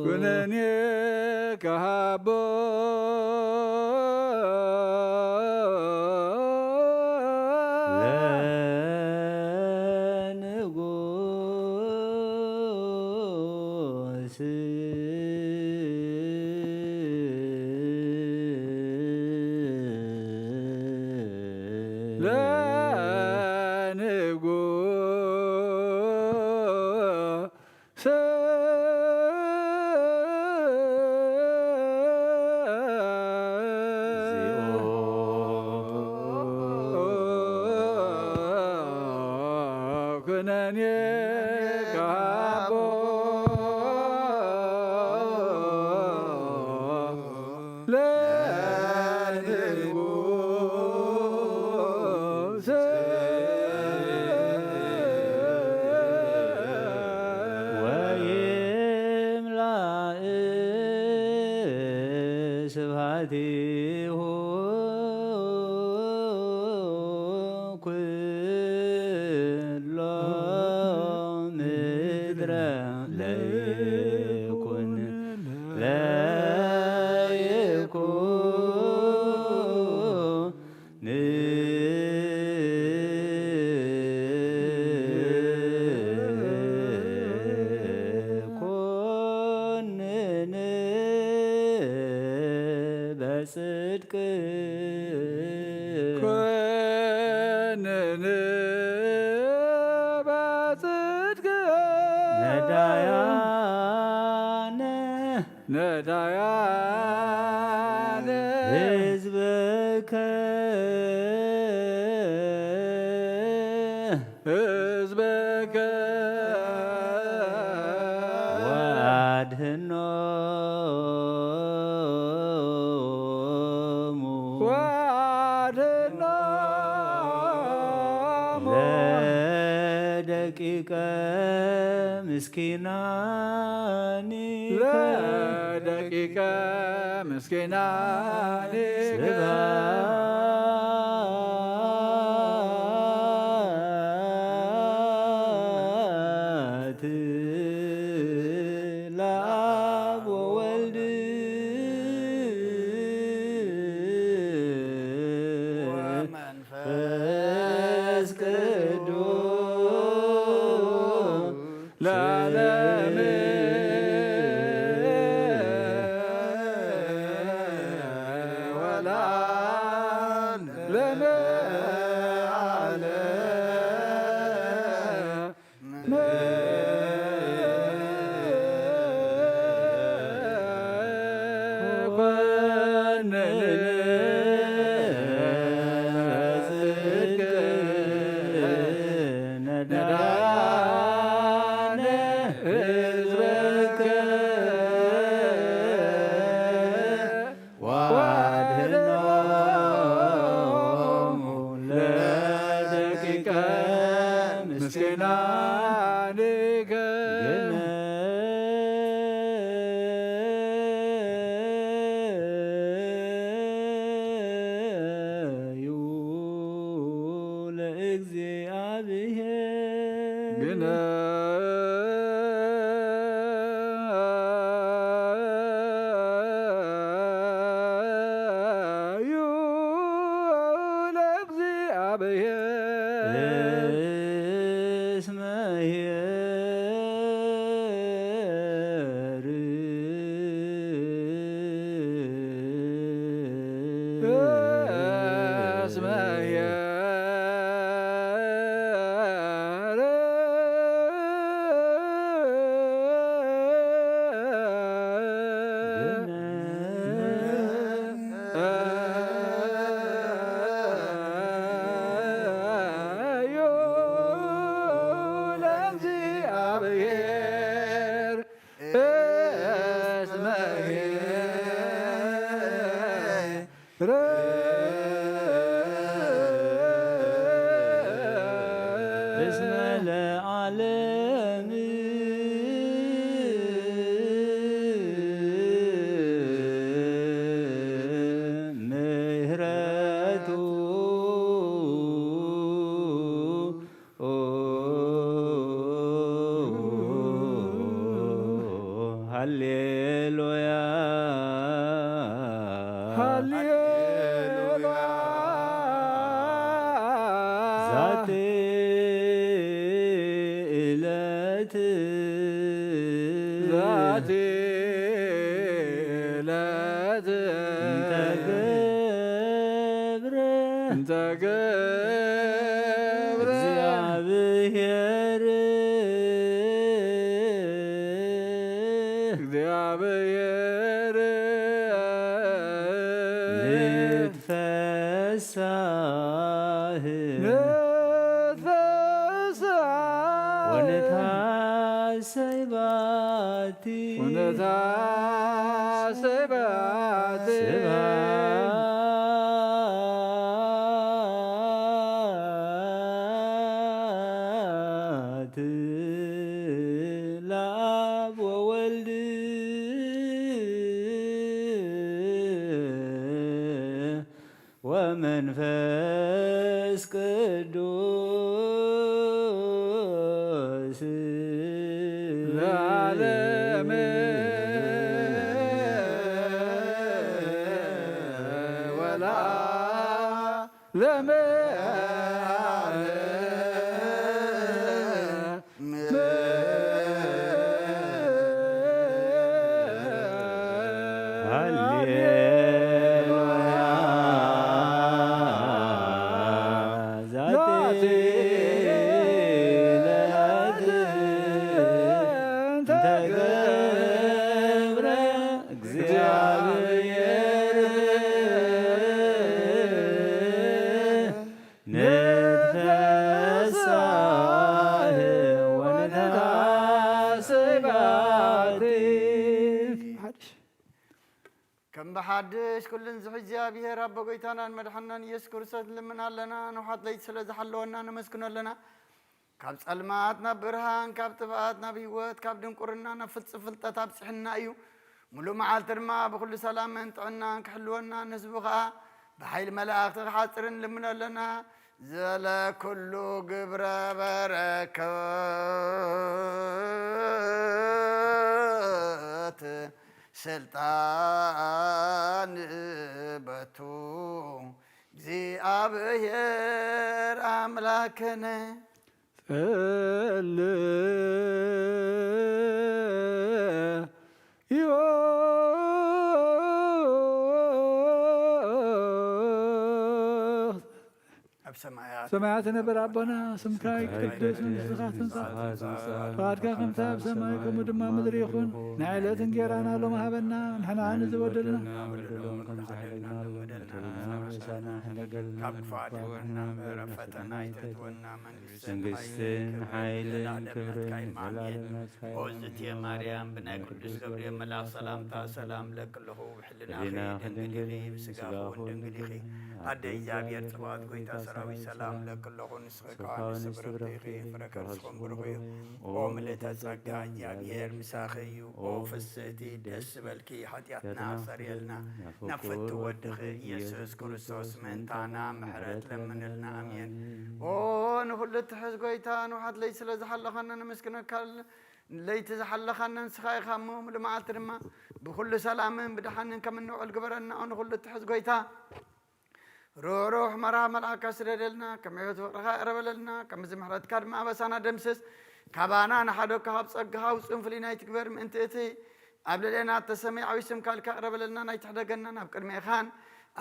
ኩነኔ ከሃቦ ለንጉሥ ኩነኔ ከሃቦ ለንጉሥ ወይምላእ ስብሐቲሁ ኩሎ ምድረ ለይኩን ኮንን በጽድቅ ኮንን በጽድቅ ነዳያነ ሕዝበከ ወአድኅኖሙ ለደቂቀ ምስኪናኒከ ስብሐት ለአብ ወወልድ ወመንፈስ ቅዱስ ለዓለመ ወለዓለመ ሃሌሉያ ሃሌሉያ ዛቲ ዕለት ዛቲ ዕለት እንተ ገብረ እግዚአብሔር እግዚአብሔር ንትፈሳህ ንትፈሳህ ወነታሰይ ባቲ ወነታሰይ ባቲ ስብሐት ለአብ ወወልድ ወመንፈስ ቅዱስ ለዓለመ ወለዓለመ كم بحدش كل نزح እግዚአብሔር አብ በጎይታናን መድኃኒናን ኢየሱስ ክርስቶስ ልምናለና ንውሓት ለይት ስለዝሓለወና ነመስግነለና ካብ ጸልማት ናብ ብርሃን ካብ ጥፍኣት ናብ ህይወት ካብ ድንቁርና ናብ ፍልጠት ኣብፅሕና እዩ ሙሉእ መዓልቲ ድማ ብኩሉ ሰላምን ጥዕናን ክሕልወና ንህዝቡ ከዓ ብሓይሊ መላእኽቲ ክሓፅርን ልምነለና ዘለ ኩሉ ግብረ በረከት ስልጣን በቱ እግዚአብሔር አምላክነ ጸልዮ ሰማያት ነበር አቦና ስምካ ይቅደስ መንግሥትካ ትምጻእ ፈቃድካ ከምታ ኣብ ሰማይ ከምኡ ድማ ምድሪ ይኹን ናይ ዕለት እንጀራና ሎሚ ሃበና ንሕና ንዝበደልና ካብ ክፉኣት ይወና ምሕረት ፈተና ይተትወና መንግስትን ሓይልን ክብርን ወዝእትየ ማርያም ብናይ ቅዱስ ገብርኤል መልኣክ ሰላምታ ሰላም ለክለኹ ብሕልናኺ ድንግል ኢኺ ብስጋኹ ድንግል ኢኺ ኣደ እግዚኣብሔር ጽባኦት ጎይታ ሰራዊት ሰላም ለክለኹ ንስኺ ከዓ ንስብርኽቲ ኢኺ ፍረ ከርስኹም ብሩኽ እዩ ኦ ምልእተ ጸጋ እግዚኣብሔር ምሳኺ እዩ ኦ ፍስእቲ ደስ በልኪ ሓጢኣትና ሰሪየልና ነፍቲ ወድኺ ኢየሱስ ክርስቶስ ምእንታና ምሕረት ለምንልና ኣሜን ኦ ንኹሉ እትሕዝ ጎይታ ንውሓት ለይቲ ስለ ዝሓለኸና ነመስግነካ ለይቲ ዝሓለኸና ንስኻ ኢኻ እሞ ሙሉእ መዓልቲ ድማ ብኩሉ ሰላምን ብድሓንን ከም እንውዕል ግበረና ንኹሉ እትሕዝ ጎይታ ሩህ መራህ መልአካ ስደደልና ከም ሕይወት ፍቕርኻ እረበለልና ከምዚ ምሕረትካ ድማ ኣበሳና ደምስስ ካባና ንሓደካ ካብ ፀጋኻ ውፅን ፍሉይ ናይ ትግበር ምእንቲ እቲ ኣብ ልዕልና ተሰመይ ዓብይ ስምካ ኢልካ እረበለልና ናይ ትሕደገና ናብ ቅድሚ ኢኻን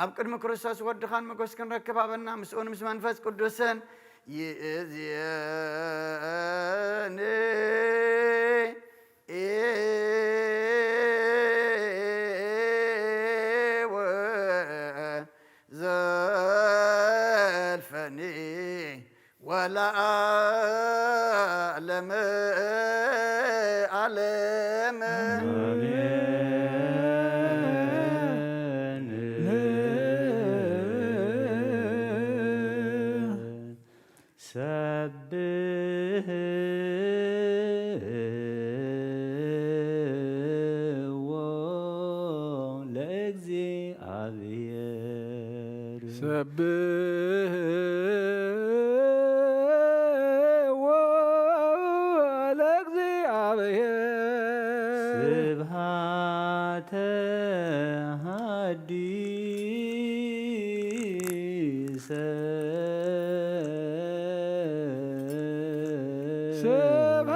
ኣብ ቅድሚ ክርስቶስ ወድኻን መጎስ ክንረክብ ኣበና ምስኡን ምስ መንፈስ ቅዱስን ይእዝየኒ ዘልፈኒ ወለዓለመ ዓለመ ሰብሕዎ ለእግዚአብሔር ሰብሕዎ ለእግዚአብሔር ስብሃተ ሐዲሰ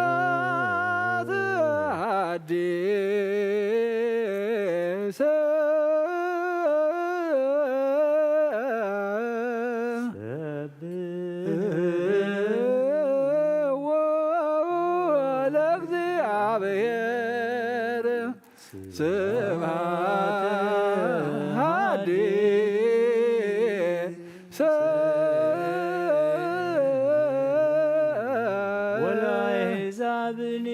ስብሃተ ሐዲሰ ለእግዚአብሔር ስብሃተ ሐዲሰ ወለአሕዛብኒ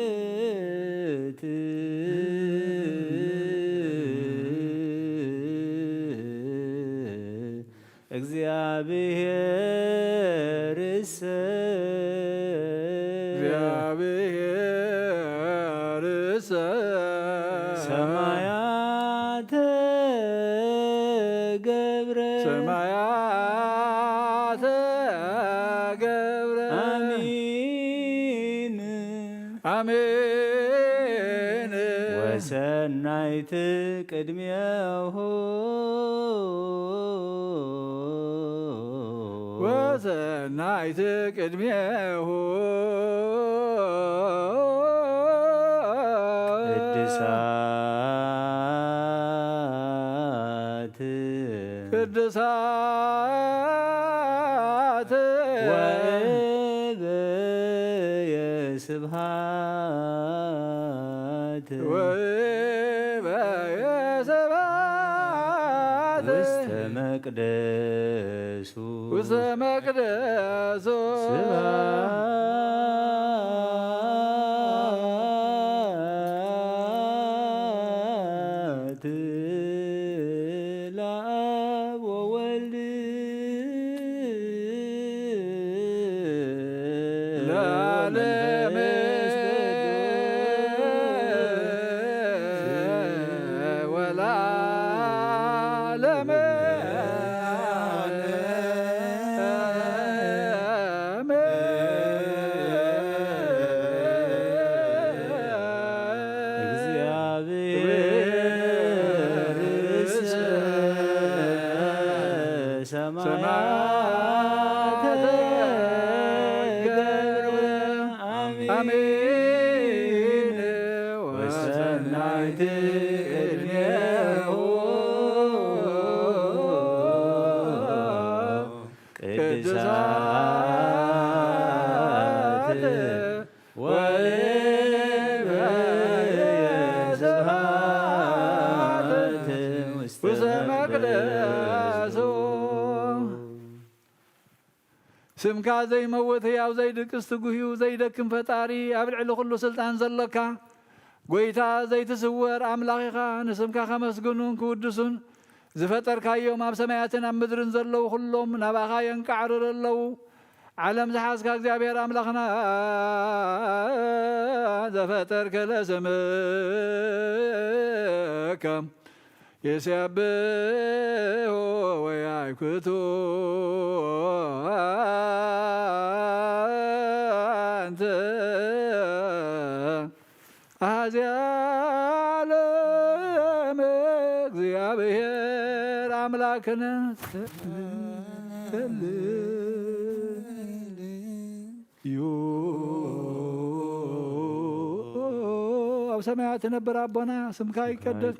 በርት እግዚአብሔርሰ እግዚአብሔርሰ ሰማያተ ገብረ ሰማያተ ገብረ አሚን አሜን ወሰናይት ቅድሜሁ ወሰናይት ቅድሜሁ ቅድሳት ቅድሳት ወእበየ ስብሃት ወእበየ ስብሃት ውስተ መቅደሱ ውስተ መቅደሱ ስብሃት ለአብ ወወልድ ለዓለመ ወለዓለመ እግዚአብሔርሰ ሰማያተ ገብረ አሜን ወሰናይት ቅድሜሁ ቅድሳት ወእበየ ስብሃት ውስተ መቅደሱ ስምካ ዘይመውት ሕያው ዘይድቅስ ትጉህ ዘይደክም ፈጣሪ ኣብ ልዕሊ ኩሉ ስልጣን ዘለካ ጎይታ ዘይትስወር ኣምላኽ ኢኻ ንስምካ ከመስግኑን ክውድሱን ዝፈጠርካዮም ኣብ ሰማያትን ኣብ ምድርን ዘለዉ ኩሎም ናባኻ የንቃዕርር ኣለዉ ዓለም ዝሓዝካ እግዚኣብሔር ኣምላኽና ዘፈጠርከ ለስምከ የስያብሖ ወያይክቱ አንተ አሐዚ ዓለም እግዚአብሔር አምላክነ ኣብ ሰማያት ትነብር ኣቦና ስምካ ይቀደስ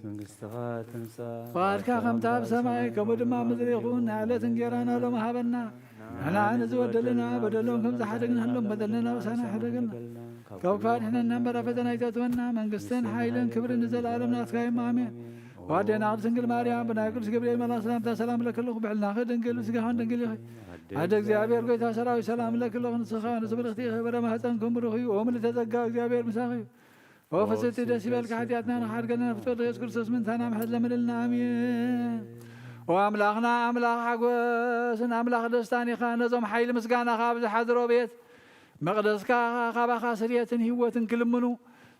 መንግሥትኻ ትምጻእ ፈቃድካ ከምቲ ኣብ ሰማይ ከምኡ ድማ ምድሪ ይኹን ንዕለት እንጀራና ሎም ሃበና ንሕና ንዝበደልና በደሎም ከም ዝሓደግናሎም በደለና ወሳና ሓደገልና ካብ ክፋድ ንሕነና እምበራ ፈተና ይተትወና መንግስትን ሓይልን ክብርን ንዘለኣለም ናትካ እዩ ኣሜን ዋዴና ቅድስት ድንግል ማርያም ብናይ ቅዱስ ገብርኤል መልኣክ ሰላምታ ሰላም ለክለኹ ብሕልናኸ ድንግል ስጋኸን ድንግል ኢኸ ሓደ እግዚአብሔር ጎይታ ሰራዊት ሰላም ለክለኹ ንስኻ ንስብርኽቲ ኢኸ በረ ማህፀንኩም ብሩኽ እዩ ኦ ምልዕተ ጸጋ እግዚአብሔር ምሳኺ እዩ ኦ ፍስቲ ደስ ይበልካ ሓጢኣትና ንሓድገና ፍጥረት ኢየሱስ ክርስቶስ ምንታና ምሕረት ለምልልና ኣሜን ኦ ኣምላኽና ኣምላኽ ሓጎስን ኣምላኽ ደስታን ኢኻ ነዞም ሓይሊ ምስጋናኻ ኣብ ዝሓዝሮ ቤት መቕደስካ ካባኻ ስርየትን ህይወትን ክልምኑ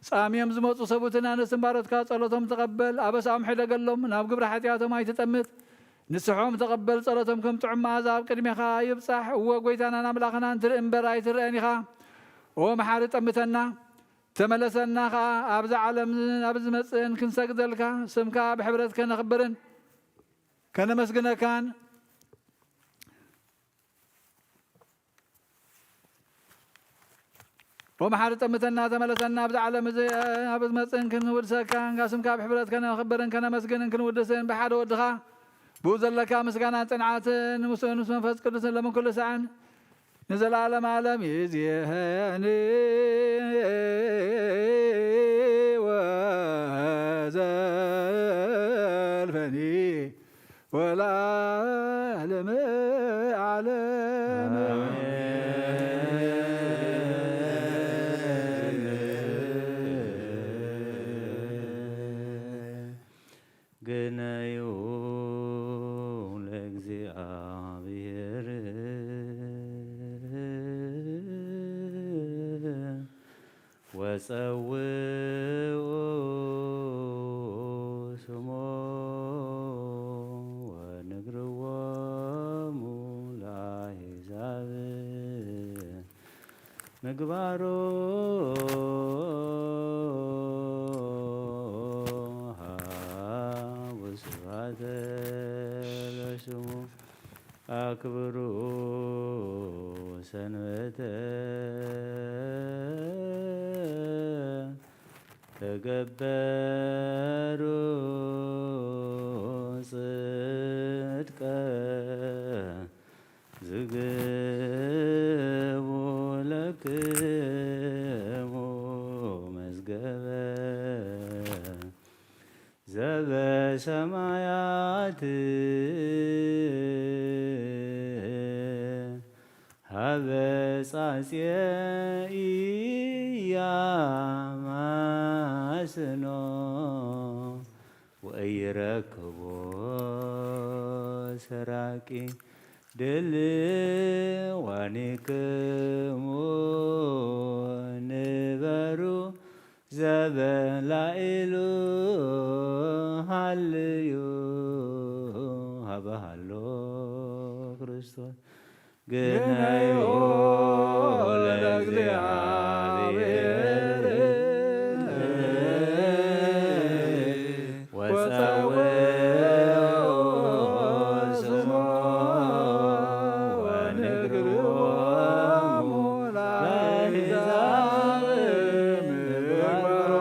ጻምዮም ዝመፁ ሰቡትና ንስን ባሮትካ ጸሎቶም ተቐበል ኣበሳኦም ሕደገሎም ናብ ግብሪ ሓጢኣቶም ኣይትጠምት ንስሖም ተቐበል ጸሎቶም ከም ጥዑም መዓዛ ኣብ ቅድሜኻ ይብጻሕ። እወ ጐይታናን ኣምላኽናን ትርኢ እምበር ኣይትርአን ኢኻ። ኦ መሓሪ ጠምተና ተመለሰና ኸዓ ኣብዚ ዓለም ኣብ ዝመጽእን ክንሰግደልካ ስምካ ብሕብረት ከነኽብርን ከነመስግነካን ومحار تمتنا تملسنا أبدا على أبد مسن كن ودسا كان قاسم كاب حبرت كنا خبرن كنا مسجن كن ودسين بحد ودخا بوزل لك مسكنا تنعات نسون فاز كل سنة لمن كل ساعة نزل عالم عالم يزيهني وزال فني ولا علم ገናዩ ለእግዚአብሔር ወጸውዑ ስሞ ወንግርዎሙ ለአሕዛብ ምግባሮ ለስሙ አክብሩ ሰንበተ ተገበሩ ጽድቀ ዝግቡ ለክሙ መዝገበ ዘበሰማያት ሀበ ጻጽኢያማስኖ ወኢይረክቦ ሰራቂ ድልዋኒክሙ ንበሩ ዘበላኢሉ ሃልዩ ሀበሃሎ ክርስቶስ ገናዩ ለእግዚአብሔር ወጸውዑ ስሞ ወንግርዎሙ ለአሕዛብ ምግባሮ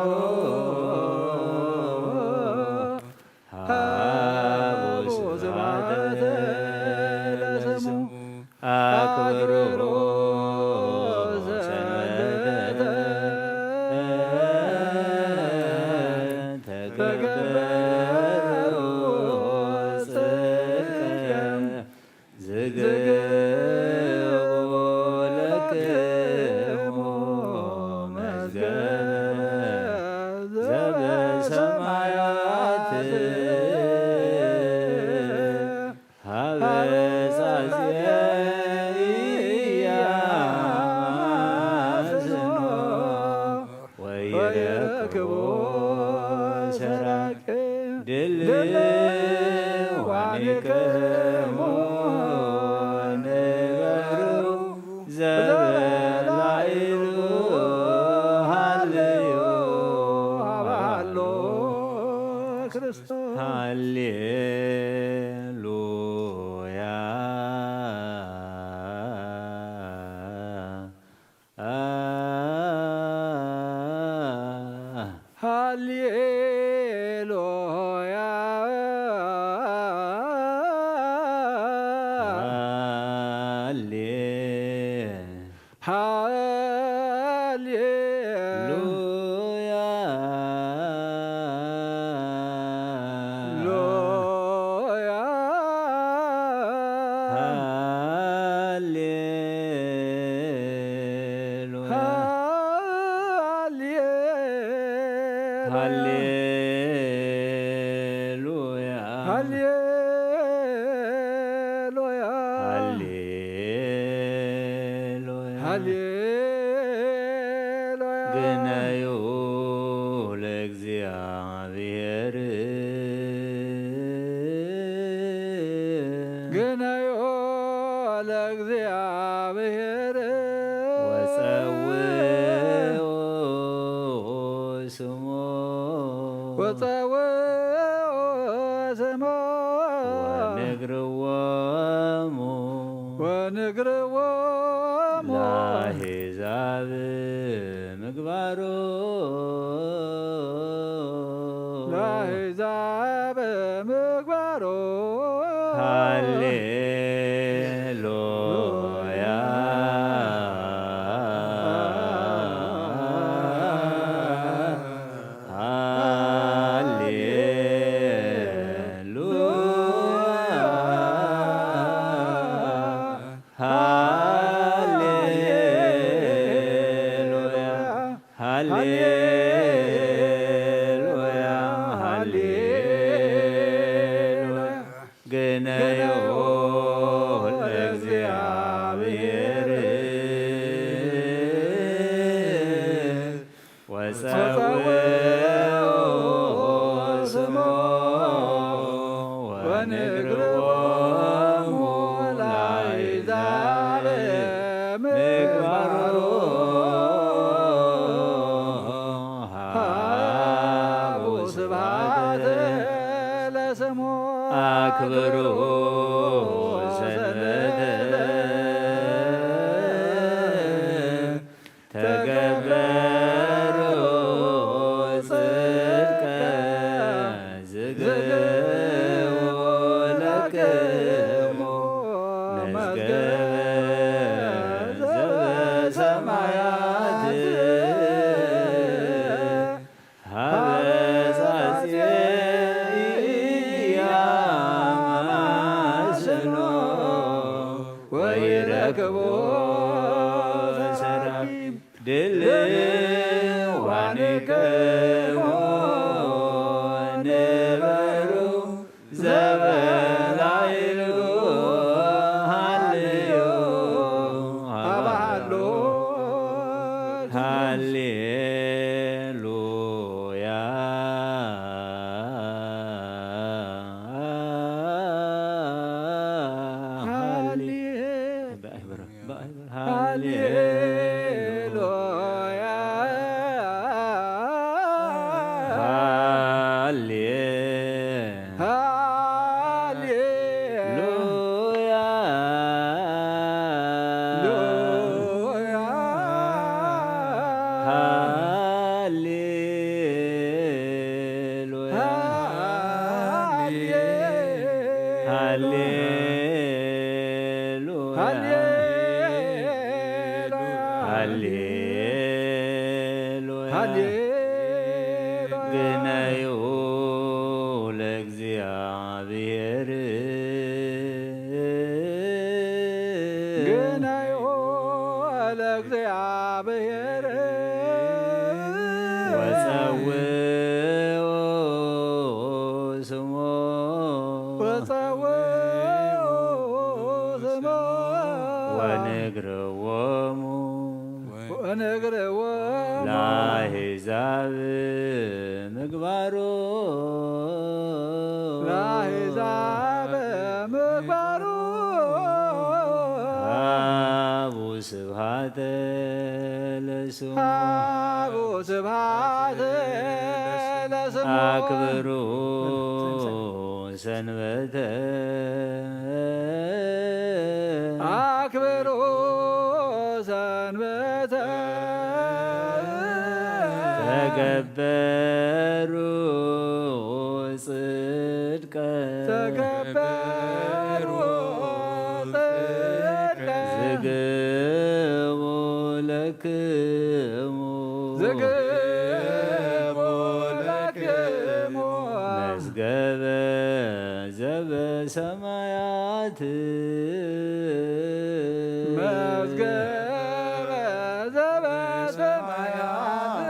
ሀቡ ስብሐተ ለስሙ አክብሩ ሰንበተ ተገበሩ ጽድቀ ዝግቡ ለክሙ መዝገበ ዘበሰማያት ሀበ ጻጽኢያማስኖ ወኢይረክቦ ሰራቂ ድልዋኒክሙ ንበሩ ዘበላኢሉ ሃልዩ ሀበሃሎ ክርስቶስ ሃሌሉያ ሃሌሉያ ሃሌሉያ ገናዩ ለእግዚአብሔር ለእግዚአብሔር ወጸውዑ ስሞ ወጸውዑ ስሞ ወንግርዎሙ ለአሕዛብ ምግባሮ ለአሕዛብ ምግባሮ ሃሌሉያ ግነዮ ለእግዚአብሔር ወጸውዑ ስሞ ወንግርዎሙ ለአሕዛብ ምግባሮ ሃቡ ስብሐት ለስሙ አክብሩ ሰንበተ ተገበሩ ጽድቀ ዝግቡ ለክሙ መዝገበ ዘበሰማያት ወይረክቦ ሰራይ ድልዋኒክሙ ንበሩ ዘበላዕሉ ሃልዮ አባሎ ሃሌሉያ ሃሌሉያ ግነዩ ለእግዚአብሔር ግነዩ ለእግዚአብሔር ወጸውዑ ስሞ ወጸውዑ ስሞ ወንግርዎሙ ለአሕዛብ ምግባሮ ለአሕዛብ ምግባሩ ሃቡ ስብሐተ ለስሙ ሃቡ ስብሐት ለስሙ አክብሩ ሰንበተ አክብሩ ሰንበተ ተገበሩ ጽድቀ ተገበሩ ጽድቀ ዝግቡ ለክሙ ዝግቡ ለክሙ መዝገበ ዘበሰማያት መዝገበ ዘበሰማያት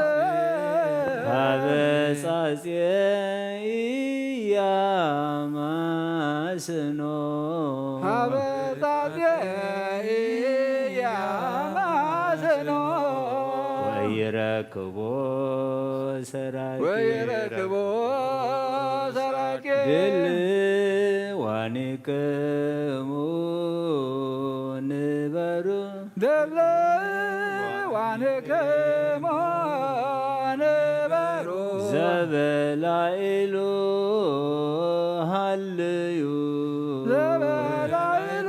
ሀበጻጽየ ኢያማስኖ ሀበጻጽየ ኢያማስኖ ወይረክቦ ሰራቂ ወይረክቦ ሰራቂ ድልዋኒክሙ ደለዋንክሙ ንበሩ ዘበላይሉ ሃልዩ ዘበላይሉ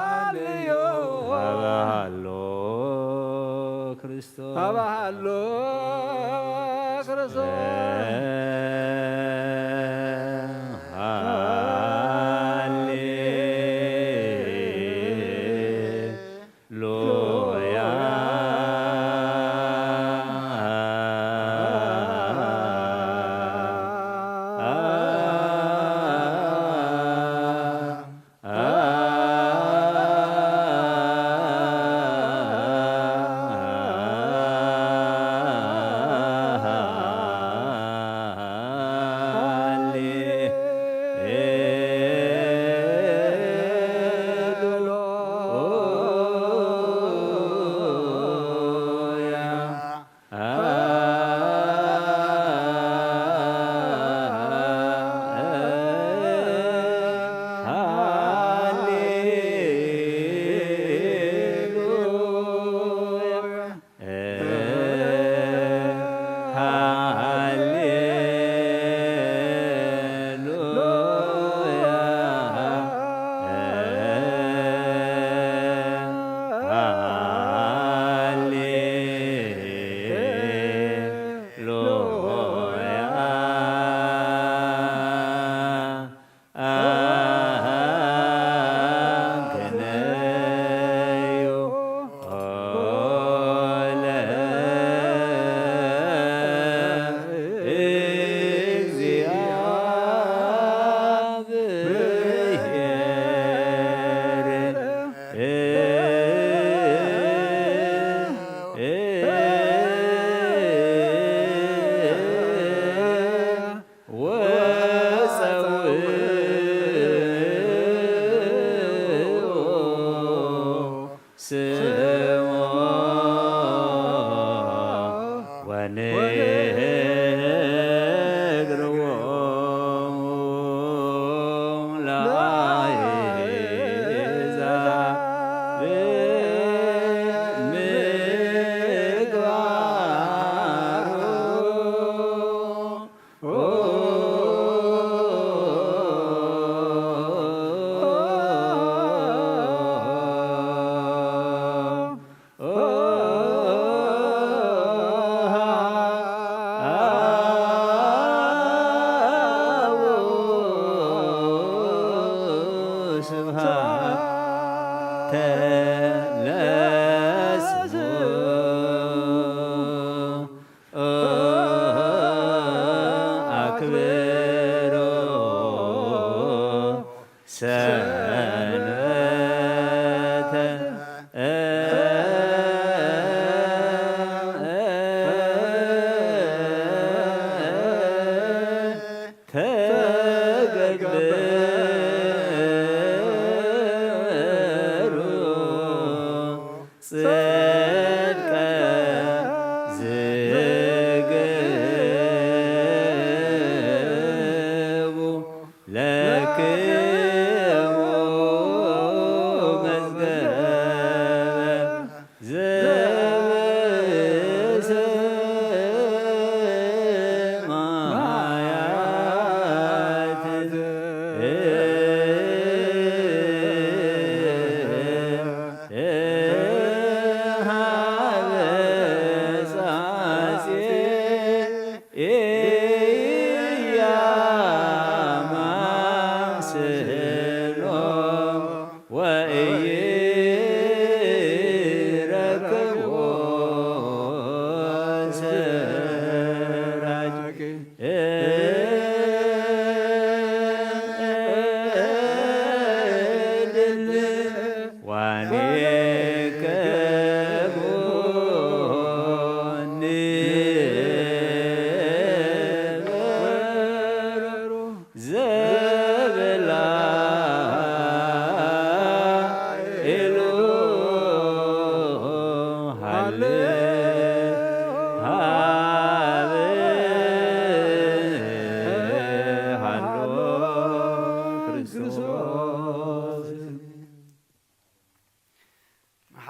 ሃልዩ አበሃሎ ክርስቶስ አበሃሎ ክርስቶስ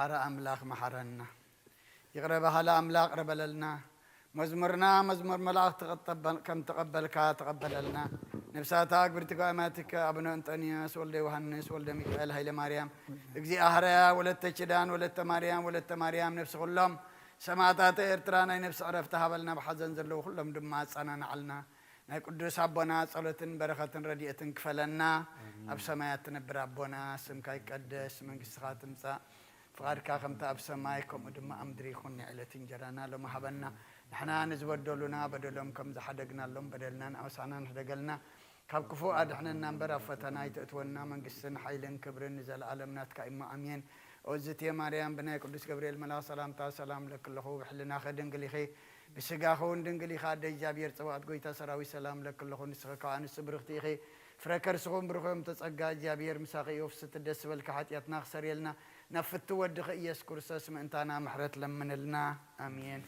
محر أملاخ محرنا يقرب هلا أملاق ربللنا مزمرنا مزمر ملاك كم تقبلك تقبل لنا نفساتك برتقاماتك ابن انطونيوس ولد يوحنس ولد ميكائيل هايل مريم اجزي اهريا ولدت تشدان ولدت مريم نفس كلهم سماعات ارترانا نفس عرفتها بلنا بحزن زلو كلهم دما صنعنا علنا ناي قدوس ابونا صلوتن بركتن رديئتن كفلنا اب سمايات نبر ابونا سمك يقدس منغستك تمصا فقارك كم تاب سمايكم دما امدري خن علتن جرانا لو محبنا نحنا نزودلنا بدلهم كم زحدقنا لهم بدلنا اوسعنا نحدقلنا كاب كفو ادحنا نمبر فتنا يتتونا منغسن حيلن كبرن نزل عالمنا تكايما امين اوزتي مريم بناي قدوس جبريل ملا سلام لك الله بحلنا خدنقليخي بسقاخون دنقلي خاد جابير صوات قويتا سراوي سلام لك الله نسخك عن السبرختيخي فركر سقوم برخم تسقى جابير مساقي يوفست الدس والكحاتياتنا خسر يلنا نفت ودخ إياس كرساس ما انتانا محرت لمن لنا آمين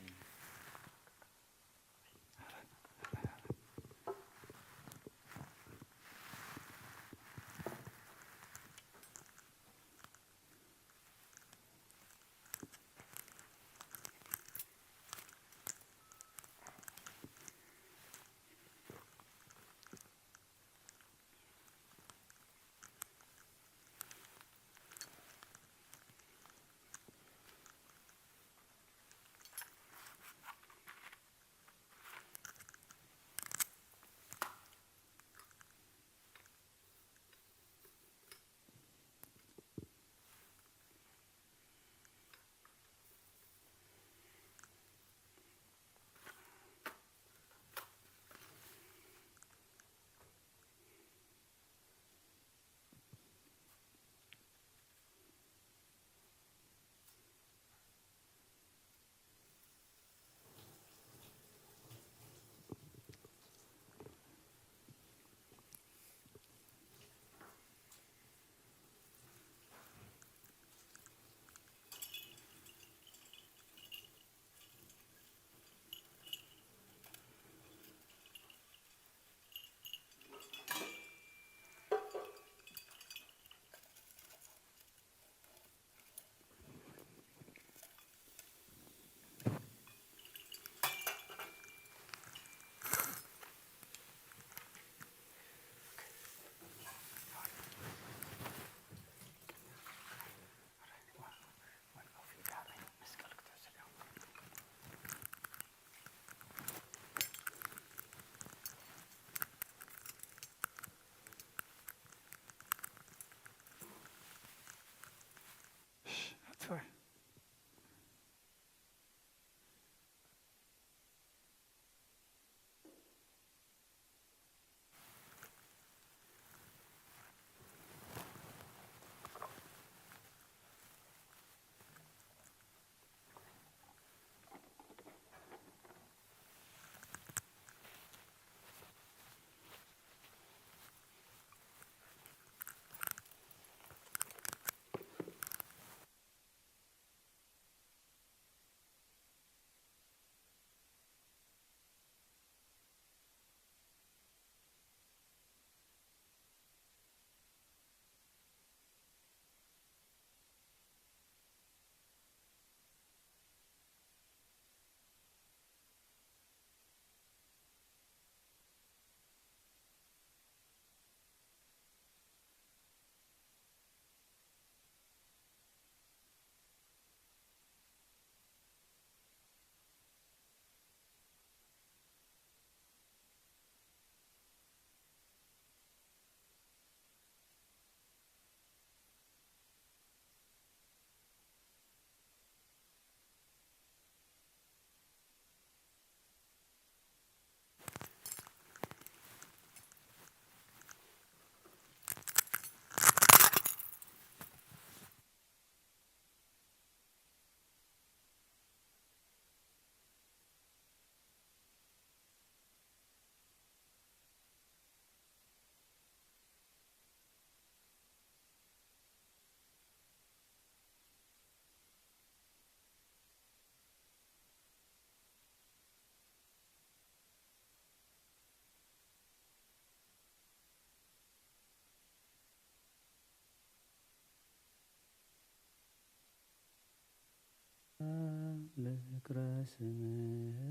ዝክረ ስምከ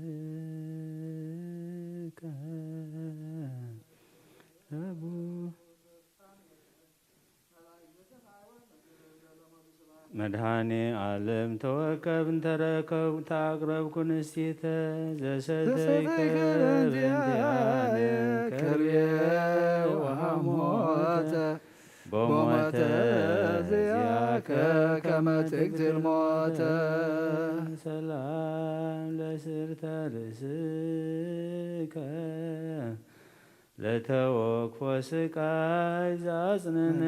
አቡ መድኃኔ ዓለም ተወከብ እንተረከብ ታቅረብኩ ንስቲተ ዘሰተይከ በእንቲአነ ከርቤ ወሐሞተ በሞተ ዚአከ ከመ ትቅትል ሞተ ሰላም ለስርተ ርእስከ ለተወክፎ ስቃይ ዛጽነነ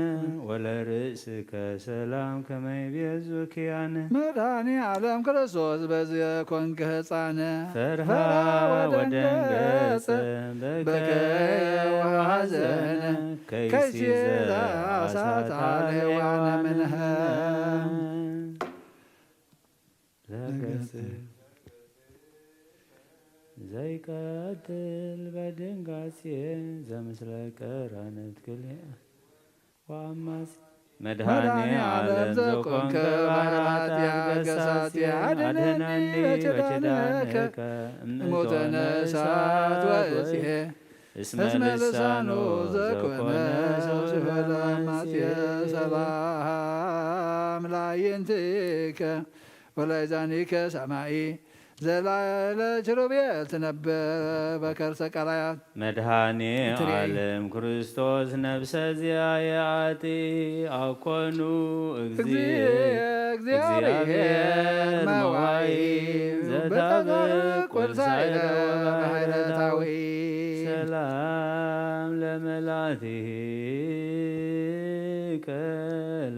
ወለርእስከ ሰላም ከመ ይቤዙ ኪያነ መድኃኔ ዓለም ክርስቶስ በዝየ ኮንከ ሕፃነ ፈርሃ ወደንገጸ በከየ ወሐዘነ ከይሲ ዘአሳትዓነ ሔዋነ ምንሃ ዘይቀትል በድንጋጼ ዘምስለ ቀራንት ክልኤ ወአማጺ መድኃኔ ዓለም ዘኮንከ ባሕራት ያገሳጽ አድኅነኒ በኪዳንከ እምእቶነ እሳት ወእፄ እስመ ልሳኑ ዘኮነ ሰብእ ለአማጺ ሰላም ላዕይንቲከ ወለአእዛኒከ ሰማይ ዘላዕለ ኪሩቤል ትነብር በከርሰ ቀላያት መድኃኔ ዓለም ክርስቶስ ነፍሰ ዚአየ አጢ አኮኑ እግዚአብሔር መዋኢ ዘታብቅ ወልሳይለ ወባሕረታዊ ሰላም ለመላቲከ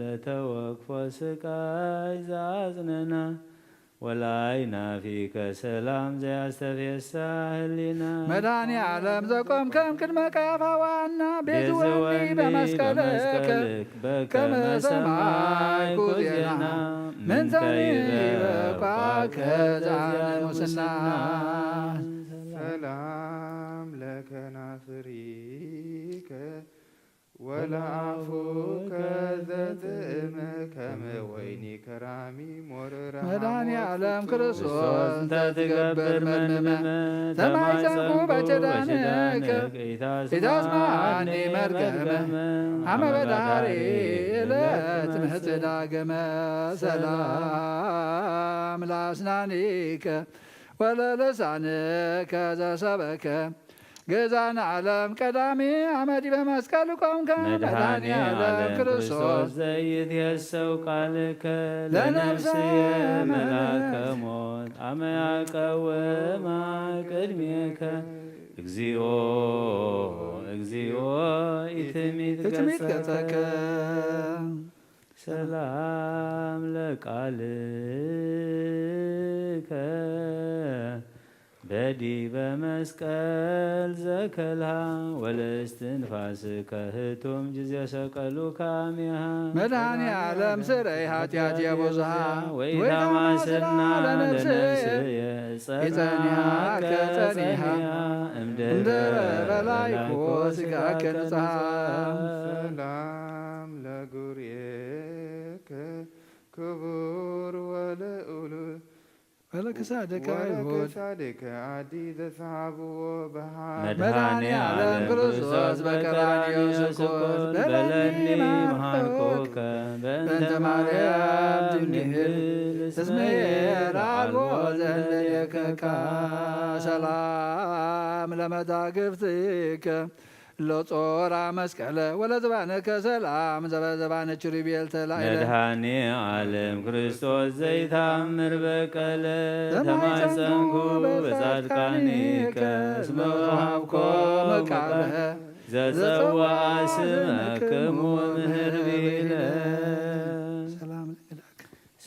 ለተወክፎ ስቃይ ዘአጽነና ወላይናፊከ ሰላም ዘያስተፌሳ ህሊና መድኃኔ ዓለም ዘቆምከም ቅድመ ቀያፋ ዋና ቤዝወኒ በመስቀልከ በከመ ሰማዕኩ ዜና ምንተ ይበቋከ ዛነ ሙስና ሰላም ለከናፍሪከ ወለአፉከ ዘጥዕመ ከመ ወይኒ ከራሚ ሞረራ መድኃኔ ዓለም ክርስቶስ እንተ ትገብር መምመ ተማይፀንኩ በኪዳንከ ኢታስማዓኒ መርገመ አመ በዳሬ ዕለት ምሕጽእ ዳግመ ሰላም ለአስናኒከ ወለልሳንከ ዘሰበከ ገዛነ ዓለም ቀዳሚ አመዲ በመስቀል ቆምከ መድኃኔ ዓለም ክርስቶስ ዘይትየሰው ቃልከ ለነፍስየ መላከ ሞት አመ ያቀውማ ቅድሜከ እግዚኦ እግዚኦ ኢትሚት ገጸከ ሰላም ለቃልከ በዲበ መስቀል ዘከልሃ ወለእስትንፋስከ ህቱም ጊዜ ሰቀሉከ አሜሃ መድኃኔ ዓለም ስረይ ኃጢአት የብዙሃ ወይታማስና ለነፍስየ ጸኒሃከ ጸኒሃ እምድኅረ በላይኮ ሥጋከ ንጽሐ ሰላም ለጉርኤከ ክቡር ወለኡሉ ወለክሳድከ አይሁድ አዲ ዘሰሃብዎ መድኃኔ ዓለም ክርስቶስ በቀራንዮ ስኮት በለኒ መሃንኮከ በእንተ ማርያም ድንግል እስመ አልቦ ዘለየከ ሰላም ለመዛግብትከ ሎጾራ መስቀለ ወለዝባነከ ሰላም ዘበዘባነ ኪሩቤል ተላዕለ መድኃኔ ዓለም ክርስቶስ ዘይታምር በቀለ ተማጸንኩ በጻድቃኒከ እስመ ወሀብኮ መቃብረ ዘጸዋዐ ስመክሙ ምህርቢለ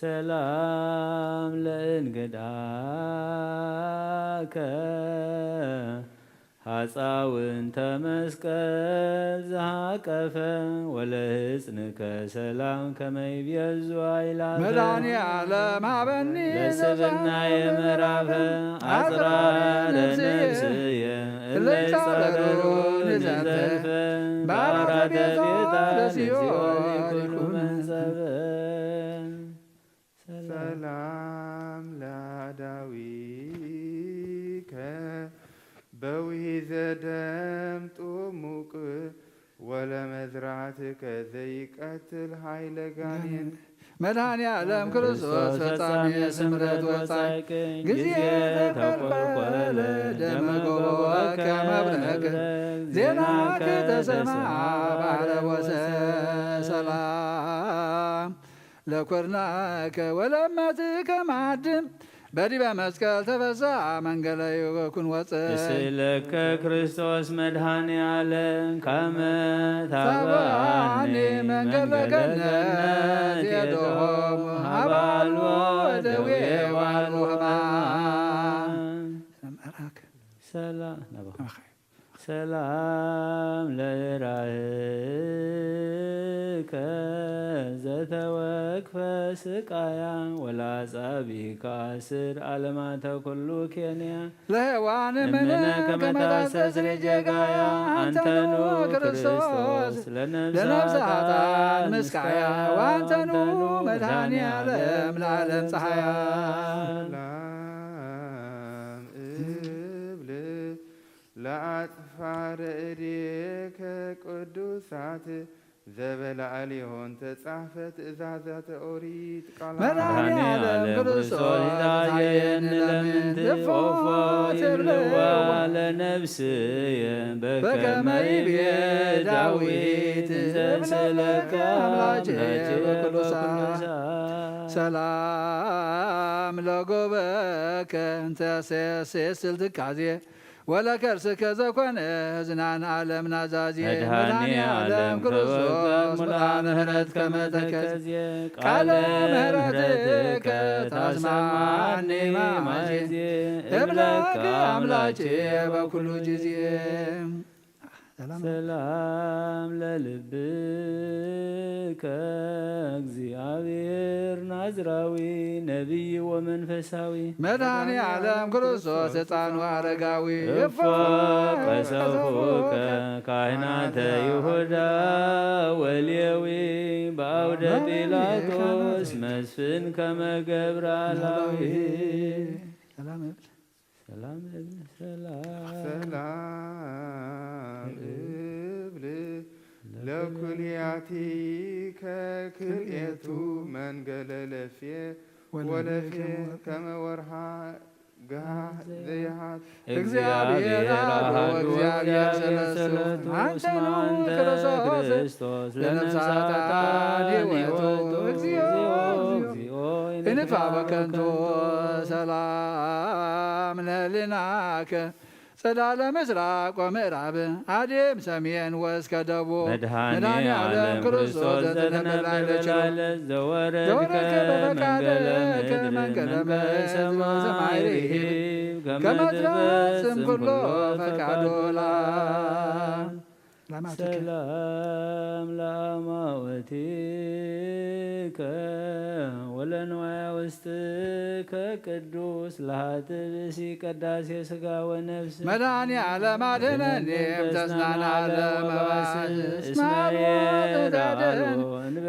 ሰላም ለእንግዳከ ሐፃውንተ መስቀል ዘሃቀፈ ወለሕፅንከ ሰላም ከመ ይቤዙ አእላፈ መድኃኔ ዓለም ሀበኒ ለስብና የምዕራፈ አጽራረ ነፍስየ እለ ይጻረሩን ዘልፈ በአራተ ቤታ ለሲኦል ይኩኑ መንጸበ ሰላም ለአዳዊ ስርዓትከ ዘይቀትል ኃይለ ጋኔን መድኃኔ ዓለም ክርስቶስ ፈጻሜ ስምረት ወጻእቅ ጊዜ ተኰልኰለ ደመ ገቦከ መብረቅ ዜናከ ተሰምዐ ባሕረ ሰላም ለኰርናከ ወለመትከ ማድም በዲበ መስቀል ተፈስሐ መንገለ ይኩን ወፅእ እስእለከ ክርስቶስ መድኃኔ ዓለም ከመ ታብአኒ መንገለ ገነት የድሆሙ ሀባልዎ ደዌ ዋልዎ ሕማም ሰላም ለራእከ ዘተወክፈ ስቃያ ወላጻቢከ አስር ዓለማተ ኩሉ ኬንያ ለሔዋን እምነ ከመታሰስ ሬጀጋያ አንተኑ ክርስቶስ ለነፍሳት ምስቃያ ወአንተኑ መድኃኔ ዓለም ለዓለም ፀሐያ ለአጽፋረ እዴከ ቅዱሳት ዘበላዕሌሆን ተጻሕፈ ትእዛዛተ ኦሪት ቃላት መድኃኔ ዓለም ክርስቶስ ታየን ለምንት ኦፎ ይብልዋ ለነፍስየ በከመ ይቤ ዳዊት ዘምስለከ አምላኬ በቅዱሳን ሰላም ለጎበከ እንተ ሴስል ትካዜ ወለከርስከ ዘኮነ ዝናን ዓለም ናዛዜ መድኃኔ ዓለም ክርስቶስ ሙላ ምሕረት ከመ ተከዜ ቃለ ምሕረትከ ታስማዓኒ ማዜ እብለከ አምላኬ በኩሉ ጊዜ ሰላም ለልብከ እግዚአብሔር ናዝራዊ ነቢይ ወመንፈሳዊ መድኃኔ ዓለም ክርስቶስ ሕፃኑ አረጋዊ እፎ ቀሰፉከ ካህናተ ይሁዳ ወሌዊ በአውደ ጲላጦስ መስፍን ከመ ገብረ አላዊ ሰላም እብል ለኩልያቲከ ክልኤቱ መንገለ ለፌ ወለፌ ከመ ወርሃ ጋህ ዘይሃት እግዚአብሔር አብ ወእግዚአብሔር ሰለስቱ አንተኑ ክርስቶስ ለነፍሳት ሕይወቱ እግዚኦ እንፋ በከንቱ ሰላም ለሕሊናከ ጸዳለ ምስራቅ ወምዕራብ አዴም ሰሜን ወእስከ ደቡብ መድኃኔ ዓለም ክርስቶስ ዘተነበላለ ዘወረድከ መንገለ ምድር ሰማይ ርሂብ ከመ ትፈጽም ኩሎ ፈቃዶላ ሰላም ለአማወቲከ ወለንዋያ ውስጥከ ቅዱስ ለሃትብሲ ቅዳሴ ሥጋ ወነፍስ መድኃኔ ዓለም አድኅነኒ እምተዝናነ ዓለመዋስ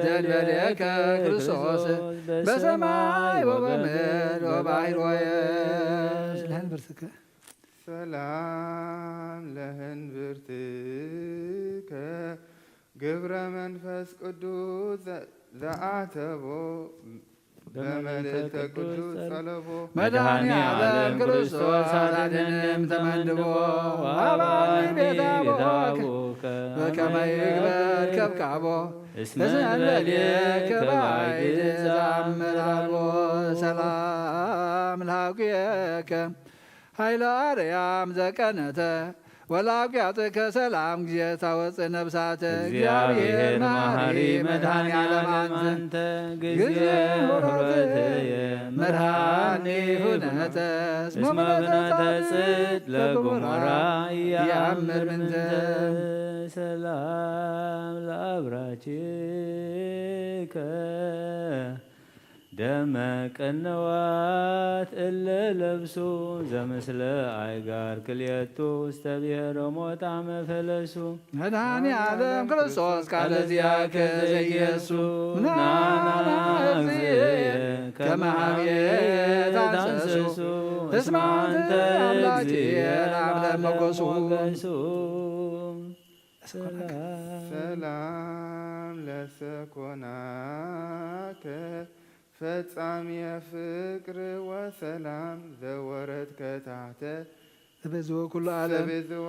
ዘእንበሌከ ክርስቶስ በሰማይ ወበምድር ወባሕር ወየብስ ለህንብርትከ ሰላም ለህንብርትከ ግብረ መንፈስ ቅዱስ ዘአተቦ በመልእልተ ቅዱስ ጸለቦ መድኃኔ ዓለም ክርስቶስ አድኅነኒ ተመንድቦ ወሀባኒ ቤታቦከ በከመ ይግበር ከብካቦ እስመ እንበሌከ ባዕድ ዘአምራልቦ ሰላም ለኀቁየከ ኃይለ አርያም ዘቀነተ ወላቂያጥከ ሰላም ጊዜ ታወፅእ ነብሳተ እግዚአብሔር መሐሪ መድኃኔ ዓለም አንተ ጊዜ ሆሮትየ መድኃኒ ሁነተ እስመ በናተ ጽድ ለጎሞራ ያምር ምንተ ሰላም ለአብራችከ ደመ ቀነዋት እለ ለብሱ ዘምስለ አይጋር ክልኤቱ ውስተ ብሔረ ሞጣ መፈለሱ መድኃኔ ዓለም ክርስቶስ ቃለ ዚአከ ዘኢየሱ ናና እግዚእየ ከመ ኀቤየ ታንሰሱ እስመ አንተ እግዚእየ ለዓለም ሞገሱ ሰላም ሰኮናከ ፈጻሚ ፍቅር ወሰላም ዘወረድ ከታተ በዝወ ኩሉ ዓለም ሰቤዝዋ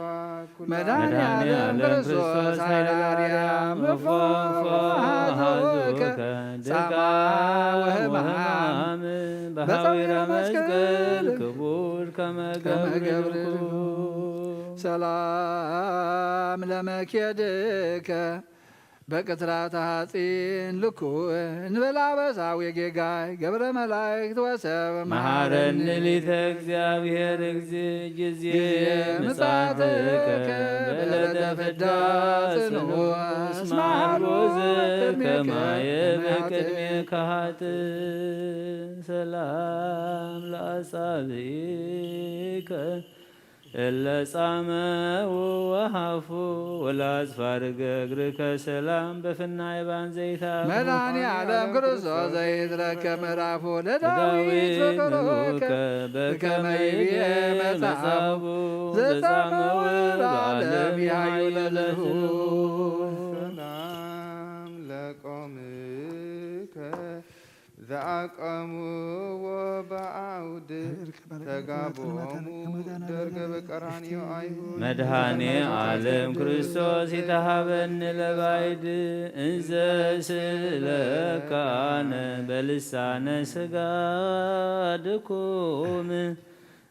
ኩሉ መድኃኔዓለም ክርስቶስ ኃይለ አርያም ሀዞከ ጻማ ወህማም በሐዊረ መስቀል ክቡር ከመገብር ሰላም ለመኬድከ በቅትራተ ሐጺን ልኩ እንበላ በሳዊ ጌጋይ ገብረ መላእክት ወሰብ መሐረኒ ሊተ እግዚአብሔር ጊዜ ምጽአትከ በዕለተ ፍዳ ጽንዑ እስመ አልቦ ዘከማየ በቅድሜከ ኃጥእ ሰላም ለአሳብዒከ እለ ጻመው ወሃፉ ወለአጽፋርገ እግርከ ሰላም በፍናይ ባንዘይታ መድኃኔዓለም ክርስቶስ ዘይትረከብ ምዕራፉ ለዳዊት ፍቅርከ በከመ ይቤ መጽሐፉ ዘጻመው በዓለም ያዩ ለለሁ ሰላም ለቆምከ ዘአቀሙዎ በአውድ ተጋቦሙ ደርገ በቀራንዮ አይሁድ መድኃኔ ዓለም ክርስቶስ ይተሃበን ለባይድ እንዘ ስለካነ በልሳነ ሥጋ ድኩም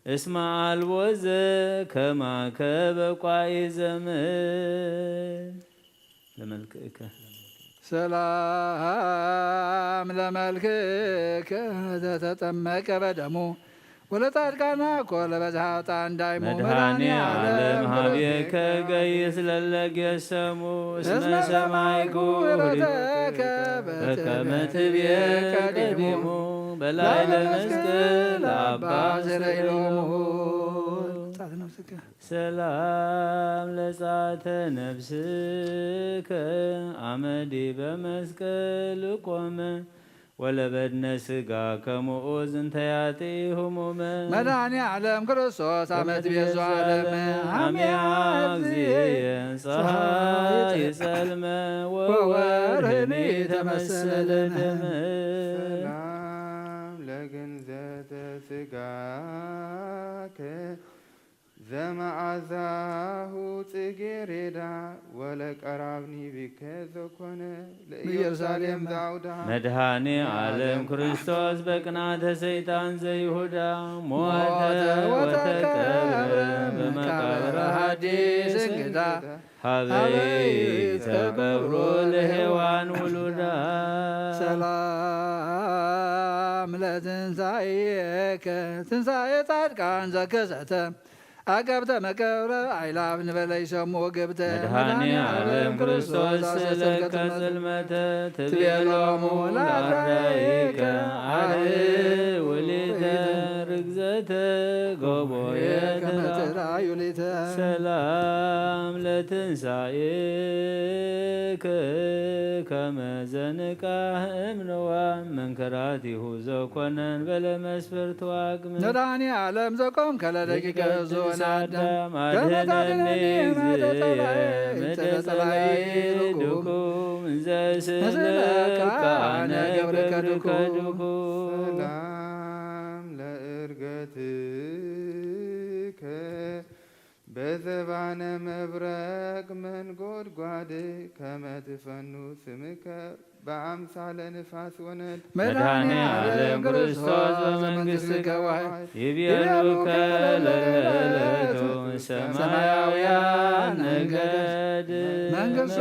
እስመ አልቦ ዘከማከ በቋይ ዘመን ለመልክእከ ሰላም ለመልክከ ዘተጠመቀ በደሙ ወለጻድቃና ኮለ በዛታ እንዳይሙ መድኃኔ ዓለም ሀቤከ ገይስ ለለጌሰሙ እስመ ሰማይኩ በከመ ትቤ ቀዲሙ በላይ ለመስቀል አባ ዘረይሎሙ ሰላም ለጻተ ነፍስከ አመዲ በመስቀል ቆመ ወለበድነ ሥጋ ከመኦዝ እንተያጤ ህሙመ መድኃኔ ዓለም ክርስቶስ አመት ቤዙ ዓለም አሚያ እግዚእየ ፀሐይ ጸልመ ወወርህኒ ተመሰለ ደመ ሰላም ለግንዘተ ሥጋከ ዘመዓዛሁ ጽጌሬዳ ወለቀራብኒ ቢከ ዘኮነ ለኢየሩሳሌም ዘአውዳ መድኃኔ ዓለም ክርስቶስ በቅናተ ሰይጣን ዘይሁዳ ሞተ ወተቀብረ በመቃብረ ሐዲስ እንግዳ ሀበይ ተቀብሮ ለሔዋን ውሉዳ ሰላም ለትንሣኤከ ትንሣኤ ጻድቃን ዘከሰተ አገብተ መቀብረ አይላፍ ንበለይ ሰሙ ወገብተ መድኃኔ ዓለም ክርስቶስ ስለከ ጽልመተ ትቤሎሙ ለአርዳኢከ አርኅ ውሊተ ርግዘተ ጎቦየተ ከመትራዩሊተ ሰላም ለትንሣኤከ ከመ ዘንቃህ እምነዋም መንከራቲሁ ዘኮነን በለመስፈርት ዋቅም መድኃኔ ዓለም ዘቆም ከለደቂቀ ዞናዳም አድኅነኒ እግዚእየ እምጸላኢ ድኩም እንዘ ስለካነ ገብርከ ድኩም ሰላም ለዕርገትከ በዘባነ መብረቅ መንጎድጓድ ከመ ትፈኑ ስምከ በአምሳለ ንፋስ ወነድ መድኃኔ ዓለም ክርስቶስ በመንግሥትከ ዋሕድ ይቤሉከ ለለቱ ሰማያውያን ነገድ መንግሥቱ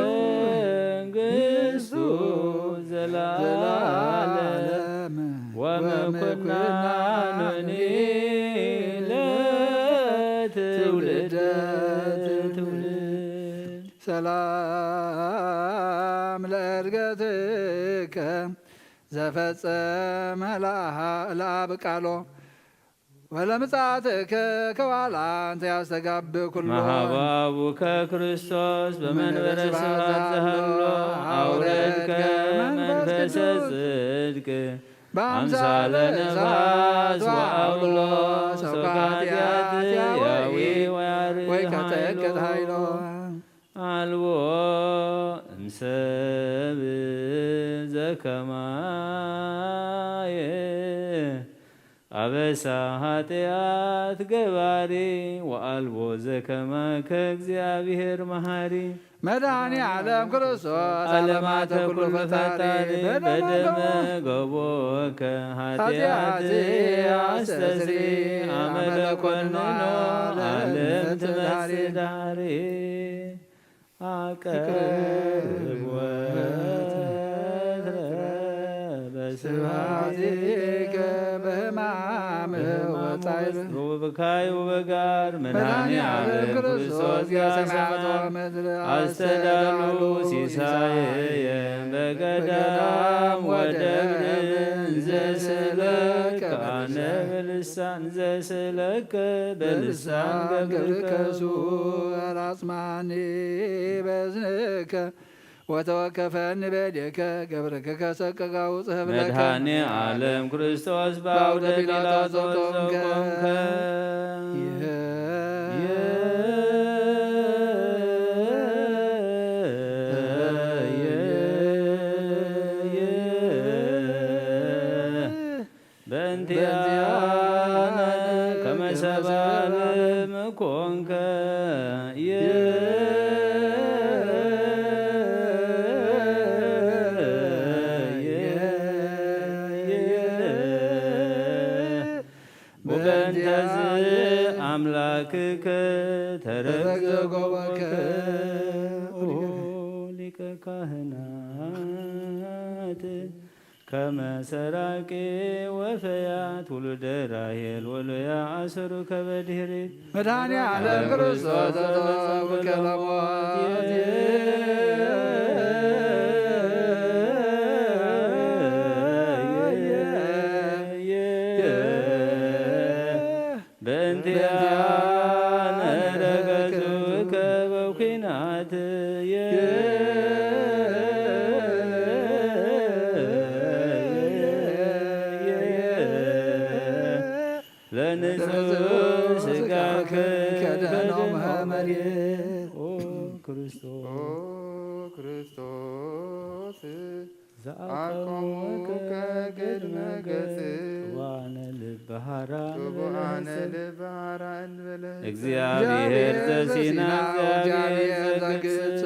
ዘላለም ወምኩናንኒ ለትውልደ ትውልድ ሰላም ለዕርገትከ ዘፈጸመ ለአብ ቃሎ ወለምጽአትከ ከኋላ አንተ ያስተጋብእ ኩሎ ማህባቡከ ክርስቶስ በመንበረ ስብሐት ዘሃሎ አውረድከ መንፈሰ ጽድቅ አምሳለ ነፋስ ወአውሎ ሰውቃትያት ያዊ ወይ ከጠቅት ኃይሎ አልቦ እምሰብ ከማየ አበሳ ኃጢአት ገባሪ ወአልቦ ዘከመ ከእግዚአብሔር መሐሪ መድኃኔ ዓለም ክርስቶስ ዓለማተ ኩሉ ፈጣሪ በደመ ገቦከ ኃጢአት አስተስሪ አመለ ኮንኖ ዓለም ትመስዳሪ አቀርብ ወትረ በስብሐቲከ በሕማም ወጻዕር ወበካይ ወበጋር መድኃኔ ዓለም ክርስቶስ ያሰማቶ አስተዳሉ ሲሳየየ በገዳም ወደብር ዘስለከ አነ በልሳን ዘስለከ በልሳን ገብርከሱ አጽማኒ በዝንከ ወተወከፈኒ በዴከ ገብርከ ከሰቀቃው ጽሕፍለከ መድኃኔ ዓለም ክርስቶስ በአውደ ጲላጦስ ዘቆምከ በእንቲአነ ከመ ሰብአ ዓለም ኮንከ ወበእንተዝ አምላክከ ተረግዘጎበከ ሊቀ ካህናት ከመ ሰራቄ ወፈያት ውሉደ ራሔል ወልያ አሰሩ ከበድኅሬ መድኃኔ ዓለም ክርስቶስ ተጠበብከ ለሞት በእንቲአነ ረገጹከ በኩናት ለንጹሕ ሥጋከ ከደነው መመሬት ክርስቶስ ዘአቆምከ ከቅድመ ገጽ ጽዋነ ልበሃራ ጽቡዓነ ልብሃራ እንበለ እግዚአብሔር ዘሲና እግዚአብሔር ዘግጽ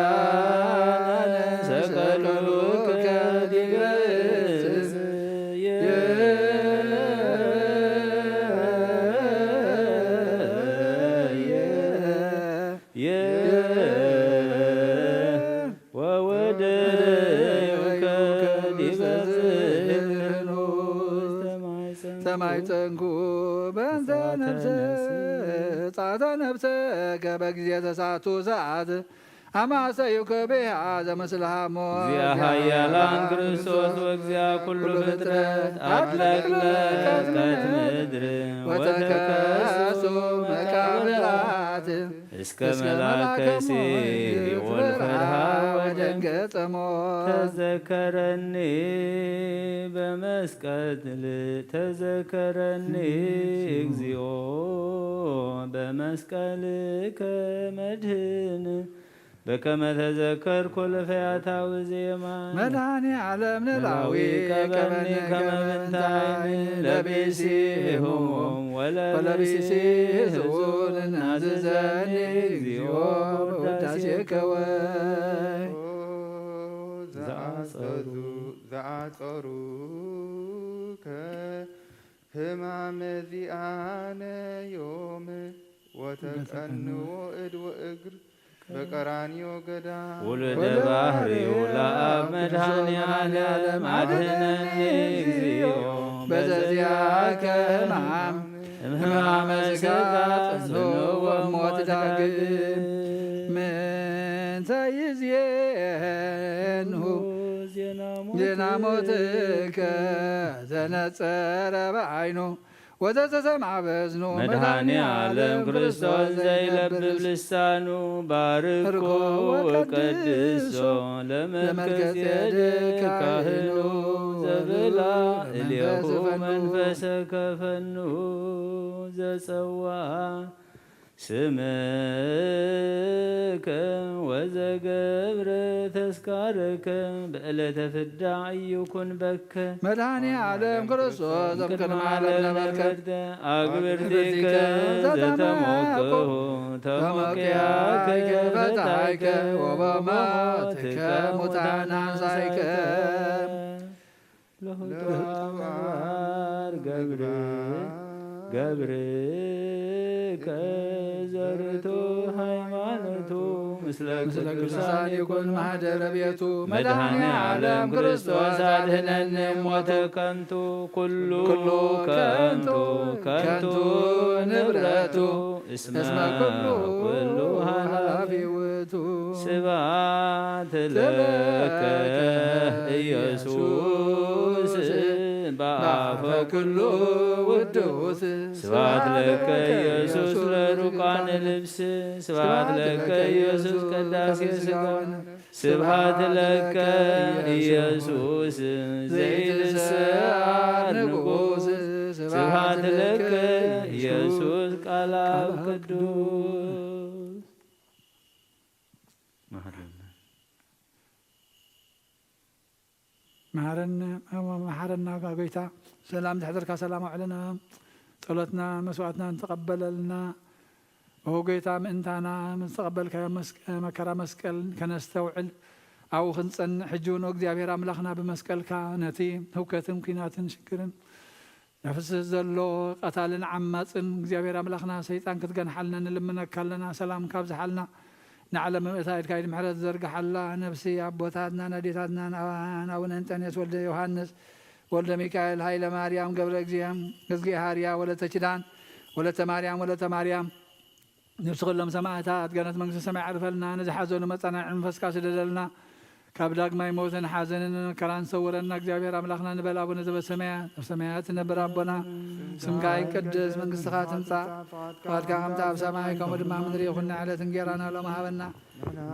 በእንቲአነ ሰቀሉከ ዲበ ዕፅ ወወደዩከ ዲበ ጽሕል ተማይፀንኩ በእንተ ነፍሰ ጻተ ነፍሰከ በጊዜ ተሳቱ ሰዓት አማሰዩከ ብሃ ዘምስለ ሐሞት እግዚአ ኃያላን ክርስቶስ ወእግዚአ ኩሉ ፍጥረት አጥለቅለቀት ምድር ወተከሱ መቃብራት እስከ መላከ ሲኦል ፈርሃ ወደንገጸ ሞት ተዘከረኒ በመስቀል ተዘከረኒ እግዚኦ በመስቀልከ መድኅን በከመ ተዘከርኩ ለፈያታዊ ዜማን መድኃኔ ዓለም ንላዊ ቀበኒ ከመ ብንታይን ለቢሲ ህሙም ወለቢሲ ህዙን ናዝዘኒ እግዚኦ ውዳሴከ ወይ ዘአጸሩ ከሕማመ ዚአነ ዮም ወተቀንዎ እድ ወእግር በቀራንዮ ገዳም ውሉደ ባሕርዩ ለአብ መድኃኔ ዓለም አድኅነኒ እግዚኦ በዘዚአከ ሕማም ሕማመ ሥጋ ወሞት ዳግም ምንተ ይዜንሁ ዜና ሞትከ ዘነጸረ በዓይኑ ወዘተሰምዐ በእዝኑ መድኃኔ ዓለም ክርስቶስ ዘይለብብ ልሳኑ ባርኮ ወቀድሶ ለመልከ ጼዴቅ ካህኑ ዘብላ እልየሁ መንፈሰከ ፈኑ ዘጸዋ ስምከ ወዘገብረ ተስካረከ በዕለተ ፍዳ ኢይኩን በከ መድኃኔ ዓለም ክርስቶስ እምቅድመ ዓለም ነበርከ አግብርቲከ ዘተሞክሁ ተሞክያከ ፈታይከ ወበሞትከ ሙታን አንሳይከ ለሁቱር ገብርከ ዘርቱ ሃይማኖቱ ምስለ ቅዱሳን ይኩን ማህደረ ቤቱ መድኃኔ ዓለም ክርስቶስ አድኅነነ ሞተ ከንቱ ኩሉ ከንቱ ንብረቱ እስመ ኩሉ ኃላፊ ውእቱ ስብሐት ለከ ኢየሱስ በአፈ ኩሉ ውዱስ ስብሐት ለከ ኢየሱስ ለሩቃነ ልብስ ስብሐት ለከ ኢየሱስ ቅዳሴ ሥጋ ስብሐት ለከ ኢየሱስ ዘይልስዓር ንጉሥ ስብሐት ለከ ኢየሱስ ቃለ አብ ቅዱስ መሐረና ጌታ ሰላም ተሕድርካ ሰላም አውዕለና ጸሎትና መስዋዕትና ተቀበለልና ጌታ ምእንታና ምስተቀበልካዮ መከራ መስቀል ከነስተውዕል ኣብኡ ክንፀንዕ ሕጂ እውን እግዚኣብሔር ኣምላኽና ብመስቀልካ ነቲ ህውከትን ኩናትን ሽግርን ነፍስህ ዘሎ ቀታልን ዓማፅን እግዚኣብሔር ኣምላኽና ሰይጣን ክትገንሓልና ንልምነካ ኣለና ሰላም ካብ ዝሓልና ንዓለም እታ ኢድካ ኢድ ምሕረት ዘርግሓላ ነፍሲ ኣቦታትና ነዴታትና ናብነ እንጠኔስ ወልደ ዮሃንስ ወልደ ሚካኤል ሃይለ ማርያም ገብረ እግዚእ ሃርያ ወለተ ኪዳን ወለተ ማርያም ነፍሲ ኩሎም ሰማዕታት ገነት መንግስቲ ሰማይ ዓርፈልና ንዝሓዘኑ መፀናዕን መንፈስካ ስደደልና ካብ ዳግማይ ሞትን ሓዘንን መከራን ሰውረና እግዚኣብሔር ኣምላኽና ንበል ኣቡነ ዘበሰማያት ኣብ ሰማያት ነብር ኣቦና ስምካ ይቅደስ መንግስትኻ ትምፃእ ፈቃድካ ከምቲ ኣብ ሰማይ ከምኡ ድማ ምድሪ ይኹን ዕለት እንጀራና ሎሚ ሃበና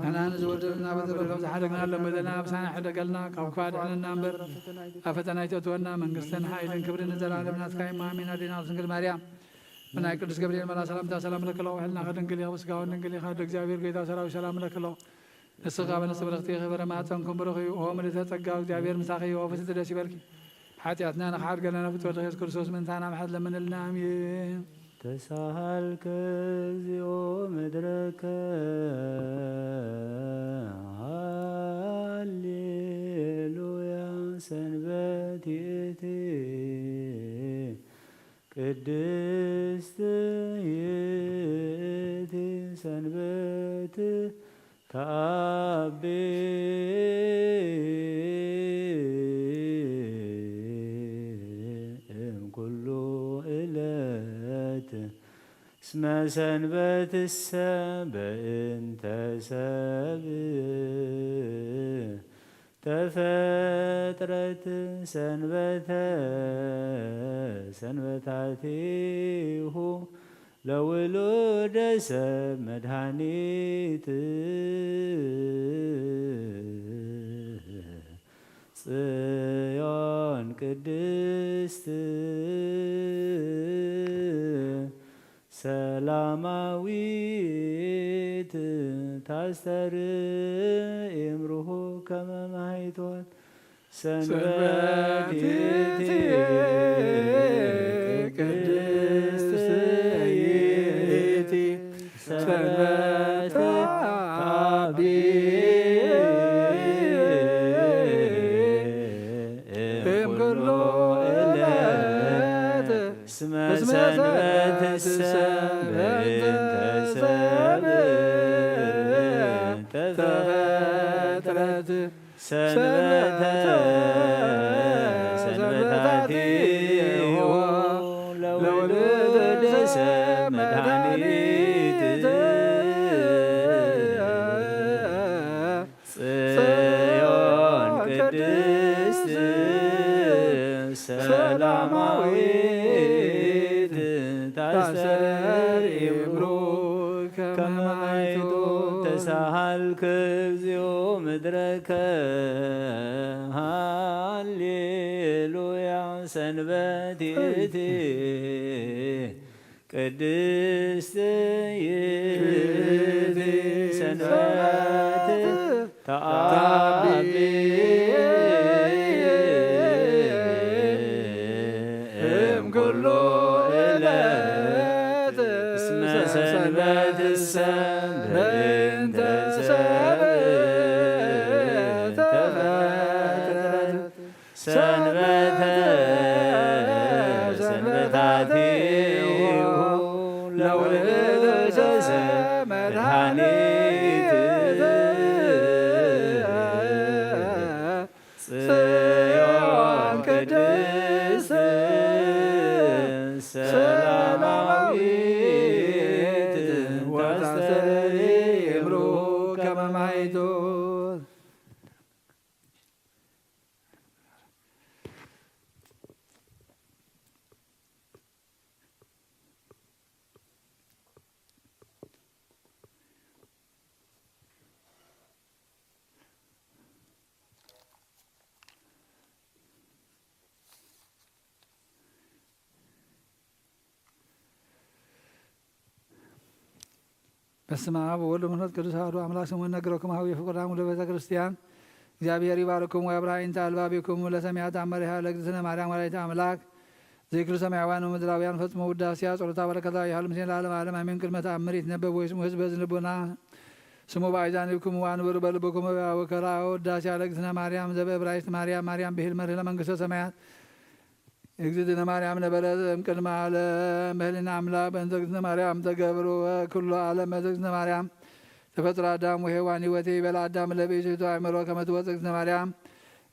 ንሕና ንዝወደልና በደሎ ከም ዝሓደግና ሎም በደልና ኣብሳና ሕደገልና ካብ ክፋ ድሕነና እምበር ኣብ ፈተና ይተእትወና መንግስትን ሓይልን ክብርን ንዘላለም ናትካ ኣሜን። ኣዴና ድንግል ማርያም ብናይ ቅዱስ ገብርኤል መላ ሰላምታ ሰላም ለክሎ ውሕልና ከድንግል ኢኸ ስጋውን ድንግል ኢኸ እግዚአብሔር ጌታ ሰራዊት ሰላም ለክሎ ንስኻ በነፍሲ በረኽቲ ክብረ ማኅፀንኩም ብሩኽ እዩ ኦ ምልዕተ ጸጋ እግዚአብሔር ምሳኺ እዩ ፍስቲ ደስ ይበልኪ ሓጢአትና ንኽሓድገና ፍትወ ኢየሱስ ክርስቶስ ምንታና ምሕረት ለምንልና አሜን። ተሳሃልከ እግዚኦ ምድረከ ሃሌሉያ ሰንበት ይእቲ ቅድስት ይእቲ ሰንበት ተአቤ እምኩሉ ዕለት እስመ ሰንበትሰ በእንተ ሰብእ ተፈጥረት ሰንበታቲሁ ለውሉደ ሰብ መድኃኒት ጽዮን ቅድስት ሰላማዊት ታስተርኢ እምሩሁ ከመ ማኅቶት ሰንበት ይእቲ ቅድስት ይእቲ ሰንበት ተአቢ እምኩሉ ዕለት እስመ ሰንበትሰ በእንተ ሰብእ ተፈጥረት ሰንበታቲሁ ለውሉደ ሰብ መድኃኒት ጽዮን ቅድስት ሰላማዊት ታስተርኢ እምሩከ ከመ ማኅቶት ተሳሃልከ እግዚኦ ምድረከ ሃሌሉያ ሰንበቴት ቅድስት ይእቲ ሰንበት ተአቢ እምኩሉ ዕለት እስመ ሰንበትሰ በእንተ ሰብእ ተፈጥረት ሰንበተ ሰንበታቲሁ ለውእተ መድኃኒት ጽዮን ቅድስት ሰላማዊት ወታስተምሩ ከመ ማኅቶት። በስመ አብ ወወልድ ወመንፈስ ቅዱስ አሐዱ አምላክ ስሙን ነግረው ከማሁ የፍቁራሙ ለቤተ ክርስቲያን እግዚአብሔር ይባርክሙ ወያብርሃን አልባቢክሙ ለሰሚያት አመሪሃ ለእግዝእትነ ማርያም ወላዲተ አምላክ ዘይክሉ ሰማያውያን ወምድራውያን ፈጽሞ ውዳሴያ ጸሎታ በረከታ ያህል ምስሌን ለዓለም ዓለም አሜን። ቅድመ ተአምር ይትነበብ ወይስሙ ህዝበ ዝንቡና ስሙ በአይዛኒብክሙ ወአንብሩ በልብክሙ ወከራ ውዳሴያ ለእግዝእትነ ማርያም ዘበዕብራይስጥ ማርያም ማርያም ብሂል መርህ ለመንግሥተ ሰማያት እግዝእትነ ማርያም ነበረ እምቅድመ ዓለም በህሊና አምላክ በእንተ እግዝእትነ ማርያም ተገብሮ ኩሉ ዓለም በእግዝእትነ ማርያም ተፈጥሮ አዳም ወሔዋን ሕይወቴ ይበላ አዳም ለብእሲቱ አእምሮ ከመ ትወፅእ እግዝእትነ ማርያም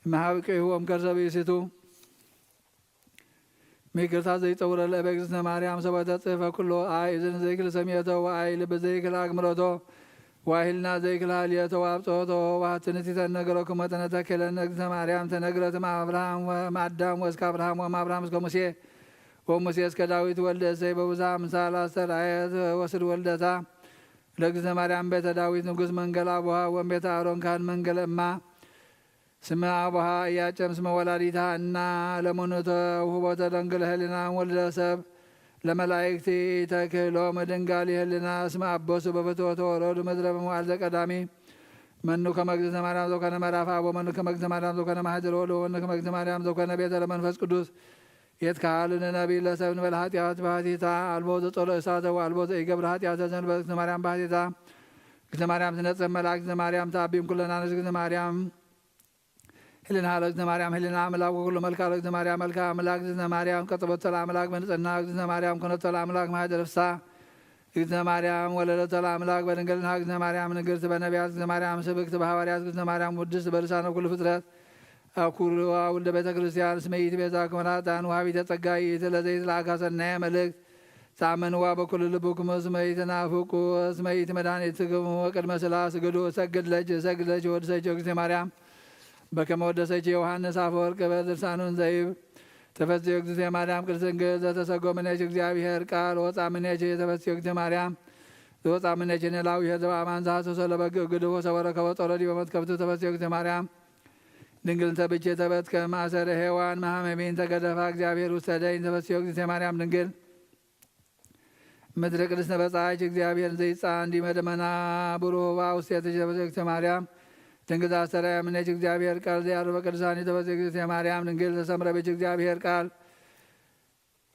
እምኀበቅሁ እምከርሰ ብእሲቱ ሚክርታ ዘይጸውረ ለእበ እግዝእትነ ማርያም ሰበተ ጽሕፈ ኩሎ አይ እዝን ዘይክል ሰሚዕቶ ወአይ ልብ ዘይክል አግምሮቶ ዋሂልና ዘይክል ሀልየቶ ወአብጽሖቶ ወሀትንቲተ ነገሮክሙ መጠነ ተክለነ እግዝእትነ ማርያም ተነግረት እምአብርሃም ወእምአዳም ወእስከ አብርሃም ወእምአብርሃም እስከ ሙሴ ወሙሴ እስከ ዳዊት ወልደ እሰይ በብዙኃ አምሳል አስተርአየት ወስድ ወልደታ ለእግዝእትነ ማርያም ቤተ ዳዊት ንጉሥ መንገለ አቡሃ ወእምቤተ አሮን ካህን መንገለ እማ ስመ አቡሃ ኢያቄም ስመ ወላዲታ እና ለሞኖተ ውህቦተ ደንግል ህሊና ወልደ ሰብ ለመላእክቲ ተክህሎሙ ድንጋሊ ህሊና እስመ አቦሱ በፍትወተ ወረዱ ምድረ በመዋዕል ዘቀዳሚ መኑ ከመ እግዝእትነ ማርያም ዘኮነ ምዕራፍ አብ ወመኑ ከመ እግዝእትነ ማርያም ዘኮነ ማኅደረ ወልድ ወመኑ ከመ እግዝእትነ ማርያም ዘኮነ ቤተ ለመንፈስ ቅዱስ የትካሃልን ነቢይ ለሰብ እንበለ ኃጢአት በኃቲታ አልቦ ዘጸሎ እሳተ ወአልቦ ዘኢገብር ኃጢአተ ዘእንበለ እግዝእትነ ማርያም በኃቲታ እግዝእትነ ማርያም ትነጽህ መላእክት እግዝእትነ ማርያም ተአቢም ኩለነ አንስት እግዝእትነ ማርያም ህሊና ለእግዝእትነ ማርያም ህሊና አምላክ ወኩሉ መልክዓ ለእግዝእትነ ማርያም መልክዓ አምላክ እግዝእትነ ማርያም ቀጥበተ ለአምላክ በንጽሕና እግዝእትነ ማርያም ኮነተ ለአምላክ ማኅደረ ፍስሐ እግዝእትነ ማርያም ወለደተ ለአምላክ በድንግልና እግዝእትነ ማርያም ንግሥት በነቢያት እግዝእትነ ማርያም ስብክት በሐዋርያት እግዝእትነ ማርያም ውድስት በልሳነ ኩሉ ፍጥረት አኩርዋ ውልደ ቤተ ክርስቲያን እስመ ይእቲ ቤዛ ከመናጣን ውሃቢተ ጸጋ ይእቲ ለዘይት ለአካ ሰናየ መልእክት ተአመንዋ በኩሉ ልብክሙ እስመ ይትናፍቁ እስመ ይእቲ መድኃኒትክሙ ወቅድመ ሥላሴ ስግዱ እሰግድ ለኪ ወድሰኪ እግዝእትነ ማርያም በከመ ወደሰኪ ዮሐንስ አፈወርቅ በድርሳኑን ዘይብ ተፈሥሒ እግዝእትነ ማርያም ቅድስት ድንግል ዘተሰጎምኔኪ እግዚአብሔር ቃል ወፃ እምኔኪ ተፈሥሒ እግዝእትነ ማርያም ዘወፃ እምኔኪ ኔላዊሕ ዘበአማን ዘሐሰሶ ለበግዕ ግድፎ ሰወረከቦ ጦረዲ በመትከፍቱ ተፈሥሒ እግዝእትነ ማርያም ድንግል ተብቼ ተበትከ ማእሰረ ሔዋን መሐመሜን ተገደፋ እግዚአብሔር ውስተ ደይን ተፈሥሒ እግዝእትነ ማርያም ድንግል ምድረ ቅድስት ነበጻች እግዚአብሔር ዘይጻን እንዲመ ደመና ብሩህ ውስቴትኪ ተፈሥሒ እግዝእትነ ማርያም ድንግል ዘአስተርአየ እምኔኪ እግዚአብሔር ቃል ዘያድኅ በቅዱሳን ተፈሥሒ እግዝእትነ ማርያም ድንግል ተሰምረ ብኪ እግዚአብሔር ቃል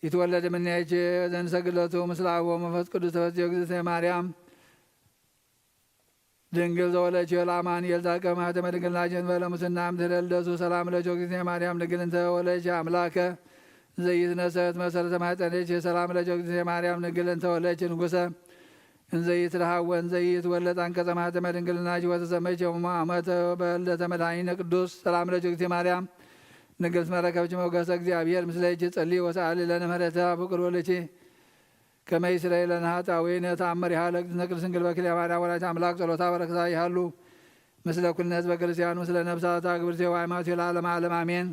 ይትወለድ እምኔኪ ዘንሰግድ ሎቱ ምስለ አብ ወመንፈስ ቅዱስ ተፈሥሒ እግዝእትነ ማርያም ድንግል ዘወለድኪ ለአማኑኤል ዛቀ ማኅተመ ድንግልናኪ እንበለ ሙስና እምድኅረ ልደቱ ሰላም ለኪ እግዝእትነ ማርያም ድንግል እንተ ወለድኪ አምላከ ዘይትነሰት መሰረተ ማኅፀንኪ ሰላም ለኪ እግዝእትነ ማርያም ድንግል እንተ ወለድኪ ንጉሠ እንዘይትረሃወን ዘይትወለድ አንቀጸ ማኅተመ ድንግልናኪ ወተሰመይኪ ዓመተ በልደተ መድኃኒነ ቅዱስ ሰላም ለኪ እግዝእትነ ማርያም ድንግል እስመ ረከብኪ ሞገሰ እግዚአብሔር ምስለኪ ጸልዪ ወሰአሊ ለነ ምሕረተ ፍቁር ወልኪ ከመ ይስረይ ለነ ኃጣውኢነ ተአምሪሃ ለእግዝእትነ ቅድስት ድንግል በክልኤ ማርያም ወላዲተ አምላክ ጸሎታ በረከታ ይሃሉ ምስለ ኩልነ ሕዝበ ክርስቲያን ምስለ ነፍሳት አግብርቴ ወሃይማኖቴ ለዓለመ ዓለም አሜን።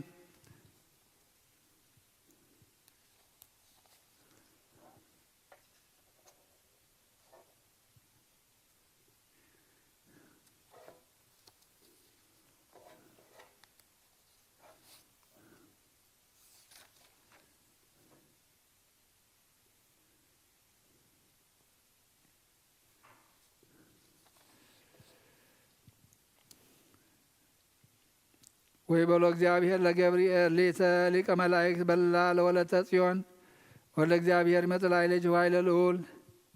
ወይቤሎ እግዚአብሔር ለገብርኤል ሊቀ መላእክት በላ ለወለተ ጽዮን ወለ እግዚአብሔር መጽላዕይ ልጅ ኃይለ ልዑል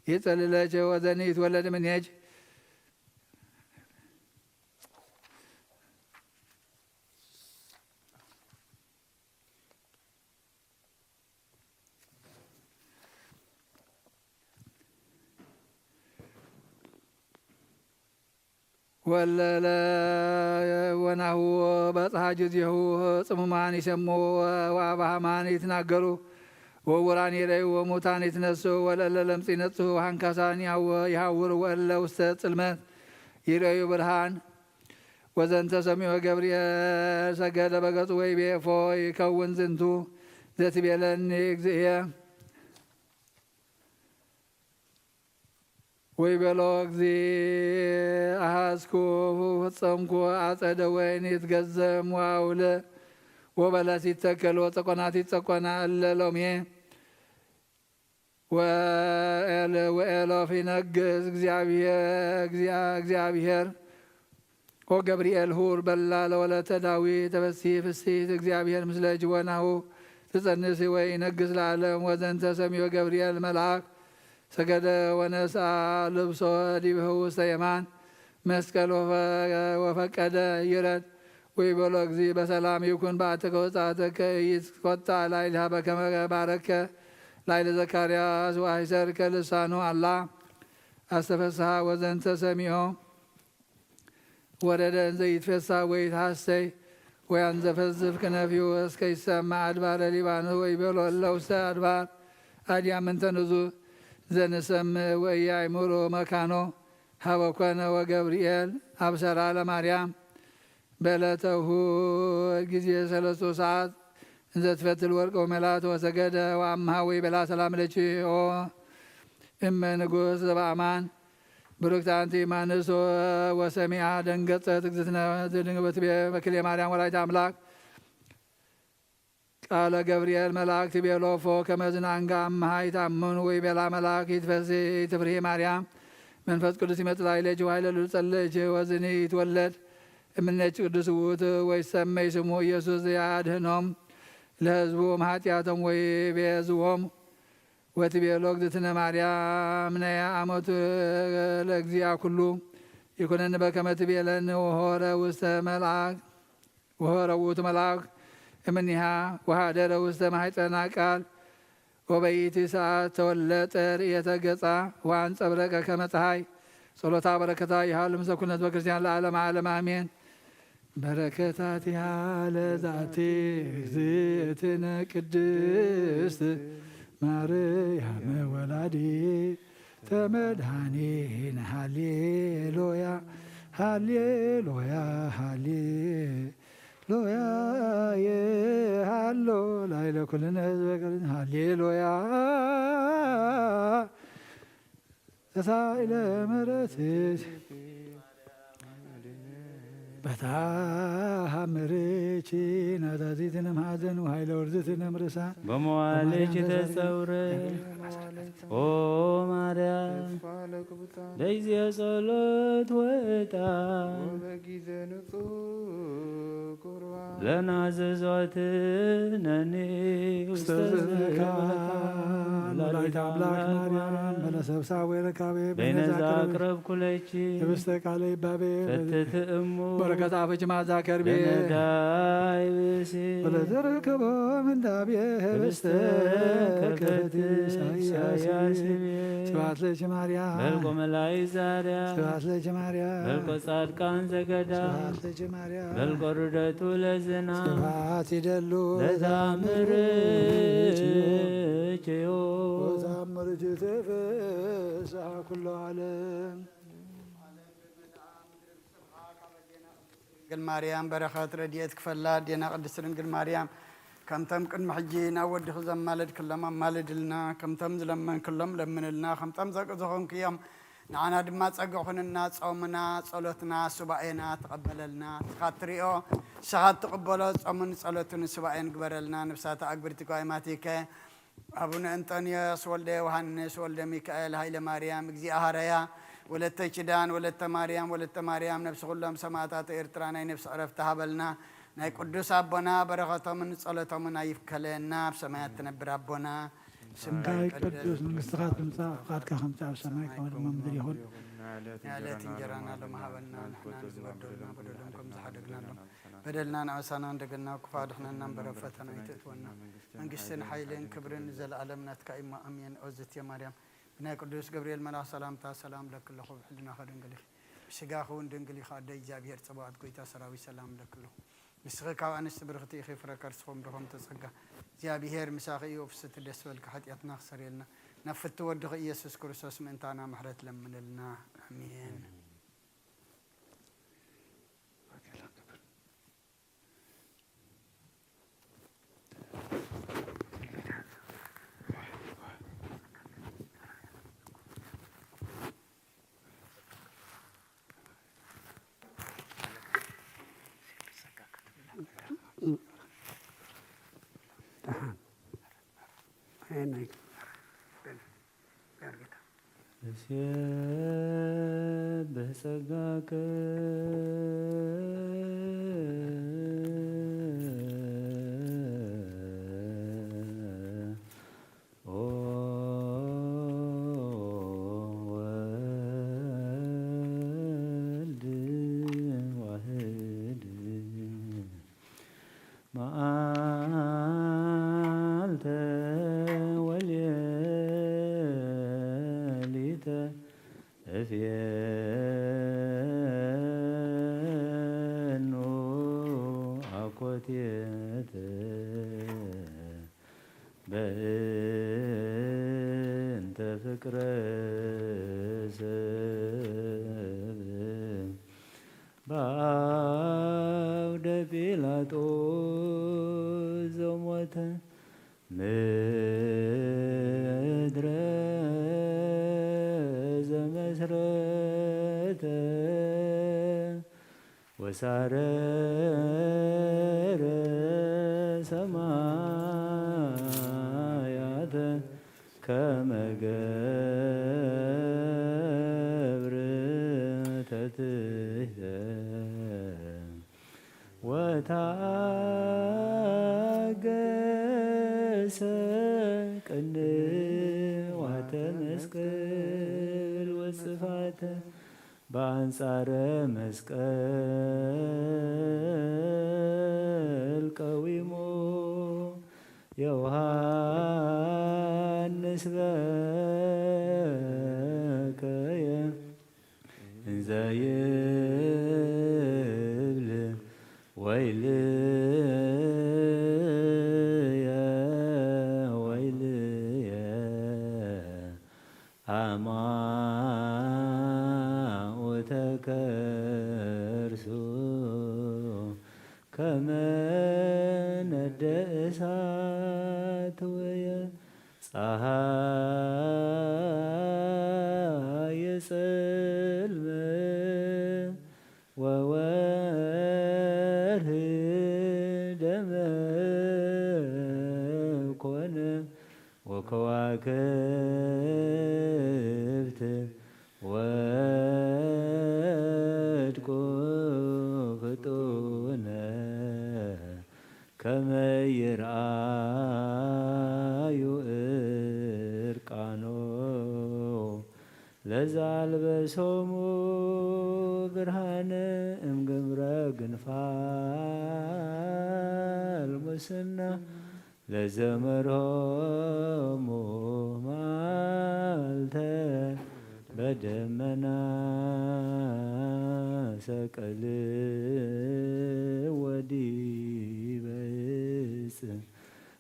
ይጸልለች ወዘኒ ይትወለድ እምኔጅ ወለለ ወናሁ በጽሐ ጊዜሁ ጽሙማን ይሰሙ ወአብሃማን ይትናገሩ ወውራን ይረዩ ወሙታን ይትነሱ ወለለ ለምጽ ይነጽሁ አንካሳን ይሐውሩ ወእለ ውስተ ጽልመት ይረዩ ብርሃን ወዘንተ ሰሚዖ ገብርኤል ሰገደ በገጹ ወይቤ እፎ ይከውን ዝንቱ ዘትቤለኒ እግዚእየ ወይቤሎ እግዚእ አሐዝኩ ፈጸምኩ አጸደ ወይን ይትገዘም ዋውለ ወበለስ ይተከል ወፀቆናት ይጸቆና እለ ሎሜ ወኤሎፍ ይነግስ እግዚአብሔር ወገብርኤል ሁር በላ ለወለተ ዳዊት ተበሲ ፍሲት እግዚአብሔር ምስለ ጅወናሁ ትጸንስ ወይ ይነግስ ለዓለም ወዘንተ ሰሚዖ ገብርኤል መልአክ ሰገደ ወነስአ ልብሶ ዲብሁ ውስተ የማን መስቀል ወፈቀደ ይረድ ወይቤሎ እግዚእ በሰላም ይኩን በአትከ ወጻእተከ ኢይትኰታ ላዕሌሃ በከመ ባረከ ላዕለ ዘካርያስ ወአይሰርከ ልሳኑ አላ አስተፈስሐ ወዘንተ ሰሚዖ ወረደ እንዘ ይትፌሳህ ወይትሐሰይ ወያንዘፈዝፍ ክነፊሁ እስከ ይሰማዕ አድባረ ሊባኖስ ወይቤሎ እለ ውስተ አድባር አድያም እንተ ንዙህ ዘንሰምዕ ወኢያእምሩ መካኖ ሀበ ኮነ ወገብርኤል አብሰራ ለማርያም በዕለተ እሑድ ጊዜ 3 ሰዓት እንዘ ትፈትል ወርቀ ወሜላቶ ወሰገደ ወአምሃ ወይቤላ ሰላም ለኪኦ እመ ንጉሥ ዘበአማን ብሩክት አንቲ እማንስት ወሰሚዓ ደንገጸት እግዝእትነ ዘድንግል በክልኤ ማርያም ወላዲተ አምላክ ቃለ ገብርኤል መልአክ ትቤሎ እፎ ከመ ዝናንጋ አምሃ ይታምኑ ወይቤላ መልአክ ይትፍርሂ ማርያም መንፈስ ቅዱስ ይመጽእ ላዕሌኪ ወኃይለ ልዑል ጸለይኪ ወዝኒ ይትወለድ እምኔኪ ቅዱስ ውእቱ ወይሰመይ ስሙ ኢየሱስ ያድኅኖም ለሕዝቡ እምኃጢአቶም ወይቤዝዎሙ ወትቤሎ እግዝእትነ ማርያም ነያ አመቱ ለእግዚአ ኩሉ ይኩነኒ በከመ ትቤለኒ ወሖረ ውእቱ መልአክ እምኔሃ ወኀደረ ውስተ ማኅፀና ቃል ወበይእቲ ሰዓት ተወለጠ ርእየተ ገጻ ወአንጸብረቀ ከመ ፀሐይ ጸሎታ በረከታ ይሃሉ ምስለ ኩነት በክርስቲያን ለዓለመ ዓለም አሜን። በረከታቲሃ ለዛቲ እግዝእትነ ቅድስት ማርያም ወላዲተ መድኃኒነ ሃሌሉያ ሃሌሉያ ሃሌሉያ የሃሎ ላዕለ ኩልነ ሕዝበ ክርስቲያን ሃሌሉያ ተሳኢለ ምሕረትኪ በተአምርኪ ናዛዚትነ ማኅዘን ወኃይለ ውርዝትነ ምርሳን በመዋዕልኪ ተጸውረ ኦ ማርያም ለጊዜ ጸሎት ወዕጣን በጊዜ ንጹሕ ቁርባን ለናዘዟትነኒ ውስተ ስተዝነካ ወላዲተ አምላክ ማርያም በለሰብሳዊ ረካቤ በይነዛ አቅረብኩ ለኪ ህብስተ ቃለ ይባቤ ፍትት እሙ በረከት አፍኪ መዓዛ ከርቤ ለነዳይ ብእሲ ወለዘረከቦ ምንዳቤ ህብስተ ከርቤት ኢሳይያስ ስብሐት ለኪ ማርያም በልቆ መላእክት ዛርያ ስብሐት ለኪ ማርያም በልቆ ጻድቃን ዘገዳም ስብሐት ለኪ ማርያም በልቆ ርደቱ ለዝናም ስብሐት ይደሉ ለታምርኪዮ ወተአምርኪ ትፍስሐ ኩሎ ዓለም ድንግል ማርያም በረኸት ረድኤት ክፈላ ዴና ቅድስት ድንግል ማርያም ከምተም ቅድሚ ሕጂ ናብ ወዲኹ ዘማልድ ክሎም ኣማልድልና ከምተም ዝለመን ክሎም ለምንልና ከምተም ዘቕዝኹም ክዮም ንዓና ድማ ፀግዕ ኩንና ጾምና ጸሎትና ሱባኤና ተቐበለልና ትኻ ትሪኦ ንስኻ ትቕበሎ ጾምን ጸሎትን ሱባኤን ግበረልና ንብሳተ ኣግብርቲ ጓይማቲከ አቡነ እንጦንዮስ ወልደ ዮሐንስ ወልደ ሚካኤል ኃይለ ማርያም እግዚአ ሐረያ ወለተ ኪዳን ወለተ ማርያም ነፍስ ኩሎም ሰማዕታት ኤርትራ ናይ ነፍሲ ዕረፍቲ ሃበልና ናይ ቅዱስ አቦና በረኸቶምን ጸሎቶምን አይፍከለና በሰማያት ትነብር አቦና ስምካ ይቀደስ መንግሥትካ ትምጻእ ፈቃድካ ከምቲ ኣብ ሰማይ ከምኡ ድማ ምድሪ ይኹን የዕለት እንጀራና ለማሃበና ንሕና ዝበደሉና በደሎም ከም ዝሓደግናሎም በደልና ንኣሳና እንደገና ክፉ ኣድሕነና እምበረ ፈተና ይትእትወና መንግስትን ሓይልን ክብርን ዘለኣለም ናትካ ኢሞ ኣሜን ኦዝትየ ማርያም ብናይ ቅዱስ ገብርኤል መልኣክ ሰላምታ ሰላም ለክለኹ ብሕልናኸ ድንግል ኢኺ ብስጋኸ እውን ድንግል ኢኻ ኣደ እግዚኣብሔር ፀባኦት ጎይታ ሰራዊት ሰላም ለክለኹ ምስኺ ካብ ኣንስቲ ብርክቲ ኢኺ ፍረ ከርስኹም ብኹም ተፀጋ እግዚኣብሔር ምሳኺ እዩ ፍስቲ ደስ በልካ ሓጢኣትና ክሰረየልና ናብ ፍቲ ወድኺ ኢየሱስ ክርስቶስ ምእንታና ምሕረት ለምንልና ኣሜን በጸጋከ ወልድ ዋህድ መዓልተ ወሌሊተ እፍየኑ አኮቴተ በእንተ ፍቅረ ሰብ በአውደ ጲላጦስ ዘሞተ ምድረ ዘመስረተ ወሳረረ ሰማያተ ከመ ገብር ተትሕተ ወታገሰ ቅንዋተ መስቀል ወጽፋተ በአንጻረ መስቀል ቀዊሞ ዮሐንስ በከየ እንዘ ይብል ወይልየ ወይልየ አማኦተ ከርሱ ከመ ነደ እሳት ወየ ፀሐየ ጽልመት ወወርኅ ደመ ኮነ ወከዋክብት ወድቁ ፍጡነ ከመ ይርአዩ ዕርቃኖ ለዘአልበሶሙ ብርሃነ እምግምረ ግንፋል ሙስና ለዘመርሆሙ መዓልተ በደመና ሰቀል ወዲበ ዕፅ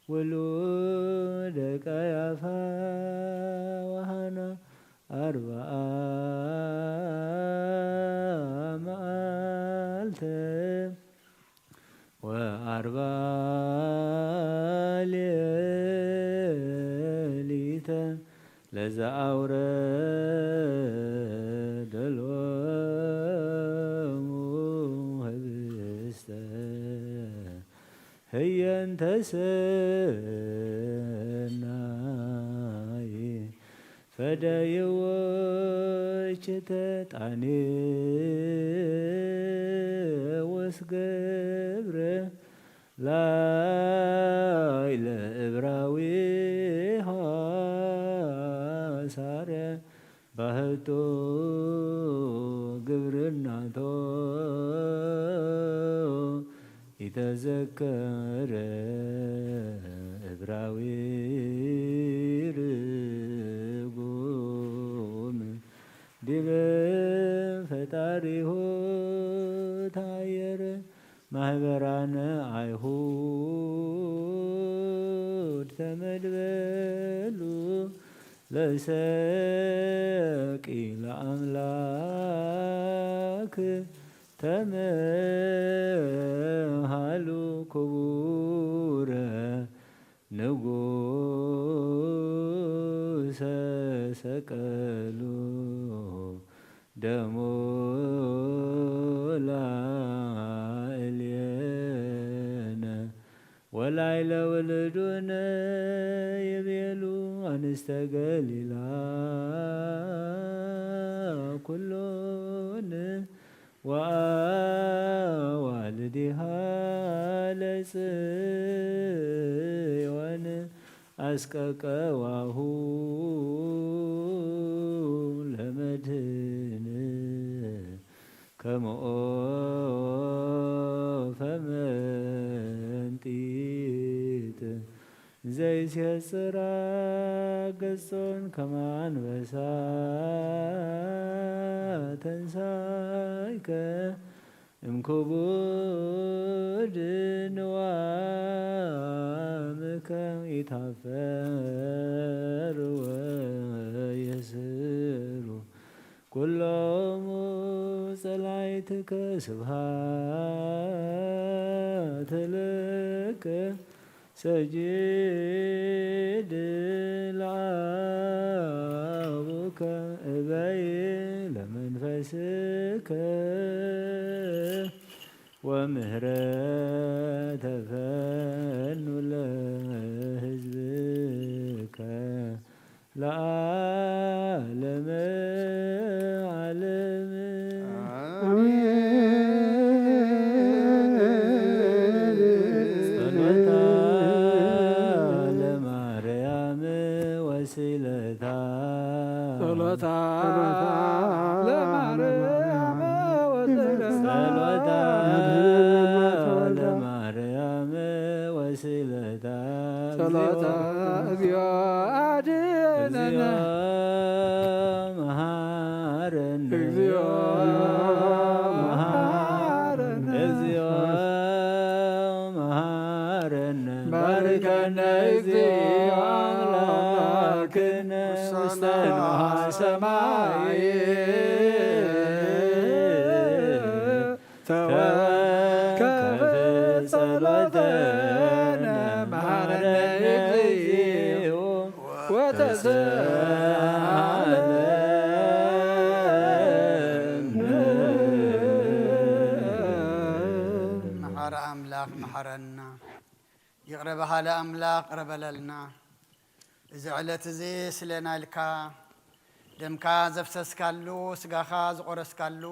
ውሉደ ቀያፋ ወሐና አርብዓ መዓልተ ወአርብዓ ሌሊተ ለዘአውረደ ሎሙ ህብስተ ህየንተ ሰናይ ፈደይዎችተ ጣኔው ወስገብረ ላይለ ዕብራዊ ሐሳረ ባህቶ ግብርናቶ ይተዘከረ ዕብራዊ ርጉም ዲበ ፈጣሪሁ ታየረ ማህበራነ አይሁድ ተመድበሉ ለሰቂ ለአምላክ ተመሃሉ ክቡረ ንጉሰ ሰቀሉ ደሞ ላዕሌነ ወላይለ ወልዱነ ይቤሉ አንስተ ገሊላ ኩሎን ወአዋልዲሃ ለጽዮን አስቀቀዋሁ ለመድህን ከመኦፈ መንጢጥ ዘይሴጽራ ገጾን ከማንበሳ ተንሳይከ እምክቡድ ንዋምከ ይታፈር ወየስሩ ኩሎሙ ጸላይትከ ስብሐት ለከ ሰጅድ ለአቡከ እበይ ለመንፈስከ ወምህረተ ፈኑ ለሕዝብከ ለዓለመ ዓለም ጸሎታ ለማርያም ወሲለታ ጸሎታ ለማርያም ጸሎታ ለማርያም ወሲለታ ጸሎታ እግዚኦ አድኅነነ መሐረነ እግዚኦ መሐረነ እግዚኦ መሐረነ ባርከነ እግዚኦ አምላክነ ውስተ ንዋየ ሰማይ ተወከፍ ጸሎተነ መሐረነ እግዚኦ ወተሰአለነ መሐረ አምላክ መሐረና ይቅረበሃለ አምላክ ቅረበለልና እዚ ዕለት እዚ ስለና ኢልካ ደምካ ዘፍሰስካሉ ስጋኻ ዝቆረስካሉ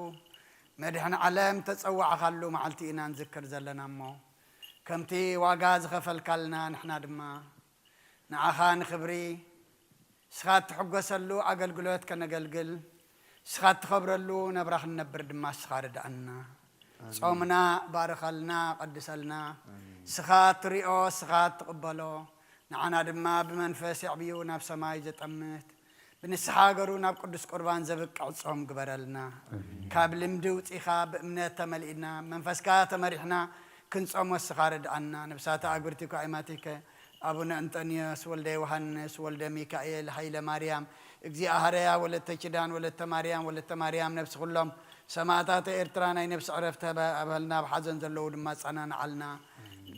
መድሕን ዓለም ተፀዋዕኻሉ መዓልቲ ኢና ንዝክር ዘለና እሞ ከምቲ ዋጋ ዝኸፈልካልና ንሕና ድማ ንዓኻ ንክብሪ ስኻ እትሕጐሰሉ ኣገልግሎት ከነገልግል ስኻ እትኸብረሉ ነብራ ክንነብር ድማ ስኻ ርድአና ጾምና ባርኸልና ቀድሰልና ስኻ እትሪኦ ስኻ እትቕበሎ ንዓና ድማ ብመንፈስ ይዕብዩ ናብ ሰማይ ዘጠምት ብንስሓ ገሩ ናብ ቅዱስ ቁርባን ዘብቅዕ ጾም ግበረልና ካብ ልምዲ ውፂኻ ብእምነት ተመሊእና መንፈስካ ተመሪሕና ክንጾም ወስኻ ርድአና ነብሳተ ኣግብርቲ ኳኢማቲከ አቡነ አንጦኒዮስ ወልደ ዮሐንስ ወልደ ሚካኤል ኃይለ ማርያም እግዚአ ሐረያ ወለተ ኪዳን ወለተ ማርያም ነፍስ ሁሎም ሰማዕታተ ኤርትራ ናይ ነፍስ ዕረፍተ አበልና በሐዘን ዘለው ድማ ጸናንዓልና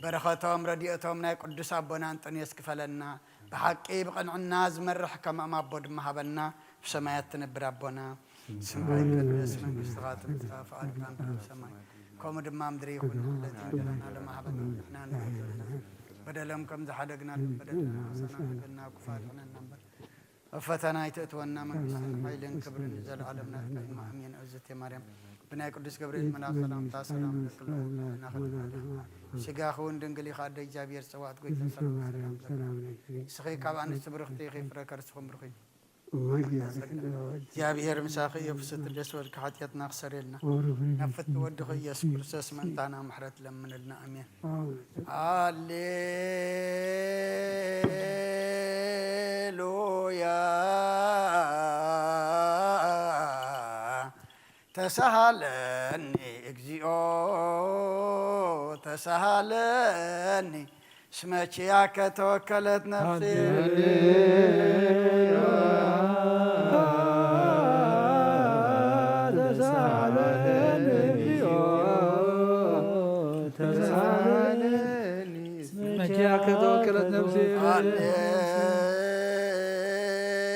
በረኸቶም ረድኤቶም ናይ ቅዱስ አቦና አንጦኒዮስ ክፈለና በሐቂ በቅንዕና ዝመርሕ ከመ አቦ ድማ ሃበና በሰማያት ትነብር አቦና ስምዐ ይቀደስ መንግሥትኻ ትምጻእ ፈቃድካ በሰማይ ከምኡ ድማ ምድሪ ይኹን ለትና ለማሃበና ንሕና ንሕና በደለም ከም ዝሓደግና በደልና ሰናገና ኩፋት ሆነና ነበር ፈተና ይተእትወና መንግስትን ኃይልን ክብርን ዘለዓለምና ካይማ አሜን። እዝት የማርያም ብናይ ቅዱስ ገብርኤል መልአክ ሰላምታ ሰላም ለክሎ ስጋኹን ድንግል ኢኻ አደ እግዚአብሔር ጽዋት ጎይታ ሰላም ስኺ ካብ አንስት ብርኽቲ ኺፍረ ከርስኹም ብርኺ እግዚአብሔር ምሳኺ የፍስት ደስ ወልከ ኃጢአትና ክሰረልና ነፍት ወድኸ ኢየሱስ ክርስቶስ መንታና ምሕረት ለምንልና አሜን። ሃሌሉያ ተሳሃለኒ እግዚኦ ተሳሃለኒ ስመችያከ ተወከለት ነፍሴ ከተወከለት ነፍሴ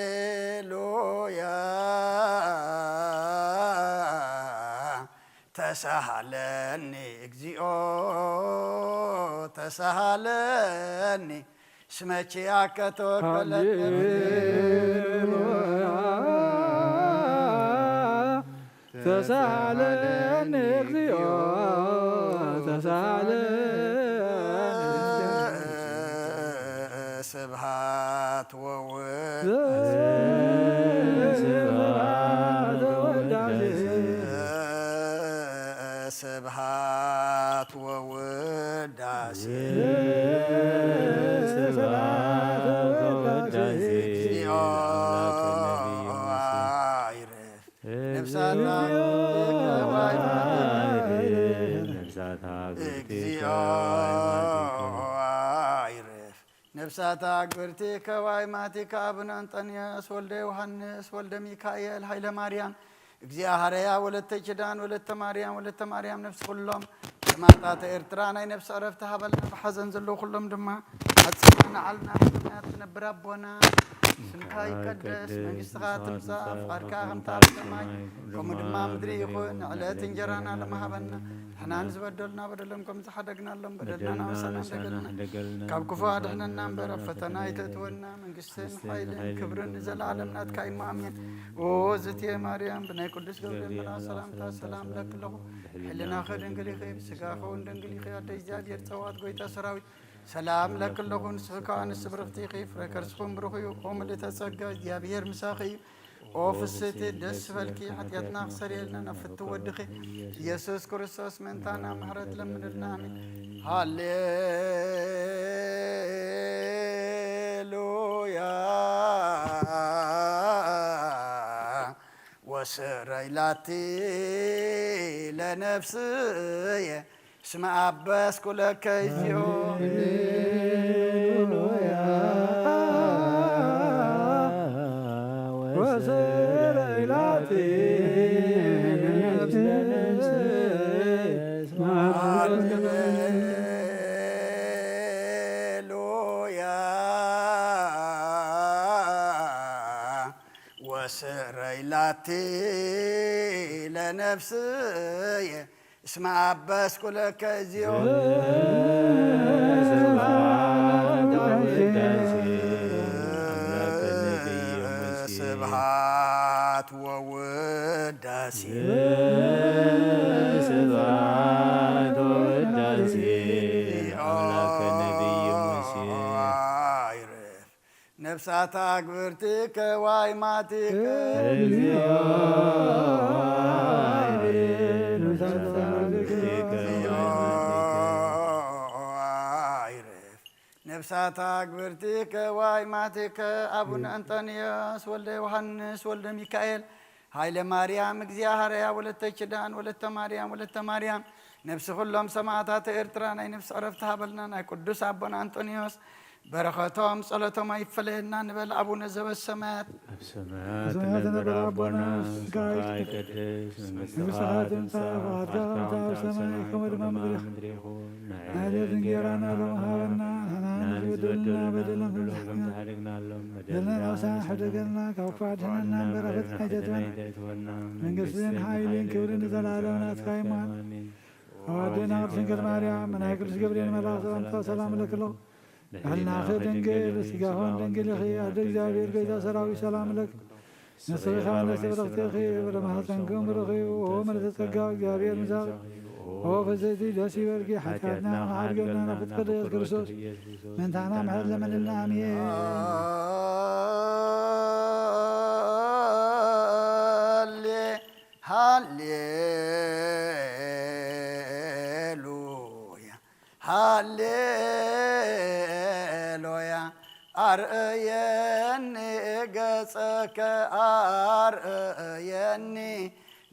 ሃሌሉያ ተሳሃለኒ እግዚኦ ተሳሃለኒ ስመችያከ ተወከለት ተሳሃለኒ እግዚኦ ተሳሃለኒ ስብሐት ወወልድ ስብሐት ወውዳሴ እግዚኦ አይረፍ ነፍሳት እግዚኦ አይረፍ ነፍሳት አግብርቲ ከዋይማቲከ አቡነ አንጦንዮስ ወልደ ዮሐንስ ወልደ ሚካኤል ኃይለ ማርያም እግዚአብሔር ወለተ ኪዳን ወለተ ማርያም ነፍስ ሁሎም ማጣተ ኤርትራ ናይ ነፍስ ዕረፍቲ ሃበልና ብሓዘን ዘሎ ኩሎም ድማ አጽናና ዓልና ትነብር አቦና ስምካ ይቀደስ መንግስትኻ ትምጻእ ፍቃድካ ከምታ ኣብ ሰማይ ከምኡ ድማ ምድሪ ይኹን ዕለት እንጀራና ለማሃበና ንሕና ንዝበደልና በደሎም ከም ዝሓደግናሎም በደልና ወሰና እንደገልና ካብ ክፉ ኣድሕነና እምበር ኣብ ፈተና ይተእትወና መንግስትን ሓይልን ክብርን ዘለዓለም ናትካ ኢሞ ኣሜን። ኦ እዝትየ ማርያም ብናይ ቅዱስ ገብርኤል መልአክ ሰላምታ ሰላም ለክለኹ ሕልናኸ ድንግል ኢኺ ብስጋኸ እውን ድንግል ኢኺ ኣደ እግዚአብሔር ፀዋት ጎይታ ሰራዊት ሰላም ለክለኹ ንስኺ ከዓ ንስ ብርኽቲ ኢኺ ፍረ ከርስኹም ብሩኽ እዩ። ኦ ምልዕተ ጸጋ እግዚአብሔር ምሳኺ እዩ። ኦ ፍስቲ ደስ በልኪ ኃጢአትና ክሰረየልና ነፍቲ ወድኺ ኢየሱስ ክርስቶስ መንታና ምሕረት ለምንልና አሜን። ሃሌሉያ ወስረይላቲ ለነፍስየ እስመ አበስኩ ለከ እግዚኦ ወስረይላቲ ለነፍስየ እስመ አበስኩ ለከ እግዚኦ ስብሐት ወውዳሴ ነፍሳት አግብርቲከ ዋይማቲከ ነፍሳት አግብርቲከ ዋይማቲከ አቡነ አንጦንዮስ ወልደ ዮሐንስ ወልደ ሚካኤል ኃይለ ማርያም እግዚአብሔር ወለተ ኪዳን ወለተ ማርያም ነፍስ ሁሎም ሰማዕታት ኤርትራ ናይ ነፍስ ዕረፍቲ ሃበልና ናይ ቅዱስ አቡነ አንጦንዮስ በረከቶም ጸሎቶም አይፈለየና ንበል። አቡነ ዘበሰማያት በሰማያት ለዘራ አቡነ ስጋይ ቅዱስ መንግሥትህ ትምጻእ ሰማይ ከመ ምድር ይኹን ናይለት እንጀራና ለመሃበና ናናን ዝበደልና በደለም ተሐደግናሎም በደልና ሓደገልና ካብ ክፉ አድኅነና በረከት አይተትወና መንግሥትን ኃይልን ክብርን ዘላለም ናትካ ኢሞ አሜን። አዋደና ቅድስት ድንግል ማርያም ናይ ቅዱስ ገብርኤል መልአክ ሰላምታ ሰላም ለክለኹ هلنا خير دنجل سجاهون دنجل خي أدرك زابير قيدا سراوي سلام لك نصري خان نصري خي ورمها تنكم رخي وهم لتسقى زابير مزاق هو فزيتي داسي ورقي حتى عارقنا نفت قديس كرسوس من تانا محل من النامية هاليلويا هاليلويا أرأيني قصك أرأيني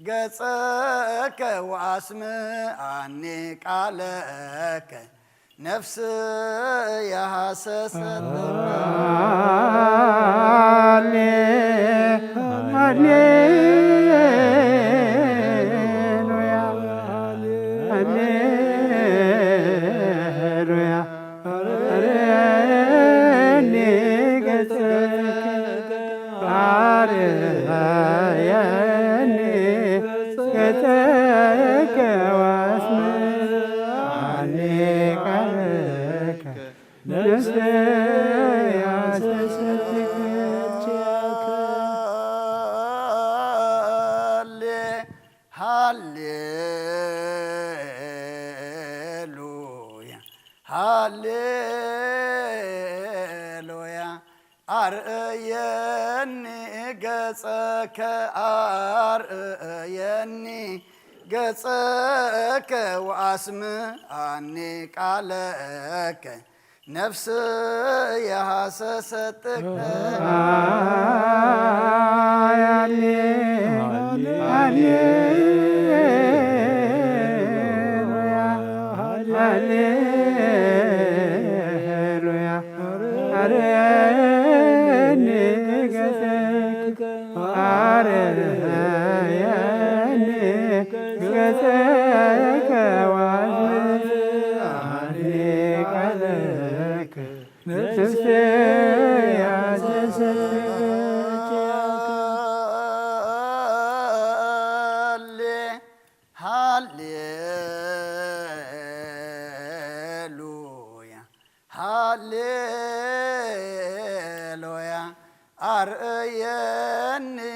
قصك وأسمعني قالك نفسي يا حسست هاليلويا هاليلويا أرأيني قصك أرأيني قصك وأسمعني قالك نفسي يا حسستك هاليلويا هاليلويا أرأيني قصك أرأيني قصك وأسمعني قالك نفسي يا حسستك هاليلويا هاليلويا أرأيني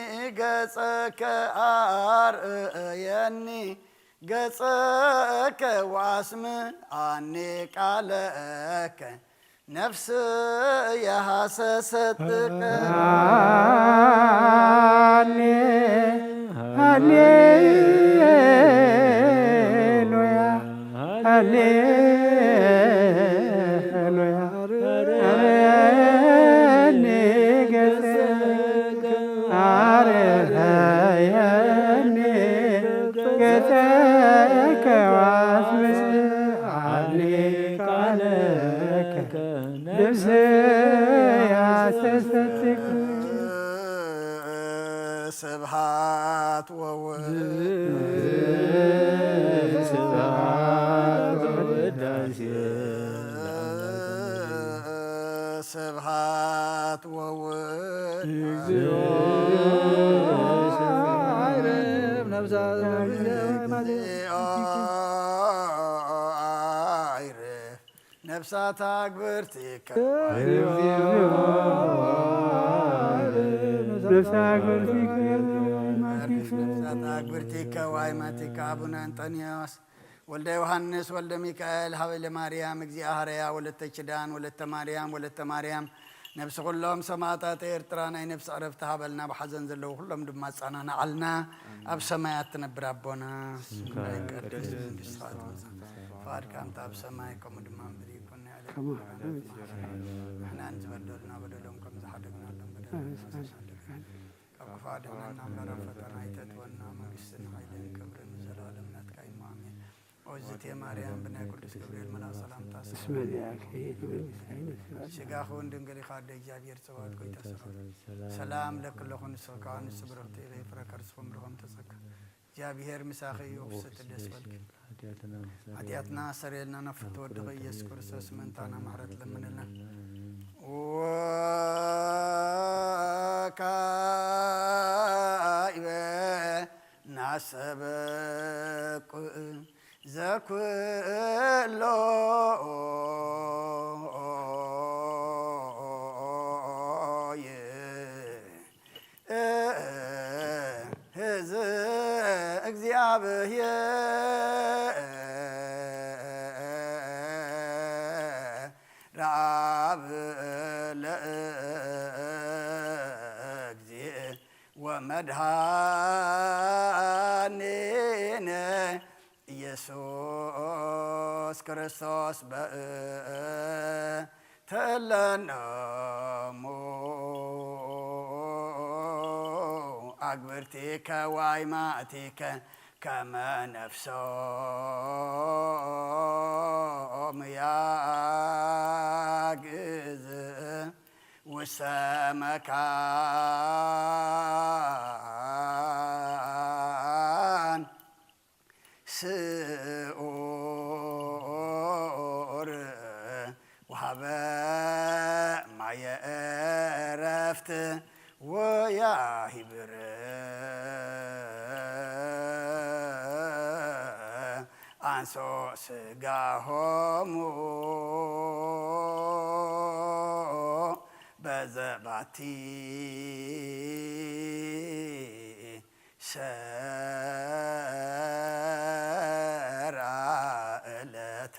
قصك أرأيني قصك وأسمعني قالك نفسي يا حسستك سبحات وود سبحات سبحات وود نفسات أكبرتك نفسات أكبرتك وايمتك أبونا أنطونيوس ولد يوحنس ولد ميكائيل حويل مريم اجزي أهريا ولد تشدان ولد مريم نفس كلهم سماعات إرترانا نفس عرفتها بلنا بحزن زلو كلهم دمات أنا علنا أب سماعات تنبر أبونا فارك أنت أب سماعكم دمان بريكون عليكم إحنا نزبدلنا بدلهم كم زحدنا لهم بدلهم كفادنا نمر فتنا يتتونا مجلسنا إلين كبر الزلالم نتكاين مامين وزت يا مريم بنا قدس جبريل ملا سلام تاسم بسم الله شجاعون دنگري خاد جابير سوال کوئی تسخر سلام لك لخن سكان سبرتي غي فركر سفم رغم تسك جابير مساخي يوفست الدسول حدياتنا سريلنا نفت ودغي يسكر سوس من تانا محرت لمن لنا وكايبه ناسبك زكلو እግዚአብሔር ለእግዚእ ወመድኃኒነ ኢየሱስ ክርስቶስ በእንተለነሙ አግብርቲከ ወአይማእቲከ ከመ ነፍሶሙ ያግዝ ውስተ መካን ስዑር ወሀበ ማየ ዕረፍት ወያሂብር አንሶ ሥጋሆሙ በዘባቲ ሰራ ዕለተ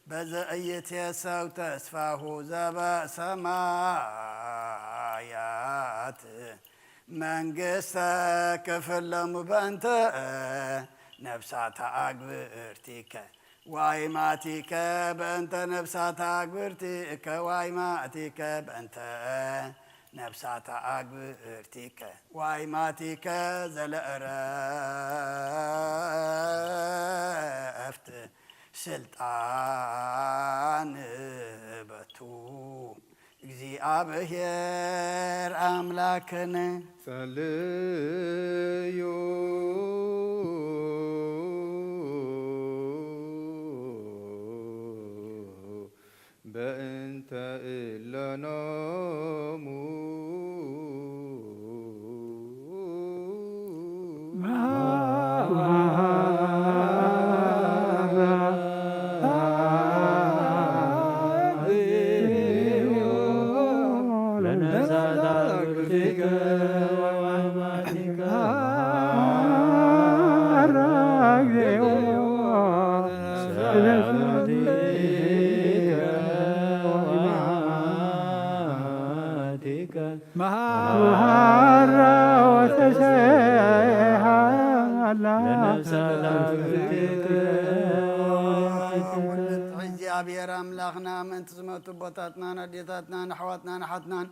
በዘኢይትየሰው ተስፋሁ ዘበሰማያት መንግሥተ ክፍሎሙ በእንተ ነፍሳተ አግብርቲከ ወአይማቲከ በእንተ ነፍሳተ አግብርቲከ ወአይማቲከ በእንተ ነፍሳተ አግብርቲከ ወአይማቲከ ዘለዕረፍት ስልጣን በቱ እግዚአብሔር አምላክነ ጸልዩ በእንተ እለኖሙ እግዚአብሔር አምላኽና ምእንቲ ዝመቱ ቦታትናን ኣዴታትናን ኣሕዋትናን ኣሓትናን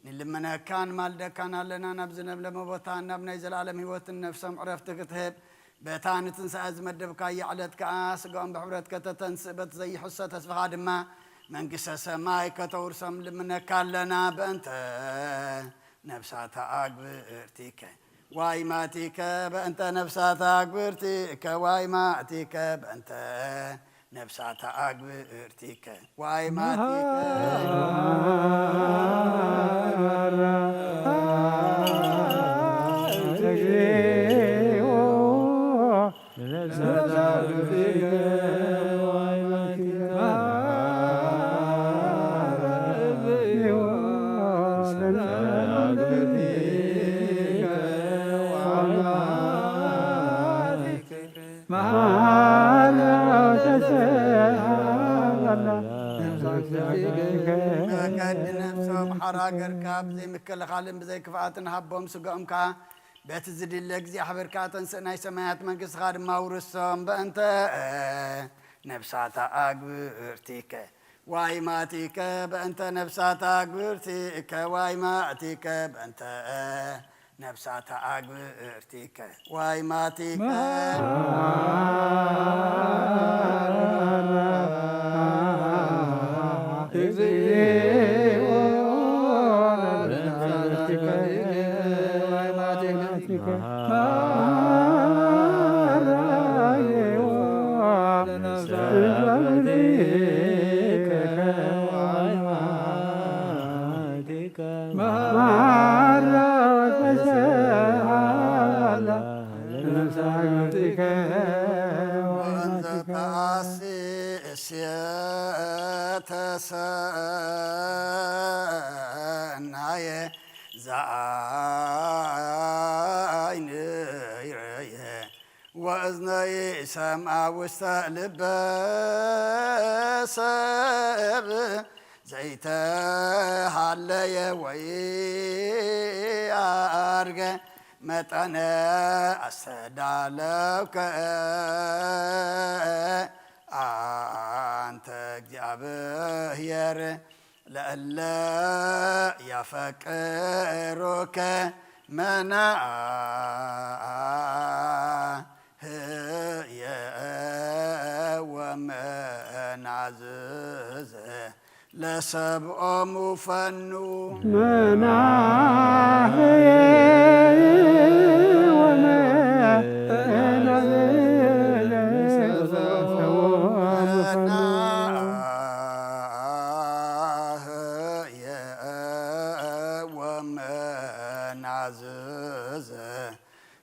ንልመነካን ማልደካን ኣለና ናብ ዝለምለመ ቦታ ናብ ናይ ዘላለም ህይወትን ነፍሶም ዕረፍቲ ክትህብ በታ ንትንሳኤ ዝመደብካዮ ዕለት ከዓ ስጋኦም ብሕብረት ከተተንስእ በቲ ዘይሕሶ ተስፋኻ ድማ መንግሥተ ሰማይ ከተውርሶም ልምነካ ኣለና በእንተ ነፍሳተ አግብርቲከ ዋይማቲከ በእንተ ነፍሳተ አግብርቲከ ዋይማቲከ በእንተ ነፍሳተ አግብርቲከ ዋይማቲከ በቀድ ነፍሶም ሓራገር ካብ ዘይምክልኻልን ብዘይክፍኣትን ሃቦም ስጋኦምካ በቲ ዝድለ እግዚኣብሔርካ ተንስእ ናይ ሰማያት መንግሥትኻ ድማ ውርሶም በእንተ ነፍሳተ አግብርቲከ ዋይማቲከ በእንተ ነፍሳተ አግብርቲከ ዋይማቲከ በእንተ ነፍሳተ አግብርቲከ ዋይማቲከ ተሰናየ ዘአይን ይረየ ወእዝነይ ሰምዐ ውስተ ልበ ሰብ ዘይተሃለየ ወይአርገ መጠነ አስተዳለውከ አንተ እግዚአብሔር ለእለ ያፈቅሩከ መናህየ ወመናዝዝ ለሰብኦሙ ፈኑ መናህየ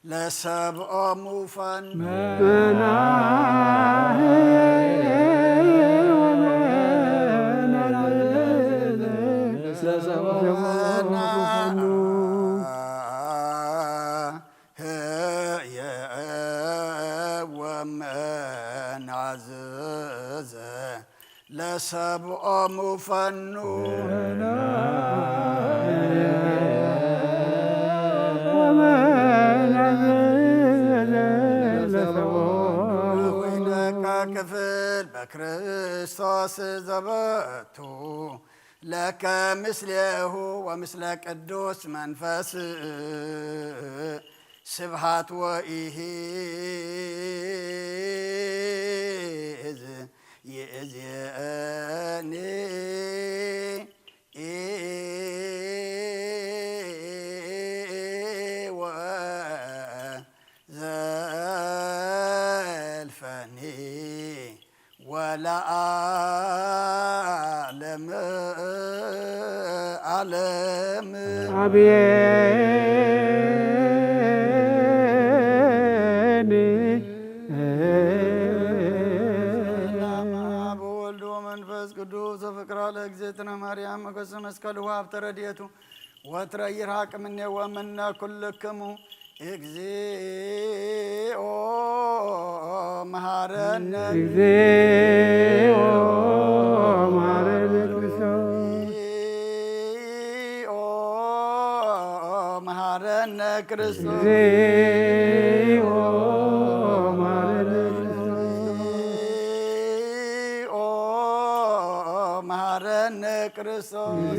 ለሰብኦሙ ፈኑ ወመናዝዝ ለሰብኦሙ ፈኑ ክፍል በክርስቶስ ዘበቱ ለከ ምስሌሁ ወምስለ ቅዱስ መንፈስ ስብሃት ወኢሕዝ ይእዜኒ ወዘልፈኒ ወለዓለመ ዓለም አብየኒ በወልድ ወመንፈስ ቅዱስ ፍቅራ ለእግዝእትነ ማርያም መገሰ መስቀል ሀብተ ረድኤቱ ወትረ ይርሐቅ እምኔ ወእምነ ኩልክሙ እግዚኦ መሐረነ እግዚኦ መሐረነ ክርስቶስ እግዚኦ መሐረነ ክርስቶስ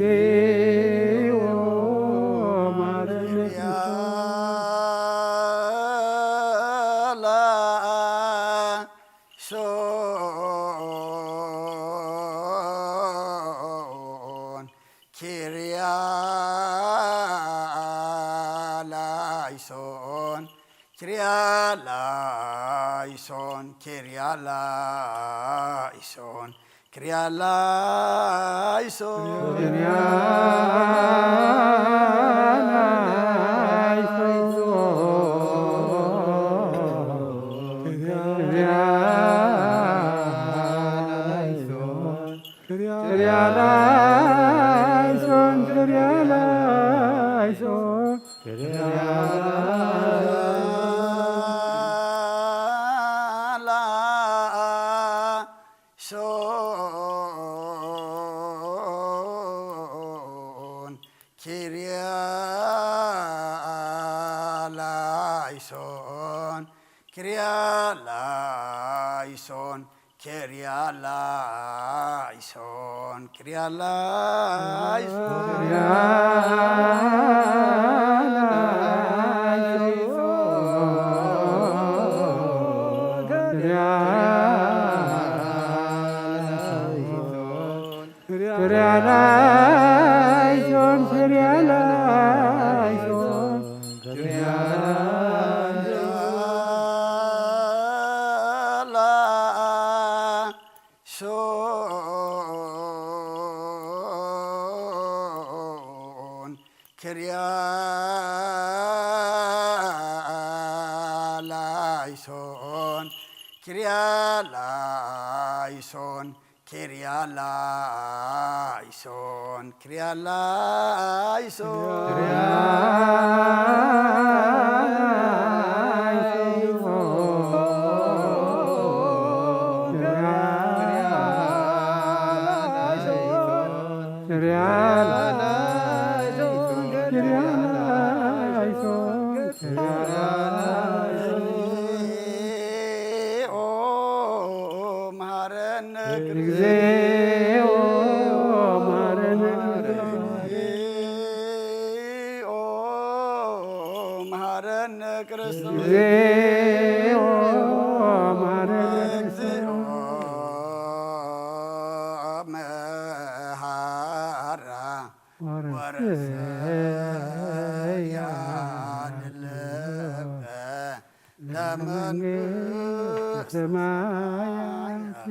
Kyrialaison, መሐረነ ክርስቶስ እግዚኦ መሐረነ እግዚኦ መሐራ ወረሰያ ንለበ ለመንግሥተ ሰማያት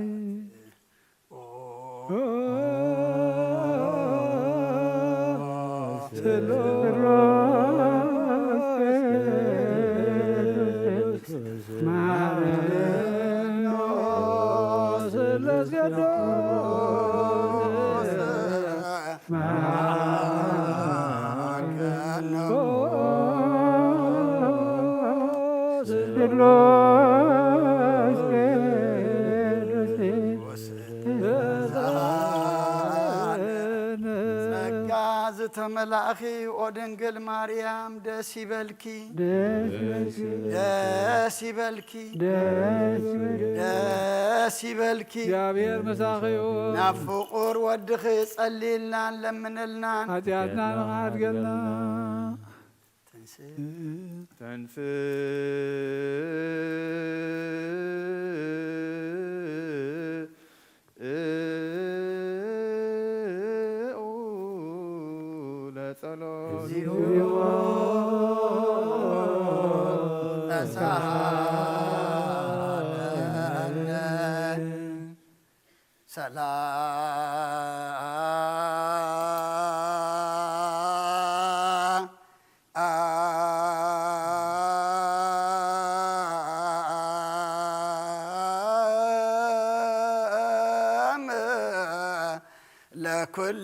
ተመላኺ ኦ ድንግል ማርያም ደስ ይበልኪ ደስ ይበልኪ ደስ ይበልኪ እግዚአብሔር መሳኺኡ ናብ ፍቁር ወድኺ ጸሊልናን ለምንልናን ኃጢአትና ንኻድገልና ለኩል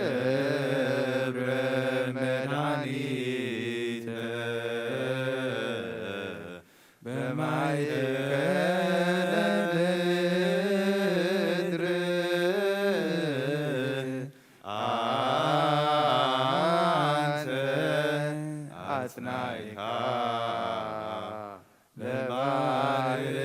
ወገብረ መድኃኒተ በማእከለ ምድር አንተ አጽናዕካ ለባሕር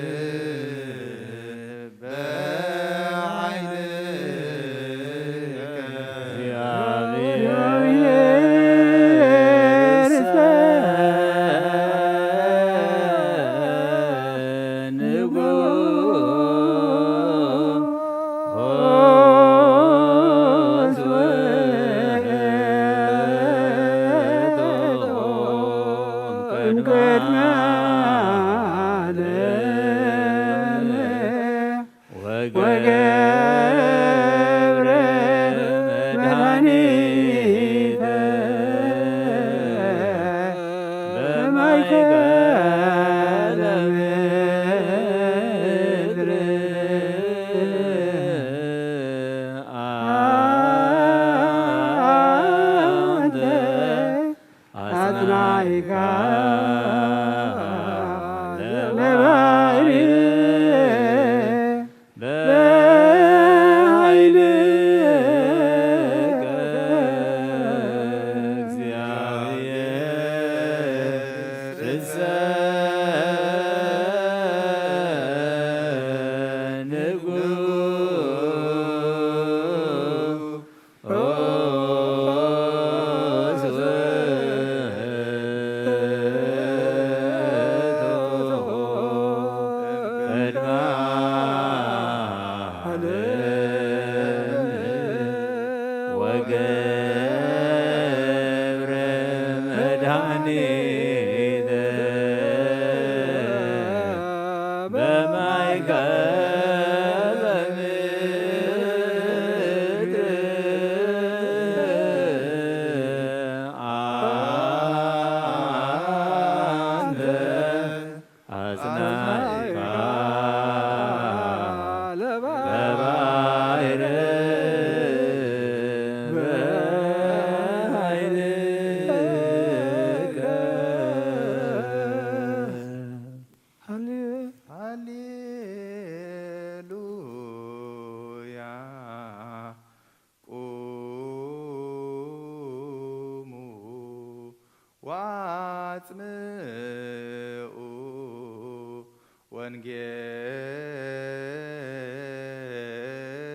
ዋጽምዑ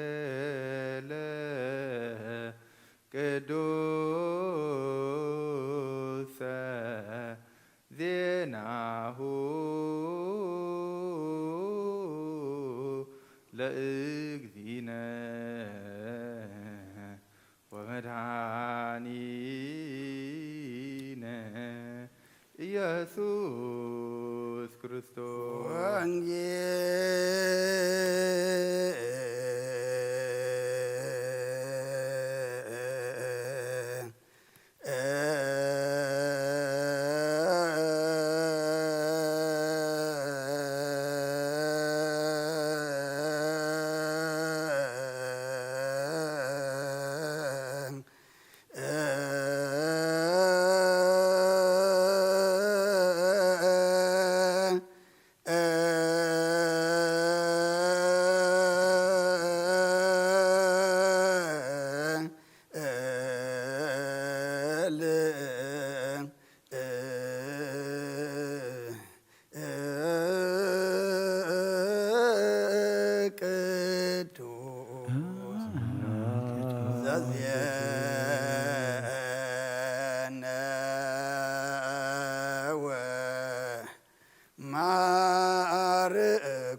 ወንጌለ ቅዱሰ ዜናሁ ለእግዚእነ ወመድኃኒነ ኢየሱስ ክርስቶስ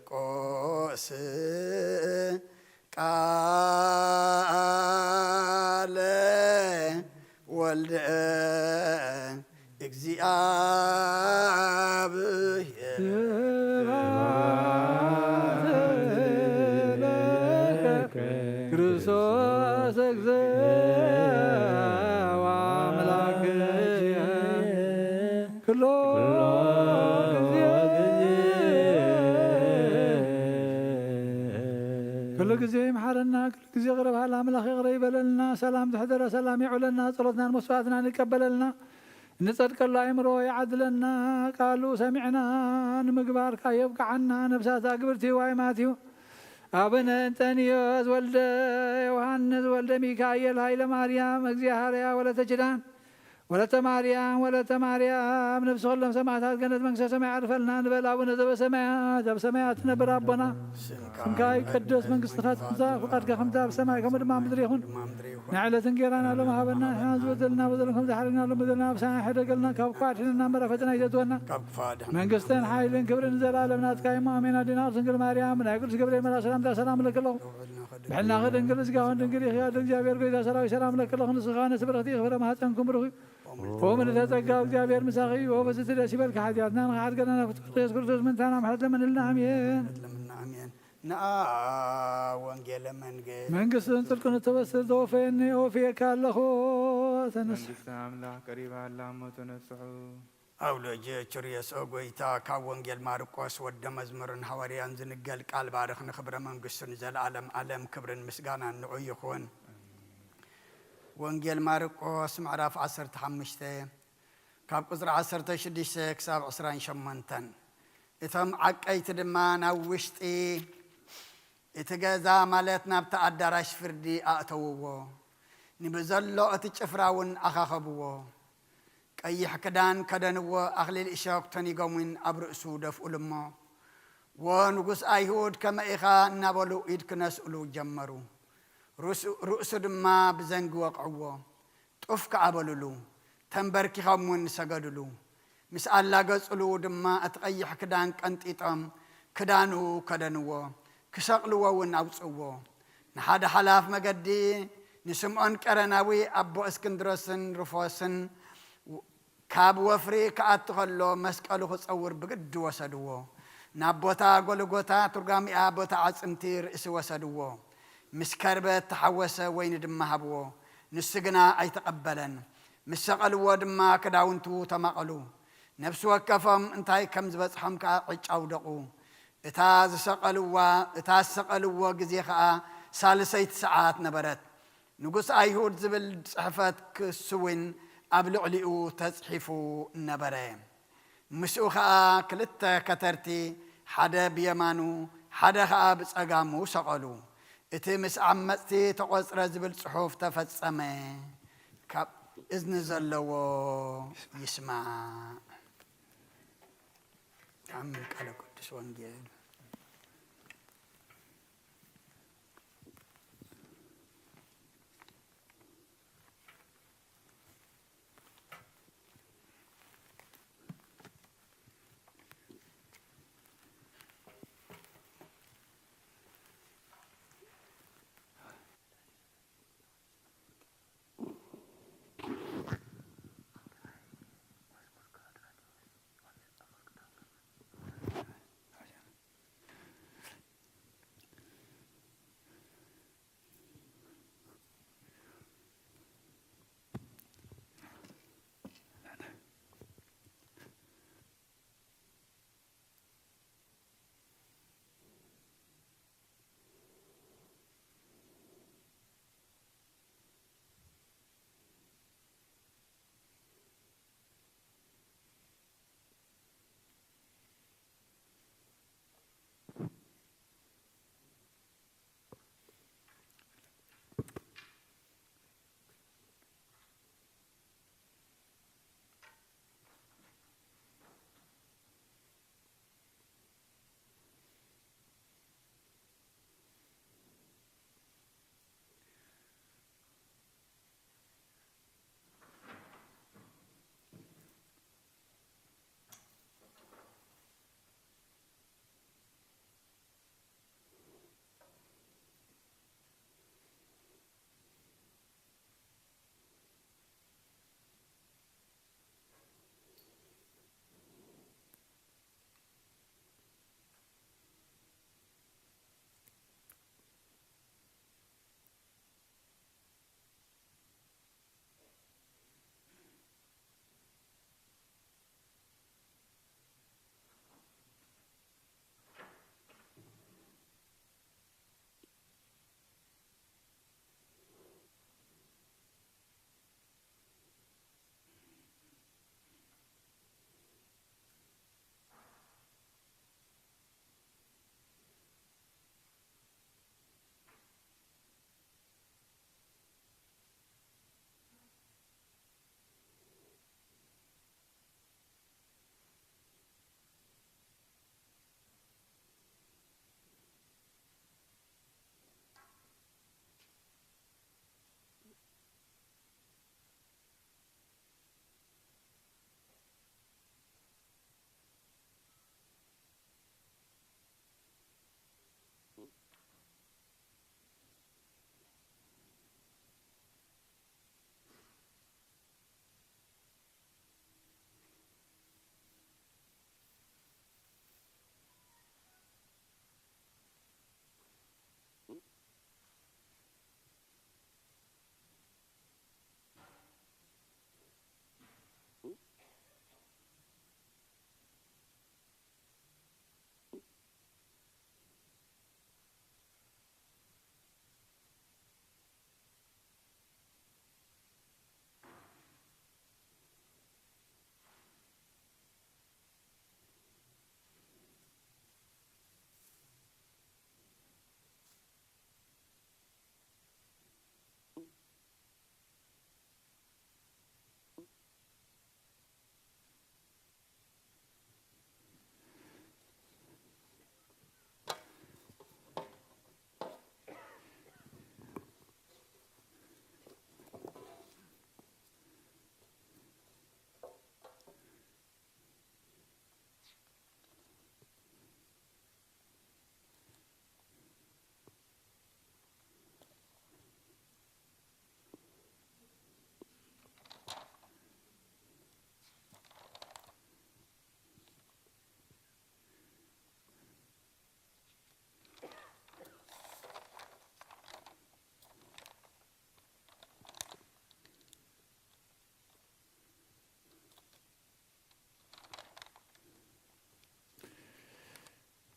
ማርቆስ ቃለ ወልደ እግዚአብሔር ክርስቶስ እግዚእ ወአምላክየ ኩሎ ጊዜ ኩሎ كل جزء محرنا كل جزء غرب هلا ملاخ يغرب لنا سلام تحضر سلام يعلنا صلتنا المصفاتنا نقبل لنا نصدق الله يمرو يعدلنا قالوا سمعنا نمقبارك يبقى عنا نفسات قبرتي وايماتيو أبن أنتونيوس ولد يوحنس ولد ميكائيل هايل مريم اغزيهاريا ولا تجدان ولا تماريام نفس الله سمعتها كانت منكسة سمع عرفلنا نبل أبونا ذو سمايات نبر ربنا سمكاي قدس منكس تخطى فقد كخمتا بسماء كم ما مدريخون نعلة تنقيرانا لما هبنا حاز بدلنا بدلكم تحرقنا بدلنا بساعة حرقلنا كفقاتنا مرفتنا يجتونا منكستين حايلين كبرين زلالمنا تكايما أمينا دينار سنقل مريم ناقل سقبرين ملا سلام لك الله بحلنا غد انقل سقاون تنقل خيار جابير قيدا سلام لك الله نسخان سبرختي خبر ما هاتنكم برخي ومن تتقى جابير مساخي وفزت الأسبال كحدياتنا نحاد قلنا نفتقيس كرتوس من تانا محلت من الله أمين وانجيل من قصة تلكن التوسل دوفيني وفيك اللخو تنس أملاح قريب على عمة تنسحو أولوج تشريس أوغويتا كاونجيل ماركوس ود مزمرن حواريان زنقل قال بارخ نخبر من قصة نزل عالم كبرن مسقانا نعو يخون وانجيل ماركوس معرف 15 كاب قصر 16 كساب 28 إتم عقيت دمان وشتي إتجازا مالتنا بتعدراش فردي أتوه نبزلو أتشفراون أخاخبوه كأي حكدان كدنوه أخلي الإشاق تنيقومين أبرأسو دف ألمو ونقص أيهود كما إخا نبولو إيد كناس ألو جمرو رؤس دما بزنق وقعوه تفك عبلولو تنبركي خمون سجدلو مسأل لاجس ألو دما أتقيح كدان كنت إتام كدانو كدانو كسقلو ونعوصو نحاد حلاف مجدي نسمعن كرناوي أبو اسكندرسن رفاسن كاب وفري كأتخلو مسكالو خصور بجد وسدوه نابوتا غولغوتا ترغامي أبوتا عصمتير إس وسدوه مسكربة تحوسه وين دمهبوه نسجنا أي تقبلن مسقلو دما كداونتو تمقلو نفس وكفم انتاي كم زبط حمكا عجاو دقو اتاز سقلوا غزيخا سالسيت ساعات نبرت نقص ايهود زبل صحفات كسوين ابلعليو تصحفو نبره مسوخا كلتا كترتي حدا بيمانو حدا خا بصقامو سقلو اتي مس عمتي تقصر زبل صحف تفصمه كاب اذن زلو يسمع عمل على قدس وانجيل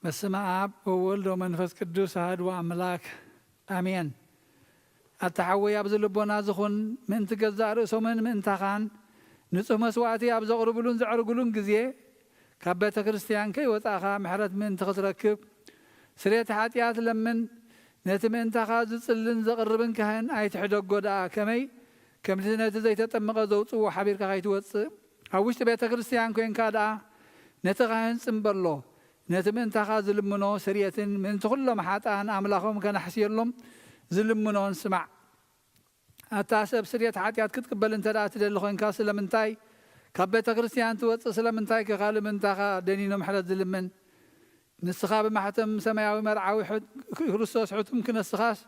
በስመ አብ ወወልድ ወመንፈስ ቅዱስ አሐዱ አምላክ አሜን። አተሐወይ ኣብ ዝልቦና ዝኹን ምእንቲ ገዛእ ርእሶምን ምእንታኻን ንጹህ መስዋዕቲ ኣብ ዘቕርብሉን ዘዕርግሉን ግዜ ካብ ቤተ ክርስቲያን ከይወፃእኻ ምሕረት ምእንቲ ክትረክብ ስርየት ሓጢኣት ለምን ነቲ ምእንታኻ ዝጽልን ዘቕርብን ካህን ኣይትሕደጎ ደኣ ከመይ ከምቲ ነቲ ዘይተጠመቐ ዘውፅዎ ሓቢርካ ከይትወፅእ ኣብ ውሽጢ ቤተ ክርስቲያን ኮንካ ደኣ ነቲ ካህን ጽምበሎ ነቲ ምእንታኻ ዝልምኖ ስርየትን ምእንቲ ኩሎም ሓጥኣን ኣምላኾም ከናሕስየሎም ዝልምኖን ስማዕ። ኣታ ሰብ ስርየት ሓጢኣት ክትቅበል እንተ ደኣ ትደሊ ኮንካ ስለምንታይ ካብ ቤተ ክርስቲያን ትወፅእ? ስለምንታይ ከኻልእ ምእንታኻ ደኒኖ ምሕረት ዝልምን? ንስኻ ብማሕተም ሰማያዊ መርዓዊ ክርስቶስ ሕቱም ክነስኻስ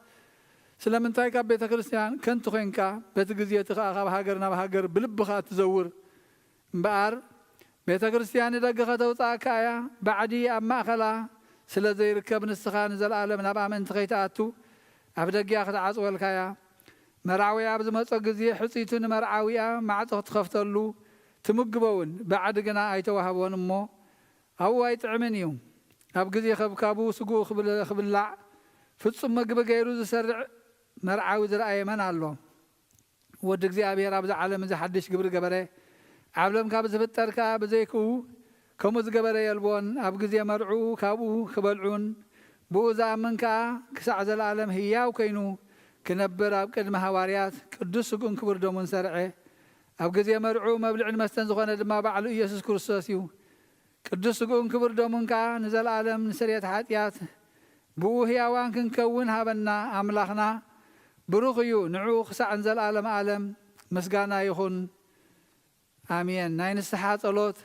ስለምንታይ ካብ ቤተ ክርስቲያን ከንቲ ኮንካ በቲ ግዜ እቲ ከዓ ካብ ሃገር ናብ ሃገር ብልብኻ ትዘውር? እምበኣር ቤተ ክርስቲያን ንደገ ከተውፃእካ እያ ባዕዲ ኣብ ማእኸላ ስለ ዘይርከብ ንስኻ ንዘለኣለም ናብ ኣመንቲ ከይተኣቱ ኣብ ደጊያ ክትዓፅወልካ እያ። መርዓዊያ ኣብ ዝመፀ ግዜ ሕፂቱ ንመርዓዊያ ማዕፆ ክትኸፍተሉ ትምግበውን ባዕዲ ግና ኣይተዋህቦን እሞ ኣብኡ ኣይጥዕምን እዩ። ኣብ ግዜ ከብካቡ ስጉኡ ክብላዕ ፍጹም መግቢ ገይሩ ዝሰርዕ መርዓዊ ዝረኣየ መን ኣሎ? ወዲ እግዚኣብሔር ኣብዚ ዓለም እዚ ሓድሽ ግብሪ ገበረ ዓለም ካብ ዝፍጠር ከዓ ብዘይክኡ ከምኡ ዝገበረ የልቦን። ኣብ ግዜ መርዑ ካብኡ ክበልዑን ብኡ ዝኣምን ከዓ ክሳዕ ዘለኣለም ህያው ኮይኑ ክነብር ኣብ ቅድሚ ሃዋርያት ቅዱስ ስጉእን ክቡር ደሙን ሰርዐ። ኣብ ግዜ መርዑ መብልዕን መስተን ዝኾነ ድማ ባዕሉ ኢየሱስ ክርስቶስ እዩ። ቅዱስ ስጉእን ክቡር ደሙን ከዓ ንዘለኣለም ንስርየት ሓጢኣት ብኡ ህያዋን ክንከውን ሃበና ኣምላኽና ብሩኽ እዩ። ንዕኡ ክሳዕ ንዘለኣለም ዓለም ምስጋና ይኹን ኣሜን። ናይ ንስሓ ጸሎት።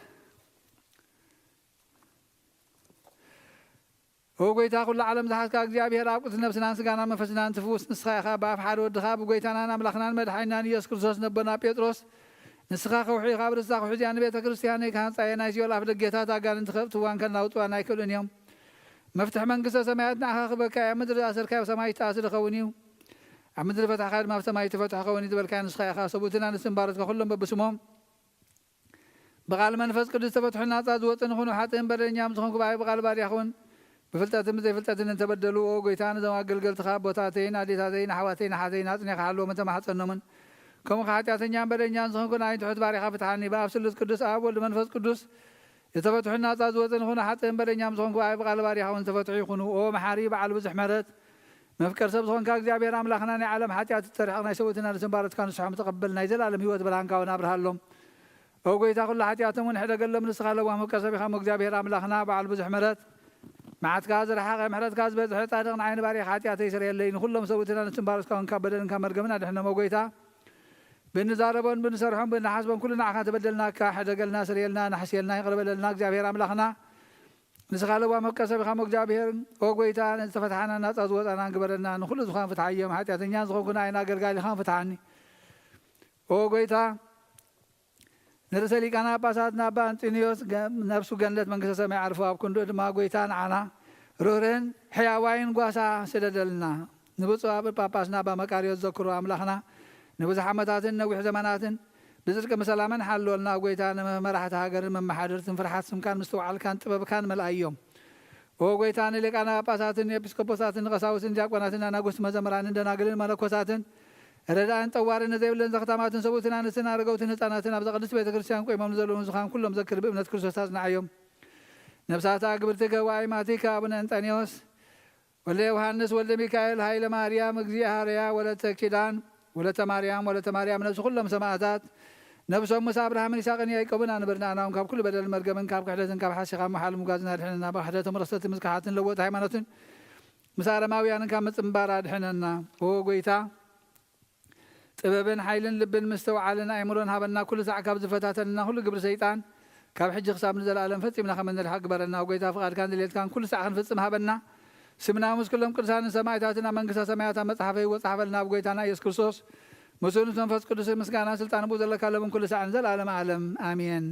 ኦ ጎይታ ኩሉ ዓለም ዝሓዝካ እግዚኣብሔር ኣብ ቅድሲ ነብስናን ስጋና መንፈስናን ትፍውስ ንስኻ ኢኻ ብኣፍ ሓደ ወድኻ ብጎይታናን ኣምላኽናን መድሓኒናን ኢየሱስ ክርስቶስ ነቦና ጴጥሮስ ንስኻ ከውሒ ኢኻ ብርሳ ከውሒ እዚኣ ንቤተ ክርስቲያን ካህንፃየ ናይ ሲኦል ኣፍ ደጌታት ኣጋንንቲ ከብትዋን ከናውፅዋን ኣይክእሉን እዮም። መፍትሒ መንግስተ ሰማያት ንዓኻ ክበካ እያ። ምድሪ ኣሰርካዮ ሰማይ ተኣስር ኸውን እዩ። ኣብ ምድሪ ፈትሕካ ድማ ኣብ ሰማይ ትፈትሕ ኸውን እዩ ዝበልካዮ ንስኻ ኢኻ። ሰቡእትና ንስንባረትካ ኩሎም በብስሞም ብቓል መንፈስ ቅዱስ ተፈትሑ ናፃ ዝወፅን ይኹኑ። ሓጥእን በደለኛም ዝኾንኩ ባይ ብቓል ባርያኹን ብፍልጠትን ብዘይፍልጠትን እንተበደሉ ኦ ጎይታ ነዞም ኣገልገልትኻ ቦታተይን ኣዴታተይን ኣሕዋተይን ኣሓተይን ኣፅኒኻ ሃለዎም ተማሕፀኖምን ከምኡ ሓጢኣተኛን በደለኛን ዝኾንኩ ናይ ትሑት ባርያኻ ፍትሓኒ ብኣብ ስሉስ ቅዱስ ኣብ ወልዲ መንፈስ ቅዱስ የተፈትሑ ናፃ ዝወፅን ይኹኑ። ሓጥእን በደለኛም ዝኾንኩ ባይ ብቓል ባርያኸውን ተፈትሑ ይኹኑ። ኦ መሓሪ በዓል ብዙሕ ምሕረት መፍቀር ሰብ ዝኾንካ እግዚኣብሔር ኣምላኽና ናይ ዓለም ሓጢኣት ተሪሕቕ ናይ ሰብኡትና ንስንባረትካ ንስሖም ተቐበል ናይ ዘለኣለም ሂወት ብርሃንካውን ኣብርሃሎም። ኦ ጎይታ ኩሉ ሓጢኣቶም እውን ሕደገሎም ንስኻ ኣለዋ መፍቀር ሰብ ኢኻ እግዚኣብሔር ኣምላኽና በዓል ብዙሕ ምሕረት መዓትካ ዝረሓቐ ምሕረትካ ዝበዝሐ ጻድቕ ንዓይኒ ባርያኻ ሓጢኣተይ ይስረየለይ። ንኩሎም ሰብኡትና ንስንባረትካ እውን ካብ በደልን ካብ መርገምን ኣድሕኖሞ ጎይታ ብንዛረቦን ብንሰርሖም ብናሓስቦን ኩሉ ንዓኻ ተበደልናካ ሕደገልና ስርየልና ናሕስየልና ይቕርበለልና እግዚኣብሔር ኣምላኽና ንስኻ ኣለዋ መፍቀር ሰብ ኢኻ እግዚኣብሔር። ኦ ጎይታ ዝተፈትሓና ናፃ ዝወፃና ግበረና ንኩሉ ዝኾን ፍትሓዮም ሓጢኣተኛ ዝኾንኩ ንዓይና ኣገልጋሊኻን ፍትሓኒ። ኦ ጎይታ ንርእሰ ሊቃና ጳጳሳት ናባ አንጢኖስ ነብሱ ገነት መንግስተ ሰማይ ዓርፎ ኣብ ክንዱ ድማ ጎይታ ንዓና ርህርህን ሕያዋይን ጓሳ ስደደልና። ንብፁዕ ኣብ ጳጳስ ናባ መቃርዮስ ዘክሮ ኣምላኽና ንብዙሕ ዓመታትን ነዊሕ ዘመናትን ብጽድቂ መሰላመን ሓልወልና ጎይታ ንመራሕቲ ሃገርን መማሓደርትን ፍርሓት ስምካን ምስትውዓልካን ጥበብካን መልኣዮም። ኦ ጎይታ ንሊቃና ጳጳሳትን ኤጲስቆጶሳትን ንቐሳውስትን ዲያቆናትን ኣናጉስቲ መዘምራንን ደናግልን መነኮሳትን ረዳእን ጠዋርን ዘይብለን ዘኽታማትን ሰቡእትን ኣንስትን ኣረገውትን ህፃናትን ኣብ ዘቕድስቲ ቤተ ክርስቲያን ቆይሞም ዘለውን ዝኻን ኩሎም ዘክር ብእምነት ክርስቶስ ኣጽናዕዮም። ነብሳታ ግብርቲ ገዋይ ማቲካ ኣቡነ እንጠኒዎስ ወልደ ዮሃንስ ወልደ ሚካኤል ሃይለ ማርያም እግዚእ ሃርያ ወለተ ኪዳን ወለተ ማርያም ወለተ ማርያም ነብሲ ኩሎም ሰማዕታት ነብሶም ምስ ኣብርሃምን ይስሐቅን ያዕቆብን ኣንበርናናዎም ካብ ኩሉ በደልን መርገምን ካብ ክሕደትን ካብ ሓሲኻ መሓል ምጓዝና ድሕነና ብክሕደቶም ረሰትን ምስካሓትን ለወጥ ሃይማኖትን ምስ ኣረማውያንን ካብ ምፅምባር ኣድሕነና። ኦ ጎይታ ጥበብን ሓይልን ልብን ምስተውዓልን ኣእምሮን ሃበና። ኩሉ ሳዕ ካብ ዝፈታተንና ኩሉ ግብሪ ሰይጣን ካብ ሕጂ ክሳብ ንዘለኣለም ፈፂምና ከም እንድሓቅ ግበረና። ጎይታ ፍቓድካን ድሌትካን ኩሉ ሳዕ ክንፍፅም ሃበና። ስምና ምስ ኩሎም ቅዱሳንን ሰማዕታትን ኣብ መንግስተ ሰማያት ኣብ መፅሓፈ ህይወት ፃሕፈልና ኣብ ጎይታና ኢየሱስ ክርስቶስ ምስኡን መንፈስ ቅዱስ ምስጋና ስልጣን ብኡ ዘለካ ለምን ኩሉ ሳዕ ንዘለኣለም ዓለም ኣሜን።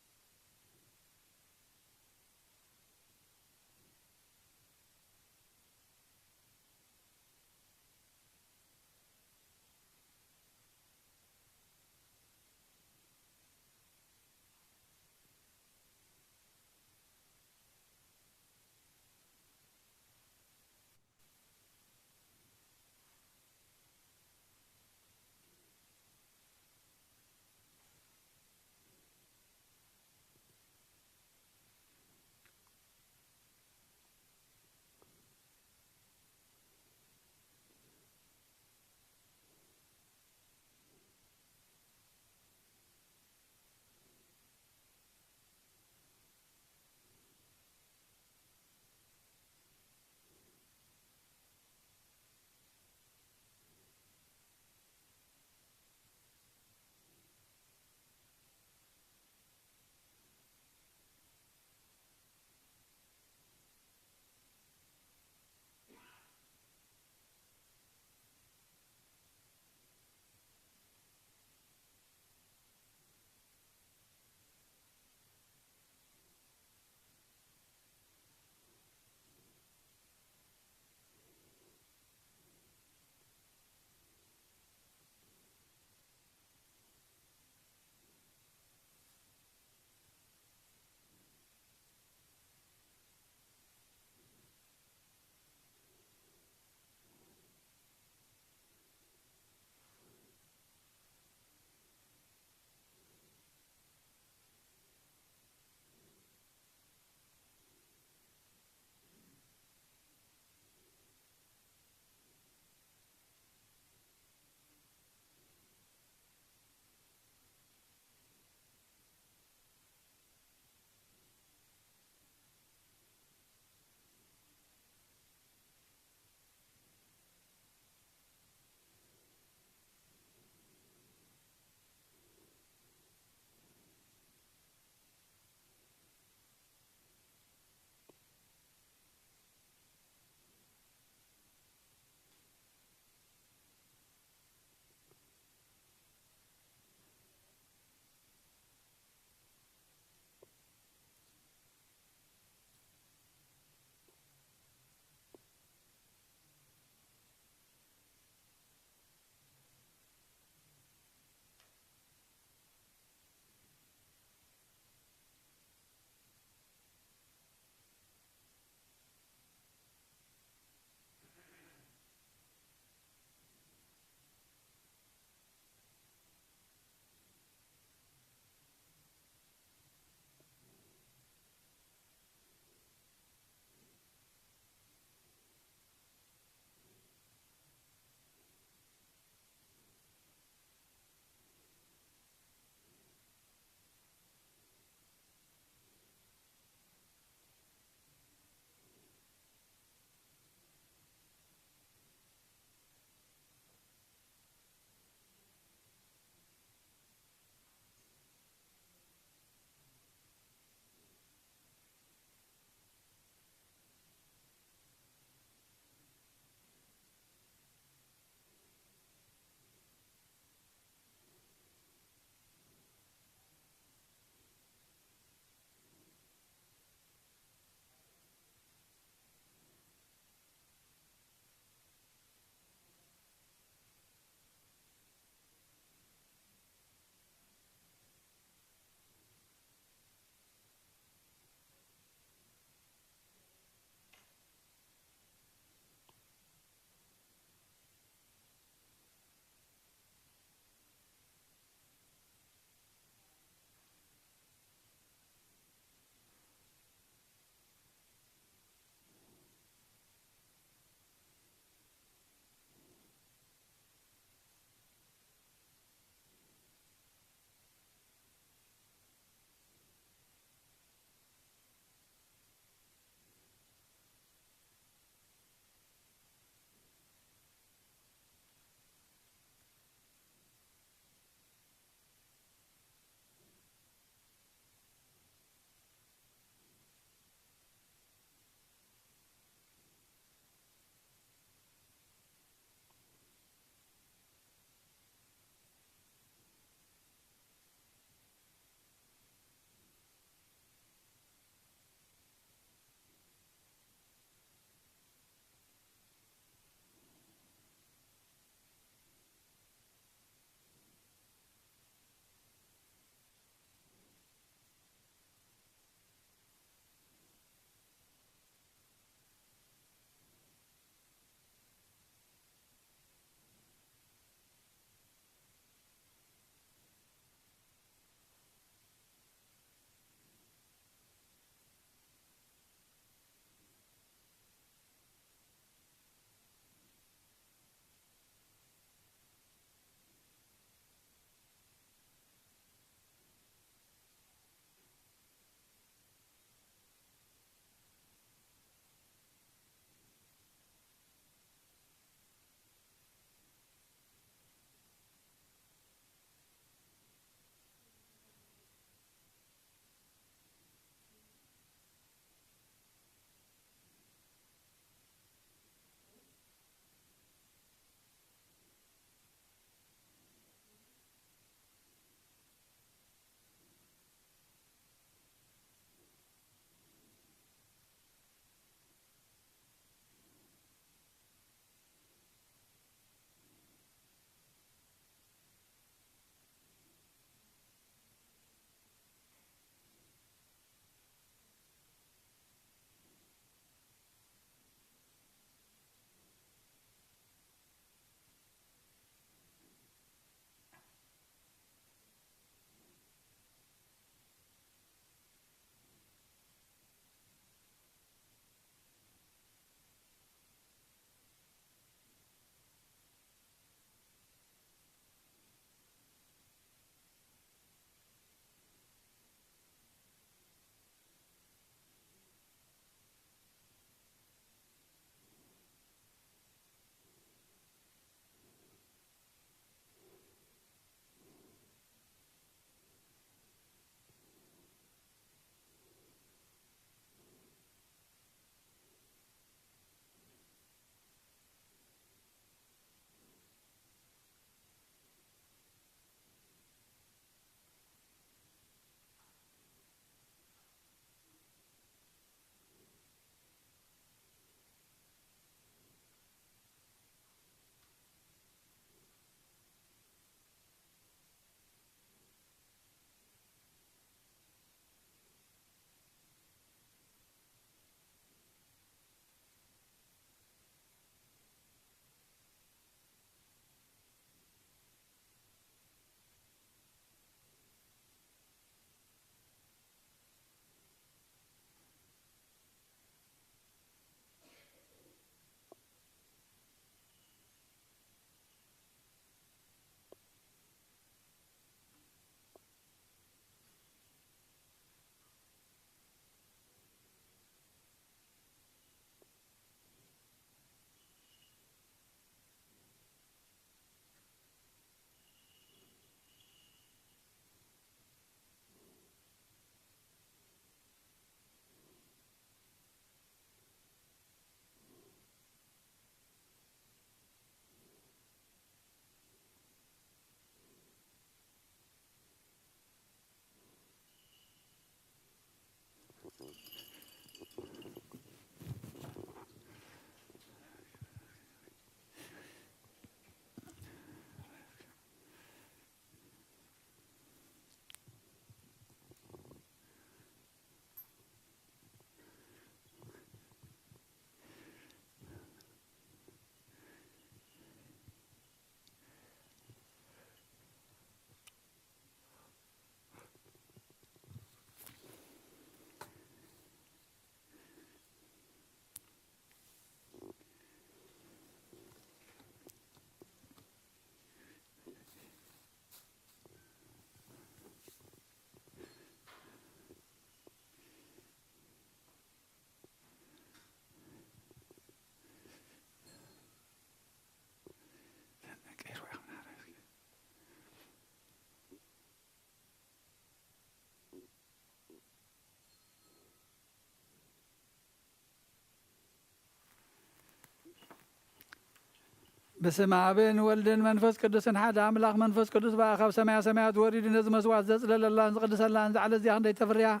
بسم ابن ولدن منفس قدس حد املاك منفس قدس باخاب سماء سماوات وريد نز مسوات زصلل الله نقدس الله على زي عندي تفريا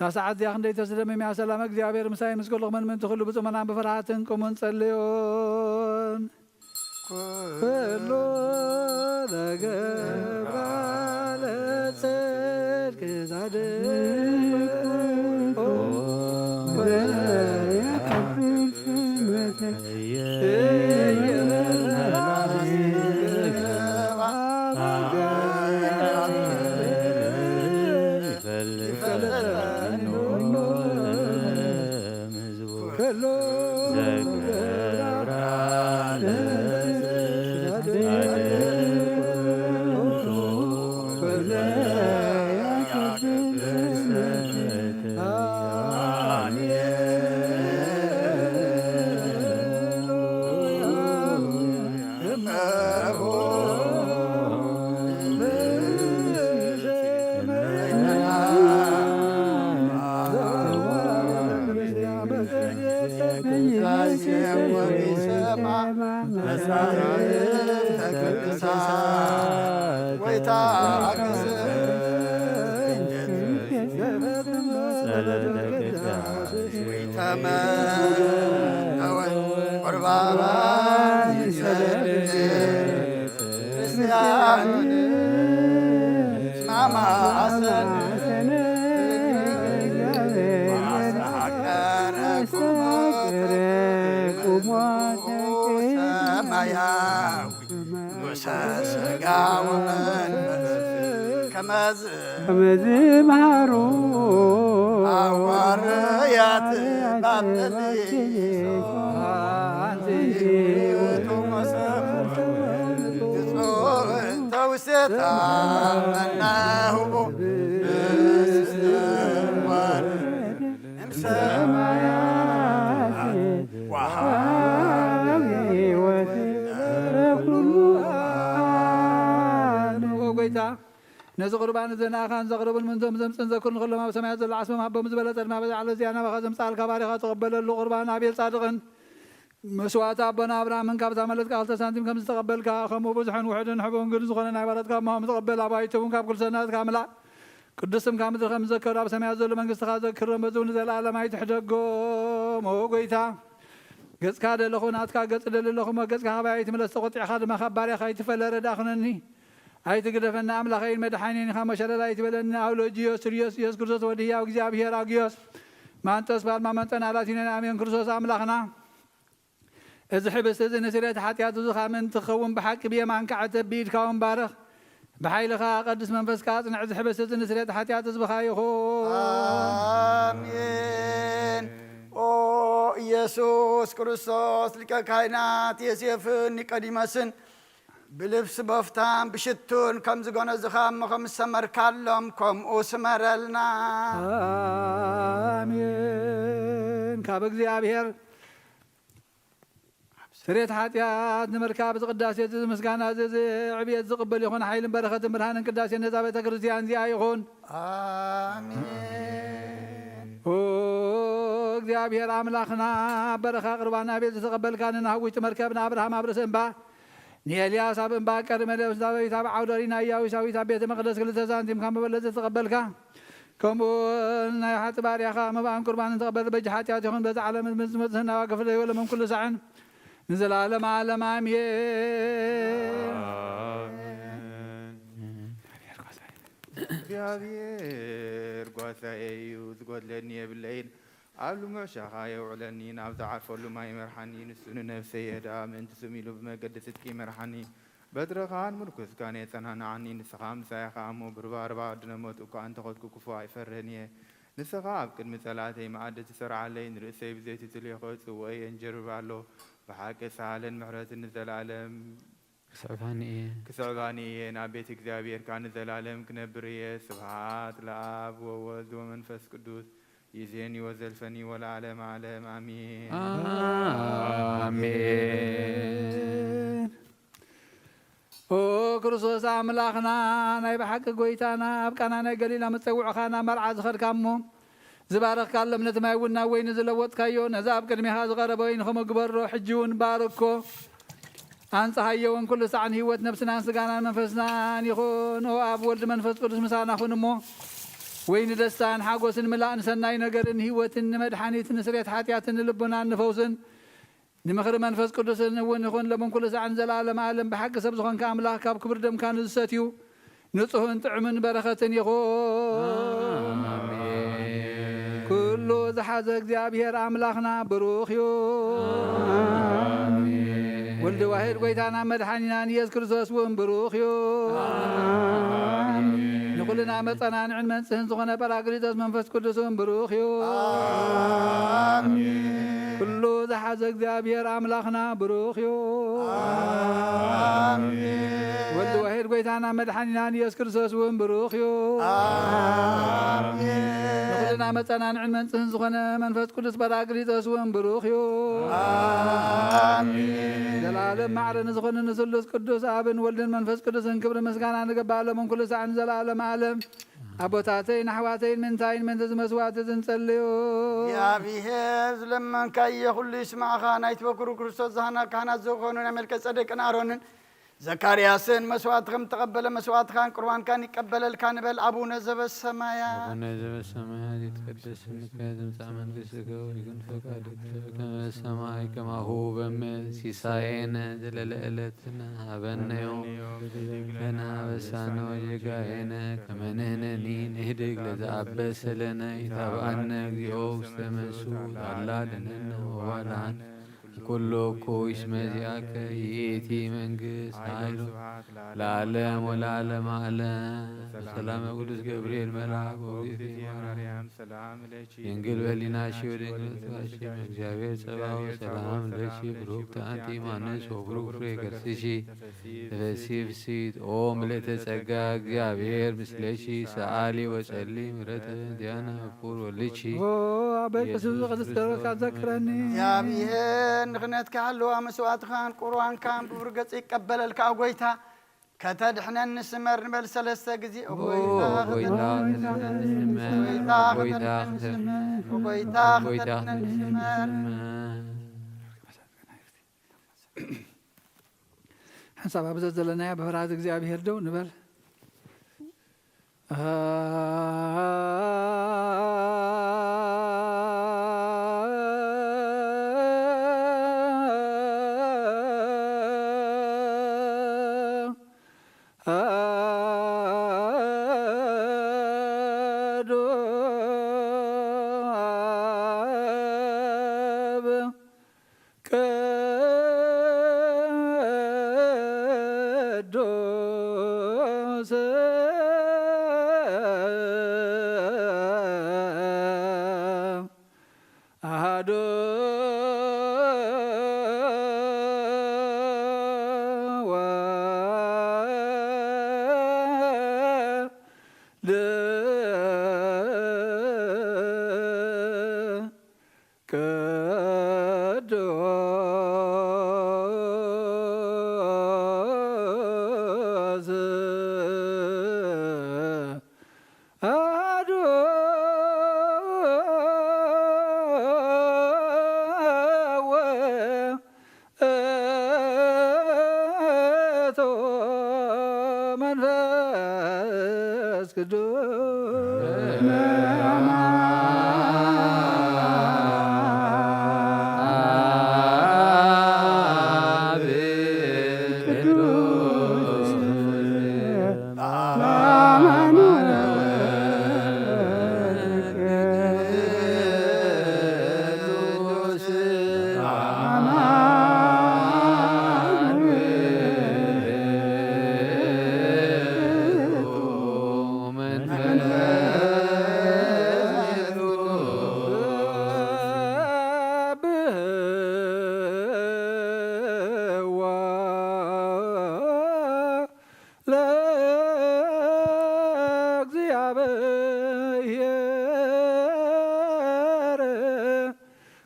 ساعات زي عندي تسلم يا سلام እግዚአብሔር ምሳይ መስቀል من تخلو بصمنا بفرحاتكم نصليون كل رجال صدق صادق ከመዝማሩ አዋርያት ባበልይ ተውሴታ መናሁ ብስዋር እምሰማያት ጎይታ ነዚ ቁርባን ዘናኻን ዘቕርብል ምንቶም ዘምፅን ዘክርን ከሎም ኣብ ሰማያት ዘሎ ዓስቦም ሃቦም ዝበለጠ ድማ በዚ ዓለ እዚያና ባኻ ዘምፃልካ ባሪኻ ተቐበለሉ ቁርባን ኣቤል ጻድቕን መስዋዕቲ ኣቦና ኣብርሃምን ካብታ መለትካ 2 ሳንቲም ከም ዝተቐበልካ ከምኡ ብዙሕን ውሕድን ሕቡን ግን ዝኾነ ናይ ባረትካ እማሆም ዝቐበል ኣባይቱ እውን ካብ ኩሉ ሰናትካ ምላእ ቅዱስም ካብ ምድሪ ከም ዝዘከሩ ኣብ ሰማያት ዘሎ መንግስትኻ ዘክሮም በዚ እውን ዘለኣለም ኣይትሕደጎም ኦ ጎይታ ገጽካ ደለኹ ናትካ ገጽ ደለለኹሞ ገጽካ ሃባይ ትመለስ ተቆጢዕኻ ድማ ካብ ባርያኻ ኣይትፈለረ ዳኽነኒ ኣይትግደፈና ኣምላኸይን መድሓኒን ኢኻ መሸለላ ኣይትበለኒ ኣውሎጅዮስ ስርዮስ ኢየሱስ ክርስቶስ ወዲ ሕያው እግዚኣብሔር ኣግዮስ ማንጦስ ባልማ መንጠን ኣላቲነን ኣሜን ክርስቶስ ኣምላኽና እዚ ሕብስቲ እዚ ንስርየት ሓጢኣት እዚ ኻ ምእንቲ ክኸውን ብሓቂ ብየማንካ ዓተብ ብኢድካ እውን ባርኽ ብሓይልኻ ቀድስ መንፈስካ ኣጽንዕ እዚ ሕብስቲ እዚ ንስርየት ሓጢኣት ህዝብኻ ይኹን አሜን። ኦ ኢየሱስ ክርስቶስ ሊቀ ካህናት ዮሴፍን ኒቆዲሞስን ብልብስ በፍታን ብሽቱን ከም ዝገነዝኻ እሞ ከም ዝሰመርካሎም ከምኡ ስመረልና ኣሜን። ካብ እግዚኣብሔር ስርየት ሓጢኣት ንምርካብ እዚ ቅዳሴ እዚ ምስጋና እዚ ዕብየት ዝቕበል ይኹን ሓይልን በረኸትን ብርሃንን ቅዳሴ ነዛ ቤተ ክርስቲያን እዚኣ ይኹን አሜን። ኦ እግዚኣብሔር ኣምላኽና በረኻ ቅርባን ኣቤል ዝተቐበልካ ንናህዊት መርከብ ንኣብርሃም ኣብ ርእሲ እምባ ንኤልያስ ኣብ እምባ ቀርሜሎስ ዳዊት ኣብ ዓውደ ሪና ኢያቡሳዊት ኣብ ቤተ መቅደስ 2 ሳንቲም ከም መበለፂ ዝተቐበልካ ከምኡ ናይ ሓጢ ባርያኻ መባእን ቁርባንን ተቐበል በጂ ሓጢኣት ይኹን በዚ ዓለም ዝመፅእ ናዋ ገፍለ ይወለመን ኩሉ ሳዕን ንዘላለም ዓለም አሜን። እግዚአብሔር ጓሳኤ እዩ ዝጎድለኒ የብለይን ኣብ ልሙዕ ሻኻ የውዕለኒ ናብ ዝዓርፈሉ ማይ መርሓኒ ንሱ ንነፍሰይ የዳ ምእንቲ ስም ኢሉ ብመገዲ ጽድቂ መርሓኒ በትረኻን ምርኩስካን የጸናንዓኒ ንስኻ ምሳይኻ እሞ ብርባርባ ድነሞት እኳ እንተኸድኩ ክፉ ኣይፈርህን እየ ንስኻ ኣብ ቅድሚ ጸላተይ መኣዲ ትሰርዓለይ ንርእሰይ ብዘይቲ ትልኸ ጽውዐይ እንጀርብ ኣሎ ብሓቂ ሳህልን ምሕረትን ንዘላለም ክስዕባኒ እየ ናብ ቤት እግዚኣብሔርካ ንዘላለም ክነብር እየ ስብሓት ለኣብ ወወልድ ወመንፈስ ቅዱስ ይዜኒ ወዘልፈኒ ወለዓለመ ዓለም አሜን አሜን። ኦ ክርስቶስ ኣምላኽና ናይ ብሓቂ ጎይታና ኣብ ቃና ናይ ገሊላ መፀውዕኻ ናብ መርዓ ዝኸድካ እሞ ዝባረኽካሎም ነቲ ማይ እውን ናብ ወይኒ ዝለወጥካዮ ነዚ ኣብ ቅድሚኻ ዝቐረበ ወይኒ ከመግበሮ ሕጂ እውን ባርኮ አንጻሃየውን ኩሉ ሰዓን ህይወት ነፍስናን ስጋናን መንፈስናን ይኹን አብ ወልድ መንፈስ ቅዱስ ምሳና ሁን እሞ ወይን ደስታን ሓጎስን ምላእን ሰናይ ነገርን ህይወትን መድኃኒትን ስሬት ኃጢአትን ልቡናን ንፈውስን ንምኽሪ መንፈስ ቅዱስን እውን ይኹን ለመን ኩሉ ሰዓን ዘላለም ዓለም ብሓቂ ሰብ ዝኾንካ ኣምላኽ ካብ ክብር ደምካ ንዝሰትዩ ንጹህን ጥዕምን በረኸትን ይኹን ኩሉ ዝሓዘ እግዚአብሔር ኣምላኽና ብሩኽ እዩ ወልድ ዋሕድ ጐይታና መድሓኒናን ኢየሱስ ክርስቶስ እውን ብሩኽ እዩ ንኩልና መጸናንዕን መንጽህን ዝኾነ ጰራቅሊጦስ መንፈስ ቅዱስ እውን ብሩኽ እዩ ኩሉ ዝሓዘ እግዚአብሔር ኣምላኽና ብሩኽ እዩ ወልድ ዋሕድ ጐይታና መድሓኒናን ኢየሱስ ክርስቶስ እውን ብሩኽ እዩ ንኩልና መጸናንዕን መንጽህን ዝኾነ መንፈስ ቅዱስ ጰራቅሊጦስ እውን ብሩኽ እዩ ዘላለም ማዕረ ንዝኾነ ንስሉስ ቅዱስ አብን ወልድን መንፈስ ቅዱስን ክብሪ ምስጋና ንገባሎምን ኩሉ ሰዓን ዘላለም ዓለም አቦታተይን ኣሕዋተይን ምንታይን ምንተ ዝመስዋዕት ዝንጸልዩ እግዚአብሔር ዝለመንካየ ኩሉ ይስማዕኻ ናይቲ በኩሩ ክርስቶስ ዝሃና ካህናት ዝኾኑ ናይ መልከ ጸደቅን አሮንን ዘካርያስን መስዋዕት ከም ተቀበለ መስዋዕትካን ቁርባንካን ይቀበለልካ ንበል አቡነ ዘበሰማያት አቡነ ዘበሰማያት ይትቀደስ ስምከ ትምጻእ መንግሥትከ ወይኩን ፈቃድከ በከመ በሰማይ ከማሁ በምድር ሲሳየነ ዘለለ ዕለትነ ሀበነ ዮም ለነ አበሳነ ወጌጋየነ ከመ ንሕነኒ ንህድግ ለዘአበሰ ለነ ኢታብአነ እግዚኦ ውስተ መንሱት አላ አድኅነነ ወባልሐነ ኩሎ ኩሽ መዚአከ ይእቲ መንግሥት ኃይሉ ለዓለም ወለዓለመ ዓለም በሰላመ ቅዱስ ገብርኤል መልአክ ወእግዝእትየ ማርያም ሰላም ለኪ ድንግል በሊናኪ ወድንግል በሥጋኪ እግዚአብሔር ጸባኦት ሰላም ለኪ ብሩክት አንቲ እማንስ ወብሩክ ፍሬ ከርሥኪ ተፈሥሒ ፍሥሕት ኦ ምልዕተ ጸጋ እግዚአብሔር ምስለኪ ሰአሊ ወጸሊ ምሕረተ እንቲአነ እኩል ወልድኪ አበይ ቅዱስ ቅዱስ ደረካ ዘክረኒ እግዚአብሔር ንኽነት ካህልዋ መስዋዕትኻን ቁርባንካን ብብር ገጽ ይቀበለልካ ጐይታ ከተድሕነን ንስመር ንበል ሰለስተ ጊዜ ሓንሳብ ኣብዘት ዘለናያ ብፍርሃት እግዚአብሔር ደው ንበል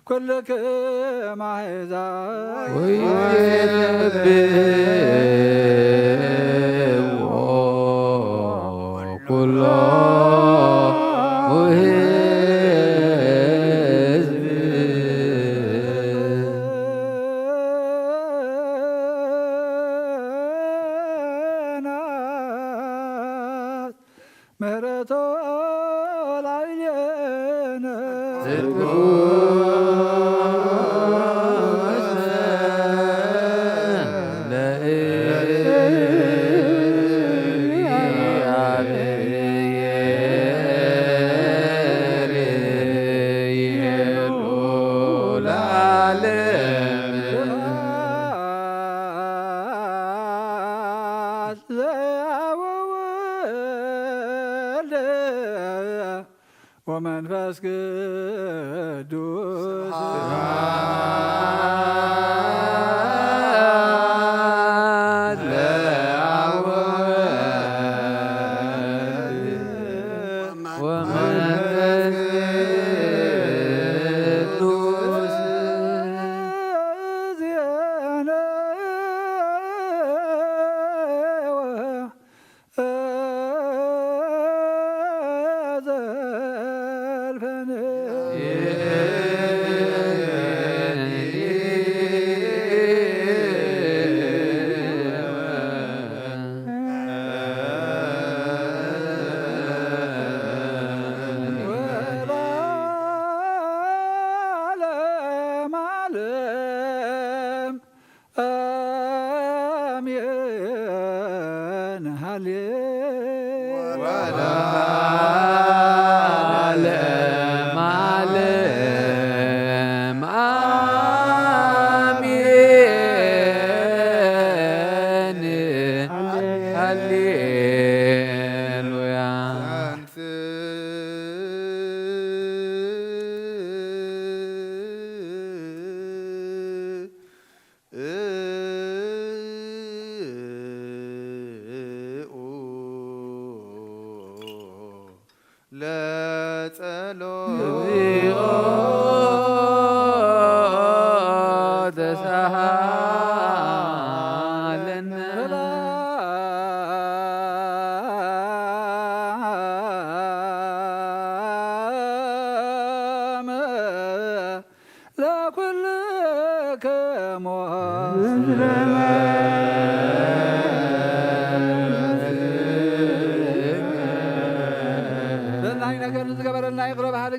كلكم أحزاب كل ምህረቶ ላዕሌነ ወመንፈስ ቅዱስ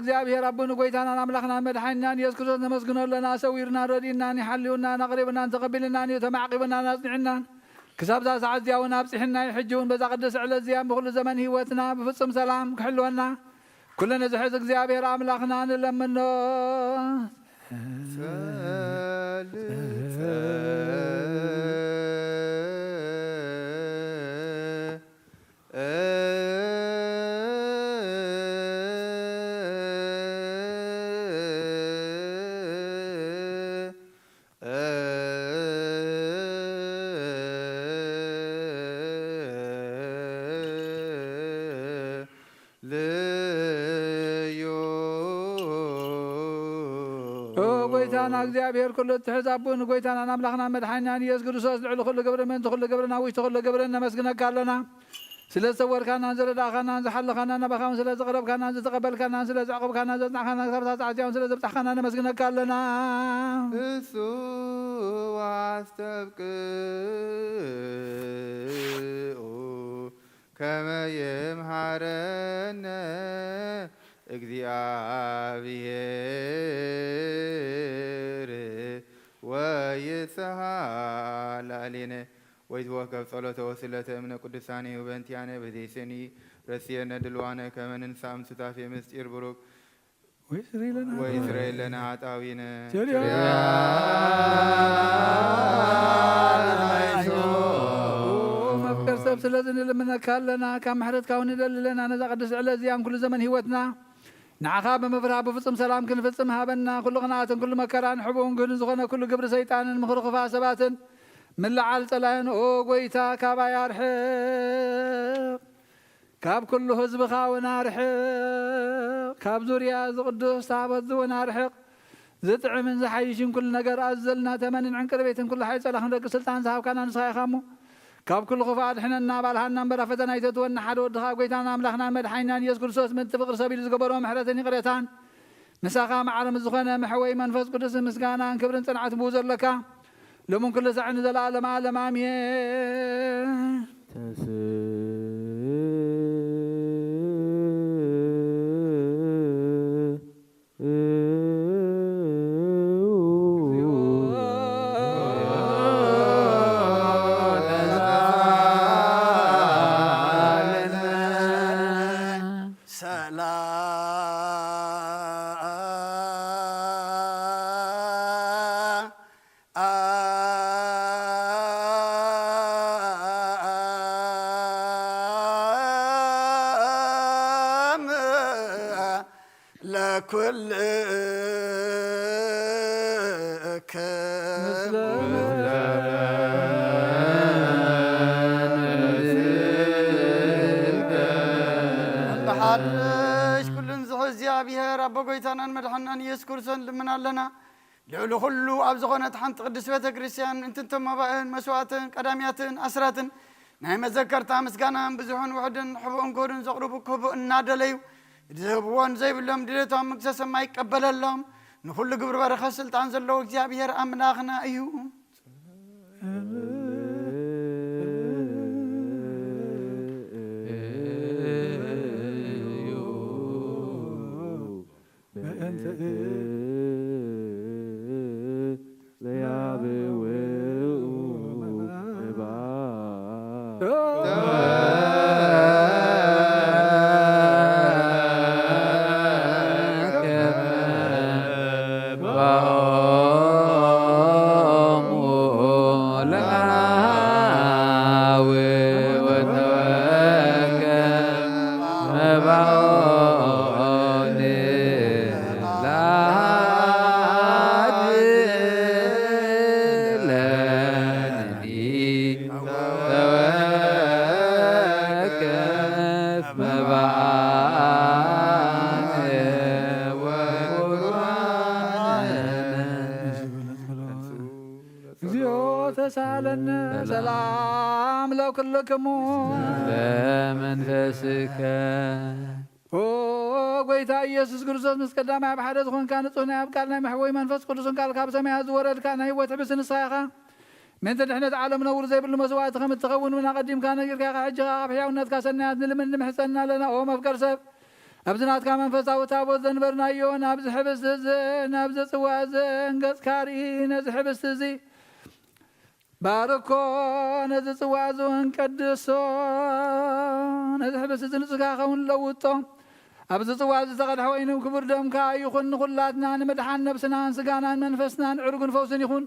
እግዚአብሔር አቡነ ጎይታና አምላኽና መድኃኒናን ኢየሱስ ክርስቶስ ነመስግኖለና ሰዊርና ረዲናን ይሓልዩና ነቕሪብናን ተቐቢልናን ተማዕቂብናን ኣጽኒዕናን ክሳብ ዛ ሰዓት እዚኣ እውን ኣብፅሕና ሕጂ እውን በዛ ቅዱስ ዕለት እዚኣ ብኩሉ ዘመን ሂወትና ብፍጹም ሰላም ክሕልወና ኩለነ ዝሕዝ እግዚአብሔር ኣምላኽና ንለምኖ ጎይታና እግዚአብሔር ኩሉ ትሕዝ ኣቡን ጎይታና ኣምላኽና መድሓኒናን ኢየሱስ ክርስቶስ ልዕሊ ኩሉ ግብሪ ምንቲ ኩሉ ግብሪና ውሽጢ ኩሉ ግብሪ ነመስግነካ ኣለና ስለ ዝተወድካናን ዝረዳእኻናን ዝሓለኻናን ናባኻውን ስለ ዝቕረብካናን ዝተቐበልካናን ስለ ዝዕቕብካናን ዘፅናዕካናን ክሳብ ሳዓትያውን ስለ ዘብፅሕካና ነመስግነካ ኣለና እሱ ዋስተብቅኡ ከመ የምሃረነ እግዚአብሔር ወይትሃላ ሌነ ወይትወከብ ጸሎተ ወስለተ እምነ ቅዱሳን በእንቲአነ በዘይሰኒ ረስየነ ድልዋነ ከመ ንንሳም ሱታፌ ምስጢር ብሩክ ወይስረይ ለነ ኃጣዊነ መፍቀር ሰብ ስለዚህ ንልምነካ ኣለና ካብ ምሕረትካ እውን ንደልለና ነዛ ቅዱስ ዕለት እዚኣ ኩሉ ዘመን ሂወትና ንዓኻ ብምፍራህ ብፍጹም ሰላም ክንፍጽም ሃበና ኩሉ ቅንኣትን ኩሉ መከራን ሕቡእን ግህን ዝኾነ ኩሉ ግብሪ ሰይጣንን ምኽሪ ክፉእ ሰባትን ምልዓል ጸላእን ኦ ጎይታ ካባይ ኣርሕቕ ካብ ኩሉ ህዝብኻ እውን ኣርሕቕ ካብ ዙርያ ዝቕዱስ ታቦት እውን ኣርሕቕ ዝጥዕምን ዝሓይሽን ኩሉ ነገር ኣዘልና ተመንን ዕንቅርቤትን ኩሉ ሓይ ጸላኽን ደቂ ስልጣን ዝሃብካና ንስኻ ኢኻ እሞ ካብ ኩሉ ክፉእ ኣድሕነና ባልሃናን በራ ፈተና ይተትወና ሓደ ወድኻ ጎይታና ኣምላኽና መድሓኒናን ኢየሱስ ክርስቶስ ምንቲ ፍቕሪ ሰቢሉ ዝገበሮ ምሕረትን ይቕሬታን ንሳኻ መዓለም ዝኾነ መሕወይ መንፈስ ቅዱስ ምስጋናን ክብርን ጽንዓት ብኡ ዘለካ ሎምን ኩሉ ሳዕ ንዘለኣለም ዓለም ኣሜን ለኩልከ በሓድሽ ኩሉን ዝሕዝ እግዚኣብሔር ኣቦ ጎይታናን መድሓናን ኢየሱስ ክርስቶስ ልምናለና ልዕሊ ኩሉ ኣብ ዝኾነት ሓንቲ ቅዱስ ቤተ ክርስቲያን እንትንቶም መባእን መስዋዕትን ቀዳምያትን ኣስራትን ናይ መዘከርታ ምስጋናን ብዙሑን ውሕድን ሕቡእን ጎድን ዘቕርቡ ክህቡእ እናደለዩ ዝህብዎን ዘይብሎም ድሌቶም ምግዘ ሰማይ ይቀበለሎም ንኩሉ ግብሪ በረኸት ስልጣን ዘለዎ እግዚኣብሔር ኣምላኽና እዩ ተሳለነ ሰላም ለኩልክሙ ለመንፈስከ ጎይታ ኢየሱስ ክርስቶስ ምስ ቀዳማይ ብሓደ ዝኾንካ ንጹህ ናይ ኣብ ቃል ናይ መሕወይ መንፈስ ቅዱስን ቃል ካብ ሰማያት ዝወረድካ ናይ ህይወት ሕብስ ንስኻ ኢኻ ምእንቲ ድሕነት ዓለም ነውር ዘይብሉ መስዋዕቲ ከም እትኸውን ምና ቀዲምካ ነጊርካ ኢኻ ሕጂ ኣብ ሕያውነትካ ሰናያት ንልምን ንምሕፀና ኣለና ኦ መፍቀር ሰብ ኣብዚ ናትካ መንፈሳዊ ታቦት ዘንበርናዮ ናብዚ ሕብስቲ እዚ ናብዚ ፅዋ እዚ እንገፅካ ርኢ ነዚ ሕብስቲ እዚ ባርኮ ነዚ ፅዋ እዚ እውን ቀድሶ ነዚ ሕብስቲ እዚ ንፅካ ኸውን ለውጦ ኣብዚ ፅዋ እዚ ዝተቐድሐ ወይኑ ክቡር ደምካ ይኹን ንኹላትና ንምድሓን ነብስናን ስጋናን መንፈስናን ዕርጉን ፈውስን ይኹን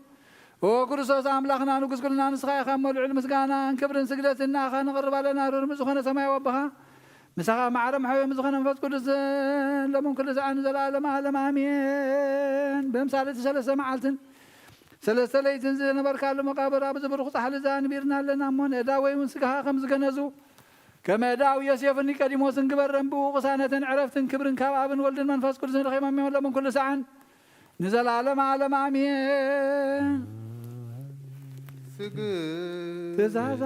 ኦ ክርስቶስ ኣምላኽና ንጉስ ኩልና ንስኻ ኢኻ መልዑል ምስጋናን ክብርን ስግደትን ናኻ ንቕርብ ኣለና ርርም ዝኾነ ሰማይ ወብኻ ምሳኻ ማዕረ ማሕወዮም ዝኾነ መንፈስ ቅዱስ ለሞን ኩሉ ሰዓን ዘለኣለም ዓለም ኣሜን ብምሳሌቲ ሰለስተ መዓልትን ሰለስተ ለይትን ዝነበርካሉ መቃብር ኣብ ዝብርኹ ፃሕሊ ዘንቢርና ኣለና እሞ ንእዳው ወይ እውን ስጋኻ ከም ዝገነዙ ከም እዳው ዮሴፍን ኒቆዲሞስን ግበረን ብኡ ቅሳነትን ዕረፍትን ክብርን ካብ ኣብን ወልድን መንፈስ ቅዱስን ረኺቦም እዮም ለሞን ኩሉ ሰዓን ንዘለኣለም ዓለም ኣሜን ትእዛዝ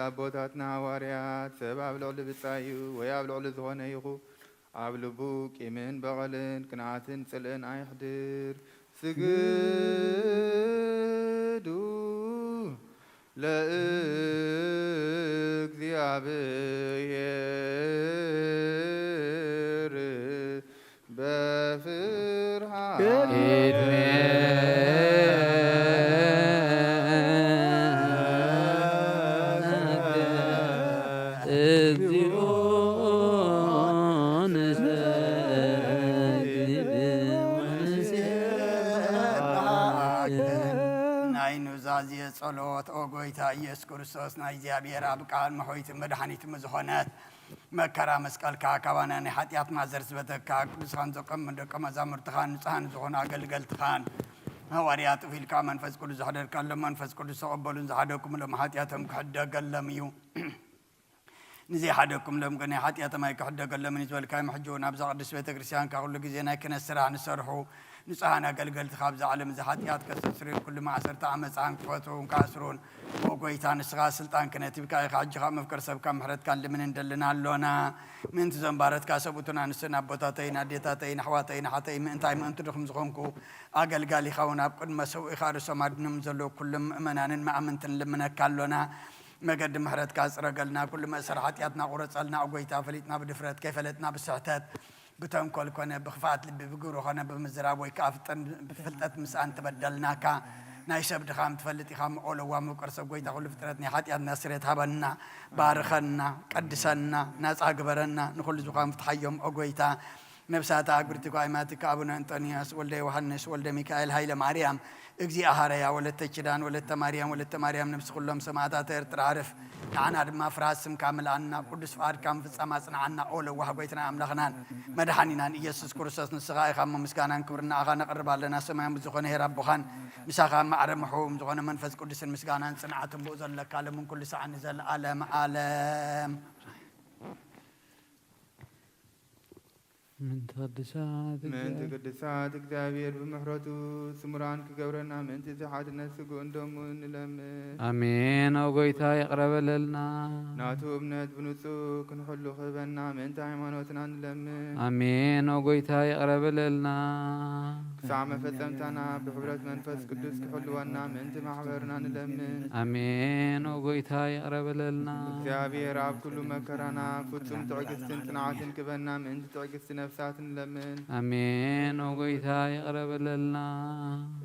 ኣቦታትና ሃዋርያት ሰብ ኣብ ልዕሊ ብፃዩ ወይ ኣብ ልዕሊ ዝኾነ ይኹ ኣብ ልቡ ቂምን በቐልን ቅንዓትን ፅልእን ኣይሕድር ስግዱ ለእግዚአብሔር በፍርሃት ጸሎት ኦ ጎይታ ኢየሱስ ክርስቶስ ናይ እግዚአብሔር ኣብ ቃል መሖይት መድኃኒት ዝኾነት መከራ መስቀልካ ካባና ናይ ኃጢአት ማዘር ዝበተካ ቅዱሳን ዘቀም ደቀ መዛሙርትኻን ንጹሃን ዝኾኑ ኣገልገልትኻን ሃዋርያት ፊልካ መንፈስ ቅዱስ ዝሓደርካሎም መንፈስ ቅዱስ ተቐበሉን ዝሓደኩምሎም ኃጢአቶም ክሕደገሎም እዩ ንዘይሓደኩም ሎም ግን ናይ ኃጢአቶም ኣይክሕደገሎምን ዝበልካዮም ሕጂ እውን ኣብዛ ቅዱስ ቤተ ክርስቲያን ኩሉ ግዜ ናይ ክህነት ስራሕ ንሰርሑ ንጹሃን ኣገልገልትኻ ኣብዚ ዓለም እዚ ኃጢአት ከስተስርዩ ኩሉ ማእሰርቲ ዓመፃን ክፈትውን ካስሩን ኦ ጎይታ ንስኻ ስልጣን ክህነት ሂብካ ኢኻ ሕጂ ካብ መፍቀር ሰብካ ምሕረትካ ልምን እንደልና ኣሎና ምእንቲ ዘንባረትካ ሰብኡትን ኣንስትን ኣቦታተይን ኣዴታተይን ኣሕዋተይን ሓተይ ምእንታይ ምእንቲ ድኹም ዝኾንኩ ኣገልጋሊኻ እውን ኣብ ቅድመ ሰብኡኻ ርእሶም ኣድኖም ዘለዉ ኩሎም ምእመናንን መኣምንትን ልምነካ ኣሎና መገዲ ምሕረትካ ፅረገልና ኩሉ መእሰር ኃጢአትና ቁረፀልና ጎይታ ፈሊጥና ብድፍረት ከይፈለጥና ብስሕተት بتنكل كنا بخفات اللي بيقولوا خنا بمزراب ويكافتن بفلتت مسان تبدلناك نايشب دخام تفلتي خام أول وام وكرسب قوي تقول فترتني حتى أن نسرت هبنا بارخنا قدسنا ناس أكبرنا نقول زخام فتحيهم أقويتا نفسات أكبرت قائماتك أبونا أنطونيوس ولد يوحنس ولد ميكائيل هايل مريم إجزي أهاريا ولد تجدان ولد مريم نفس كلهم سماعات تعرف عنا ما فراس كامل عنا قدس فار كام في سماعنا عنا أول وهبيتنا أملاخنا مدحنينا يسوع كريستوس نسقى خام مسكانا كبرنا أخانا قرب لنا سماع مزخونه رب خان مساقا معرم محوم زخونه منفس قدس مسكانا صنعتهم بوزن لك على من كل ساعة نزل عالم من تقدسات እግዚአብሔር በምሕረቱ ስሙራን ክገብረና ምእንቲ ዝሓት ነስጉ እንደሙን ንለምን አሜን። አውጎይታ ይቅረበለልና ናቱ እምነት ብንጹህ ክንሕሉ ክህበና ምእንቲ ሃይማኖትና ንለምን አሜን። አውጎይታ ይቅረበለልና ክሳዕ መፈጸምታና ብሕብረት መንፈስ ቅዱስ ክሕልወና ምእንቲ ማሕበርና ንለምን አሜን። አውጎይታ ይቅረበለልና እግዚአብሔር ኣብ ኩሉ መከራና ፍጹም ትዕግስትን ጽንዓትን ክበና ምእንቲ ትዕግስቲ ነፍሳትን ለምን አሜን። አውጎይታ ይቅረበለልና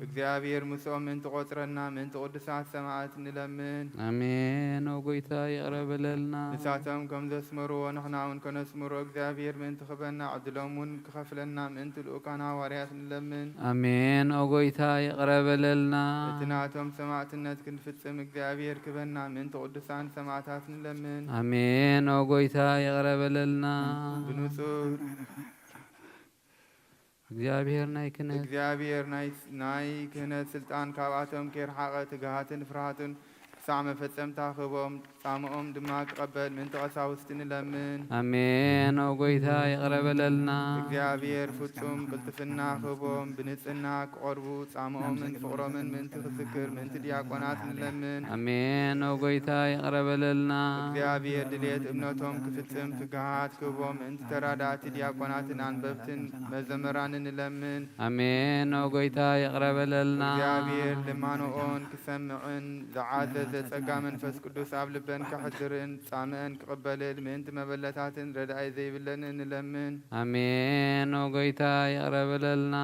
እግዚአብሔር ምስኦም ምእንቲ ቆጽረና ምእንቲ ቅዱሳት ሰማዕት ንለምን አሜን። አውጎይታ ይቅረበለልና ንሳቶም ከም ዘስመርዎ ንሕና እውን ከነስምሮ እግዚአብሔር ምእንቲ ክበና ዕድሎም እውን ክኸፍለና ምእንቲ ልኡካን ሃዋርያት ንለምን አሜን። አውጎይታ ይቅረበለልና እቲ ናቶም ሰማዕትነት ክንፍጽም እግዚአብሔር ክበና ምእንቲ ቅዱሳን ሰማዕታት ንለምን አሜን። አውጎይታ ይቅረበለልና ብንጹር እግዚአብሔር ናይ ክህነት ስልጣን ካብኣቶም ከይርሓቐ ትግሃትን ፍርሃትን ክሳዕ መፈጸምታ ክህቦም ጻምኦም ድማ ክቐበል ምእንቲ ቀሳውስቲ ንለምን አሜን። አውጎይታ ይቅረበለልና እግዚአብሔር ፍጹም ቅልጥፍና ክህቦም ብንጽህና ክቐርቡ ጻምኦምን ፍቕሮምን ምእንቲ ክስክር ምእንቲ ዲያቆናት ንለምን አሜን። አውጎይታ ይቅረበለልና እግዚአብሔር ድልየት እምነቶም ክፍጽም ትግሃት ክህቦም ምእንቲ ተራዳእቲ ዲያቆናትን አንበብትን መዘመራንን ንለምን አሜን። አውጎይታ ይቅረበለልና እግዚአብሔር ልማኖኦን ክሰምዕን ዝዓዘዘ ጸጋ መንፈስ ቅዱስ ኣብ ልበን ክሕድርን ጻምአን ክቕበልል ምእንቲ መበለታትን ረዳኢ ዘይብለንን ንለምን አሜን። አውጎይታ ይቅረበለልና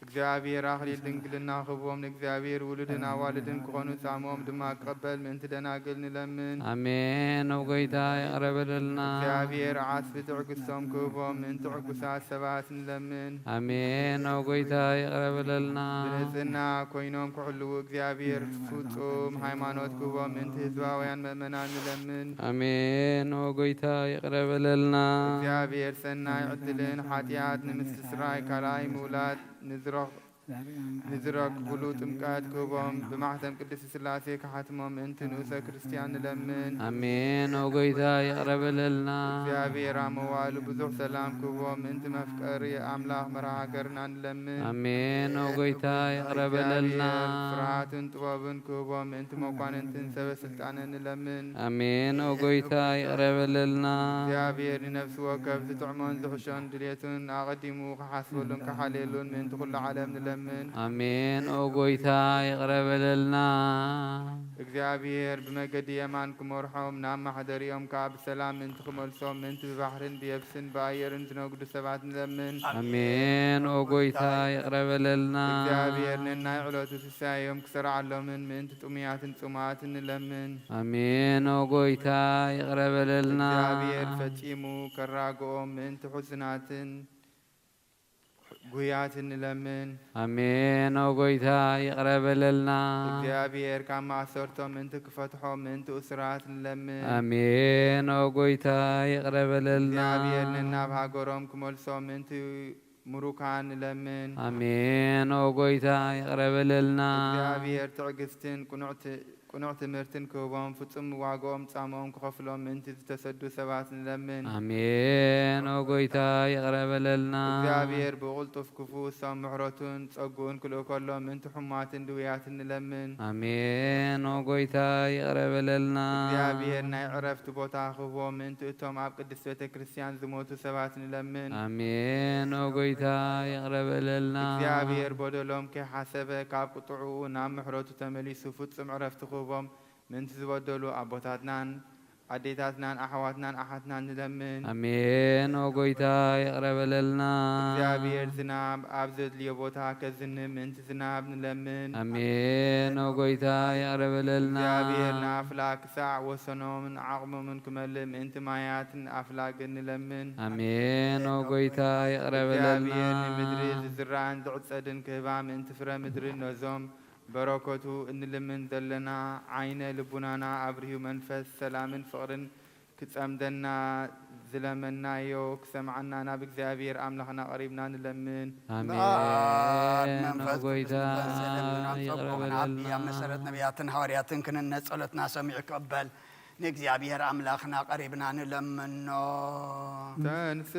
እግዚአብሔር አክሊል ድንግልና ክህቦም ንእግዚአብሔር ውሉድን ኣዋልድን ክኾኑ ጻምኦም ድማ ክቐበል ምእንቲ ደናግል ንለምን አሜን። አውጎይታ ይቅረበለልና እግዚአብሔር ዓስቢ ትዕግስቶም ክህቦም ምእንቲ ዕጉሳት ሰባት ንለምን አሜን። አውጎይታ ይቅረበለልና ብንጽህና ኮይኖም ክሕልው እግዚአብሔር ፍጹም ሃይማኖት ክህቦም ምእንቲ ህዝባውያን ምእመናን ንለምን አሜን። አውጎይታ ይቅረበለልና እግዚአብሔር ሰናይ ዕድልን ሓጢኣት ንምስትስራይ ካልኣይ ምውላድ ንዝረክብሉ ጥምቀት ክህቦም ብማሕተም ቅድስቲ ስላሴ ክሓትሞም ምእንቲ ንኡሰ ክርስቲያን ንለምን አሜን። አውጎይታ ይቅረበለልና እግዚአብሔር ኣብ መዋእሉ ብዙሕ ሰላም ክህቦም ምእንቲ መፍቀሪ ኣምላኽ መርሃ ሃገርና ንለምን አሜን። አውጎይታ ይቅረበለልና ፍርሃትን ጥበብን ክህቦም ምእንቲ መኳንንትን ሰበስልጣንን ንለምን አሜን። አውጎይታ ይቅረበለልና እግዚአብሔር ንነፍሲ ወከፍ ዝጥዕሞን ዝሕሾን ድልየቱን ኣቐዲሙ ክሓስበሉን ክሓልየሉን ምእንቲ ኩሉ ዓለም ንለምን አሜን። አውጎይታ ይቅረበለልና እግዚአብሔር ብመገዲ የማን ክመርሖም ናብ ማሕደሪኦም ከዓ ብሰላም ምእንቲ ክመልሶም ምእንቲ ብባሕርን ብየብስን ብኣየርን ዝነግዱ ሰባት ንለምን አሜን። አውጎይታ ይቅረበለልና እግዚአብሔር ነናይ ዕለቱ ትሳዮም ክሰርዓሎምን ምእንቲ ጥሙያትን ጽሙኣትን ንለምን አሜን። አውጎይታ ይቅረበለልና እግዚአብሔር ፈጺሙ ከራግኦም ምእንቲ ሕሱናትን ጉያትን ንለምን አሜን። አውጎይታ ይቅረበለልና እግዚአብሔር ካብ ማእሰርቶም ምእንቲ ክፈትሖም ምእንቲ እስራት ንለምን አሜን። አውጎይታ ይቅረበለልና እግዚአብሔር ነናብ ሃገሮም ክመልሶም ምእንቲ ሙሩካን ንለምን አሜን። አውጎይታ ይቅረበለልና እግዚአብሔር ትዕግስትን ቁኑዕ ትምህርትን ክህቦም ፍጹም ዋግኦም ጻምኦም ክኸፍሎም ምእንቲ ዝተሰዱ ሰባት ንለምን አሜን። አውጎይታ ይቅረበለልና እግዚአብሔር ብቕልጡፍ ክፍውሶም ምሕረቱን ጸጉኡን ክልእ ከሎም ምእንቲ ሕሙማትን ድውያትን ንለምን አሜን። አውጎይታ ይቅረበለልና እግዚአብሔር ናይ ዕረፍቲ ቦታ ክህቦም ምእንቲ እቶም ኣብ ቅድስት ቤተ ክርስቲያን ዝሞቱ ሰባት ንለምን አሜን። አውጎይታ ይቅረበለልና እግዚአብሔር በደሎም ከይሓሰበ ካብ ቅጥዑኡ ናብ ምሕረቱ ተመሊሱ ፍጹም ዕረፍቲ ክህቦም ምእንቲ ዝበደሉ ኣቦታትናን አዴታትናን አሕዋትናን አሓትናን ንለምን አሜን። ወጎይታ ይቅረበለልና እግዚአብሔር ዝናብ ኣብ ዘድልዮ ቦታ ከዝንብ ምእንቲ ዝናብ ንለምን አሜን። ወጎይታ ይቅረበለልና እግዚአብሔር ንኣፍላግ ክሳዕ ወሰኖምን ዓቕሞምን ክመልእ ምእንቲ ማያትን ኣፍላግን ንለምን አሜን። ወጎይታ ይቅረበለልና እግዚአብሔር ንምድሪ ዝዝራእን ዝዕፀድን ክህባ ምእንቲ ፍረ ምድሪ ነዞም በረከቱ እንልምን ዘለና ዓይነ ልቡናና ኣብርሂው መንፈስ ሰላምን ፍቕርን ክጸምደና ዝለመናዮ ክሰምዓና ናብ እግዚአብሔር ኣምላኽና ቀሪብና ንለምን አሜን። ወጎይታ ይቅረበለልና ኣብ መሰረት ነቢያትን ሃዋርያትን ክንነት ጸሎትና ሰሚዑ ይቀበል ንእግዚአብሔር ኣምላኽና ቀሪብና ንለምኖ ተንስ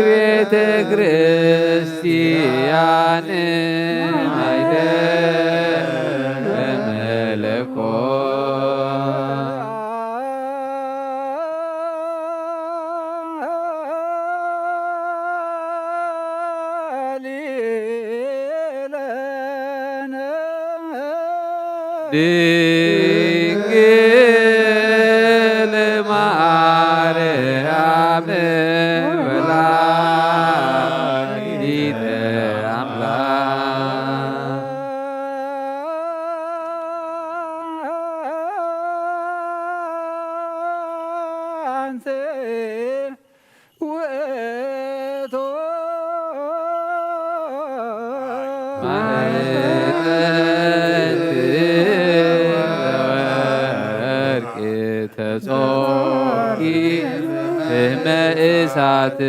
ቤተ ክርስቲያን ድንግል ማርያም ወላዲተ አምላክ አንተ ውእቱ ተጾኪ እመእሳት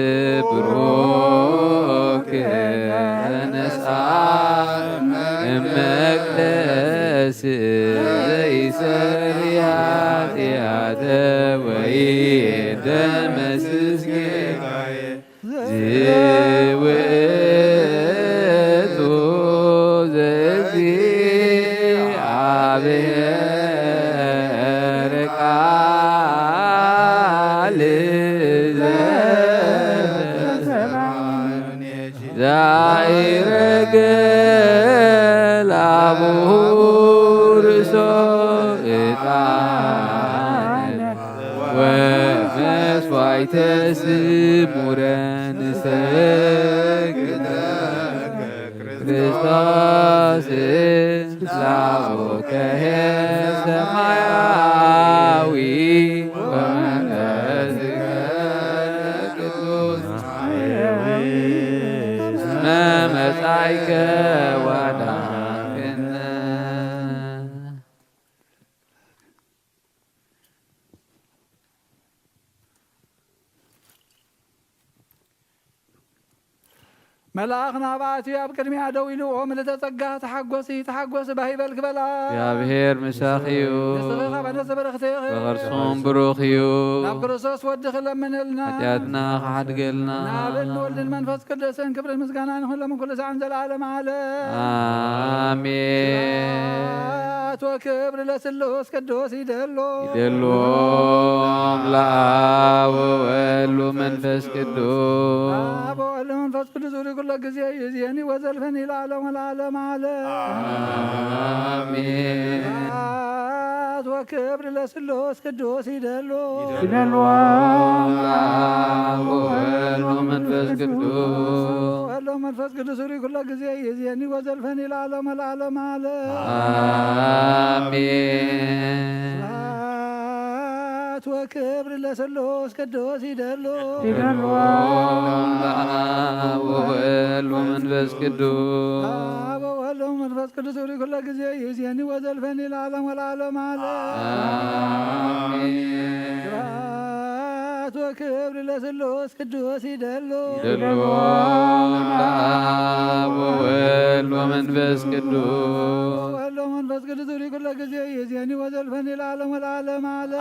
ብሩክ ተነሳ እመቅደስ ዘይሰሪ ኃጢአት ደመስስ ጌጋዬ ዝውእቱ ዘእግዚአብሔር ቃል ዛይረገ ላቡሁ ርእሶ ዕጣነ ወመስዋዕተ ስሙረ ንሰግድ ክርስቶስ ላቡከ ሰማያዊ ወመንፈስከ ቅዱስ መመጻእከ ወአዳንከነ። መልአክ ናብኣትዩ ኣብ ቅድሚያ ደው ኢሉ ኦ ምልዕተ ጸጋ ተሓጐሲ ተሓጐሲ ባሂበል ክበላ እግዚአብሔር ምሳኺ እዩ ንስኻ በነሰ በረኽቲ በኸርሶም ብሩኽ እዩ ናብ ክርስቶስ ወዲ ክለምንልና ኃጢአትና ከሓድገልና ናብን ወልድን መንፈስ ቅዱስን ክብርን ምስጋናን ይኹን ኩሉ ሰዓን ዘለዓለም ዓለ አሜን። ወክብር ለስሉስ ቅዱስ ይደሎ ይደሎም ለአብ ወወልድ ወመንፈስ ቅዱስ አብ ወወልድ መንፈስ ቅዱስ ዙሪ ኩሎ ጊዜ ይእዜኒ ወዘልፈኒ ለዓለም ወለዓለም ዓለ አሜን። ወክብር ለስሉስ ቅዱስ ይደሎ ይደሎም ለአብ ወወልድ ወመንፈስ ቅዱስ ወወልድ ወመንፈስ ቅዱስ ዙሪ ኩሎ ጊዜ ይእዜኒ ወዘልፈኒ ለዓለም ወለዓለም ዓለ አሜን። ወክብር ለስሉስ ቅዱስ ይደሎ ይደሎም ለአብ ወወልድ ወመንፈስ ቅዱስ አብ ወወልድ ወመንፈስ ቅዱስ ዙሪ ኩሎ ጊዜ ይእዜኒ ወዘልፈኒ ለዓለም ወለዓለም ዓለ አሜን። ወክብር ለስሉስ ቅዱስ ይደሎ ይደሎም ለአብ ወወልድ ወመንፈስ ቅዱስ ወወልድ ወመንፈስ ቅዱስ ዙሪ ኩሎ ጊዜ ይእዜኒ ወዘልፈኒ ለዓለም ወለዓለም ዓለ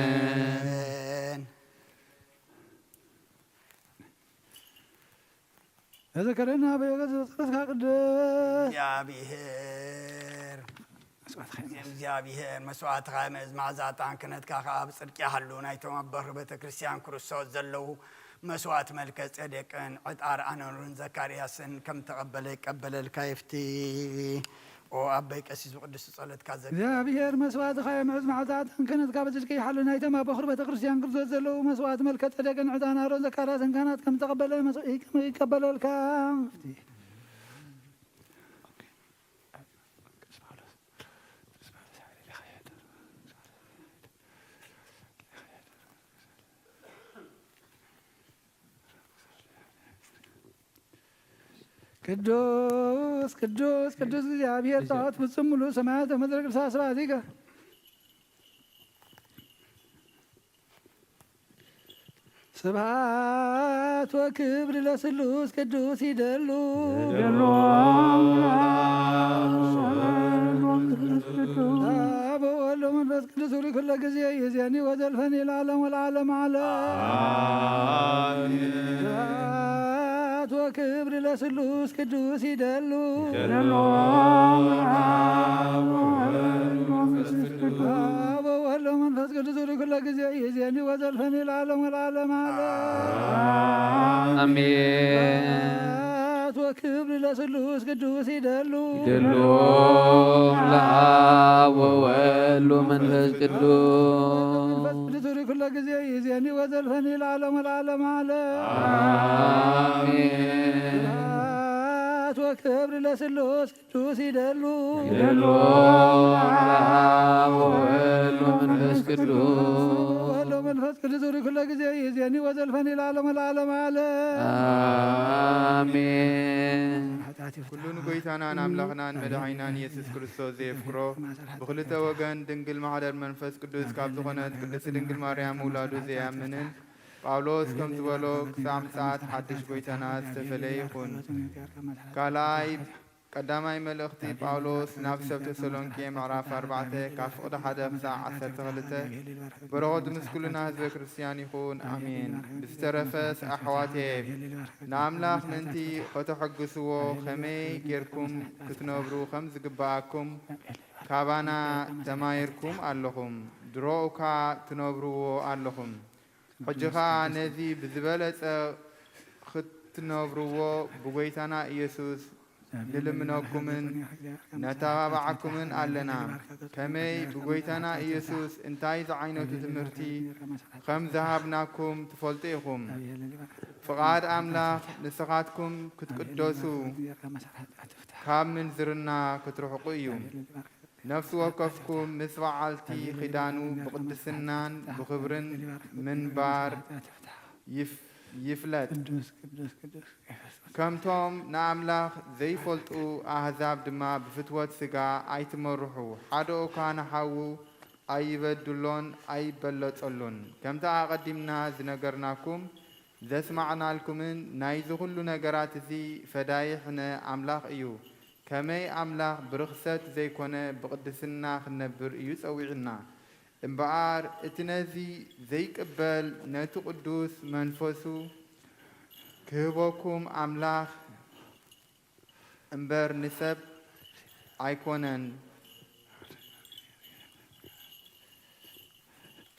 አሜን። ተዘከረና በየገጽካ ቅዱስ እግዚአብሔር መስዋዕትኻ መዝ ማዕዛጣን ክነትካ ኣብ ጽድቂ ይሃሉ ናይቶም ኣብ በሪ ቤተ ክርስቲያን ክርስቶስ ዘለዉ መስዋዕት መልከ ጼዴቅን ዕጣር ኣነሩን ዘካርያስን ከም ተቐበለ ይቀበለልካ ይፍቲ ኦ ኣበይ ቀሲስ ብቅዱስ ጸሎትካ እግዚአብሔር መስዋዕትኻ የምዕዝ ማዕዛጣን ክነትካ በጽድቂ ይሃሉ ናይቶም ኣብ በሪ ቤተ ክርስቲያን ክርስቶስ ዘለዉ መስዋዕት መልከ ጼዴቅን ዕጣር ኣነሩን ዘካርያስን ካህናት ከም ተቐበለ ይቀበለልካ ቅዱስ ቅዱስ ቅዱስ እግዚአብሔር ጣዖት ፍጹም ሙሉ ሰማያት ምድር ቅርሳ ስብሐቲከ ስብሐት ወክብር ለስሉስ ቅዱስ ይደሉ አብ ወወልድ ወመንፈስ ቅዱስ ዙሪ ኩሎ ጊዜ ይእዜኒ ወዘልፈኒ ለዓለም ወለዓለም ዓለ ወክብር ለስሉስ ቅዱስ ይደሉ አብ ወወልድ ወመንፈስ ቅዱስ ዙሪ ኩሎ ጊዜ ይእዜኒ ወዘልፈኒ ለዓለም ወለዓለም ዓለ አሜን። ወክብር ለስሉስ ቅዱስ ይደሉ ይደሎም ለአብ ወወልድ ወመንፈስ ቅዱስ ዙሪ ኩሎ ጊዜ ይእዜኒ ወዘልፈኒ ለዓለም ወለዓለም ዓለ አሜን። ወክብር ለስሉስ ቅዱስ ይደሉ ይደሎም ለአብ ወወልድ ወመንፈስ ቅዱስ ወወልድ ወመንፈስ ቅዱስ ዙሪ ኩሎ ጊዜ ይእዜኒ ወዘልፈኒ ለዓለም ወለዓለም ዓለ አሜን። ኩሉን ጎይታናን አምላኽናን መድኃኒናን ኢየሱስ ክርስቶስ ዘየፍቅሮ ብክልተ ወገን ድንግል ማሕደር መንፈስ ቅዱስ ካብ ዝኾነት ቅድስቲ ድንግል ማርያም ውላዱ ዘያምንን ጳውሎስ ከም ዝበሎ ክሳብ ምጽኣት ሓድሽ ጎይታና ዝተፈለየ ይኹን። ካልኣይ ቀዳማይ መልእኽቲ ጳውሎስ ናብ ሰብ ተሰሎንቄ ምዕራፍ 4 ካብ ፍቕዲ 1 ክሳብ 12 በረኸቱ ምስ ኩልና ህዝበ ክርስቲያን ይኹን ኣሜን። ብዝተረፈስ ኣሕዋትየ ንኣምላኽ ምንቲ ከተሐግስዎ ከመይ ጌርኩም ክትነብሩ ከም ዝግባኣኩም ካባና ተማሂርኩም ኣለኹም። ድሮኡካ ትነብርዎ ኣለኹም። ሕጂኻ ነዚ ብዝበለጸ ክትነብርዎ ብጎይታና ኢየሱስ ንልምነኩምን ነተባብዓኩምን ኣለና። ከመይ ብጎይታና ኢየሱስ እንታይ ዝዓይነቱ ትምህርቲ ከም ዝሃብናኩም ትፈልጡ ኢኹም። ፍቓድ ኣምላኽ ንስኻትኩም ክትቅደሱ ካብ ምንዝርና ክትርሕቑ እዩ። ነፍሲ ወከፍኩም ምስ በዓልቲ ኺዳኑ ብቅድስናን ብኽብርን ምንባር ይፍለጥ። ከምቶም ንኣምላኽ ዘይፈልጡ ኣሕዛብ ድማ ብፍትወት ሥጋ ኣይትመርሑ። ሓደ እኳ ንሓዉ ኣይበድሎን ኣይበለጸሉን። ከምታ ኣቐዲምና ዝነገርናኩም ዘስማዕናልኩምን ናይዚ ኩሉ ነገራት እዚ ፈዳይሕነ ኣምላኽ እዩ። ከመይ ኣምላኽ ብርኽሰት ዘይኮነ ብቅድስና ክነብር እዩ ጸዊዕና። እምበኣር እቲ ነዚ ዘይቅበል ነቲ ቅዱስ መንፈሱ ክህበኩም ኣምላኽ እምበር ንሰብ ኣይኮነን።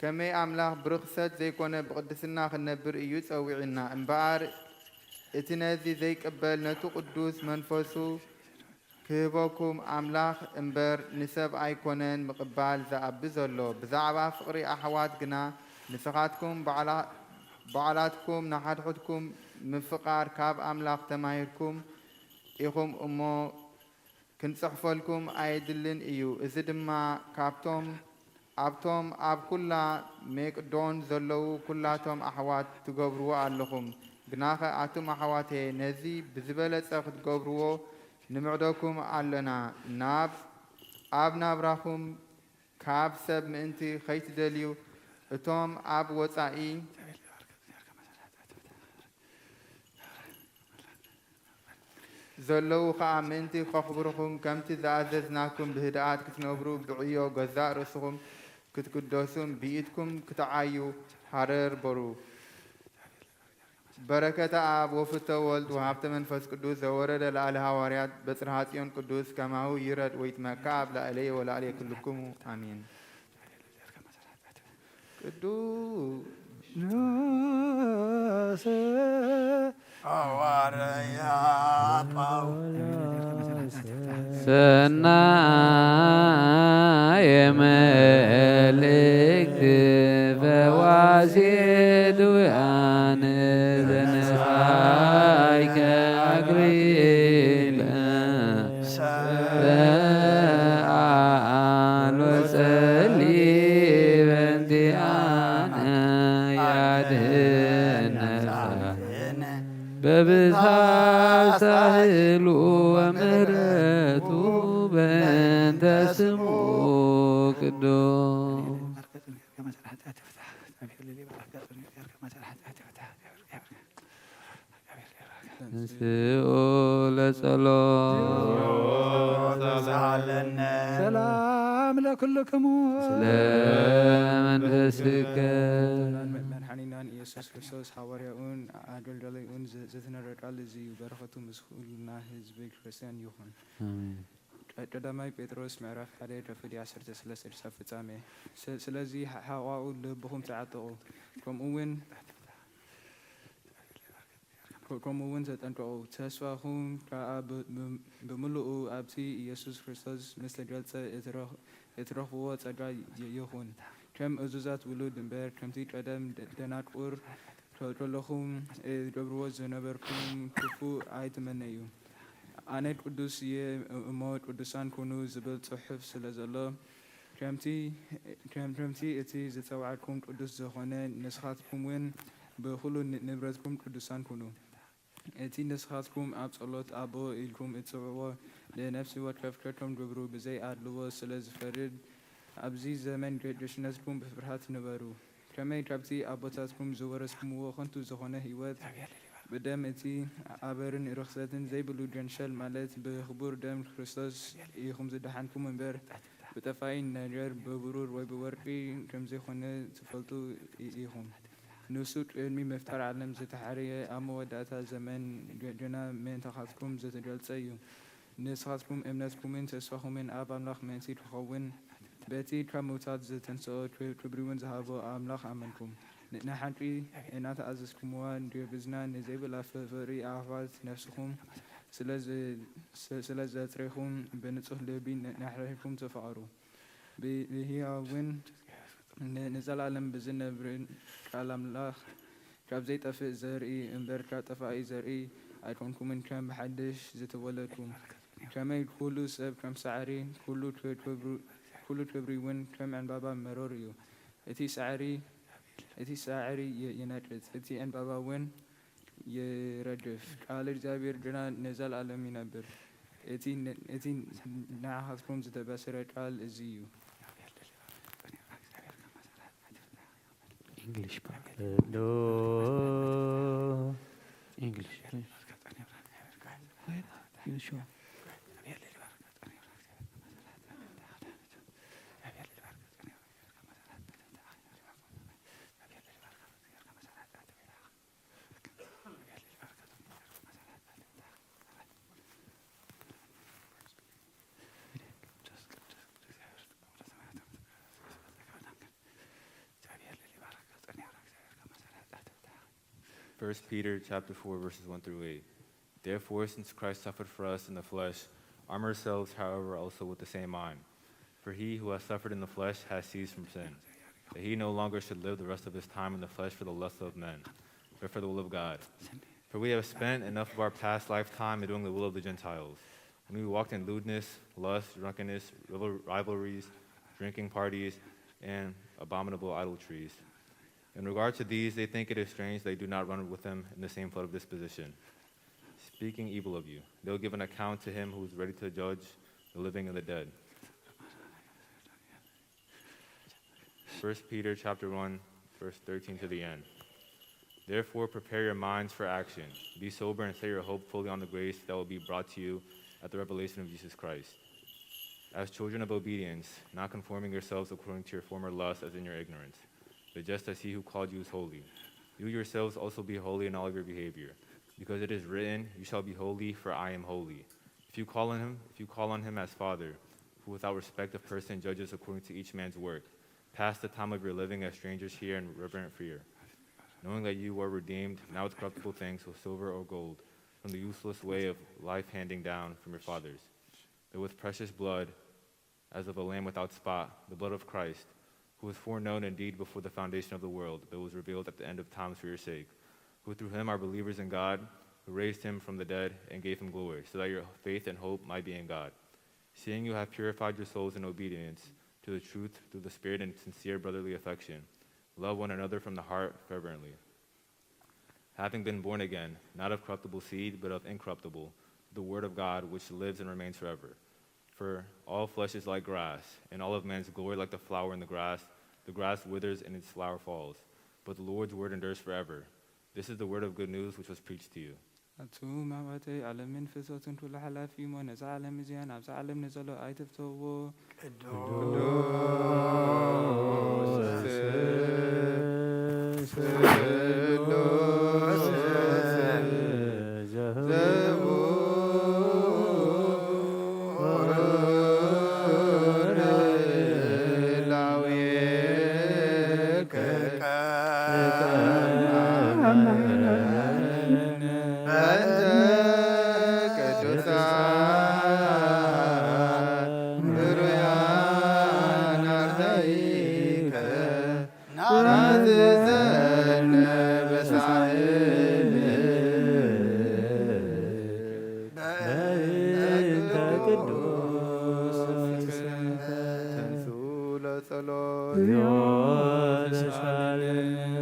ከመይ ኣምላኽ ብርኽሰት ዘይኮነ ብቅድስና ክነብር እዩ ጸዊዕና። እምበኣር እቲ ነዚ ዘይቅበል ነቲ ቅዱስ መንፈሱ ክህበኩም ኣምላኽ እምበር ንሰብ ኣይኮነን ምቕባል ዝኣቢ ዘሎ። ብዛዕባ ፍቕሪ ኣሕዋት ግና ንስኻትኩም በዓላትኩም ናሓድሕድኩም ምፍቃር ካብ ኣምላኽ ተማሂርኩም ኢኹም እሞ ክንጽሕፈልኩም ኣይድልን እዩ። እዚ ድማ ኣብቶም ኣብ ኩላ ሜቅዶን ዘለዉ ኩላቶም ኣሕዋት ትገብርዎ ኣለኹም። ግናኸ ኣቶም ኣሕዋት ነዚ ብዝበለጸ ክትገብርዎ ንምዕደኩም ኣለና። ኣብ ናብራኹም ካብ ሰብ ምእንቲ ከይትደልዩ እቶም ኣብ ወፃኢ ዘለዉ ከዓ ምእንቲ ከኽብርኩም ከምቲ ዝኣዘዝናኩም ብህድኣት ክትነብሩ ብዕዮ ገዛእ ርእስኹም ክትቅደሱን ብኢድኩም ክትዓዩ ሃረር በሩ። በረከተ አብ ወፍተ ወልድ ወሀብተ መንፈስ ቅዱስ ዘወረደ ለአለ ሐዋርያት በጽርሐ ጽዮን ቅዱስ ከማሁ ይረድ ወይትመካ አብ ላዕለየ ወላዕለየ ኩልክሙ አሜን። ቅዱስ ሐዋርያ ጳውሎስ ሰናየ መልእክት በዋሴ ድውያን ዘነሳይከ አክሊለ ሰአል ወጸሊ በእንቲአነ ያድኅነነ በብዝሃ ሳህሉ ወምሕረቱ በእንተ ስሙ ቅዱስ እንስኡ ለጸሎት ሰላም ለኩልክሙ ስለ መንፈስከ መድኃኒናን ኢየሱስ ክርስቶስ ሐዋርያውን አገልጋዩን ዘተነረቃል እዚዩ በረከቱ ምስ ኩልና ህዝቢ ክርስቲያን ይሁን። ቀዳማይ ጴጥሮስ ምዕራፍ 1 ከፍል 13 ፍጻሜ። ስለዚ ሐዋኡ ልብኹም ተዓጠቑ ከምኡውን ተጠንቀቑ። ተስፋኹም ከዓ ብምሉኡ ኣብቲ ኢየሱስ ክርስቶስ ምስ ተገልጸ እትረኽብዎ ጸጋ ይኹን። ከም እዙዛት ውሉድ እምበር ከምቲ ቀደም ደናቁር ከለኹም ገብርዎ ዝነበርኩም ክፉእ ኣይትመነዩ። ኣነ ቅዱስ እየ እሞ ቅዱሳን ኩኑ ዝብል ጽሑፍ ስለ ዘሎ ከምቲ እቲ ዝጸዋዕኩም ቅዱስ ዝኾነ ንስኻትኩም እውን ብኹሉ ንብረትኩም ቅዱሳን ኩኑ። እቲ ንስኻትኩም ኣብ ጸሎት ኣቦ ኢልኩም እትጽውዕዎ ንነፍሲ ወከፍከቶም ግብሩ ብዘይ ኣድልዎ ስለ ዝፈርድ ኣብዚ ዘመን ገሽነትኩም ብፍርሃት ንበሩ። ከመይ ካብቲ ኣቦታትኩም ዝወረስኩምዎ ኸንቱ ዝኾነ ህይወት بدم اتي عبرن رخصتن زي بلو جنشل مالت بخبور دم كريستوس يخم زدحنكم منبر بتفاين نجر ببرور وبورقي كم زي خونه تفلتو يخم نسوت علمي مفتر علم زتحرية أما وداتا زمان جنا من تخاطكم زتجلسيو نسخاتكم امناتكم من تسفخوا من اب املاخ من سيد خوين باتي كموتات زتنسو تبريون ذهبوا املاخ امنكم نحنتي انات ازسكم وان دي بزنا نزيبلا فري احوات نفسكم سلاز تريخون بنصح لبي نحركم تفعروا بهي وين نزل علم بزنا برين كلام لاخ كاب زيت افي زرقي امبر كاتفاي زرقي ايكونكم من كم حدش زتولدكم كما كلو سب كم سعري كلو تبري وين كم عن بابا مروريو اتي سعري ينادت اتي عن بابا وين يردف قال الجابر جنا نزل على منبر اتي نعهدكم زتبصر قال ازيو English no English you sure First Peter chapter 4 verses 1 through 8. Therefore, since Christ suffered for us in the flesh, arm yourselves, however, also with the same mind. For he who has suffered in the flesh has ceased from sin, that he no longer should live the rest of his time in the flesh for the lust of men, but for the will of God. For we have spent enough of our past lifetime in doing the will of the Gentiles, when we walked in lewdness, lust, drunkenness, rivalries, drinking parties, and abominable idolatries. In regard to these, they think it is strange they do not run with them in the same flood of disposition, speaking evil of you. They will give an account to him who is ready to judge the living and the dead. 1 Peter chapter 1, verse 13 to the end. Therefore, prepare your minds for action. Be sober and set your hope fully on the grace that will be brought to you at the revelation of Jesus Christ. As children of obedience, not conforming yourselves according to your former lusts as in your ignorance, but just as he who called you is holy. You yourselves also be holy in all of your behavior, because it is written, you shall be holy, for I am holy. If you call on him as Father, who without respect of person judges according to each man's work, pass the time of your living as strangers here in reverent fear, knowing that you were redeemed, not with corruptible things, with silver or gold, from the useless way of life handing down from your fathers, but with precious blood, as of a lamb without spot, the blood of Christ, who was foreknown indeed before the foundation of the world, but was revealed at the end of times for your sake, who through him are believers in God, who raised him from the dead and gave him glory, so that your faith and hope might be in God. Seeing you have purified your souls in obedience to the truth through the Spirit and sincere brotherly affection, love one another from the heart fervently. Having been born again, not of corruptible seed, but of incorruptible, the word of God, which lives and remains forever. For all flesh is like grass, and all of man's glory like the flower in the grass. The grass withers and its flower falls, but the Lord's word endures forever. This is the word of good news which was preached to you.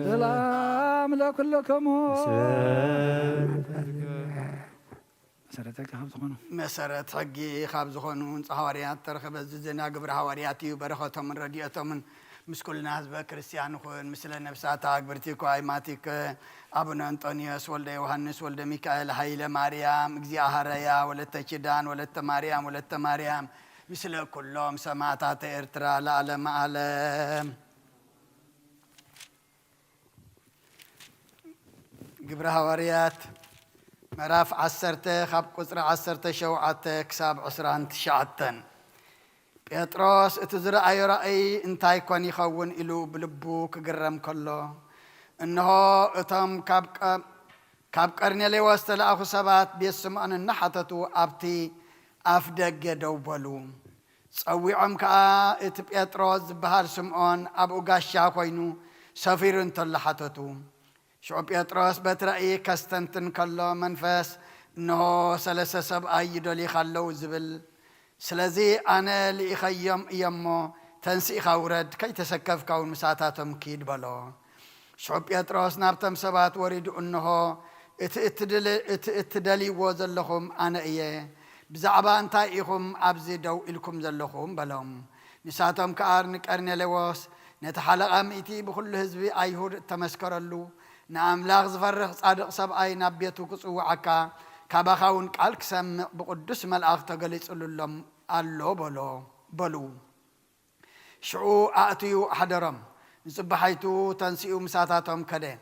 ሰላም ለኩልክሙ መሰረት ሕጊ ካብ ዝኾኑ ህንፃ ሃዋርያት ተረኸበ ዝና ግብሪ ሃዋርያት እዩ በረኸቶምን ረድኤቶምን مسكولنا حزب كريستيان خون مثل نفسات أكبرتيكو أيماتيك أبونا أنطونيوس ولد يوحنس ولد ميكائيل هايل مريم إجزي هريا ولد تشدان ولد مريم مثل كلهم سماعات إرترا لعلم عالم قبر هواريات مراف عسرته خاب قصر عسرته شوعته كساب عسران تشعتن بيتروس اتزرع أي رأي انتاي كون يخون إلو بلبو كقرم كله إنه اتم كاب قرنيلي وستل أخو سبات بيسم أن النحتتو أبتي أفدق دوبلو سويعم كا ات بيتروس بهار سمعون أبو قاشا كوينو سفير انتلحتتو شو بيتروس بترأي كستنتن كله منفس إنه سلسة سبعة يدولي خلو زبل سلازي أنا اللي خيم يمو تنسي خورد كي تسكف كون مساتاتهم كيد بلو شعب يتراس نابتم سبات وريد أنه اتدلي وزلهم أنا إيه بزعبان تايهم أبزي دو إلكم زلهم بلهم نساتهم كأرنك أرني لواس نتحلق أميتي بكل حزبي أيهود تمسكر اللو نعم لاغز فرق صادق سبعي نبيتو كسو عكا كاباخاون قالك سمع بقدس ملأخ تقليس اللهم اللو بلو شعو أأتيو حدرم نصبحيتو تنسيو مساتاتهم كده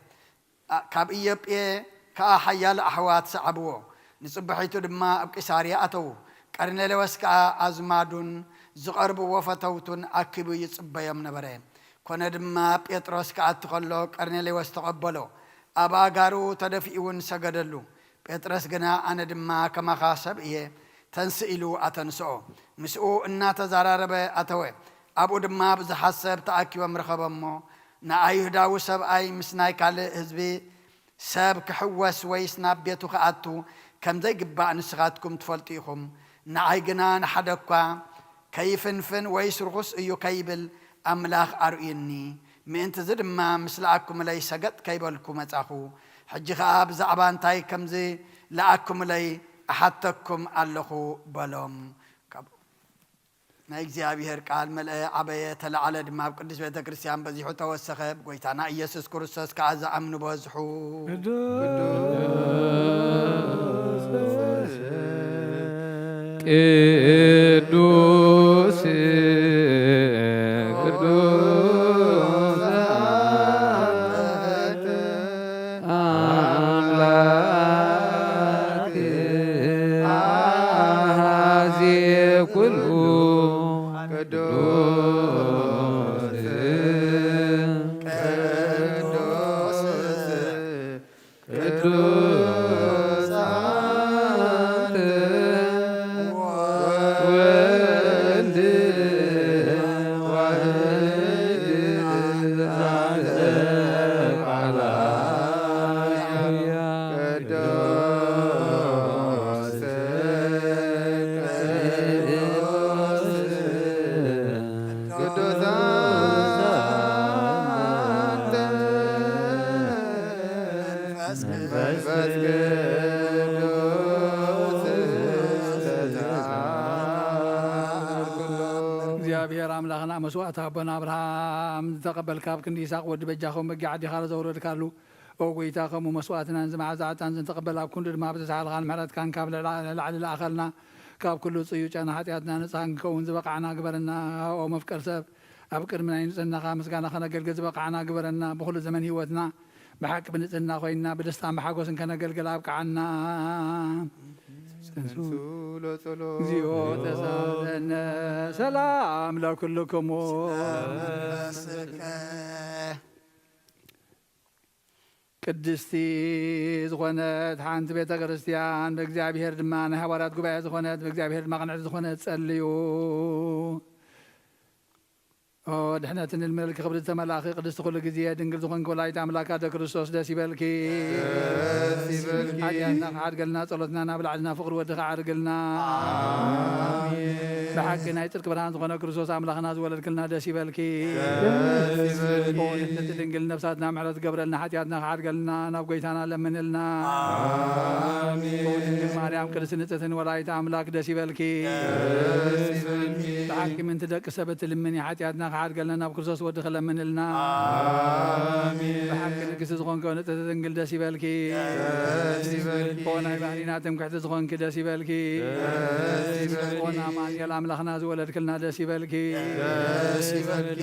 كاب إيب إيه كأحيال أحوات سعبو نصبحيتو دما بكساريا أتو كارني لوس كأزمادون زقرب وفتوتون أكبو يصبا يمن برين كون دما بيتروس كأتخلو كارني لوس تقبلو أبا غارو تدفئون سجدلو بيترس جنا أنا دما كما خاسب إيه تنسئلو أتنسو مسؤو إننا تزارب أتوه أبو دما بزحسب تأكي ومرخبا مو نأيه داو سب أي مسناي كالي هزبي سب كحواس ويس نابيتو خاتو كم زي قبع نسغاتكم تفلتيكم نأي جنا نحدكوا كيفنفن ويس رغس إيو كيبل أملاخ أرئيني من تزد ما مسلعكم لي سقط كيبلكم أتاخو حجي خاب زعبان تاي كمزي لأكم لي أحدتكم اللخو بلوم ما يجزي قال ملأ عباية تلعلى دماء بقدس بيت كريستيان بزيحو توسخب قويتانا إيسوس كريستوس كعزا أمنو بزحو ቅዱስ አምላክ አሐዜ ኩሉ مسوات أبونا أبراهام تقبل كابك إسحاق ود بجاهم بقعد خالد زورد كارلو وقويتاكم ومسواتنا نزم عزات أنزل تقبل أب كل ما بتسعى الغان محرد كان كابل العدل الآخرنا كاب كله صيوج أنا حتياتنا نصحن كون زبقعنا قبرنا ومفكر سب أبكر من أين نسنا خامس كان خنا قلق زبقعنا قبرنا بكل زمن هوتنا بحق بنسنا خوينا بدستان بحقوس كان قلق أبك عنا زيوت سادنا سلام لكلكم قدستي زغنت حانت بيت كريستيان بእግዚአብሔር ድማ ሐዋርያት ጉባኤ ዝኮነት በእግዚአብሔር ድማ ቀንዕ ዝኮነት ጸልዩ ድሕነትን الملك خبر ተመላኺ ቅድስት ኩሉ ግዜ ድንግል ዝኾንክ ወላዲተ ኣምላክ ኣደ ክርስቶስ ደስ ይበልኪ ሓጢኣትና ዓድገልና ጸሎትና ናብ ላዕልና ፍቅሪ ወድኻ ዓድገልና ኣሜን بحق ناي ترك برهان زغنا كرسوس أملاخنا زولد كلنا دشي بالكي تدنقل نفساتنا معرض قبرلنا حتياتنا خعاد قلنا نبقيتنا لمن لنا آمين مريم كرسنتة ولايت أملاك دشي بالكي بحق من تدق سبت لمني حتياتنا خعاد قلنا نبكرسوس ودخل لمن لنا آمين بحق نقص زغن كونت تدنقل دشي بالكي قونا بحرينا تمكح تزغن كدشي بالكي قونا ما يلا أملاخنا زولد كلنا دشي بالكي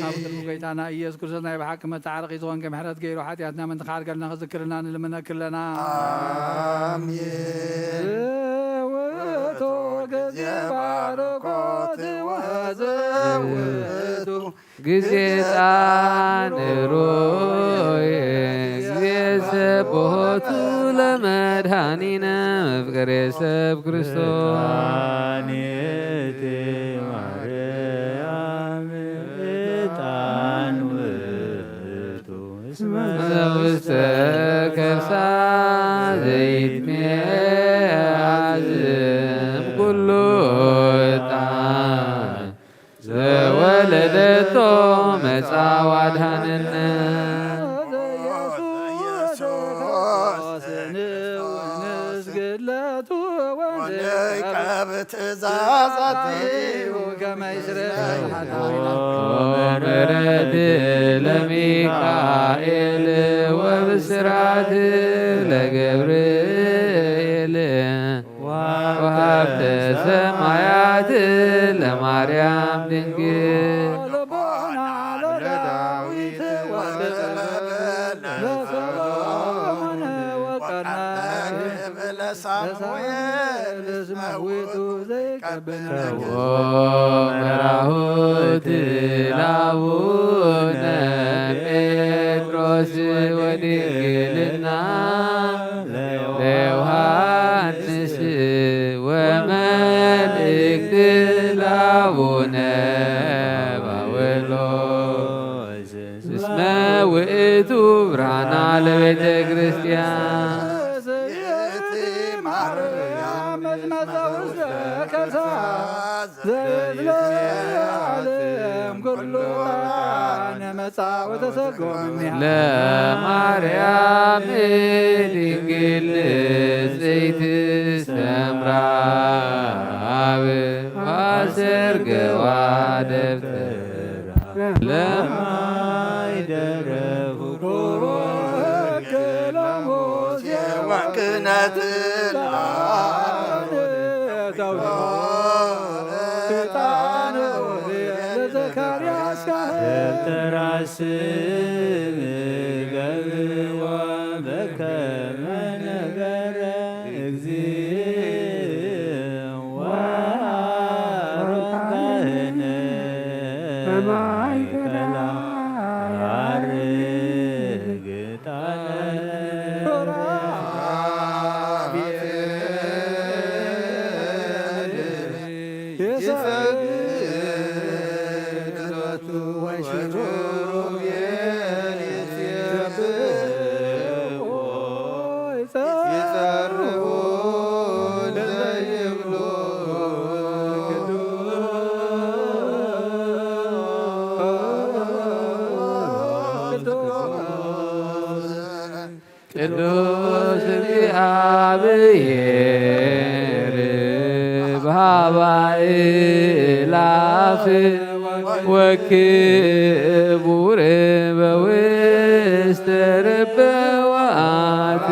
عبد المقيتانا إياس كرسنا بحق ما تعرق يزغن كمحرات غيرو حتياتنا من تخار قلنا ذكرنا لمن كلنا آمين وتوقز باركوت وزودو جزيتان روي جزيسبوتو لمدهانينا مفقر يسب كريستوس كرسا زيت ميعزم كله طعام زولدتو مصاواد هننا ومرد لميكائيل وبسرات لجبريل وهبت سمايات لمريم دنجل ومرهوت لابونا بطرس ودنجلنا ليوحنس وملكت لابونا باولوس اسمه وقتو برهنا لبيت كريستيان ለማርያም ድንግል ዘይት ሰምራብ አሰርገዋ ደብተራ ለማይደረፉ ከለሞስ የወንቅነት ተራስ ገብዋ በከመ ነገረ እግዚእ ወሮካህነ በማእከላ ቅዱስ እግዚአብሔር በኀባእ ላፍ ወክቡር በውስተ ርብዋት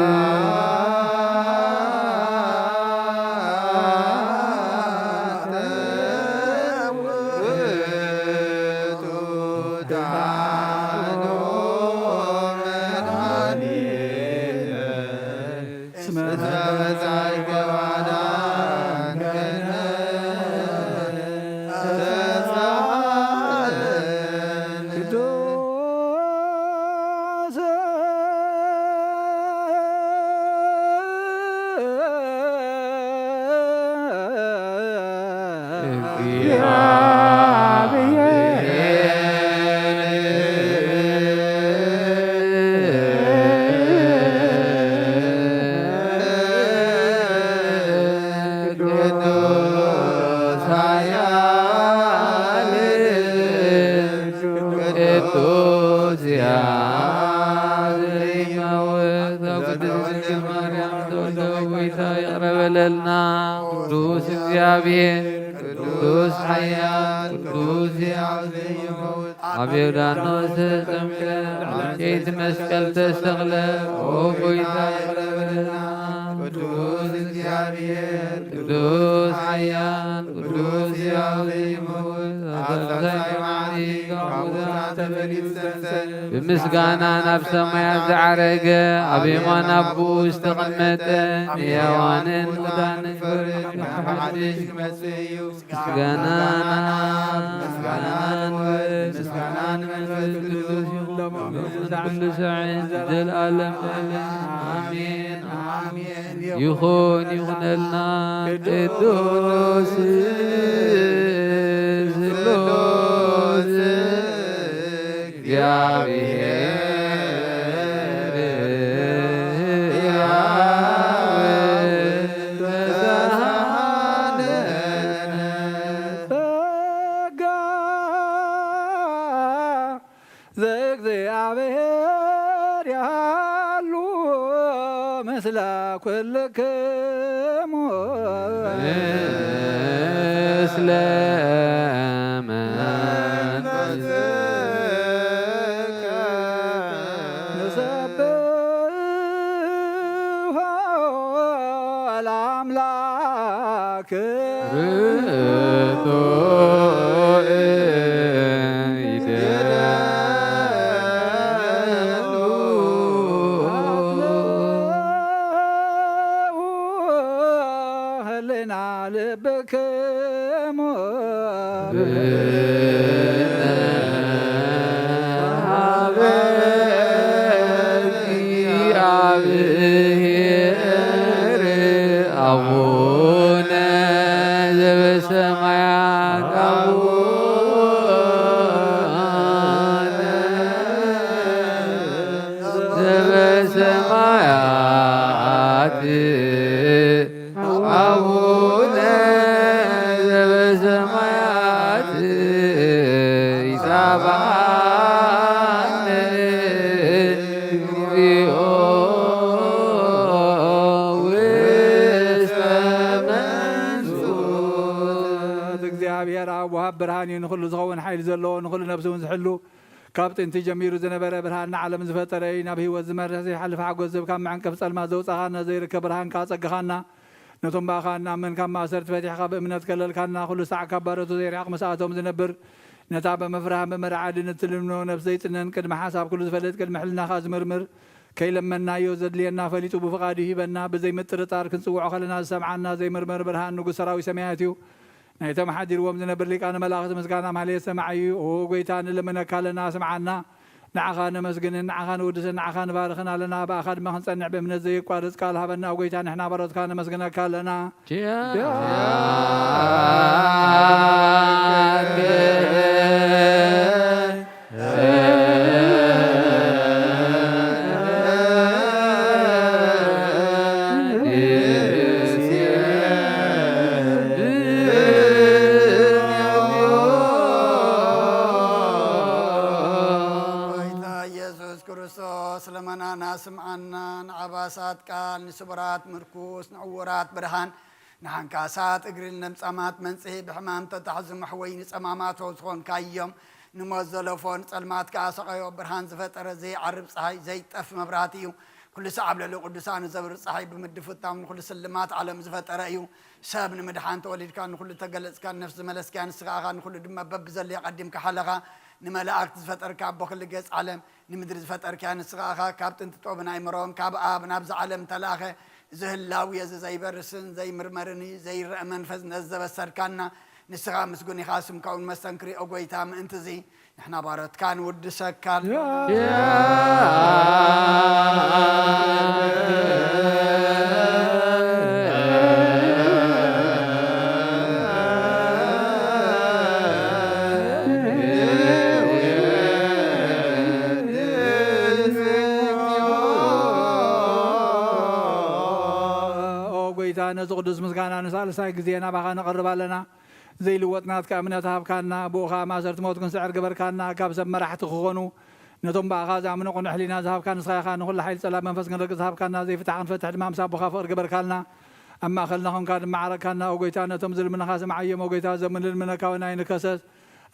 ቅዱስ ዘይመውት ኣብ ቅድስት ድንግል ማርያም ተወልደ ጎይታ ይቅረበለልና። ቅዱስ እግዚአብሔር ቅዱስ ኃያል ቅዱስ ሕያው ዘይመውት ኣብ ዮርዳኖስ ተጠምቀ ዕንጨይቲ መስቀል ተሰቕለ ኦ ጎይታ ይቅረበለና። ቅዱስ እግዚአብሔር ቅዱስ ኃያል ቅዱስ ሕያው ዘይመውት ብምስጋና ናብ ሰማያት ዝዓረገ ኣብ የማን ኣቦ ዝተቐመጠ ንሕያዋንን ሙታንን ሓድሽ ክመጽእ እዩ። ምስጋናን መንፈስ ቅዱስ ኩሉ ሰብን ዘለኣለም ኣሜን ኣሜን ይኹን ይኹነልና። ቅዱስ ስሉስ እግዚአብሔር ጸጋ ዘእግዚአብሔር ያሉ ምስለ ኩልክሙ ምስለ ንሰብሖ ለአምላክ ርቱዕ ይደሉ ህሊና ልብክሙ እግዚአብሔር አቡነ ዘበሰማያት አቡነ ዘበሰማያት አቡነ ዘበሰማያት ይትባረክ እግዚኦ ውስተ መንሱት። እግዚአብሔር ኣብ ወሃብ ብርሃን እዩ ንኩሉ ዝኸውን ሓይሊ ዘለዎ ንኩሉ ነብሲ እውን ዝሕሉ ካብ ጥንቲ ጀሚሩ ዝነበረ ብርሃን ንዓለም ዝፈጠረ እዩ። ናብ ህይወት ዝመርሕ ዘይሓልፍ ሓጎስ ዝብ ካብ መዕንቀፍ ጸልማት ዘውፃኻና ዘይርከብ ብርሃንካ ፀግኻና ነቶም ባእኻና መን ካብ ማእሰርቲ ፈቲሕካ ብእምነት ከለልካና ኩሉ ሳዕ ካብ ባረቱ ዘይርሕቕ መስኣቶም ዝነብር ነታ በመፍራህን በመርዓድን እትልምኖ ነብሲ ዘይፅነን ቅድሚ ሓሳብ ኩሉ ዝፈልጥ ቅድሚ ሕልናኻ ዝምርምር ከይለመናዮ ዘድልየና ፈሊጡ ብፍቓዱ ይሂበና ብዘይምጥርጣር ክንፅውዖ ከለና ዝሰምዓና ዘይምርመር ብርሃን ንጉስ ሰራዊት ሰማያት እዩ። ናይቶም ሓዲርዎም ዝነብር ሊቃነ መላእኽቲ ምስጋና ማህሌት ሰማዕ እዩ። ኦ ጎይታ ንልመነካ ኣለና ስምዓና። ንዓኻ ነመስግንን ንዓኻ ንውድስን ንዓኻ ንባርኽን ኣለና። ብኣኻ ድማ ክንፀንዕ ብእምነት ዘይቋርፅ ቃል ሃበና። ኣብ ጎይታ ንሕና ባሮትካ ነመስግነካ ኣለና። ስምዓና ንዓባሳት ቃል ንስቡራት ምርኩስ ንዕውራት ብርሃን ንሓንካሳት እግሪ ለምፀማት መንጽሒ ብሕማም ተታሕዙ መሕወይ ንፀማማቶ ዝኾንካ እዮም። ንሞት ዘለፎን ጸልማት ከዓ ሰቐዮ ብርሃን ዝፈጠረ ዘይዓርብ ፀሓይ ዘይጠፍ መብራህቲ እዩ። ኩሉ ሰዓብ ልዕሊ ቅዱሳን ዘብር ፀሓይ ብምድፍታም ንኩሉ ስልማት ዓለም ዝፈጠረ እዩ። ሰብ ንምድሓን ተወሊድካ ንኩሉ ተገለጽካ ነፍሲ መለስካ ንስኻኻ ንኩሉ ድማ በቢ ዘለ ቀዲምካ ሓለኻ ንመላእክቲ ዝፈጠርካ ኣቦ ኩሉ ገጽ ዓለም ንምድሪ ዝፈጠርካ ንስኻኻ ካብ ጥንቲ ጦብን ኣይምሮም ካብ ኣብ ናብዚ ዓለም ተላኸ ዝህላዊ እዚ ዘይበርስን ዘይምርመርን ዘይርአ መንፈስ ነዘበሰድካና ንስኻ ምስጉን ኢኻ ስምካ እውን መስተንክሪ ኦ ጎይታ ምእንቲ እዚ ንሕና ባሮትካ ንውድሰካ ነዚ ቅዱስ ምስጋና ንሳልሳይ ግዜ ናባኻ ነቐርብ ኣለና። زي لوتنات كأمنتها بكنا بوخا ما صرت موت كن سعر قبر كنا كابس مرحت خونو نتوم بأغاز من قن حلينا ذهب كان صغير خان كل حيل سلام منفس كن رقص ذهب كنا زي فتح فتح ما مساب بوخا فقر قبر كنا أما خلناهم كان معركة كنا وقيتنا تمزل من خاص معيم وقيتها زمن المنكا وناين كسس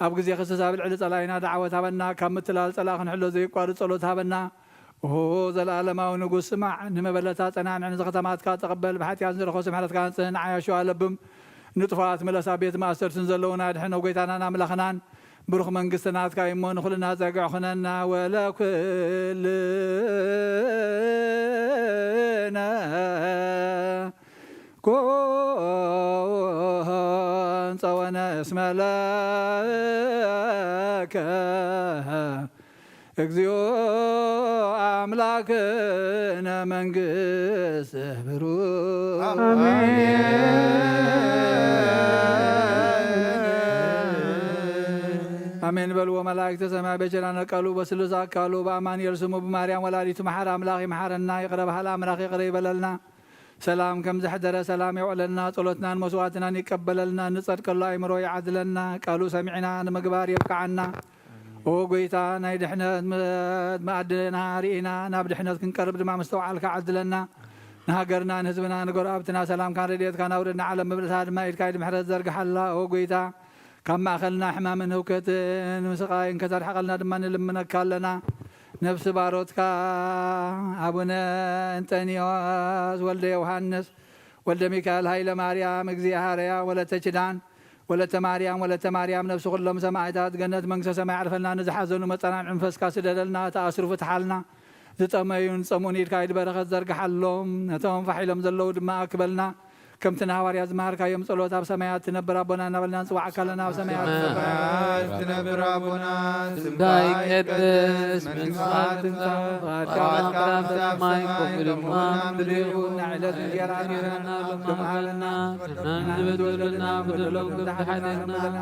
أبغى زي خصص بالعلة علينا دعوة هبنا كم مثل سلاخ نحلو زي قارد صلوت هبنا وهو زلالة ما ونقول سمع نما بلتات أنا عن زختمات كات تقبل بحتى ينزل خوش محلت كانت نعيش وقلبهم نطفات ملاسا بيت ما أستر تنزلونا دحين وقيتنا نعمل خنان بروح من قصنات كايمون خلنا زقع خننا ولا كلنا كون صوانا اسم لك اكزيو أملاكنا منقس برو آمين بلو ملائكة سماء بجلان قالوا بسلسا قالوا بأمان يرسموا بماريام ولاديت محر أملاخي محرنا يقرب حال أملاخي قريب لنا سلام كم زحدر سلام يعلنا طلتنا مسواتنا يقبل لنا نصدق الله يمرو يعدلنا قالوا سمعنا مقبار يبقى عنا وقيتا نايدحنا مادنا رينا نابدحنا كنقرب ما مستوعلك عدلنا نهاجرنا نهزبنا نقرابتنا سلام كان رديت كان أوردنا على مبلسات ما يتكايد محرز زرق حلا وقيتا كما أخلنا حمام هوكت مسقاين كتر حقلنا دمان لمنا كالنا نفس باروتك أبونا أنتونيوس ولد يوحنس ولد ميكائيل هايل مريم اغزيهاريا ولا تجدان ولا مريم ولا مريم نفس كلهم سماعتات جنة منكس سماع عرفنا نزحزن ومطلع عنفس كاسدلنا تأسرف تحالنا زتأميون صموني كايد برخت زرق حلهم نتهم فحيلهم زلود ما أقبلنا كم تناور يا زمار كيوم صلوات بسمايات تنبر ربنا نبلنا نسوع كلنا بسمايات تنبر ربنا دايك قدس من صلاة ما يقبل ما ندريون نعلت يرانا لما لنا نبدلنا بدلهم بحدنا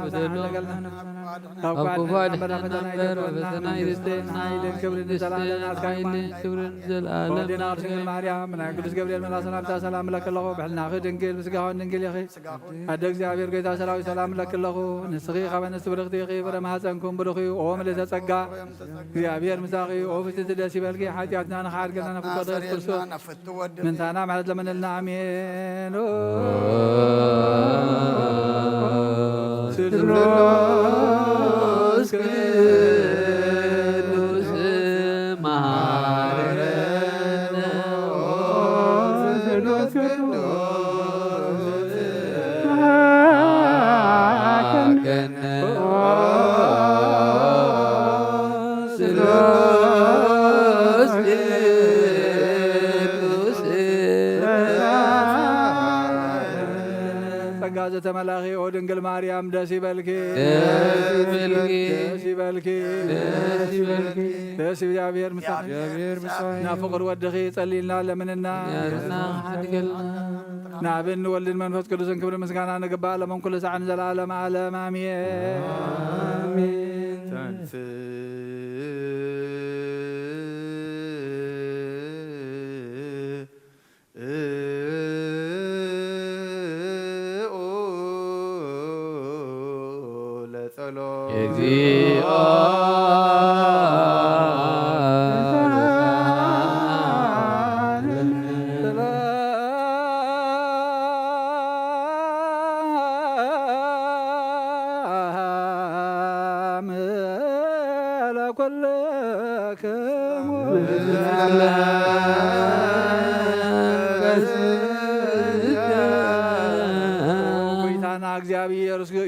بدلهم أبو فاد نبر وبثنا يدستنا إلى كبر سلام كاين كبر العالم ودينا أرسل مريم من قدس جبريل من الله سلام لك الله بحلنا خدن بسقاهن نقول يا أخي أدق زعبير قيتا سلاوي سلام لك الله نسقي خبنا نستبرقتي خي فرما سنكم برخي أوم اللي تسقى زعبير مساقي أو في تدرسي بالكي حياتنا أنا خارج لنا في قدر كرسو من ثانا معد لمن النعمين سدروس كدوس مارنا سدروس تقازة ملاخي ودنقل مريم داسي بالكي داسي بالكي داسي جابير مساحي نافقر ودخي صلينا لمننا نابن نولد المنفس كل سن كبر مسكانا نقبال من كل ساعة نزل عالم عالم آمين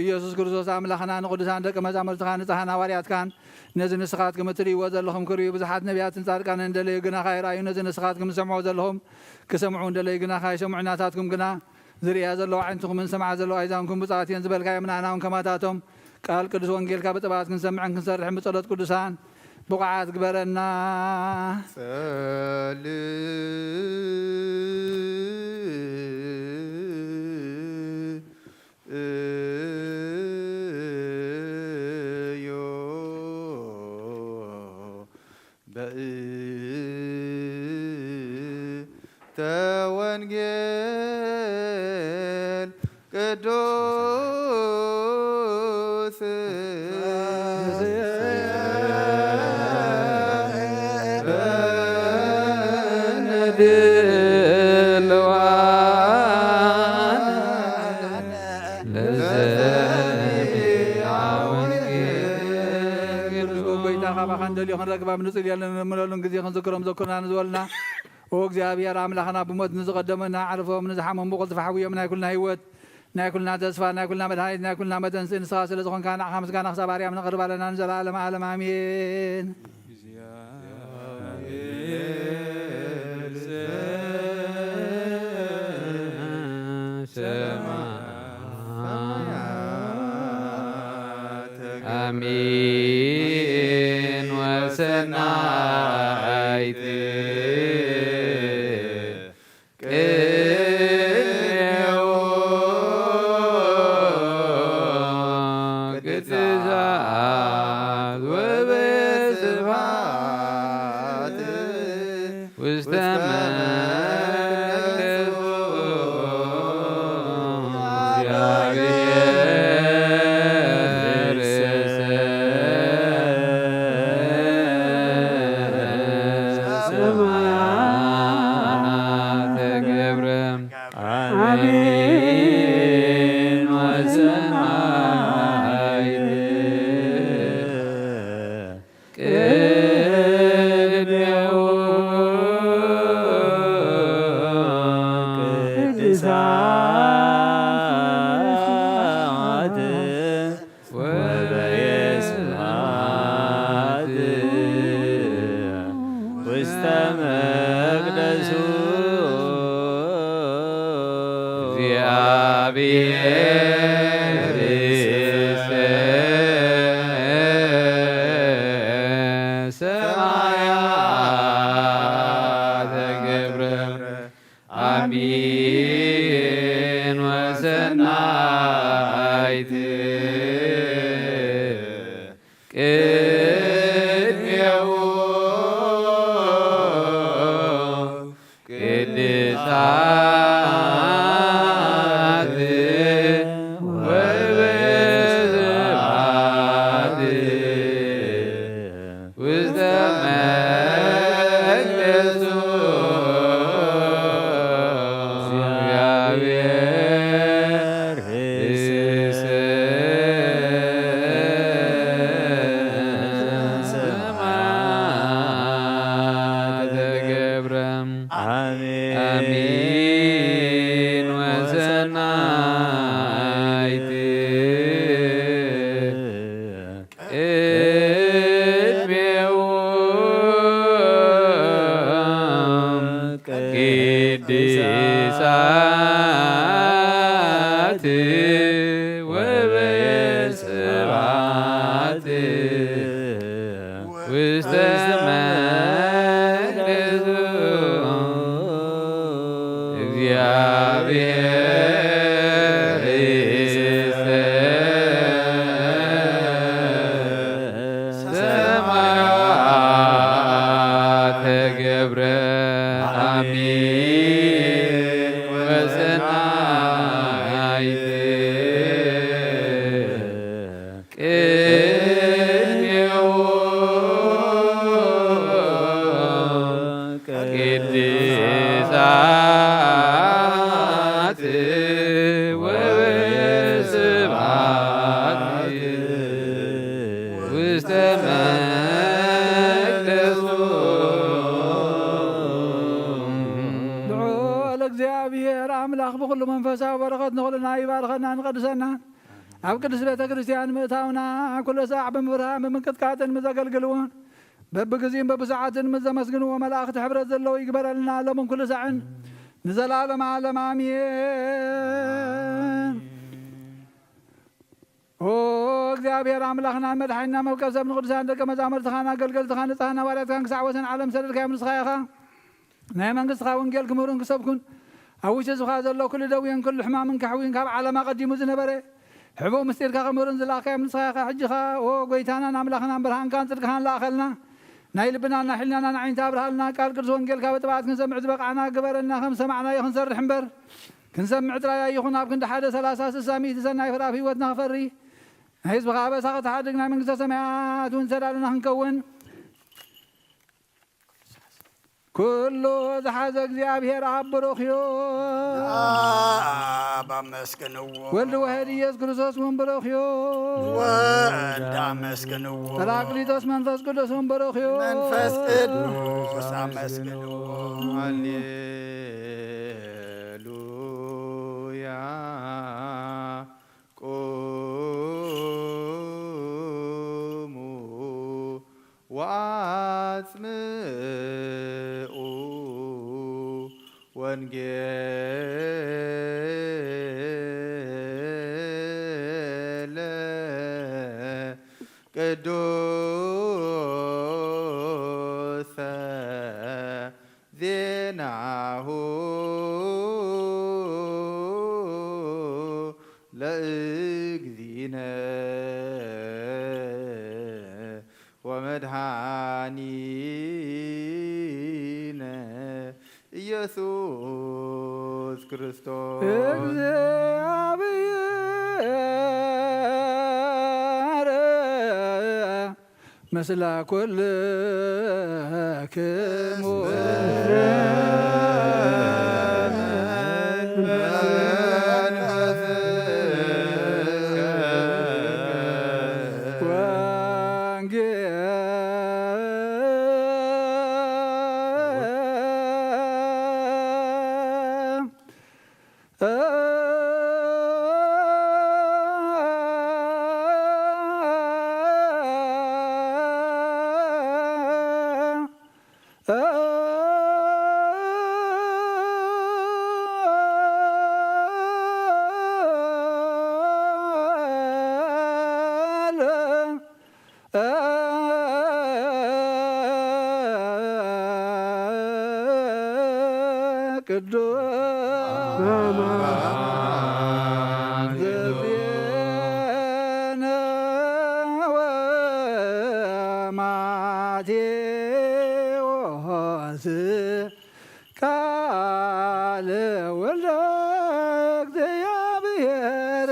ኢየሱስ ክርስቶስ አምላኽና ንቅዱሳን ደቀ መዛሙርትኻ ንጻሕና ዋርያት ካን ነዚ ንስኻትኩም እትርእይዎ ዘለኹም ክርእዩ ብዙሓት ነቢያትን ጻድቃንን እንደለዩ ግና ካይረኣዩ ነዚ ንስኻትኩም ዝሰምዑ ዘለኹም ክሰምዑ እንደለዩ ግና ካይሰምዑ ናታትኩም ግና ዝርያ ዘለዋ ዓይንትኹምን ሰምዓ ዘለዋ ኣእዛንኩም ብፅዓት እየን ዝበልካዮም ንኣናውን ከማታቶም ቃል ቅዱስ ወንጌልካ ብጥባት ክንሰምዕን ክንሰርሕን ብጸሎት ቅዱሳን ብቕዓት ግበረና ተወንጌል ቅዱስ ንጽል ክንረክባ ንጽል የለን ንምለሉን ግዜ ክንዝክሮም ዘኩርና ንዝበልና እግዚአብሔር ኣምላኽና ብሞት ንዝቐደመና ዓርፎም ንዝሓመሙ ብቕልጥፍ ሓዊዮም ናይ ኩልና ህይወት ናይ ኩልና ተስፋ ናይ ኩልና መድሃኒት ናይ ኩልና መተንስእ ንስኻ ስለ ዝኾንካ ንዕኻ ምስጋና ክሳብ ኣርያም ነቕርብ ኣለና ንዘለዓለመ ዓለም ኣሜን። አሜን ወሰናይት ቅኔው ቅድሳት ወበስብሐት ውስተ አሜን ወሰናይት ቅኔው ቅድሳት ወበስብሐት ውስተ መቅደሱ አሜን ወሰናይት ቅኔው ቅድሳት ወበስብሐት ውስተ መቅደሱ እግዚአብሔር ሰማያት ገብረ አሜን ወሰናይት ቅኔው ቅድሳት ወበስብሐት ውስተ መቅደሱ ልዑል እግዚአብሔር ኣምላኽ ብኩሉ መንፈሳዊ በረኸት ንኹልና ይባርኸና ንቀድሰና ኣብ ቅዱስ ቤተ ክርስቲያን ምእታውና ኩሉ ሰዓት ብምብርሃን ብምንቅጥቃጥን ምዘገልግልዎን በብግዚእን በብሰዓትን ምዘመስግንዎ መላእኽቲ ሕብረት ዘለዎ ይግበረልና ሎምን ኩሉ ሰዕን ንዘላለም ዓለም ኣሜን። እግዚአብሔር ኣምላኽና መድሓኒና መብቀል ሰብ ንቅዱሳን ደቀ መዛሙርትኻን ኣገልገልትኻ ንፅሓና ዋርያትካን ክሳዕ ወሰን ዓለም ሰደድካዮም ንስኻ ኢኻ ናይ መንግስትኻ ወንጌል ክምህሩን ክሰብኩን ኣብ ውሽጢ ህዝብኻ ዘሎ ኩሉ ደውየን ኩሉ ሕማምን ካሕዊን ካብ ዓለም ኣቐዲሙ ዝነበረ ሕቡእ ምስጢርካ ክምህሩን ዝለኣኽካዮም ንስኻ ኢኻ ሕጂኻ ጎይታናን ኣምላኽናን ብርሃንካን ፅድቅኻን ላኣኸልና ናይ ልብናና ሕሊናና ንዓይንታ ኣብርሃልና ቃል ቅዱስ ወንጌልካ በጥባት ክንሰምዕ ዝበቃዕና ግበረና ከም ሰማዕናዮ ክንሰርሕ እምበር ክንሰምዕ ጥራይ ኣይኹን ኣብ ክንዲ 1 30 60 ሚእቲ ሰናይ ፍራፍ ሂወትና ክፈሪ ናይ ህዝብኻ ኣበሳ ክትሓድግ ናይ መንግስተ ሰማያት እውን ሰዳሉና ክንከውን ኩሉ ዝሓዘ እግዚአብሔር አብ ብሩኽዮ አብ አመስግንዎ ወልድ ዋሕድ ኢየሱስ ክርስቶስ ወንበረኽዮ ወልድ አመስግንዎ ጰራቅሊጦስ መንፈስ ቅዱስ ወንበረኽዮ መንፈስ ቅዱስ አመስግንዎ ሃሌሉያ ቁሙ ወአጽምዑ ወንጌለ ቅዱሰ ዜናሁ ለእግዚእነ ወመድኃኒነ ኢየሱስ ክርስቶስ እግዚአብሔር ምስለ ኩልክሙ ቃል ወልደ እግዚአብሔር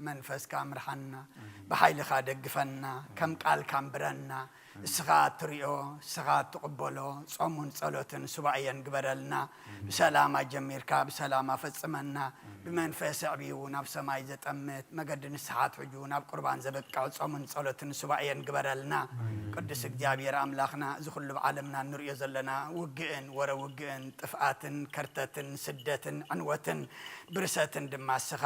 መንፈስካ ምርሐና ብሓይልኻ ደግፈና ከም ቃልካ ምብረና እስኻ ትሪኦ እስኻ ትቕበሎ ጾሙን ጸሎትን ሱባኤን ግበረልና ብሰላም ጀሚርካ ብሰላም ፈጽመና ብመንፈስ ዕብዩ ናብ ሰማይ ዘጠምት መገዲ ንስሓት ሕጁ ናብ ቁርባን ዘበቃዕ ጾሙን ጸሎትን ሱባኤን ግበረልና ቅዱስ እግዚአብሔር አምላኽና እዚ ኩሉ ብዓለምና ንሪኦ ዘለና ውግእን ወረ ውግእን ጥፍኣትን ከርተትን ስደትን ዕንወትን ብርሰትን ድማ እስኻ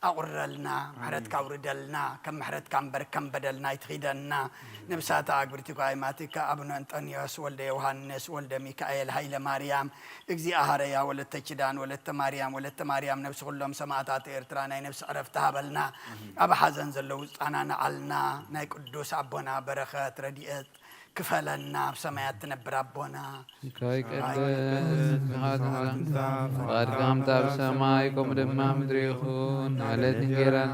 أقرلنا محرتك أوردلنا كم محرتك أمبركم بدلنا يتخيدنا نبسات أقبرتك أيماتك أبن أنطونيوس ولد يوحنس ولد ميكائيل هايل مريم إجزي أهريا ولد تجدان ولد مريم نفس كلهم سماعات إرترانا نفس عرفتها بلنا أبا حزن زلوز أنا نعلنا ناي قدوس أبونا بركات رديئت كفلنا بسمايات نبر أبونا كاي قد قامت بسمايكم دماء مدريخون على تنجيران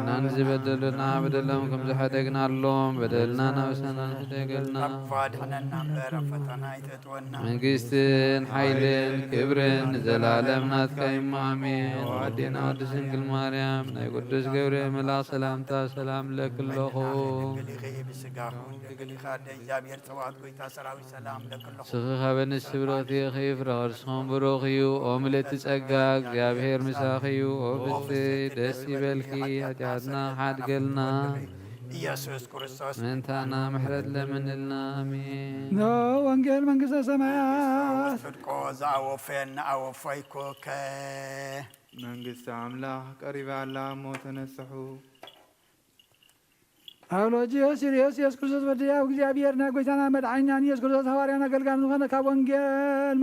نانزي بدلنا بدلهم كم زحدقنا اللهم بدلنا نفسنا نتقلنا فادحنا النبر فتنا يتتونا من قيستين حيلين كبرين زلالمنا تكايمامي وعدينا ودسنك الماريام ناي قدس قوري ملا سلامتا سلام لك اللهم سخخ بنس بروثي خيف رغرسهم بروخيو أملت تسقاق جابهير مساخيو وبستي دسي بالكي هجعتنا حد قلنا ኢየሱስ ክርስቶስ منتانا محرد لمن لنا آمين نو وانجيل من قصة سمايات ፍድቆ ዝኣወፈን ኣወፈይኮከ መንግሥተ አምላክ ቀሪባ አላ ሞ ተነስሑ አውሎጂዮስ ኢየሱስ ኢየሱስ ክርስቶስ ወዲያው እግዚአብሔርና ጎይታና መድኃኒና ኢየሱስ ክርስቶስ ሐዋርያና አገልጋይ ዝኾነ ካብ ወንጌል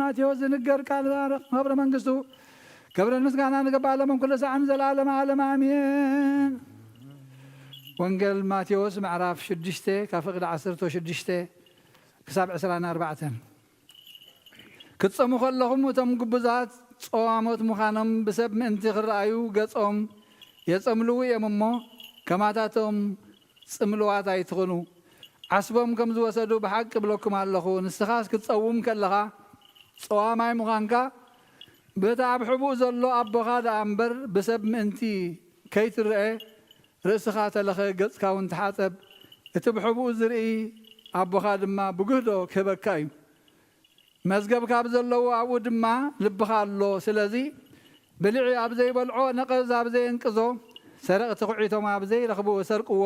ማቴዎስ ዝንገር ቃል ኸብረ መንግስቱ ክብርን ምስጋና ንገባሎም ኩሉ ሰዓን ዘላለም ዓለም አሜን። ወንጌል ማቴዎስ ምዕራፍ 6 ካብ ፍቅዲ 16 ክሳብ 24 ክትጾሙ ከለኹም እቶም ግቡዛት ጾዋሞት ምዃኖም ብሰብ ምእንቲ ክረአዩ ገጾም የጸምልዉ እዮም እሞ ከማታቶም ጽምልዋት ኣይትኾኑ ዓስቦም ከም ዝወሰዱ ብሓቂ ብለኩም ኣለኹ። ንስኻስ ክትጸውም ከለኻ ጸዋማይ ምዃንካ በታ ኣብ ሕቡእ ዘሎ ኣቦኻ ደኣ እምበር ብሰብ ምእንቲ ከይትርአ ርእስኻ ተለኸ ገጽካ እውን ተሓፀብ። እቲ ብሕቡእ ዝርኢ ኣቦኻ ድማ ብጉህዶ ክህበካ እዩ። መዝገብ ካብ ዘለዎ ኣብኡ ድማ ልብኻ ኣሎ። ስለዚ ብልዒ ኣብ ዘይበልዖ ነቐዝ ኣብ ዘየንቅዞ ሰረቕቲ ኩዒቶም ኣብ ዘይረኽብዎ ሰርቅዎ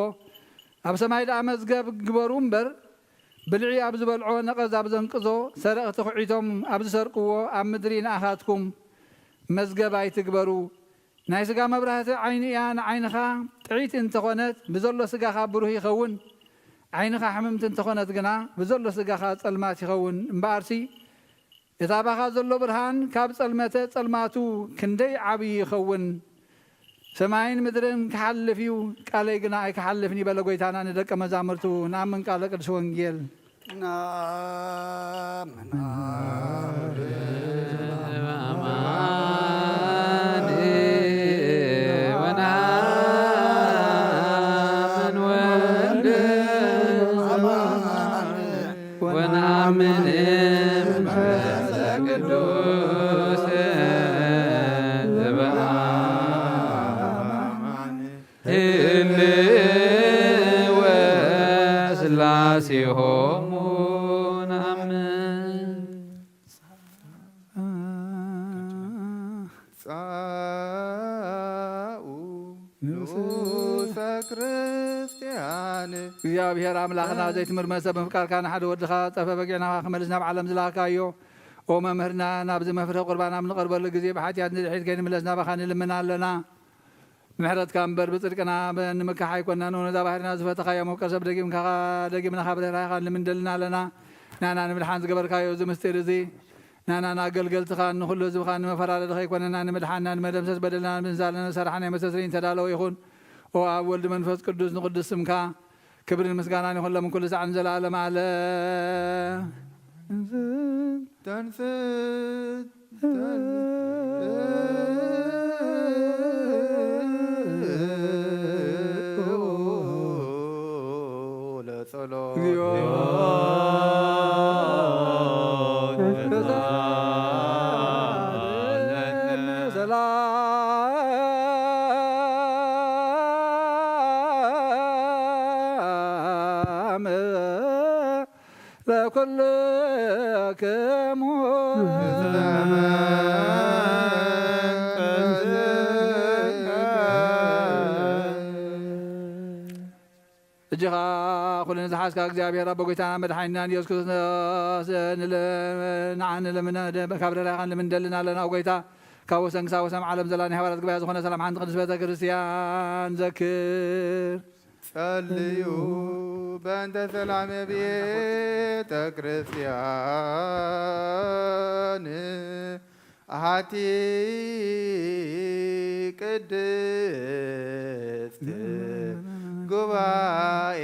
ኣብ ሰማይ ደኣ መዝገብ ግበሩ እምበር ብልዒ ኣብ ዝበልዖ ነቐዝ ኣብ ዘንቅዞ ሰረቕቲ ኩዒቶም ኣብ ዝሰርቅዎ ኣብ ምድሪ ንኣኻትኩም መዝገብ ኣይትግበሩ። ናይ ስጋ መብራህቲ ዓይኒ እያ። ንዓይንኻ ጥዒት እንተኾነት ብዘሎ ስጋኻ ብሩህ ይኸውን። ዓይንኻ ሕምምቲ እንተኾነት ግና ብዘሎ ስጋኻ ጸልማት ይኸውን። እምበኣርሲ እታ ባኻ ዘሎ ብርሃን ካብ ጸልመተ ጸልማቱ ክንደይ ዓብዪ ይኸውን። ሰማይን ምድርን ክሓልፍ እዩ ቃለይ ግና ኣይክሓልፍን ይበለ ጎይታና ንደቀ መዛሙርቱ። ንኣምን ቃለ ቅዱስ ወንጌል ሲሆሙ ናምን ጻኡ ንኡሰ ክርስቲያን እግዚአብሔር አምላኽና ዘይትምርመሰ ብምፍቃርካ ንሓደ ወድኻ ጠፈ በጊዕናኻ ክመልስ ናብ ዓለም ዝለኣካዮ ኦ መምህርና ናብዚ መፍርሒ ቁርባን ኣብ ንቐርበሉ ግዜ ብሓትያት ንድሒት ከይንምለስ ናባኻ ንልምና ኣለና። ምሕረትካ እምበር ብጽድቅና ንምካሕ ኣይኮናን። ነዛ ባህርና ዝፈተኻዮ መውቀር ሰብ ደጊምና ካብ ርህራይኻ ንምንደልና ኣለና። ናና ንምድሓን ዝገበርካዮ እዚ ምስጢር እዚ ናና ንኣገልገልትኻ ንኩሉ ህዝብኻ ንመፈራረዲ ከይኮነና ንምድሓንና ንመደምሰስ በደልና ብምንዛልና ሰራሕና መስተስሪን ተዳለወ ይኹን። ኦ ኣብ ወልዲ መንፈስ ቅዱስ ንቅዱስ ስምካ ክብርን ምስጋናን ይኹን ሎም ኩሉ ሰዓን ዘለኣለም ኣለ ተንስት ሰላም ለኩልክሙ እጅኻ ኩሉ ንዝሓዝካ እግዚኣብሔር ኣቦ ጎይታና መድሓኒና ኢየሱስ ክርስቶስ ንዓንለምነ ካብ ረራይኻ ንምንደልና ኣለና ጎይታ ካብ ወሰን ክሳብ ወሰን ዓለም ዘላ ናይ ሃዋርያት ጉባኤ ዝኾነ ሰላም ሓንቲ ቅዱስ ቤተ ክርስቲያን ዘክር ጸልዩ በእንተ ሰላም ቤተ ክርስቲያን አሐቲ ቅድስት ጉባኤ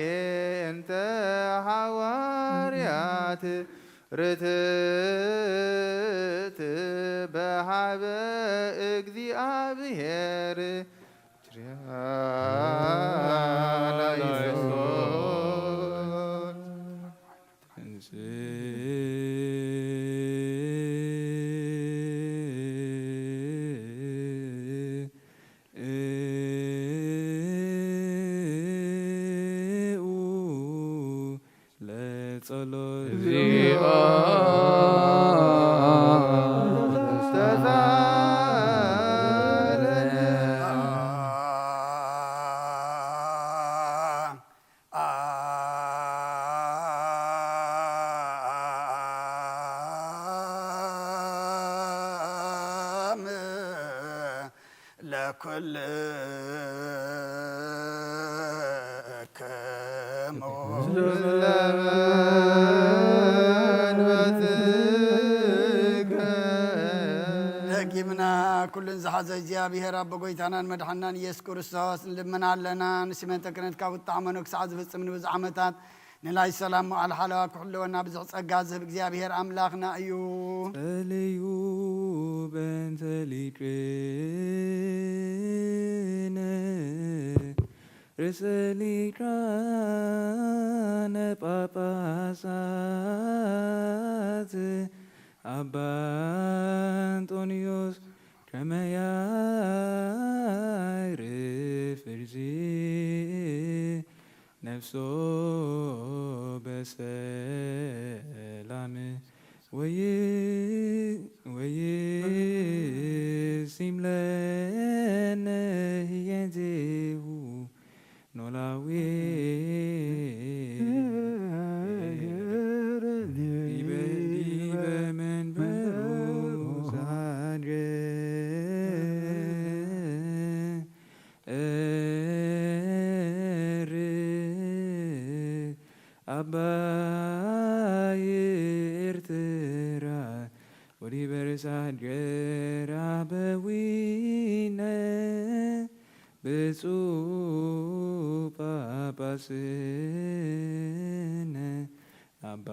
እንተ ሐዋርያት ርትዕት በሃበ እግዚአብሔር ለኩልከ ደጊምና ኩልን ዝሓዘ እግዚኣብሔር ኣቦ ጎይታናን መድሓናን ኢየሱስ ክርስቶስ ንልመና ኣለና ንስመንተ ክነት ካብ እጣዕመኖ ክሳዕ ዝፍፅም ንብዙ ዓመታት ንላይ ሰላም መዓል ሓለዋ ክሕልወና ብዙሕ ጸጋ ዝህብ እግዚኣብሔር ኣምላኽና እዩ ጸልዩ በእንተ ሊቅነ ርእሰ ሊቃነ ጳጳሳት አባ አንጦንዮስ ከመ ያዕርፍ ነፍሶ በሰላም ወይሲም ለነ ህየንቴሁ ኖላዊ አባይ ኤርትራ ወዲህ በርሳድገራ በዊነ ብፁዕ ጳጳስነ አባ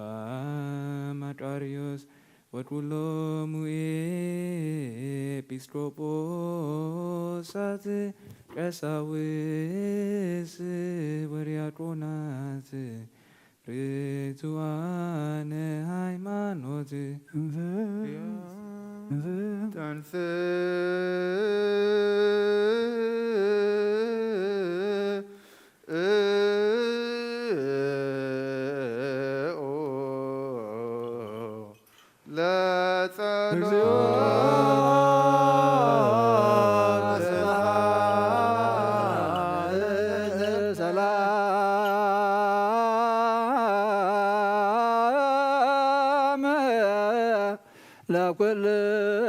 ማቃርዮስ ወኩሎሙ ኤጲስቆጶሳት ቀሳውስት ወዲያቆናት ርቱዓነ ሃይማኖት ተንስ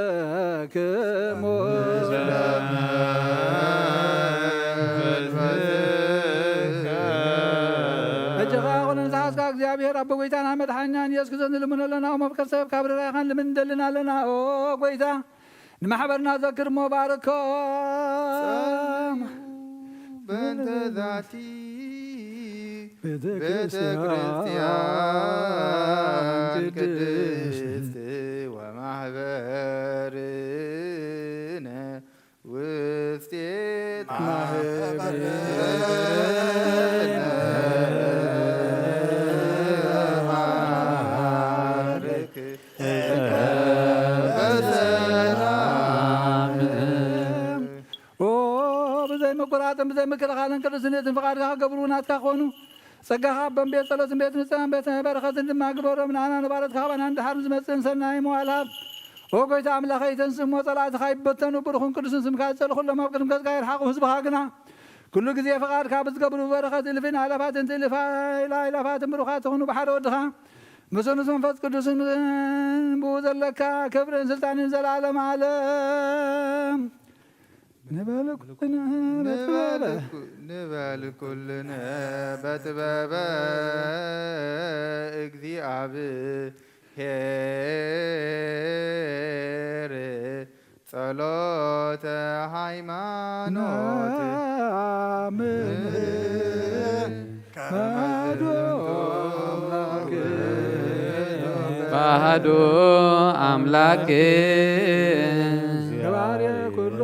ለኩልክሙ እጅኻ ኩልን ዝሓዝካ እግዚአብሔር ኣቦ ጎይታና መድሓኛን ኢየሱስ ክርስቶስ ንልሙን ኣለና መፍቀር ሰብ ካብ ርራይኻን ልምን እንደልና ኣለና ኦ ጎይታ ንማሕበርና ዘክር ሞ ባርኮም በእንተ ዛቲ ቤተ ክርስቲያን ቅድስት ወማህበርነ ውስቴታ ብዘይ መቆራጠን ብዘይ ምክልኻልን ቅዱስነትን ፍቃድካ ገብሩ ናትካ ኮኑ ጸጋኻ በንቤት ጸሎትን ቤት ንጽሕናን ቤት በረኸትን ድማ ግበሮም ንኣና ንባረትካ ባና እንድሓርን ዝመጽእን ሰናይ መዋልሃብ ኦ ጎይታ ኣምላኸይ ተንስሞ ጸላእትኻ ይበተኑ ብሩኽን ቅዱስን ስምካ ዝጸልኹሎም ኣብ ቅድሚ ገጽካ ይርሓቑ ህዝብኻ ግና ኩሉ ግዜ ፍቃድካ ብዝገብሩ በረኸት እልፍን ኣላፋትን ትእልፋትን ብሩኻት ትኹኑ ብሓደ ወድኻ ምስኑስ መንፈስ ቅዱስን ብኡ ዘለካ ክብርን ስልጣንን ዘለዓለም ዓለም ንበል ኩልነ በጥበበ እግዚአብሔር ጸሎተ ሃይማኖት ባህዶ አምላክ ኩሉ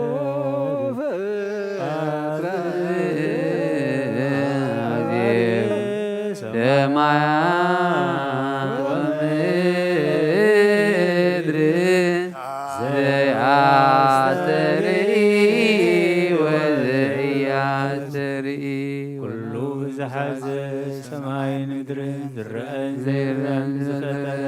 ሰማያት ወምድር ዘያስተርኢ ወዘያስተርኢ ኩሉ ዝሓዘ ሰማይን ምድርን ዝረአን ዘይረአን ዝፈጠረ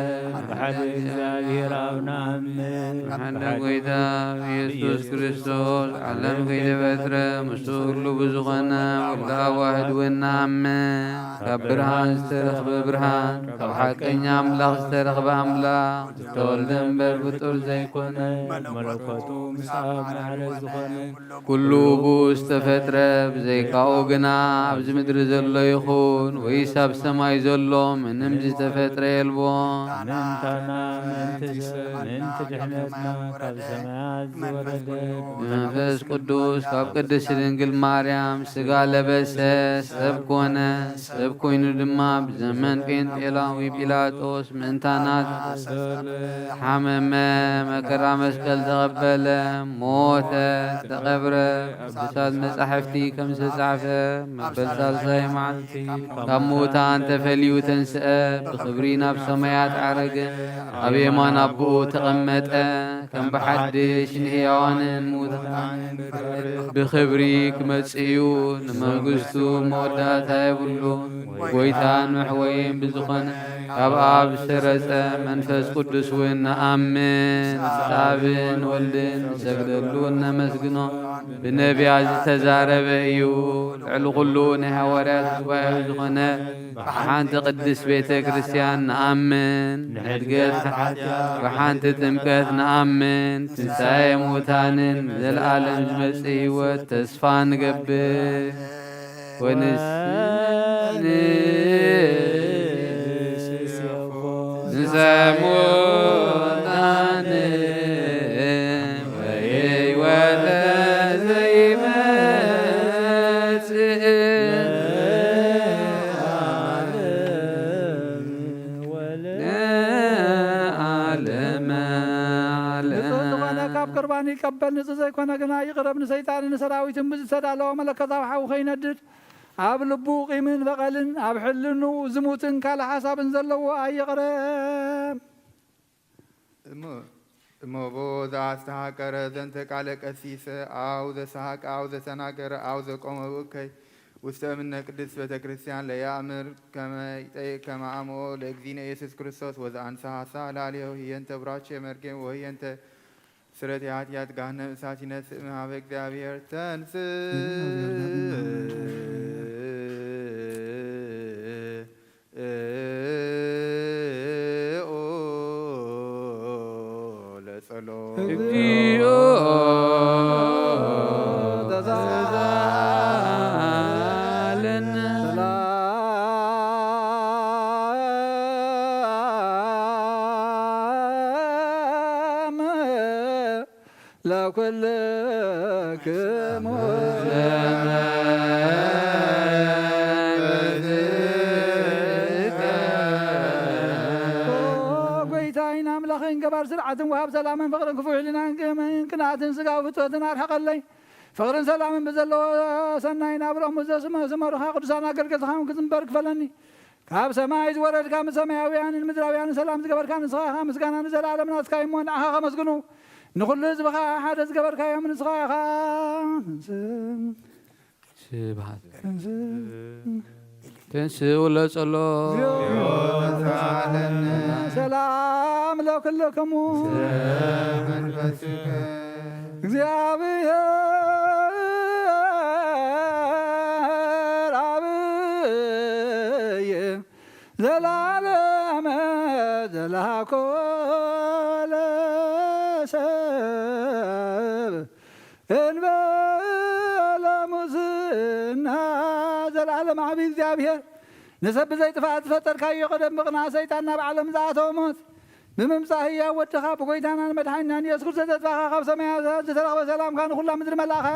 بحد እግዚአብሔር አብና አምን بحد قويتا بيسوس كريستوس علم كيد بتر مسؤول بزخنا ولا واحد ونعمن كبرهان استرخب برهان كبحقن أملاخ استرخب أملاخ تولدن بالبطر زيكون መለኮቱ ምስአብ ማዕረግ ዝኾነ ኩሉ ብዝተፈጥረ ብዘይካኡ ግና ኣብዚ ምድሪ ዘሎ ይኹን ወይስ ኣብ ሰማይ ዘሎ ምንም ዝተፈጥረ የልቦን ምንታና ምንቲ ድሕነትና ካብ ሰማያት ዝወረደ ብመንፈስ ቅዱስ ካብ ቅድስቲ ድንግል ማርያም ስጋ ለበሰ ሰብ ኮነ ሰብ ኮይኑ ድማ ብዘመን ጴንጤላዊ ጲላጦስ ምእንታናት ሓመመ መከራ መስቀል ተቐበለ ሞተ ተቐብረ ቅዱሳት መጻሕፍቲ ከም ዝተጻሕፈ መበል ሳልሳይ መዓልቲ ካብ ሙታን ተፈልዩ ተንስአ ብኽብሪ ናብ ሰማያት ዓረገ ኣብ የማን ኣቦኡ ተቐመጠ ከም ብሓድሽ ንሕያዋንን ሙታንን ብኽብሪ ክመጽእ እዩ ንመንግሥቱ መወዳእታ የብሉን ጎይታን መሕወይን ብዝኾነ ካብ ኣብ ዝተረጸ መንፈስ ቅዱስ እውን ነኣምን ኣብን ወልድን ንሰግደሉ ነመስግኖ ብነቢያት ዝተዛረበ እዩ ልዕሊ ኩሉ ናይ ሃዋርያት ጉባኤ ዝኾነ ብሓንቲ ቅድስት ቤተ ክርስቲያን ነኣምን ንዕድገት ብሓንቲ ጥምቀት ነኣምን ትንሣኤ ሙታንን ዘለኣለም ዝመጽእ ህይወት ተስፋ ንገብር ንሰሙታን ወሕይወተ ዘይመጽእ ለዓለመ ዓለም ዝኾነ ካብ ቅርባን ይቀበል ንጽ ዘይኮነ ግና ይቕረብ ንሰይጣን ንሰራዊትን ብዝተዳለወ መለከታዊ ሓዊ ኸይነድድ ኣብ ልቡ ቂምን በቐልን ኣብ ሕልኑ ዝሙትን ካልእ ሓሳብን ዘለዎ ኣይቕረብ እሞቦ ዘአስተሃቀረ ዘንተ ቃለ ቀሲሰ አው ዘሰሃቀ አው ዘተናገረ አው ዘቆመ ውከይ ውስተ እምነ ቅድስት ቤተ ክርስቲያን ለያእምር ከመ አምኦ ለእግዚእነ ኢየሱስ ክርስቶስ ወዘአንሳሃሳ ላልየው ህየንተ ብራቼ መርጌም ወህየንተ ስረት የኃጢአት ገሃነመ እሳት ይነስእ እምኀበ እግዚአብሔር እግዚኦ ተዛለነ ሰላም ለኵልክሙ ጎይታይን ኣምላኸይን ገባር ስርዓትን ወሃብ ሰላምን ፍቕርን ክፉዕ ሕሊናን ቅንዓትን ስጋዊ ፍትወትን ኣርሐቐለይ ፍቕርን ሰላምን ብዘለዎ ሰናይ ናብሮም ዘስመሩኻ ቅዱሳን ኣገልገልትኻ ክዝንበር ክፈለኒ ካብ ሰማይ ዝወረድካ ሰማያውያንን ምድራውያንን ሰላም ዝገበርካ ንስኻ ኢኻ ምስጋና ንዘለዓለም ናትካ እሞ ንዓኻ ከመስግኑ ንኹሉ ህዝብኻ ሓደ ዝገበርካዮም ንስኻ ኢኻ ስብሓት ተንስኡ ለጸሎት ሰላም ለኵልክሙ እግዚአብሔር አብይ ዘላለመ ዘላኮ ለሰብ እንበለ ሙስና ዘላለም ዓብይ እግዚአብሔር ንሰብ ዘይጥፋእ ዝፈጠርካዮ ቅደም ብቕንዓ ሰይጣን ናብ ዓለም ዝኣተወ ሞት ብምምጻእ ህያው ወድኻ ብጎይታናን መድሓኒናን ኢየሱስ ክርስቶስ ዘጥፋእኻ ካብ ሰማያት ዝተረኸበ ሰላምካ ንኹላ ምድሪ መላእኻ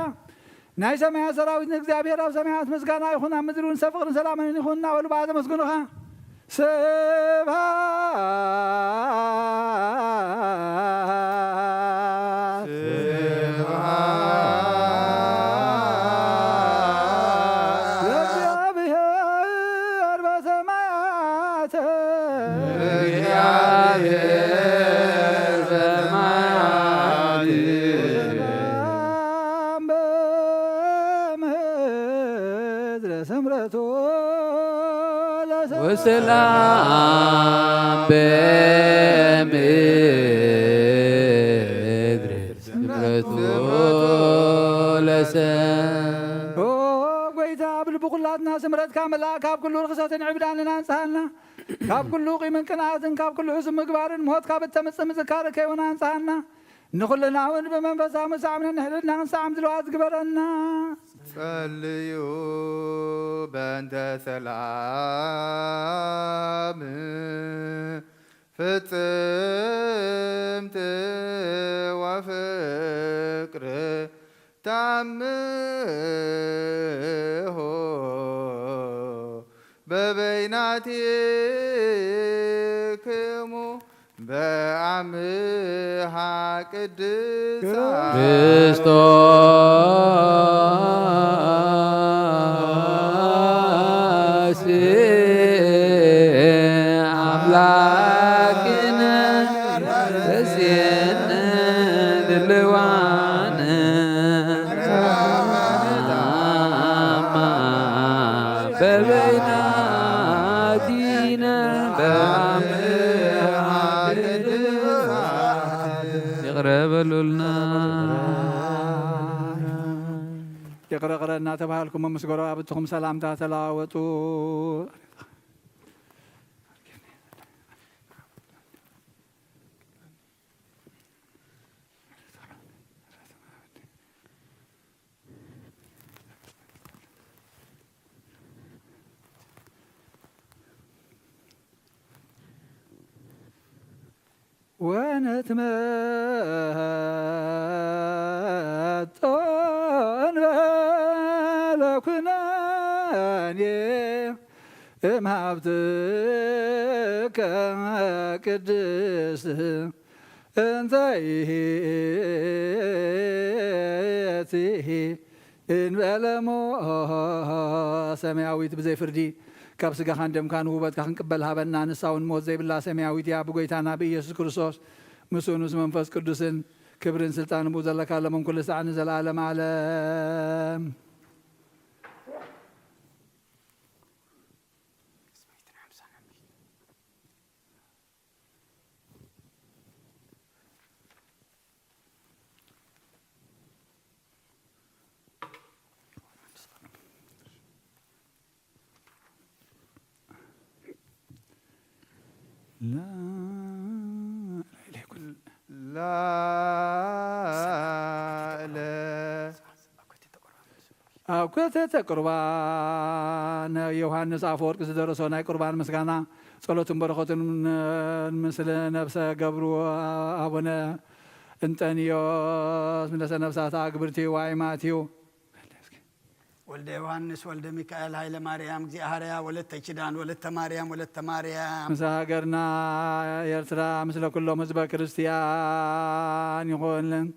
ናይ ሰማያት ሰራዊት ንእግዚአብሔር ኣብ ሰማያት ምስጋና ይኹን ኣብ ምድሪ እውን ሰብ ፍቕርን ሰላምን ይኹን እናበሉ በኣ ዘመስግኑኻ ለእግዚአብሔር በሰማያት ሰላም በምድረ ስምረቶ ወሰላም سمرت كاملا كاب كل رخصة عبدان لنا انسانا كاب كل قيمة قناعة كاب كل حسن مقبار موت كاب التمس مذكارك ونا انسانا نخلنا ون بمنفسا مسامنا نحلنا نسام دلوات قبرنا صليوا بنت سلام فطمت وفكر تعمه ببيناتكم بعمها قدسا ክርስቶስ አምላክነ ተስየነ ድልዋነ በበይናቲነ በአምሃ ቅድሳ ይቅረበሉልና يقرأنا تبهالكم ومسقروا أبتكم سلام تتلاوتوا ونتمتعن لكناني امهبتك قدس انت يهتيه ان بلمو سماويت بزي فردي كاب سغا خاندم كان وبت كان قبل هبنا نساون موت زي بالله سماويت يا بغيتانا بيسوع ክርስቶስ مسونس منفس قدسن كبرن سلطان بوزلك على من كل ساعه نزل العالم عالم لا لا لا أوكتة قربان يوحنس أفورك زدرسونا قربان مسكانا صلوة بركة مثل نفس قبرو أبونا انتنيوس من نفسات أكبرتي وعيماتيو ولد يوحنس ولد ميكائيل هايل ماريام زي هاريا ولد تشدان ولد مريم ولد مريم مساقرنا يرترى مثل كل مزبا كريستيان يقول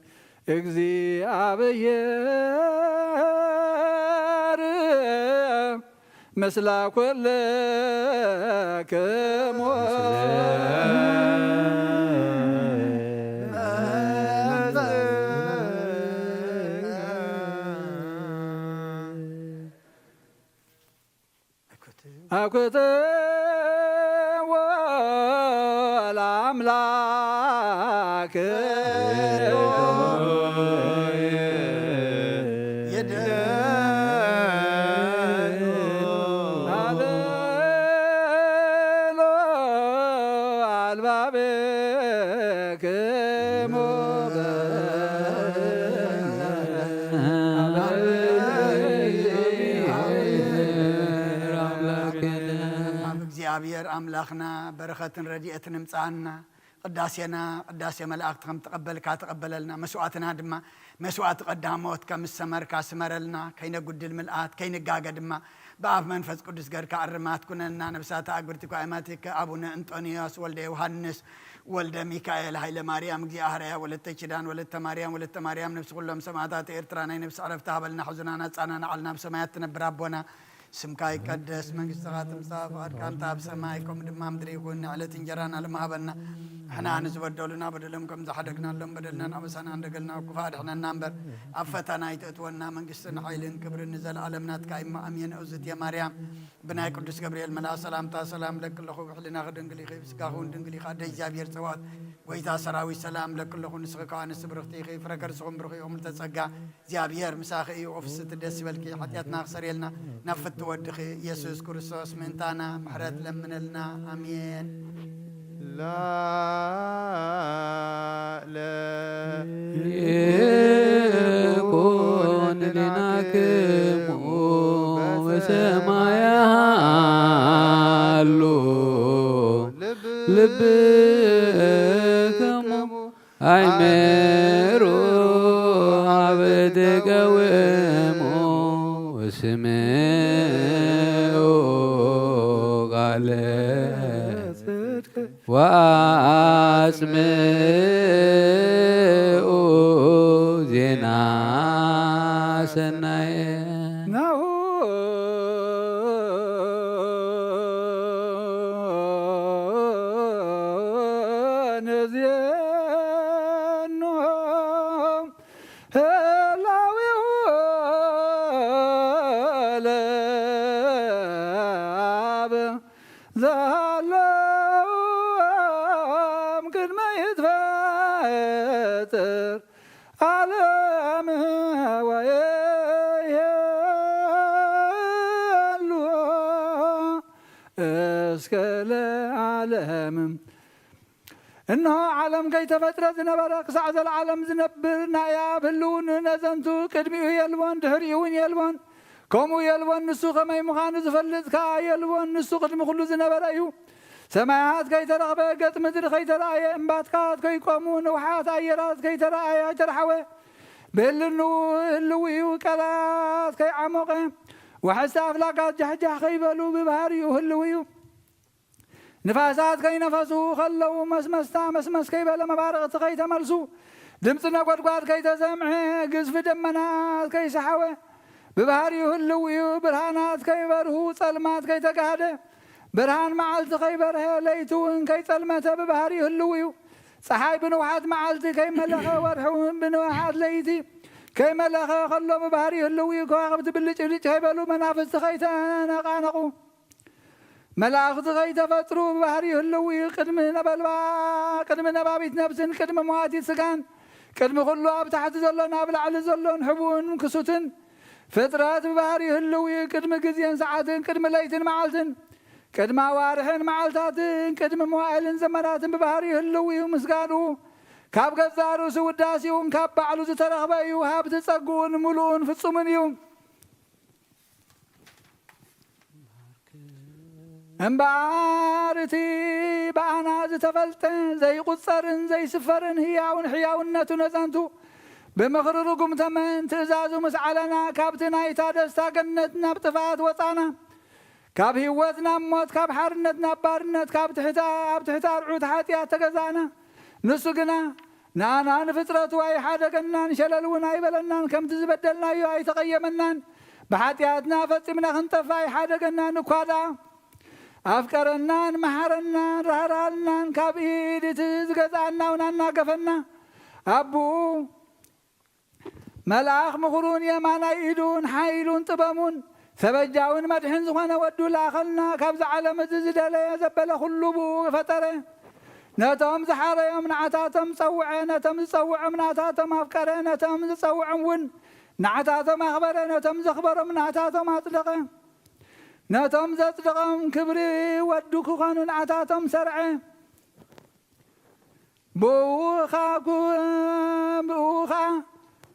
اكزي أبير مثل كل أكوت والأملاك እግዚአብሔር አምላኽና በረኸትን ረድኤትን ምጻና ቅዳሴና ቅዳሴ መላእክት ከም ተቀበልካ ተቀበለልና መስዋዕትና ድማ መስዋዕት ቀዳሞት ከም ሰመርካ ስመረልና ከይነጉድል ምልአት ከይንጋገ ድማ በአብ መንፈስ ቅዱስ ገርካ አርማት ኩነና ነፍሳት አግብርቲ ቋይማቲከ አቡነ እንጦንዮስ ወልደ ዮሐንስ ወልደ ሚካኤል ኃይለ ማርያም እግዚአብሔር ወለተ ኪዳን ወለተ ማርያም ነፍስ ሁሉም ሰማዕታት ኤርትራ ናይ ነፍስ አረፍታ ሀበልና ሐዘናና ጻናና አልና በሰማያት ተነብራቦና ስምካ ይቀደስ መንግሥትካ ትምጻእ ፈቃድካ በሰማይ ከምኡ ድማ ምድሪ ይኩን ዕለት እንጀራና ለማህበና حنا نزبدلنا بدلهم كم زحدقنا لهم بدلنا نبسنا عندنا وكفار احنا نمبر أفتنا يتأتونا من قصنا عيلين كبر النزل عالمنا تكايم أمين أوزت يا مريم بناي قدس جبريل ملا سلام تا سلام لك الله وحلنا غدن قلي خيف سكاهون دنقلي خادي جابير سوات ويتا سراوي سلام لك الله نسخكان سبرختي خيف فركر سخم برخي أم تسقى جابير مساخي وفست الدس بالكي حتياتنا خسريلنا نفت ودخي يسوع كريستوس من تانا محرت لمن لنا أمين لا لا يكون لناكم وسمايا لبكم عمرو عبد قومو وسمعوا قال واسمعوا زنا سناي إنه عالم كي تفترة زنبرك سعد العالم زنبرنا يا بلون نزنتو كدمي يلوان دهريون يلوان كومو يلوان نسو خمي مخان زفلت كا يلوان نسو قدم خلو زنبرأيو سماعات كي ترغبه قد مدر كي ترأي انباتكات كي كومون وحات ايرات كي ترأي ترحوه بلنو اللويو كلات كي عمقه وحس أفلاقات جحجح خيبلو ببهاريو هلويو نفاسات كي نفسو خلو مسمستا مسمس كي بلا مبارغ كي تملسو دمتنا قدقات كي تسمعه قزف دمنات كي سحوه ببهاريو هلويو برهانات كي برهو سلمات كي تقاده برهان معلت كي بره ليتون كي سلمته ببهاريو هلويو صحاي بنوحات معلتي كي ملخه ورحون بنوحات ليتي كي ملخه خلو ببهاريو هلويو كواغبت بلج كي بلو منافس كي تنقانقو ملاخذ غي تفتروا ببهاري هلوي قدم نبابيت نفسن قدم مواتي سكان قدم خلو اب تحت زلون اب العلى زلون حبون كسوتن فترات ببهاري هلوي قدم قزين ساعاتن قدم ليتن معالتن قدم وارحن معالتاتن قدم موائلن زمراتن ببهاري هلوي ومسقانو كاب قزارو سوداسيون كاب بعلو زترغبايو هاب تسقون ملون فتصومن يوم امبارتي بعناز تفلتن زي قصرن زي سفرن هياون حياونتو نزانتو بمخرركم تمن تزازو مسعلنا كابتنا يتادستا قنتنا بطفات وطانا كاب هيوتنا موت كاب حرنتنا بارنت كاب تحتا رعود حاتيات تقزانا نسقنا نانا نفترتو اي حاجة قنا نشللونا يبلنا كم تزبدلنا يو اي تقيمنا بحاتياتنا فتمنا خنطفا اي حاجة قنا نكوادا أفكارنا محرنا رهرالنا كابيد تزقزعنا ونانا قفنا أبو ملاخ مغرون يمانا يدون حيلون طبامون ثبجاون مدحن زخوانا ودو لاخلنا كابز على مززدالي يزبال خلوبو فتره نتهم زحارة يوم نعتاتم صوعي نتهم صوع مناتاتم أفكاره نتهم صوع ون نعتاتم أخبره نتهم زخبر مناتاتم أطلقه ناتم زتدقم كبري ودوك خانون عتاتم سرعه بوخا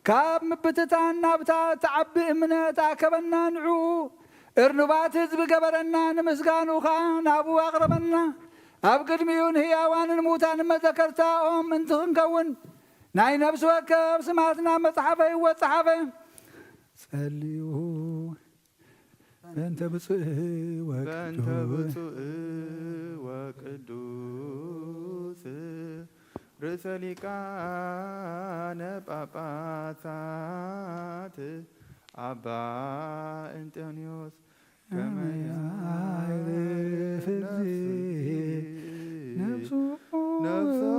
كاب مبتتان نابتا تعبئ منتا كبنا نعو ارنبات هزب قبرنا نمسقانوخا نابو أغربنا أبقد ميون هياوان الموتان ما ذكرتاهم انتخن كون ناي نفس وكب سمعتنا مصحفه وصحفه سأليوه فأنت بصئ وقدوس رئيس لكان باباسات أبا أنطونيوس كما يعرف نفسه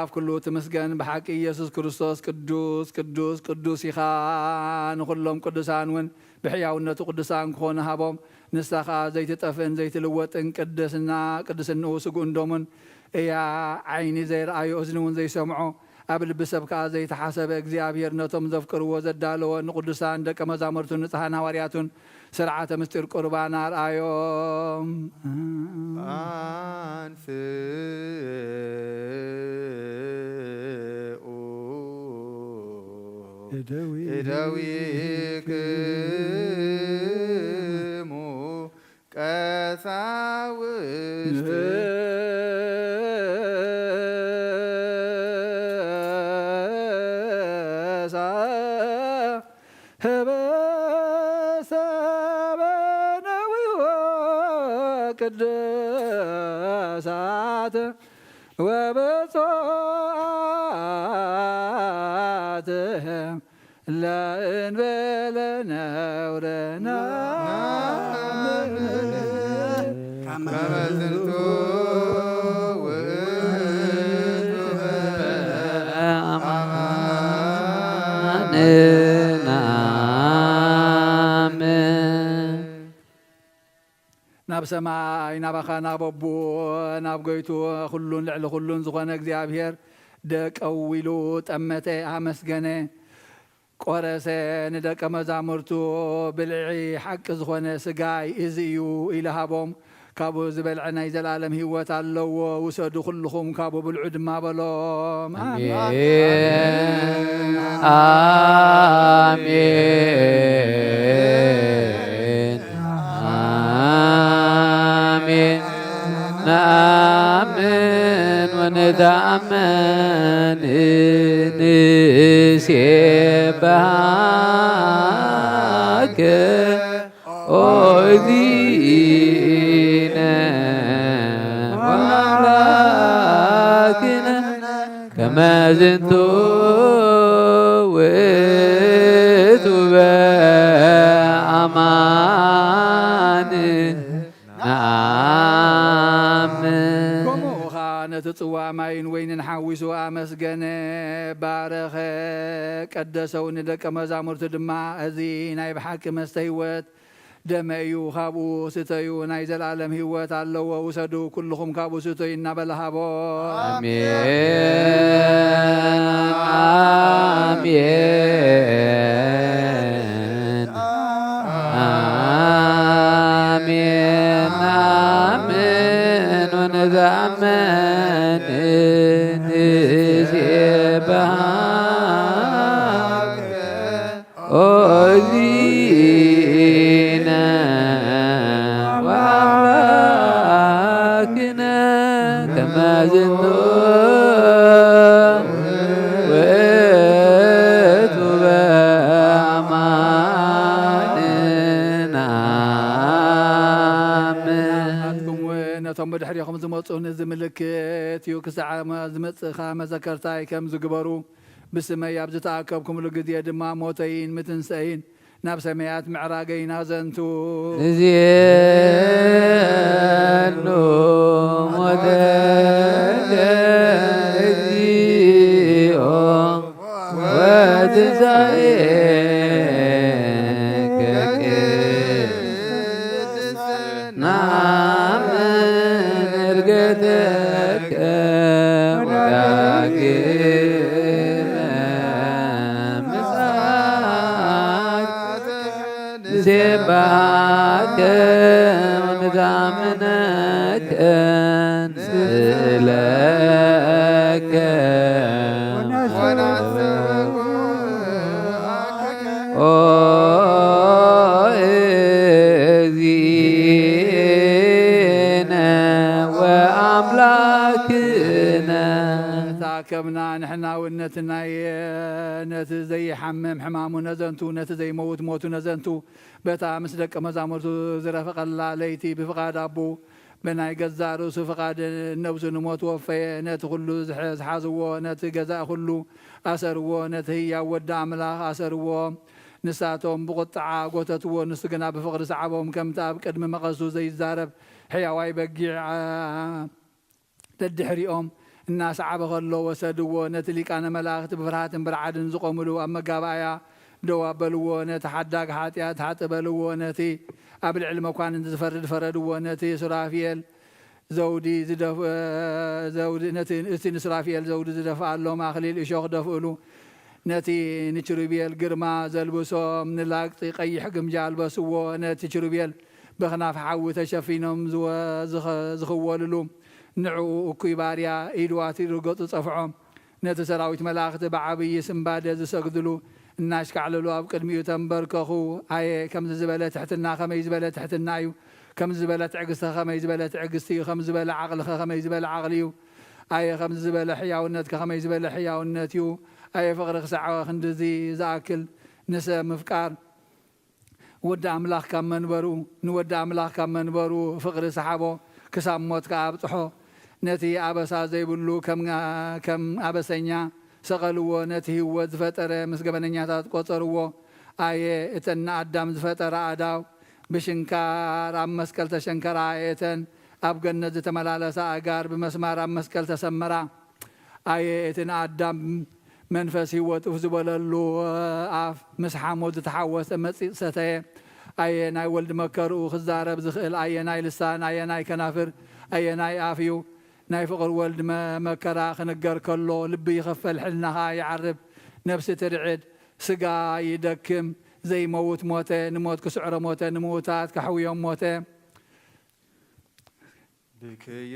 ኣብ ኩሉ ትመስገን ብሓቂ ኢየሱስ ክርስቶስ ቅዱስ ቅዱስ ቅዱስ ኢኻ ንኹሎም ቅዱሳን እውን ብሕያውነቱ ቅዱሳን ክኾኑ ሃቦም ንስኻ ዘይትጠፍእን ዘይትልወጥን ቅድስንኡ ስጉእ እንዶምን እያ ዓይኒ ዘይረኣዩ እዝኒ እውን ዘይሰምዖ ኣብ ልቢ ሰብ ከዓ ዘይተሓሰበ እግዚኣብሔር ነቶም ዘፍቅርዎ ዘዳለዎ ንቅዱሳን ደቀ መዛሙርቱ ንጽሓን ሃዋርያቱን ስርዓተ ምስጢር ቁርባን ኣርኣዮም እደዊክሙ ቀሳውስት ቅድሳት ወብፁዓት ለእንበለ ነውረና ከመዝንቱ ናብ ሰማይ ናባኻ ናብ ኣቦ ናብ ጎይቱ ኩሉን ልዕሊ ኩሉን ዝኾነ እግዚኣብሔር ደቀዊሉ ጠመተ ኣመስገነ ቆረሰ ንደቀ መዛሙርቱ ብልዒ ሓቂ ዝኾነ ስጋይ እዚ እዩ ኢልሃቦም ካብኡ ዝበልዐ ናይ ዘላለም ህይወት ኣለዎ ውሰዱ ኩልኹም ካብኡ ብልዑ ድማ በሎም አሜን نآمن ونتأمن نسيبك أذينا وأملاكنا كما زنت وتبأمان ጽዋ ማይን ወይንን ሓዊሱ ኣመስገነ ባረኸ ቀደሰው ንደቀ መዛሙርቱ ድማ እዚ ናይ ብሓቂ መስተ ህይወት ደመ እዩ ካብኡ ስተዩ ናይ ዘላለም ህይወት ኣለዎ ውሰዱ ኩልኹም ካብኡ ስተዩ እናበላሃቦ አሜን አሜን አሜን ወነዘአመን أذينا وأملاكنا كما زلنا وتبأماننا ነቶም ብድሕሪኹም ዝመፁ ነዚ ምልክት እዩ ክሳዕ ዝመፅእኻ መዘከርታይ ከም ዝግበሩ ብስመይ ኣብ ዝተኣከብኩምሉ ግዜ ድማ ሞተይን ምትንሰይን ናብ ሰማያት ምዕራገይና ዘንቱ እዚአኑ ሞተከ እግዚኦ ወትንሣኤከ ናምን ዕርገተከ سبحك ونتأمنك نسألك أذينا وأملاكنا تاكبنا نحن ونتنا نت زي حمم حمام نزنتو نت زي موت موت نزنتو بتا مسدق مزامرتو زرفق الله ليتي بفقاد ابو بناي جزارو سفقاد النفس نموت وفي نت كله حازو نت جزاء كله اسرو نت هي ود املاح اسرو نساتهم بقطعه قوتتو نسقنا بفقر صعبهم كم تاب قدم مقصو زي الزارب حيواي بقيع تدحريهم እናሰዓበ ከሎ ወሰድዎ ነቲ ሊቃነ መላእኽቲ ብፍርሃትን ብርዓድን ዝቆምሉ ኣብ መጋባእያ ደው ኣበልዎ ነቲ ሓዳግ ሓጢኣት ሓጥበልዎ ነቲ ኣብ ልዕሊ መኳንንቲ ዝፈርድ ፈረድዎ ነቲ ሱራፊኤል ዘውዲ እቲ ንሱራፊኤል ዘውዲ ዝደፍኣሎም ኣኽሊል እሾኽ ደፍእሉ ነቲ ንችሩቤል ግርማ ዘልብሶም ንላቅጢ ቀይሕ ግምጃ ኣልበስዎ ነቲ ችሩቤል ብኽናፍ ሓዊ ተሸፊኖም ዝኽወልሉ ንዕኡ እኩይ ባርያ ኢድዋት ይርገፁ ፀፍዖም ነቲ ሰራዊት መላእኽቲ ብዓብዪ ስምባደ ዝሰግድሉ እናሽካዕልሉ ኣብ ቅድሚኡ ተንበርከኹ ኣየ ከምዚ ዝበለ ትሕትና ከመይ ዝበለ ትሕትና እዩ ከምዚ ዝበለ ትዕግስቲ ከመይ ዝበለ ትዕግስቲ እዩ ከምዚ ዝበለ ዓቕልኸ ከመይ ዝበለ ዓቕሊ እዩ ኣየ ከምዚ ዝበለ ሕያውነትከ ከመይ ዝበለ ሕያውነት እዩ ኣየ ፍቕሪ ክሳዕ ክንዲዚ ዝኣክል ንሰብ ምፍቃር ወዲ ኣምላኽ ካብ መንበሩ ንወዲ ኣምላኽ ካብ መንበሩ ፍቕሪ ሰሓቦ ክሳብ ሞት ከዓ ኣብፅሖ ነቲ ኣበሳ ዘይብሉ ከም ኣበሰኛ ሰቐልዎ ነቲ ህይወት ዝፈጠረ ምስ ገበነኛታት ቆፀርዎ ኣየ እተን ንኣዳም ዝፈጠረ ኣዳው ብሽንካር ኣብ መስቀል ተሸንከራ እተን ኣብ ገነት ዝተመላለሳ ኣጋር ብመስማር ኣብ መስቀል ተሰመራ ኣየ እቲ ንኣዳም መንፈስ ህይወት እፍ ዝበለሉ ኣፍ ምስ ሓሞት ዝተሓወሰ መፂፅ ሰተየ ኣየ ናይ ወልዲ መከርኡ ክዛረብ ዝኽእል ኣየ ናይ ልሳን ኣየ ናይ ከናፍር ኣየ ናይ ኣፍ እዩ ናይ ፍቕሪ ወልዲ መከራ ክንገር ከሎ ልቢ ይኸፈል ሕልናኻ ይዓርብ ነብሲ ትርዕድ ስጋ ይደክም ዘይመውት ሞተ ንሞት ክስዕሮ ሞተ ንምውታት ካሕውዮም ሞተ ብክይዎ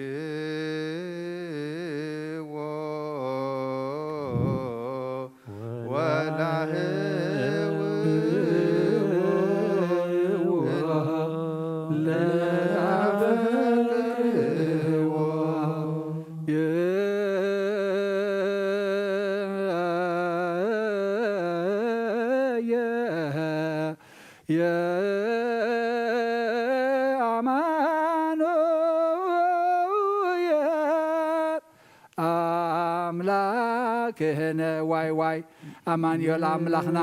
ወላህው አምላክህነ ዋይ ዋይ አማኑኤል አምላኽና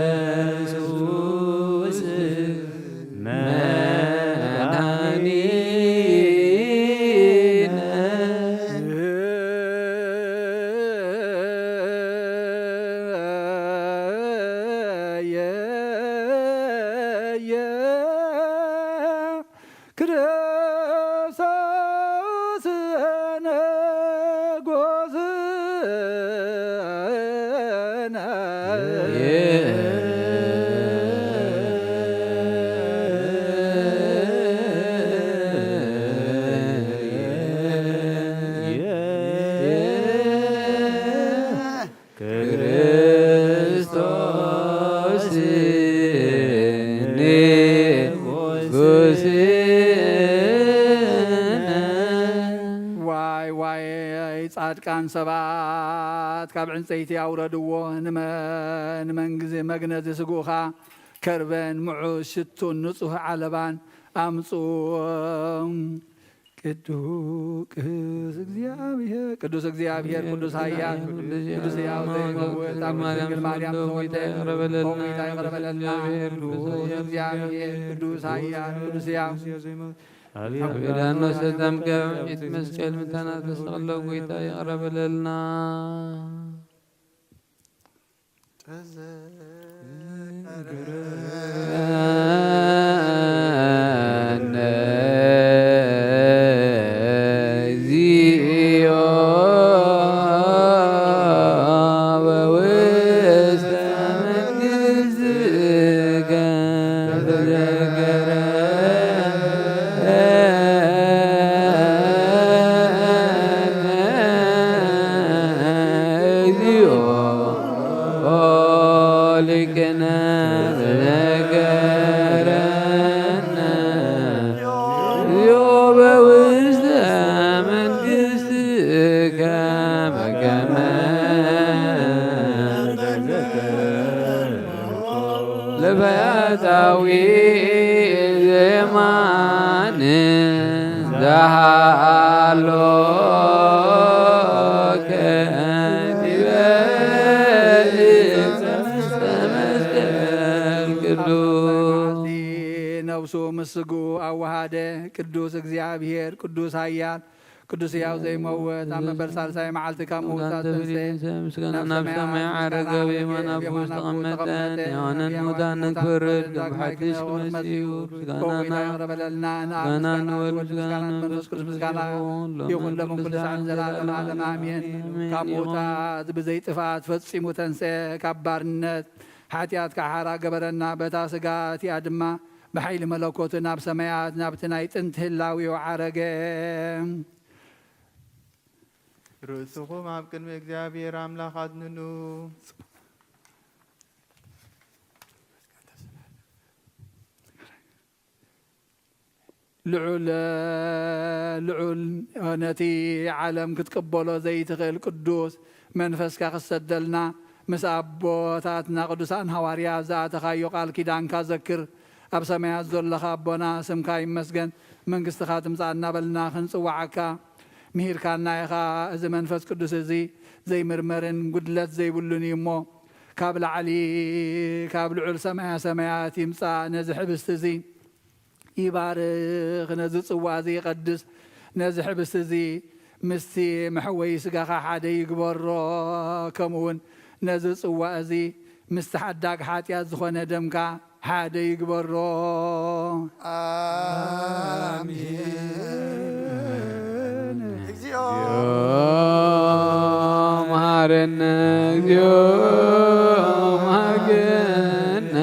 ኢየሱስ መድኃኒነ ክርስቶስ ንጉሥና ጻድቃን ሰባት ካብ ዕንፀይቲ ኣውረድዎ ንመንግዚ መግነዚ ስጉኻ ከርበን ምዑዝ ሽቱን ንጹህ ዓለባን ኣምፁ ቅዱስ እግዚአብሔር ቅዱስ እግዚአብሔር ቅዱስ ኃያል ቅዱስ ሕያው ዘይመውት ድንግል ማርያም ተወልደ ቆይታ ይቅረበለልና ቅዱስ እግዚአብሔር ቅዱስ ኃያል ቅዱስ ሕያው አቤዳኖ ሰጠምቀም ዒት መስቀል ምታና ተሰቅለው ጎይታ ይቅረበለልና እግዚኦ በውስተ መንግሥትከ በከመ ለፈያታዊ ዘየማን ዘሃሎከ ዲበ ዕፀ መስቀል ቅዱስ ነፍሱ ምስጉ አዋሃደ ቅዱስ እግዚአብሔር ቅዱስ ኃያል ቅዱስ ሕያው ዘይመውት ኣብ መንበር ሳልሳይ መዓልቲ ካብ ምውታት ምስጋና ናብ ሰማይ ዓረገ ብየማን አቡ ዝተቐመጠን ሕያዋንን ሙታንን ክፈርድ ብሓድሽ ክመጽኡ ምስጋና ንወልድ ምስጋና መንፈስ ቅዱስ ምስጋና ይኹን ሎምን ኩሉ ሰዓትን ዘላለም ዓለም ኣሜን። ካብ ምውታት ብዘይጥፋት ፈጺሙ ተንስአ ካብ ባርነት ሓጢኣት ካሓራ ገበረና በታ ስጋ እቲኣ ድማ ብሓይሊ መለኮቱ ናብ ሰማያት ናብቲ ናይ ጥንቲ ህላዊው ዓረገ። ርእስኹም ኣብ ቅድሚ እግዚአብሔር ኣምላኽ ኣድንኑ። ልዑል ነቲ ዓለም ክትቅበሎ ዘይትኽእል ቅዱስ መንፈስካ ክሰደልና ምስ ኣቦታትና ቅዱሳን ሃዋርያት ዝኣተኻዮ ቃል ኪዳንካ ዘክር። ኣብ ሰማያት ዘለኻ ኣቦና ስምካ ይመስገን፣ መንግስትኻ ትምፃእ እናበልና ክንፅዋዓካ ምሂርካና ኢኻ። እዚ መንፈስ ቅዱስ እዚ ዘይምርመርን ጉድለት ዘይብሉን እዩ እሞ ካብ ላዕሊ ካብ ልዑል ሰማያት ይምፃእ። ነዚ ሕብስቲ እዚ ይባርኽ፣ ነዚ ፅዋ እዚ ይቐድስ፣ ነዚ ሕብስቲ እዚ ምስቲ መሕወይ ስጋኻ ሓደ ይግበሮ። ከምኡውን ነዚ ፅዋ እዚ ምስቲ ሓዳግ ሓጢኣት ዝኾነ ደምካ ሓደ ይግበሮ። አሜን። እግዚኦ መሐረነ እግዚኦ መሐረነ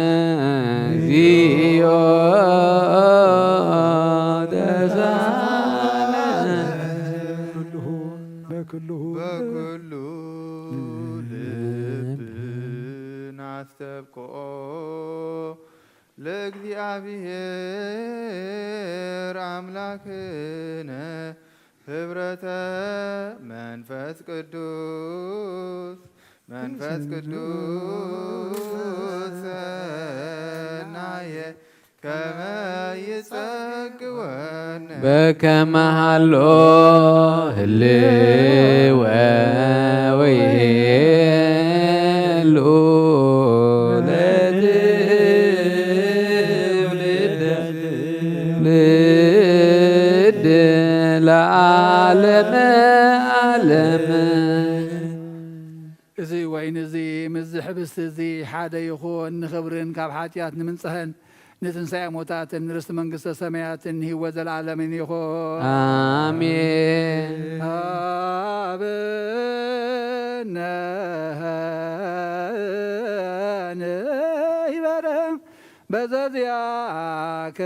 እግዚኦ በኩሉ ልብን አስተብቅዖ ለእግዚአብሔር አምላክነ ህብረተ መንፈስ ቅዱስ ሰናየ ከመ ይጸግወነ በከመ ሀሎ ህልወ ወይሄሉ ለትውልድ ለዓለመ ዓለም። እዚ ወይን እዚ ምዝ ሕብስቲ እዚ ሓደ ይኹን ንኽብርን ካብ ሓጢኣት ንምንፅሕን ንትንሳኤ ሞታትን ርስቲ መንግስተ ሰማያትን ህይወት ዘለዓለምን ይኹን አሜን። አብነ ይበረ በዘዚአከ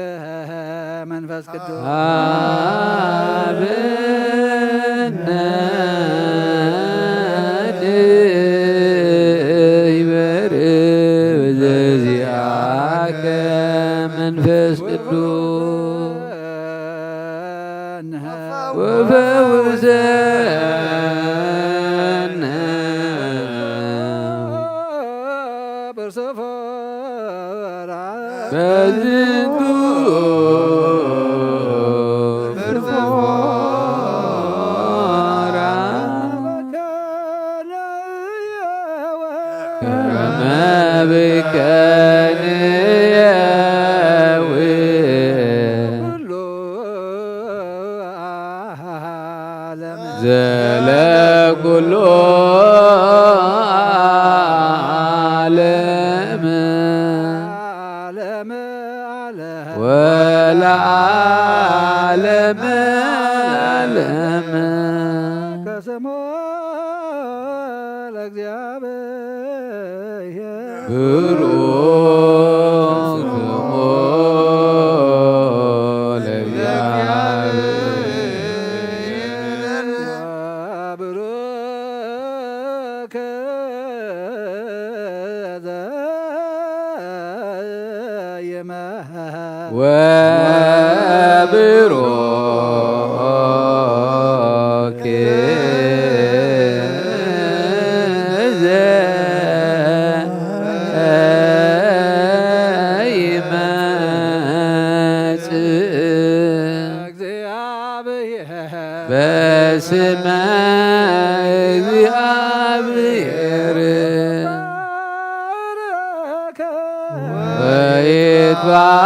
መንፈስ ቅዱስ አብነ ይበር በዘዚአከ መንፈስ ቅዱስ ወፈውሰነ በርሰፈራ በዝንቱ ከመ ብከንየው ዘለኩሉ ዓለም ወለዓለመ ዓለም ከስሞ ለእግዚአብሔር ብሩክ ስሙ ለእግዚአብሔር ብሩክ ዘየመሃ ወብሩክ በስመ እግዚአብሔር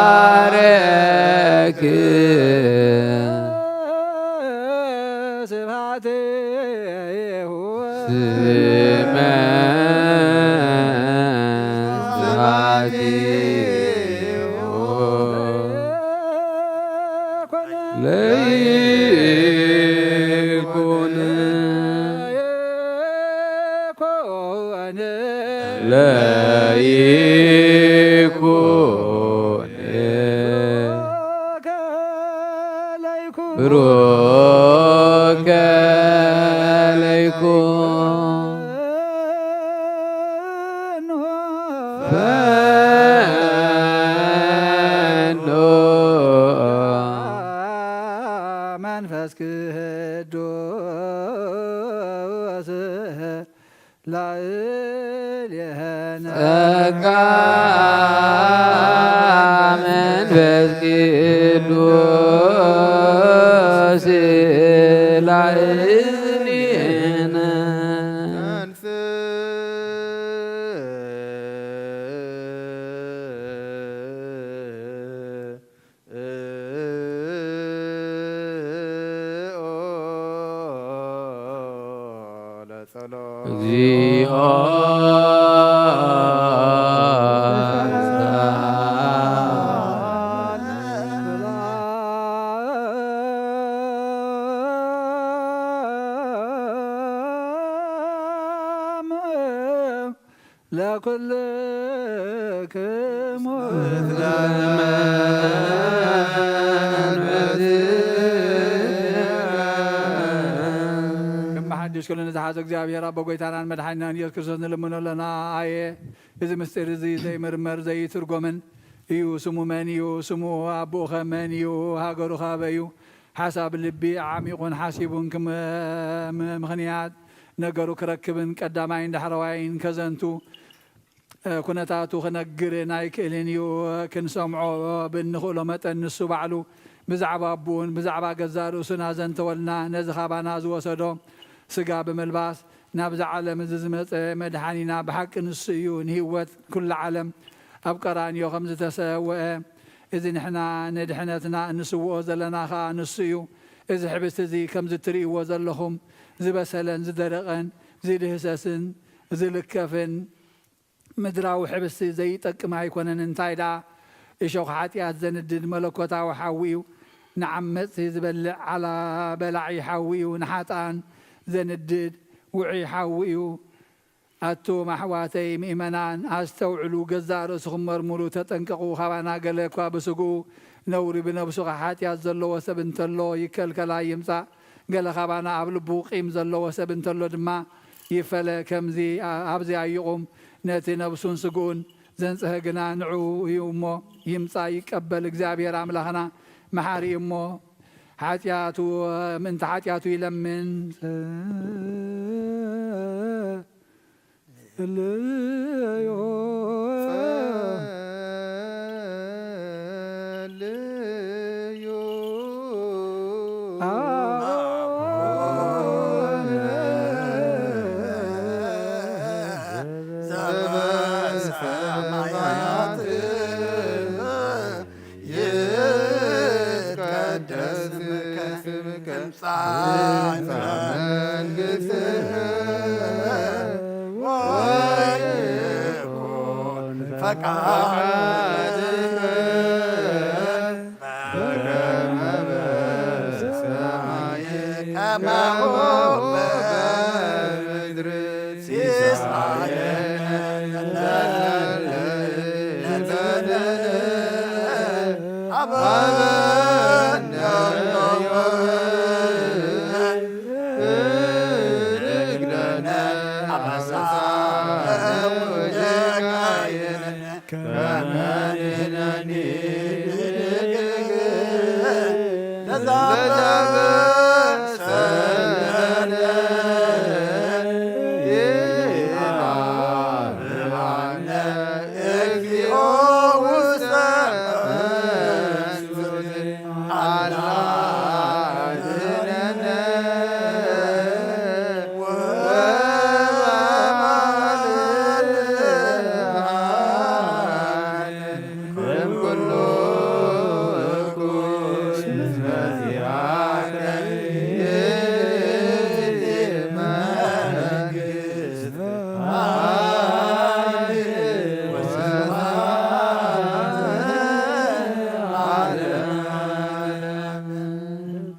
ወይትባረክ ስመ ለይኩን ብሩከ ለይኩን ፈኖ መንፈስ ቅዱስ ላዕሌነ ጸጋ መንፈስ ቅዱስ ላዕሌነ እግዚኦ ለኩልክሙ ከመሓድሽ ኩለን ዝሓዘ እግዚአብሔር አቦ ጎይታናን መድሓኒናን ኢየሱስ ክርስቶስ ንልምኖ ኣለና። አየ እዚ ምስጢር እዚ ዘይምርመር ዘይትርጎምን እዩ። ስሙ መን እዩ? ስሙ ኣቦኡኸ መን እዩ? ሃገሩ ካበይ እዩ? ሓሳብ ልቢ ዓሚቑን ሓሲቡን ምኽንያት ነገሩ ክረክብን ቀዳማይን ዳሕረዋይን ከዘንቱ ኩነታቱ ክነግርን ኣይክእልን እዩ። ክንሰምዖ ብንኽእሎ መጠን ንሱ ባዕሉ ብዛዕባ ኣቡኡን ብዛዕባ ገዛ ርእሱና ዘንተወልና ነዚ ኻባና ዝወሰዶ ስጋ ብምልባስ ናብዚ ዓለም እዚ ዝመፀ መድሓኒና ብሓቂ ንሱ እዩ። ንህይወት ኩሉ ዓለም ኣብ ቀራንዮ ከም ዝተሰውአ እዚ ንሕና ንድሕነትና እንስውኦ ዘለና ከዓ ንሱ እዩ። እዚ ሕብስቲ እዚ ከምዚ ትርእይዎ ዘለኹም ዝበሰለን ዝደረቐን ዝድህሰስን ዝልከፍን ምድራዊ ሕብስቲ ዘይጠቅም ኣይኮነን። እንታይ ዳ እሾኽ ሓጢኣት ዘንድድ መለኮታዊ ሓዊ እዩ። ንዓመፅቲ ዝበልዕ ዓላ በላዒ ሓዊ እዩ። ንሓጣን ዘንድድ ውዑይ ሓዊ እዩ። ኣቱም ኣሕዋተይ ምእመናን ኣስተውዕሉ፣ ገዛእ ርእስኹም መርምሩ፣ ተጠንቀቑ። ኻባና ገለ እኳ ብስግኡ ነውሪ ብነብሱ ሓጢኣት ዘለዎ ሰብ እንተሎ ይከልከላ ይምፃእ። ገለ ኻባና ኣብ ልቡ ቂም ዘለዎ ሰብ እንተሎ ድማ ይፈለ። ከምዚ ኣብዚ ኣይቑም ነቲ ነብሱን ስግኡን ዘንጽሐ ግና ንዑ እዩ እሞ ይምፃእ ይቀበል። እግዚአብሔር ኣምላኽና መሓሪ እሞ ሓጢኣቱ ምእንቲ ሓጢኣቱ ይለምን ልዮ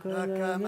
በከመ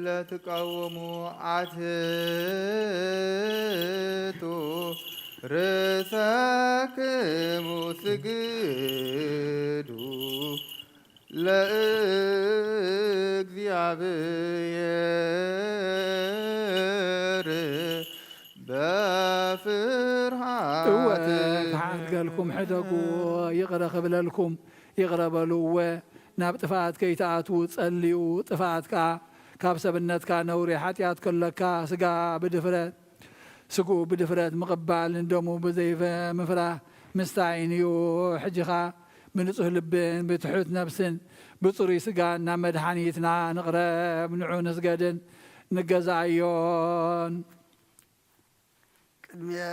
ለተቃወሙ አትሕቱ ርእሰክሙ ስግዱ ለእግዚአብሔር በፍርሃት ክሓትገልኩም ሕደጉ ይቕረ ክብለልኩም ይቕረበልዎ ናብ ጥፋት ከይተኣትዉ ጸልዩ ጥፋትካ ካብ ሰብነትካ ነውሪ ሓጢኣት ከለካ ስጉ ብድፍረት ምቕባል እንደሙ ብዘይፈ ምፍራህ ምስታይን እዩ ሕጂኻ ብንጹህ ልብን ብትሑት ነፍስን ብጽሩይ ስጋን ናብ መድሓኒትና ንቕረብ ንዑ ንስገድን ንገዛእዮን ቅድሚያ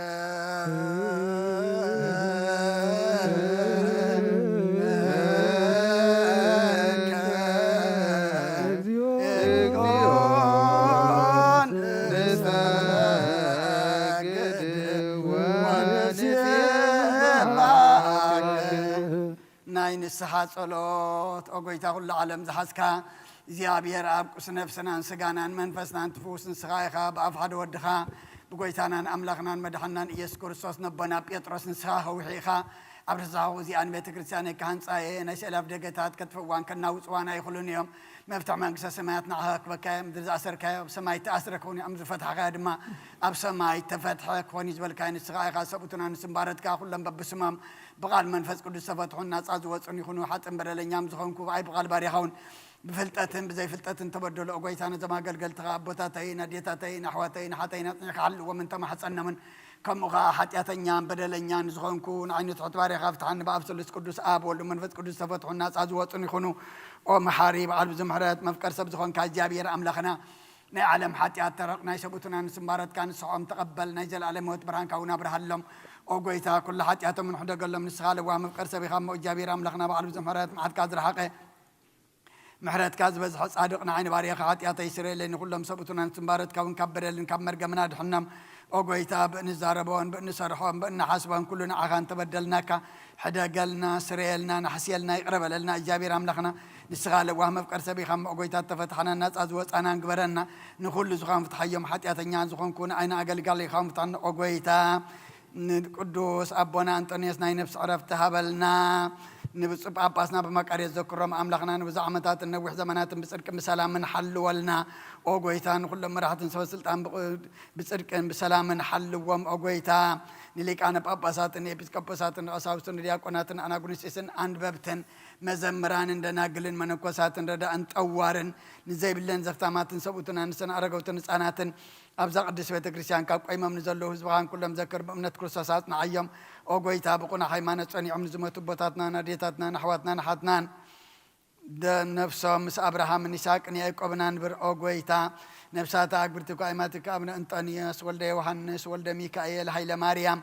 ንስሓ ጸሎት ኦጎይታ ኩሉ ዓለም ዝሓዝካ እግዚኣብሔር ኣብ ቁስ ነፍስናን ስጋናን መንፈስናን ትፍውስ ንስኻ ኢኻ ብኣፍ ሓደ ወድኻ ብጎይታናን ኣምላኽናን መድሓናን ኢየሱስ ክርስቶስ ነቦና ጴጥሮስ ንስኻ ኸውሒ ኢኻ ኣብ ርዛቑ እዚኣን ቤተ ክርስቲያን ካህንፃየ ናይ ስእላፍ ደገታት ከጥፍዋን ከናውፅዋን ኣይኽእሉን እዮም መፍትሕ መንግስተ ሰማያት ንዓኻ ክበካዮ ምድሪ ዝኣሰርካዮ ኣብ ሰማይ ተኣስረ ክኾን እዩ ዝፈትሐካዮ ድማ ኣብ ሰማይ ተፈትሐ ክኾን እዩ ዝበልካዮ ንስኻ ኢኻ ሰብኡትና ንስምባረትካ ኩሎም በብስሞም ብቓል መንፈስ ቅዱስ ተፈትሑን ናፃ ዝወፁን ይኹኑ ሓጥን በደለኛም ዝኾንኩ ኣይ ብቓል ባሪኻውን ብፍልጠትን ብዘይፍልጠትን ተበደሉ ኦጎይታ ነዞም ኣገልገልትኻ ኣቦታተይን ኣዴታተይን ኣሕዋተይን ሓተይን ኣፅኒዕካ ሓልዎምን ተማሕፀነምን ከምኡ ከዓ ሓጢኣተኛን በደለኛን ዝኾንኩ ንዓይኑ ትሑት ባሪኻ ፍትሓኒ ብኣብ ስሉስ ቅዱስ ኣብ ወልዱ መንፈስ ቅዱስ ተፈትሑን ናፃ ዝወፁን ይኹኑ ኦ መሓሪ በዓል ብዝምሕረት መፍቀር ሰብ ዝኾንካ እግዚኣብሔር ኣምላኽና ናይ ዓለም ሓጢኣት ተረቕ ናይ ሰብኡትና ንስምባረትካ ንስሖም ተቐበል ናይ ዘለኣለም ህይወት ብርሃንካ እውን ኣብርሃሎም ኦ ጎይታ ኩሉ ሓጢኣቶም ንሕደገሎም ንስኻ ለዋ መፍቀር ሰብ ኢኻ እሞ እግዚኣብሔር ኣምላኽና በዓል ብዝምሕረት መዓትካ ዝረሓቐ ምሕረትካ ዝበዝሖ ጻድቕ ንዓይኒ ባሪኻ ሓጢኣተይ ይስረየለይ ንኩሎም ሰብኡትና ንስምባረትካ እውን ካብ በደልን ካብ መርገምና ድሕኖም ኦ ጎይታ ብእንዛረቦን ብእንሰርሖን ብእናሓስቦን ኩሉ ንዓኻ እንተበደልናካ ሕደገልና ስረየልና ናሕስየልና ይቕረበለልና እግዚኣብሔር ኣምላኽና ንስኻ ለዋህ መፍቀር ሰብ ኢኻ እሞ ጎይታ ተፈትሐና ናፃ ዝወፃና ንግበረና ንኩሉ ዝኾን ፍትሓዮም ሓጢኣተኛ ዝኾንኩ ንዓይነ ኣገልጋሊ ኢኻ ፍታን ኦ ጎይታ ንቅዱስ ኣቦና አንጦንዮስ ናይ ነፍሲ ዕረፍቲ ሃበልና ንብፁዕ ጳጳስና ብመቃርየት ዘክሮም ኣምላኽና ንብዙሕ ዓመታት ነዊሕ ዘመናትን ብፅድቂ ብሰላምን ሓልወልና ኦጎይታን ሁሉም መራሕትን ሰበ ስልጣን ብጽድቅን ብሰላምን ሓልዎም ኦጎይታ ንሊቃነ ጳጳሳትን ኤጲስቆጶሳትን ቀሳውስትን ዲያቆናትን አናጉንስጢስን አንበብትን መዘምራንን ደናግልን መነኮሳትን ረዳእን ጠዋርን ንዘይብለን ዘፍታማትን ሰቡትን አንስን አረገውትን ህፃናትን ኣብዛ ቅዱስ ቤተ ክርስቲያን ካብ ቆይሞም ንዘለዉ ህዝብኻን ኩሎም ዘክር በእምነት ክርስቶሳት ንዓዮም ኦጎይታ ብቁና ሃይማኖት ጸኒዖም ንዝመቱ ቦታትና ናዴታትና ናሕዋትና ናሓትናን ነፍሶም ምስ አብርሃምን ይስሐቅን ያዕቆብን አንብር ኦጎይታ ነፍሳታ አግብርቲካ አይማቲካ አብነ እንጦንዮስ ወልደ ዮሐንስ ወልደ ሚካኤል ኃይለ ማርያም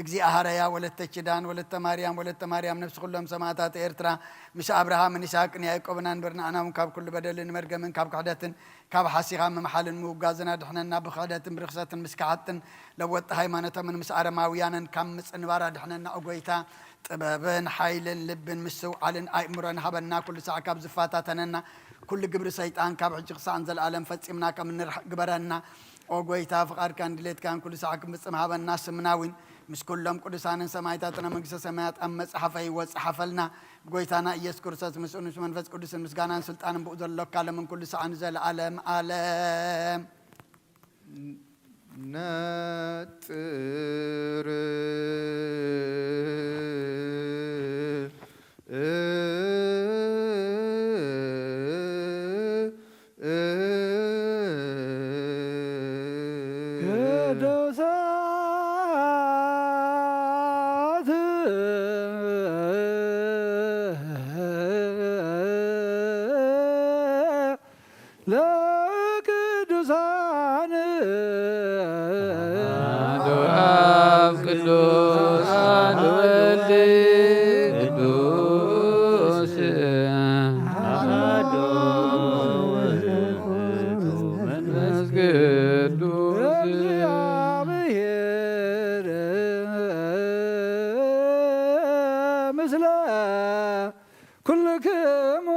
እግዚአ ሐረያ ወለተ ኪዳን ወለተ ማርያም ነፍስ ኩሎም ሰማዕታት ኤርትራ ምስ አብርሃምን ይስሐቅን ያዕቆብን አንብርና አናውን ካብ ኩሉ በደልን መርገምን ካብ ክሕደትን ካብ ሓሲኻ መምሓልን ምውጋዝና ድሕነና ብክሕደትን ብርክሰትን ምስካዓትን ለወጥ ሃይማኖቶምን ምስ አረማውያንን ካብ ምጽንባራ ድሕነና ኦጎይታ ጥበብን ሓይልን ልብን ምስውዓልን ኣእምሮን ሃበና ኩሉ ሰዓት ካብ ዝፋታተነና ኩሉ ግብሪ ሰይጣን ካብ ሕጂ ክሳዕን ዘለዓለም ፈጺምና ከም እንርሕ ግበረና ኦጎይታ ፍቓድካን ድሌትካን ኩሉ ሰዓት ክምጽም ሃበና ስምናዊን ምስ ኩሎም ቅዱሳንን ሰማዕታትን መንግስተ ሰማያት ኣብ መጽሓፈይ ወጽሓፈልና ጎይታና ኢየሱስ ክርስቶስ ምስ መንፈስ ቅዱስን ምስጋናን ስልጣንን ብኡ ዘሎካ ለምን ኩሉ ሰዓት ዘለዓለም ዓለም ነጥር ለቅዱሳን አብ ቅዱስ አንድ ወልድ ቅዱስ አሐዱ መንፈስ ቅዱስ እግዚአብሔር ምስለ ኩልክሙ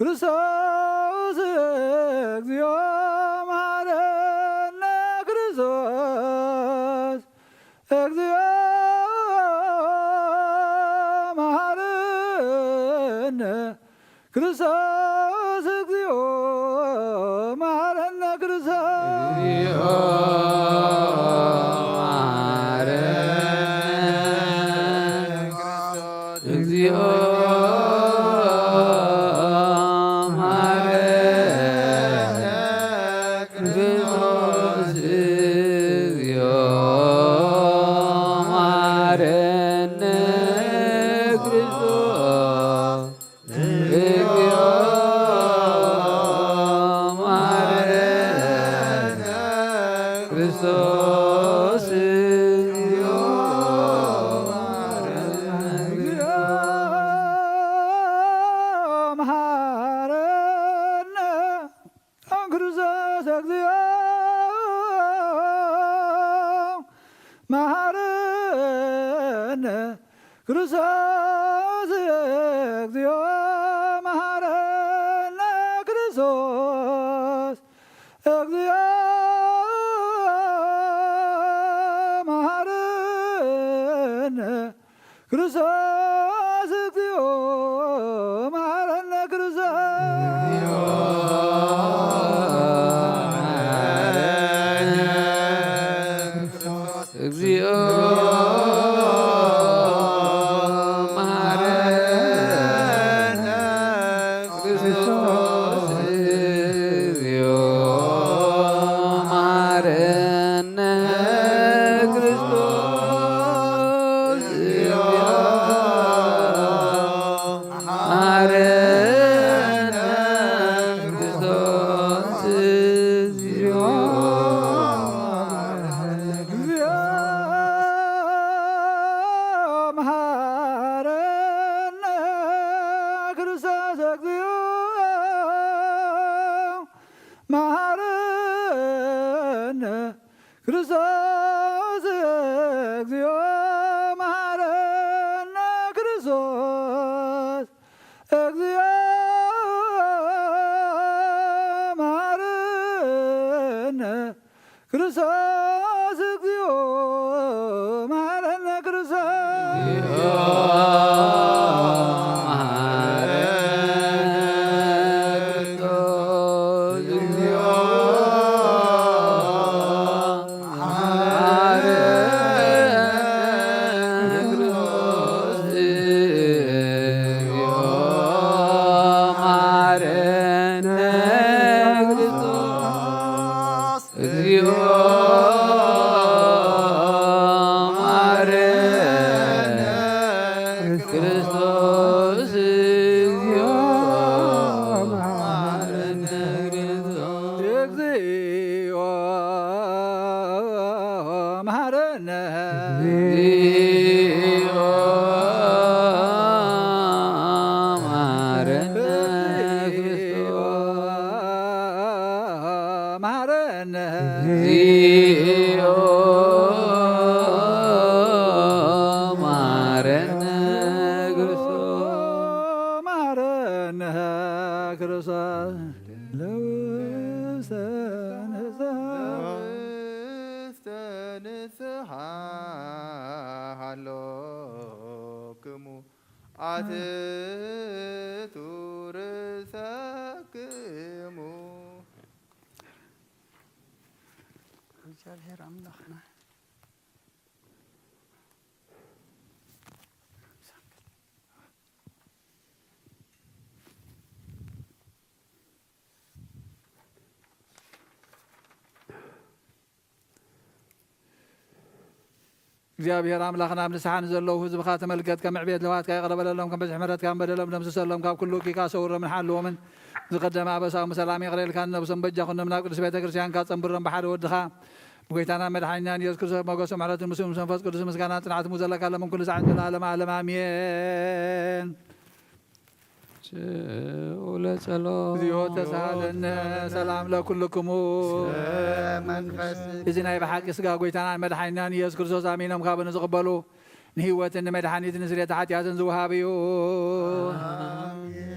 ክርስቶስ እግዚኦ መሐረነ ክርስቶስ እግዚኦ መሐረነ ክርስቶስ እግዚኦ መሐረነ ክርስቶስ እግዚኦ ክርስቶስ እግዚኦ መሐረነ ክርስቶስ እግዚኦ መሐረነ ክርስቶስ እግዚኦ መሐረነ ክርስቶስ እግዚኦ ክርስቶስ እግዚኦ መሐረነ ክርስቶስ እግዚኦ መሐረነ ክርስቶስ እግዚኦ መሐረነ እግዚአብሔር አምላክና እግዚአብሔር አምላኽና ብንስሓን ዘለዉ ህዝብኻ ተመልከት ከም ዕብየት ለዋትካ ይቐረበለሎም ከም በዝሒ ምሕረትካ በደሎም ደምስሰሎም ካብ ኩሉ ኪካ ሰውሮምን ሓልዎምን ዝቀደመ ኣበሳዊ ሰላም ይቕረልካ ነብሶም በጃ ኩኖም ናብ ቅዱስ ቤተ ክርስቲያንካ ፀንብሮም ብሓደ ወድኻ ብጎይታና መድሓኒናን ኢየሱስ ክርስቶስ መጎሶም ምሕረትን ምስኡ ምስ መንፈስ ቅዱስ ምስጋናን ጽንዓት ዘለካ ለምን ኩሉ ሰዓት ዘለዓለመ ዓለም ኣሜን። ለጸሎት እግዚኦ ተሳሃለነ ሰላም ለኩልክሙ እዚ ናይ ብሓቂ ስጋ ጎይታናን መድሓኒናን ኢየሱስ ክርስቶስ ኣሚኖም ካብ ንዝቕበሉ ንህይወትን ንመድሓኒትን ንስርየት ሓጢኣትን ዝውሃብ እዩ።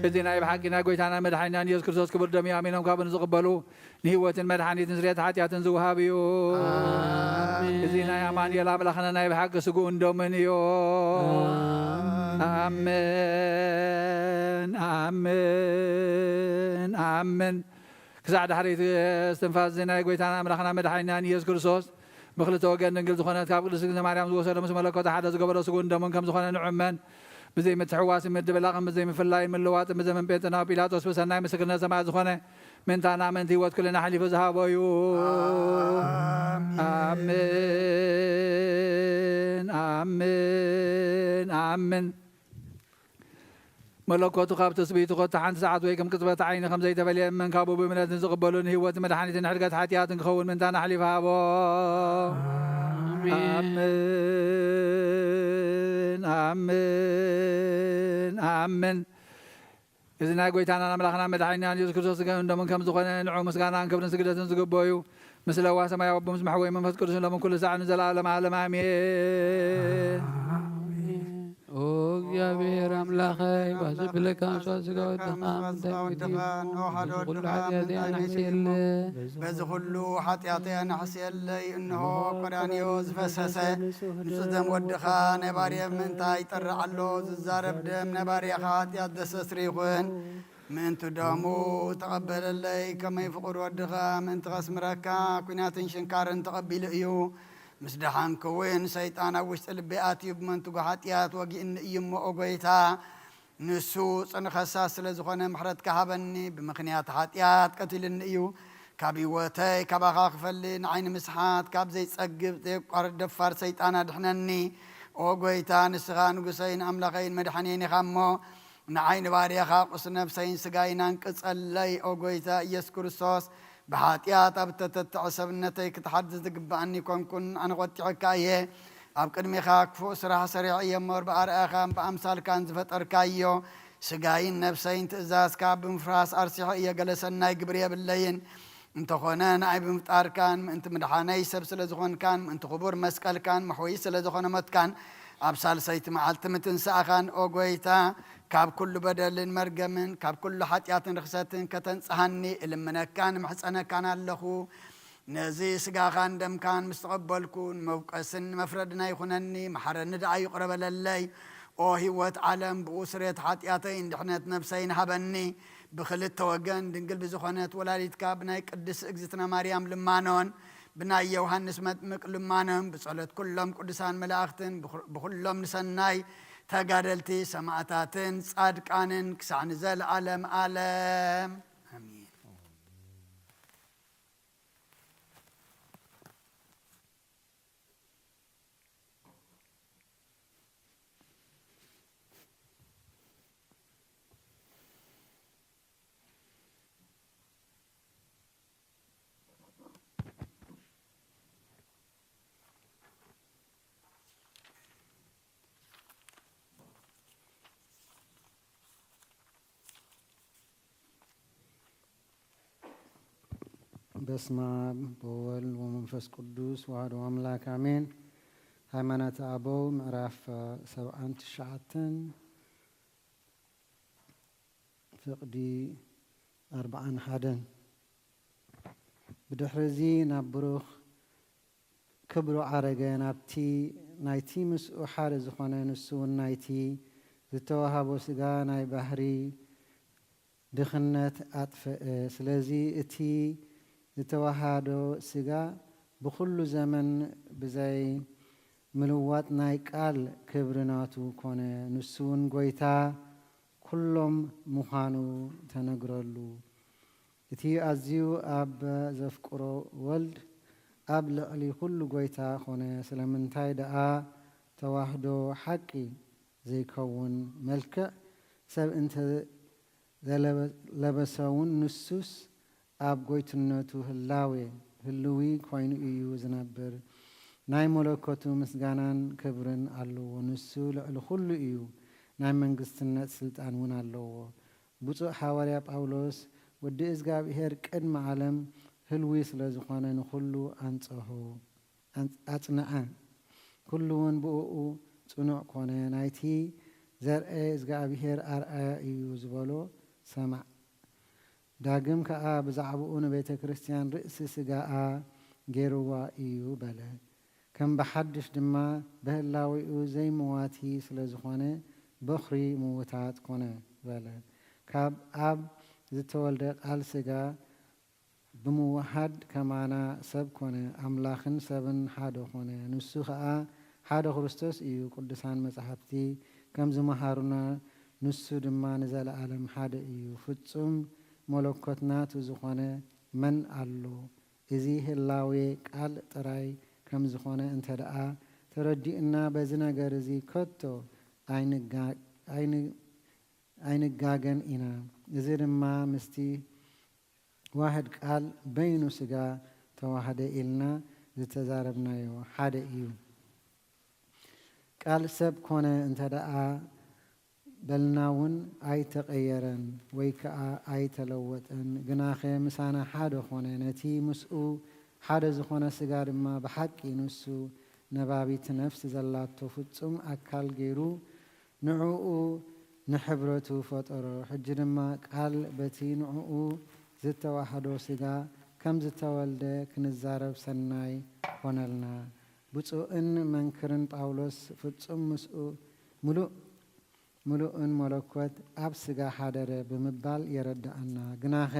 إذن أي بحقنا قويتنا مدحنا يسوع كريستوس كبر دمي آمينهم كابن زقبلوا نهوة المدحني تنسريت حاتيات زوهابيو إذن أي أمان يلا بلخنا ناي بحق سقون دومنيو آمين آمين آمين كسعد حريت استنفاذ زنا قويتنا ملخنا مدحنا يسوع كريستوس بخلت وجن نقل زخنات كاب قدس مريم زوسر مس ملكوت حدا زقبر سقون دمن كم زخنا نعمان بزي متحواس مد بلاغ بزي مفلاي من لوات بزي من بيتنا بيلاطس بس انا مسكنا سماع زخنا من تانا من تيوت كلنا حليف ذهابيو آمين آمين آمين ملكوت خاب تسبيت قط عن ساعات ويكم كتبت عين خمسة تبلي من كابو بمنات زقبلون هو مدحانيت حرقت حاتيات نخون من تانا حليف هابو آمين آمين آمين إذن قويتنا ملخنا مدحينا يسوع كريستوس عندما كم زخنا نعوم مسكانا كبر سجدة زقبويو مثل واسما يا رب مسمح ويمن فذكر لهم كل ساعة نزل على عالم آمين እግዚአብሔር አምላኸይ ባዝብለካ ሷስጋው ተማም ተግዲም ሁሉ ኃጢአቴን አሕስየለ በዚህ ሁሉ ኃጢአቴን አሕስየለይ እነሆ ቀራንዮ ዝፈሰሰ ንጹሕ ደም ወድኻ ነባርየ ምንታይ ይጠርዓሎ ዝዛረብ ደም ነባርየኻ ኃጢአት ደሰስሪ ይኹን ምንቱ ደሙ ተቐበለለይ ከመይ ፍቑር ወድኻ ምንቲ ኸስምረካ ኩናትን ሽንካርን ተቐቢሉ እዩ مسدحان كوين سيطان وشت البيئات يبمن تقو حاتيات وقئن يمو أغويتا نسو سنخصاص لزخون محرد كهابني بمخنيات حاتيات قتل النئيو كابي واتي كابا خاخفلين عين مسحات كاب زي تسقب تقارد دفار سيطانا دحنني أغويتا نسغان قسين أملاغين مدحنيني خامو نعين باريا خاقس نفسين سقاينان كتسألي أغويتا يسكر الصوص بحاتيات أبتت عصبنتي كتحدث قبعني كون أنا قطعكايه أبكر ميخاك فوق سرعة سريعية مور بأرقام بأمثال كان زفت أركايو سقاين نفسين تأزاز كاب مفراس أرسيحية جلسنا قبرية بالليل انت خونان عيب مفتار كان انت مدحاني سبس لزخون كان انت خبور مسكال كان محويس لزخون مت كان أبسال سيت معلتمة ساخان أوغويتا كاب كل بدل مرجمن كاب كل حاتيات رخصتن كتنصحني لما كان محسنة كان اللخو نزي سقاخان دم كان مستقبلكون موقسن مفردنا يخونني محرن دعي يقرب للي او هيوت عالم بأسرة حاتياتين دحنات نفسين هبني بخلت توقن دنقل بزخونات ولاليت كابنا يقدس اجزتنا مريم لمانون بناي يوحنس مدمق لمانهم بصلاة كلهم قدسان ملاختن بكلهم نسناي تقادلتي سماعتاتن صادقانن كسان زل عالم عالم آمين በስመ አብ ወወልድ ወመንፈስ ቅዱስ ወአሐዱ አምላክ አሜን። ሃይማኖተ አበው ምዕራፍ 79 ፍቅዲ 41 ብድሕሪዚ ናብ ብሩኽ ክብሩ ዓረገ ናብቲ ናይቲ ምስኡ ሓደ ዝኾነ ንሱ እውን ናይቲ ዝተዋሃቦ ስጋ ናይ ባህሪ ድኽነት ኣጥፍአ ስለዚ እቲ ዝተዋሃዶ ስጋ ብኩሉ ዘመን ብዘይ ምልዋጥ ናይ ቃል ክብሪ ናቱ ኮነ ንሱ እውን ጎይታ ኩሎም ምዃኑ ተነግረሉ እቲ ኣዝዩ ኣብ ዘፍቅሮ ወልድ ኣብ ልዕሊ ኩሉ ጎይታ ኮነ ስለምንታይ ደኣ ተዋህዶ ሓቂ ዘይከውን መልክዕ ሰብ እንተ ዘለበሰውን ንሱስ ኣብ ጎይትነቱ ህልዊ ኮይኑ እዩ ዝነብር ናይ መለኮቱ ምስጋናን ክብርን ኣለዎ ንሱ ልዕሊ ኩሉ እዩ ናይ መንግስትነት ስልጣን እውን ኣለዎ ብፁዕ ሓዋርያ ጳውሎስ ወዲ እግዚኣብሔር ቅድሚ ዓለም ህልዊ ስለ ዝኾነ ንኩሉ ኣንጽሖ ኣጽንዐ ኩሉ እውን ብኡ ጽኑዕ ኮነ ናይቲ ዘርአ እግዚኣብሔር ኣርኣያ እዩ ዝበሎ ሰማዕ ዳግም ከዓ ብዛዕባኡ ንቤተ ክርስቲያን ርእሲ ስጋኣ ገይርዋ እዩ በለ ከም ብሓድሽ ድማ በህላዊኡ ዘይመዋቲ ስለ ዝኾነ በኽሪ ምውታት ኮነ በለ ካብ ኣብ ዝተወልደ ቃል ስጋ ብምውሃድ ከማና ሰብ ኮነ ኣምላኽን ሰብን ሓደ ኮነ ንሱ ከዓ ሓደ ክርስቶስ እዩ ቅዱሳን መጻሕፍቲ ከም ዝመሃሩና ንሱ ድማ ንዘለዓለም ሓደ እዩ ፍጹም መለኮት ናቱ ዝኾነ መን ኣሎ እዚ ህላዌ ቃል ጥራይ ከም ዝኾነ እንተ ደኣ ተረዲእና በዚ ነገር እዚ ከቶ ኣይንጋገን ኢና እዚ ድማ ምስቲ ዋህድ ቃል በይኑ ስጋ ተዋህደ ኢልና ዝተዛረብናዮ ሓደ እዩ ቃል ሰብ ኮነ እንተ ደኣ በልና እውን ኣይተቀየረን ወይ ከዓ ኣይተለወጠን ግናኸ ምሳና ሓደ ኮነ ነቲ ምስኡ ሓደ ዝኾነ ስጋ ድማ ብሓቂ ንሱ ነባቢት ነፍሲ ዘላቶ ፍጹም ኣካል ገይሩ ንዕኡ ንሕብረቱ ፈጠሮ ሕጂ ድማ ቃል በቲ ንዕኡ ዝተዋህዶ ስጋ ከም ዝተወልደ ክንዛረብ ሰናይ ሆነልና ብፁዕን መንክርን ጳውሎስ ፍጹም ምስኡ ሙሉእን መለኮት ኣብ ስጋ ሓደረ ብምባል የረዳእና ግናኸ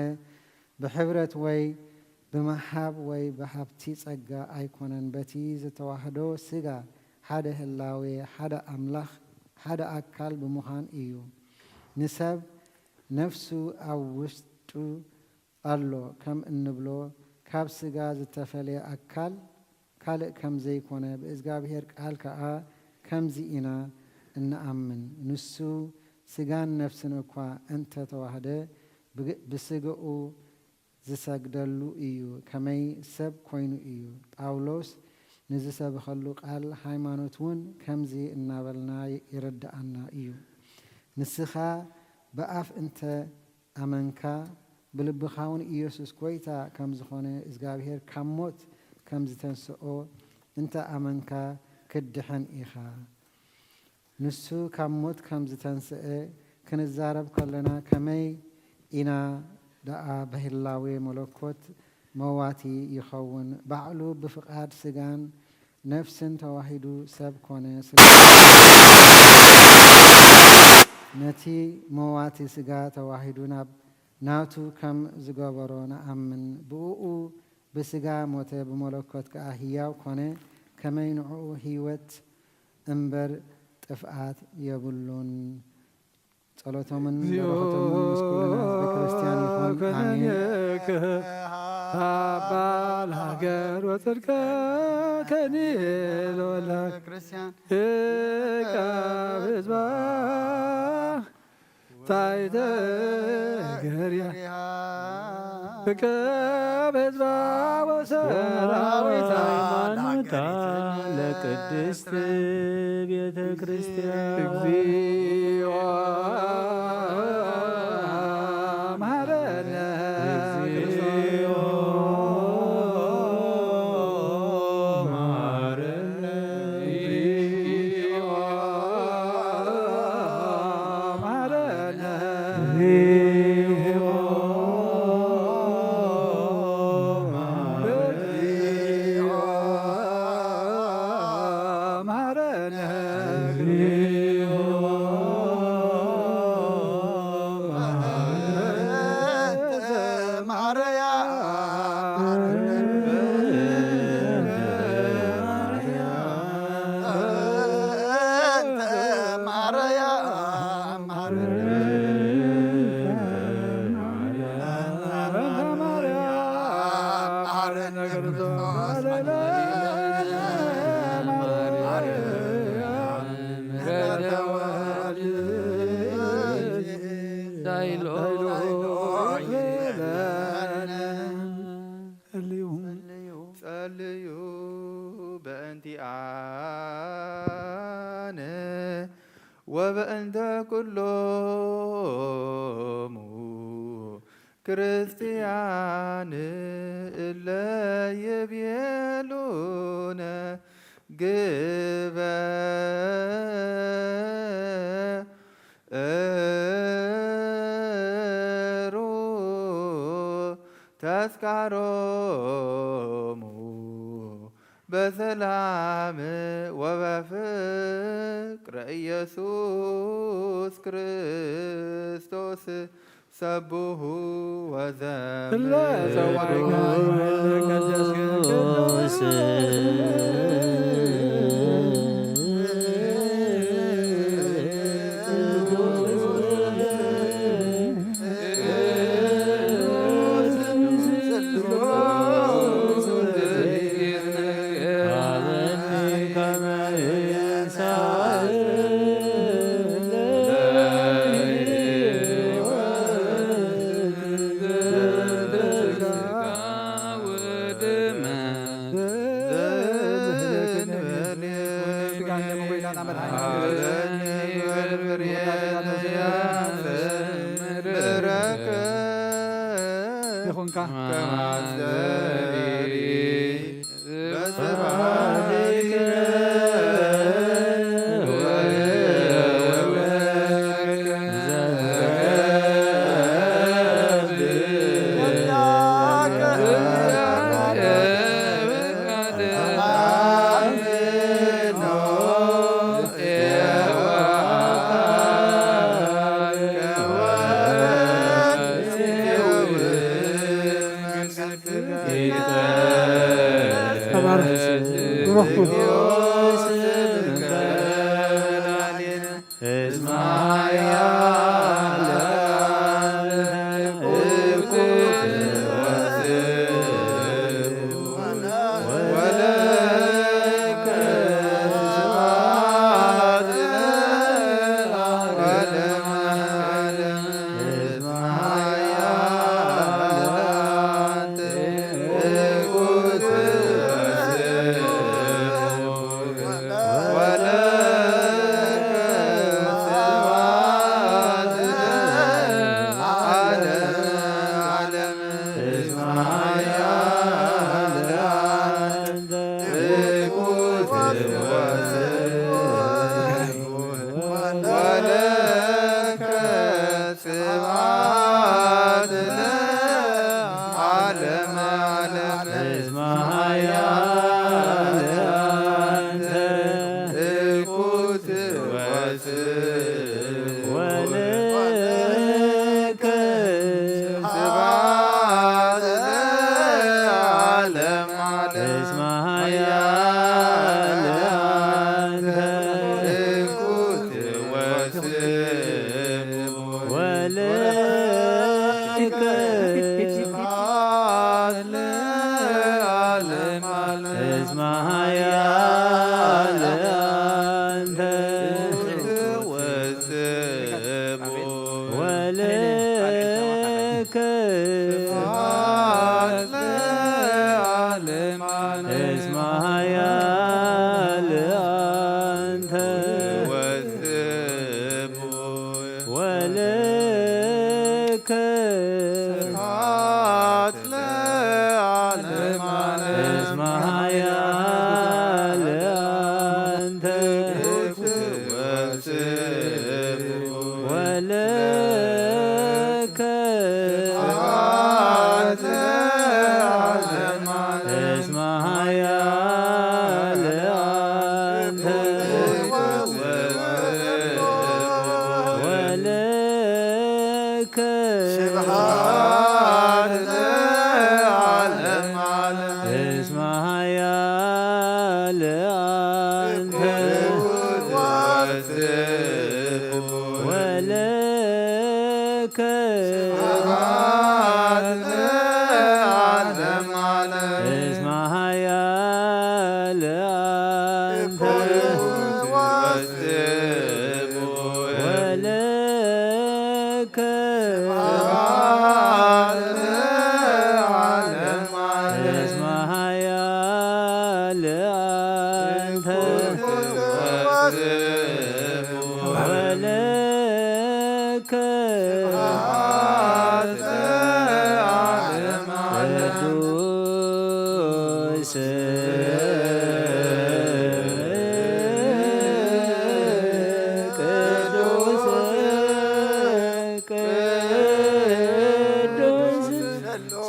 ብሕብረት ወይ ብምሃብ ወይ ብሃብቲ ጸጋ ኣይኮነን በቲ ዝተዋህዶ ስጋ ሓደ ህላዌ ሓደ ኣምላኽ ሓደ ኣካል ብምዃን እዩ ንሰብ ነፍሱ ኣብ ውሽጡ ኣሎ ከም እንብሎ ካብ ስጋ ዝተፈለየ ኣካል ካልእ ከም ዘይኮነ ብእግዚኣብሔር ቃል ከዓ ከምዚ ኢና እንኣምን ንሱ ስጋን ነፍስን እኳ እንተ ተዋህደ ብስግኡ ዝሰግደሉ እዩ ከመይ ሰብ ኮይኑ እዩ ጳውሎስ ንዝሰብኸሉ ቃል ሃይማኖት እውን ከምዚ እናበልና ይረዳእና እዩ ንስኻ ብኣፍ እንተ ኣመንካ ብልብኻ እውን ኢየሱስ ጎይታ ከም ዝኾነ እግዚኣብሔር ካብ ሞት ከም ዝተንስኦ እንተ ኣመንካ ክድሕን ኢኻ ንሱ ካብ ሞት ከም ዝተንስአ ክንዛረብ ከለና ከመይ ኢና ደኣ በህላዌ መለኮት መዋቲ ይኸውን ባዕሉ ብፍቃድ ስጋን ነፍስን ተዋሂዱ ሰብ ኮነ ነቲ መዋቲ ስጋ ተዋሂዱ ናቱ ከም ዝገበሮ ንኣምን ብኡ ብስጋ ሞተ ብመለኮት ከዓ ህያው ኮነ ከመይ ንዕኡ ህይወት እምበር ጥፍኣት የብሉን ጸሎቶምን በረኸቶምን ምስ ኩልና ህዝበ ክርስቲያን ይኹን ኣሜን አባል ሀገር ወጽድቀ ከኒል ወላድ ክርስቲያን እቃብ ህዝባ ታይተ ገርያ እቃብ ህዝባ ወሰራዊታ ሃይማኖታ ለቅድስት ቤተ ክርስቲያን እግዚኦ መሐረነ እግዚኦ መሐረነ እግዚኦ መሐረነ እግዚኦ ጸልዩ በእንቲአነ ወበእንተ ኩሎሙ ክርስቲያን እለ ይቤሉነ ግበ ወሃሮሙ በሰላም ወበፍቅረ ኢየሱስ ክርስቶስ ሰብሑ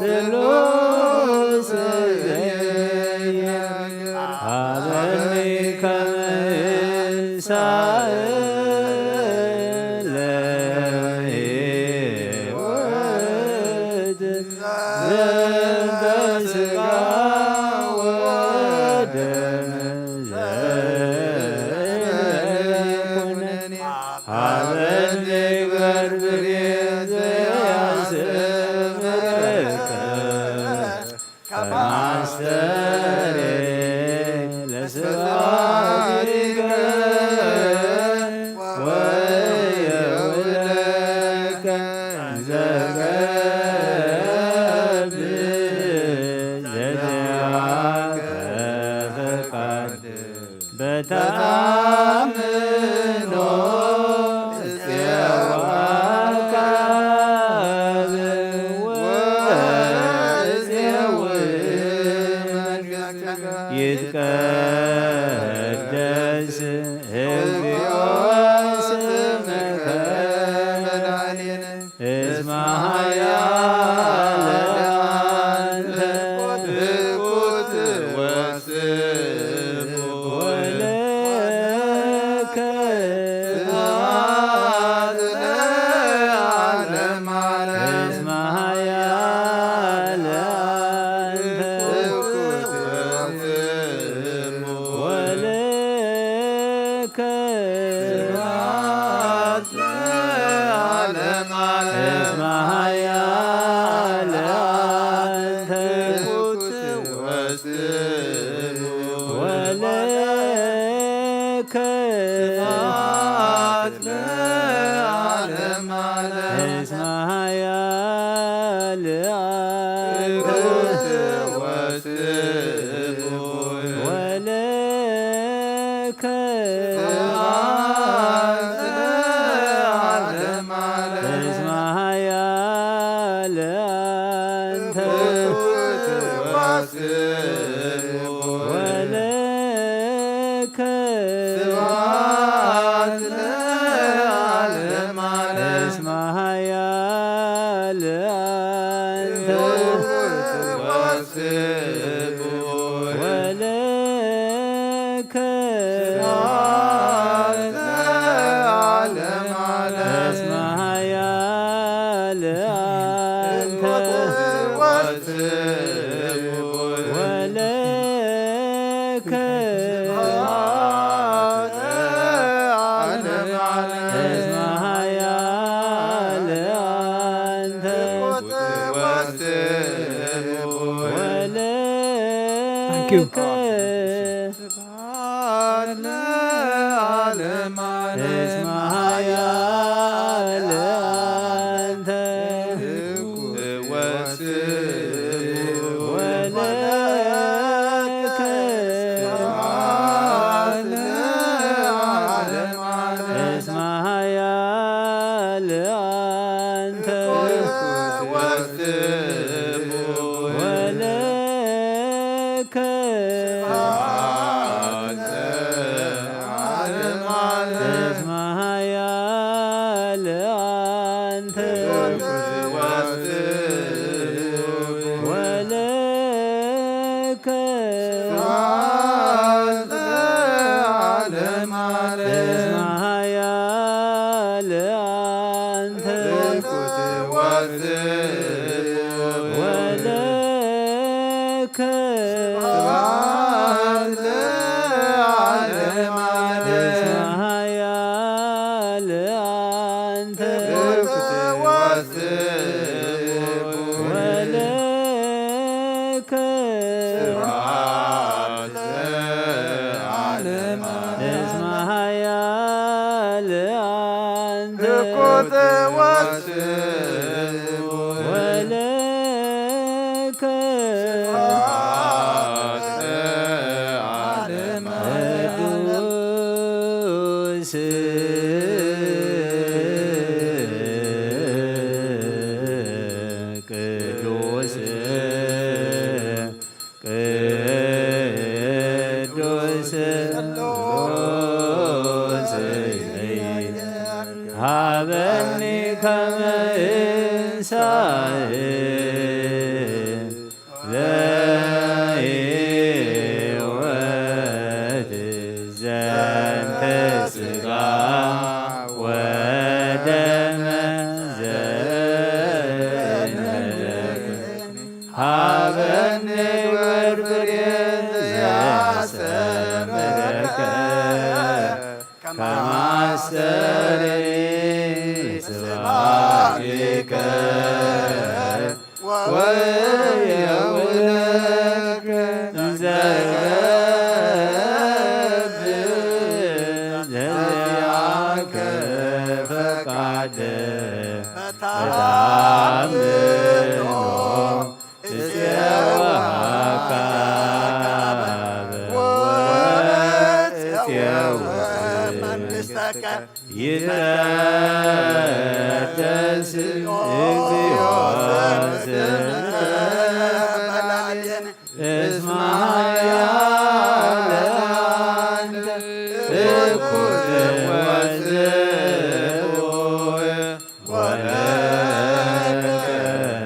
Hello. ስጋ ወደም ዘኮነኒ ሀበ ንግበር ብሬ ዘያስምርከ ከማስተሬ ለስብሐቲከ ወየውለከ ዘገብር ዘዚአከ ፈቃድ በተአምኖ እፄዋካብ ወእፄውእ ይትቀደስ እግዚኦ ስምከ እስመ ኃያል አንተ እኩት ወለከ ስብሐት ለዓለመ ዓለም እስመ ኃያል አንተ እኩት ወለከ ስብሐት ለዓለመ ዓለም እስመ ኃያል አንተ እኩት ወለከ ስብሐት ለዓለመ ዓለም እስመ ኃያል አንተ ወለከ ስብሐት ለዓለመ ዓለም እስመ ኃያል አንተ ወለከ ስብሐት ለዓለመ ዓለም እስመ ኃያል አንተ ወለከ ስብሐት ለዓለመ ዓለም እስመ ኃያል አንተ ወለከ ስብሐት ለዓለመ ዓለም እስመ ኃያል አንተ ወለከ ስብሐት ለዓለመ ዓለም እስመ ኃያል አንተ ወለከ ስብሐት ለዓለመ ዓለም እስመ ኃያል አንተ ወለከ ስብሐት ለዓለመ ዓለም እስመ ኃያል አንተ ወለከ ስብሐት ለዓለመ ዓለም እስመ ኃያል አንተ ወለከ ስብሐት ለዓለመ ዓለም እስመ ኃያል አንተ ወለከ ስብሐት ለዓለመ ዓለም እስመ ኃያል አንተ ወለከ ስብሐት ለዓለመ ዓለም ቅዱስ ቅዱስ ይትቀደስ እግዚኦ እስመ ኃያል አንተ እኩል ወዝቡዕ ወለከ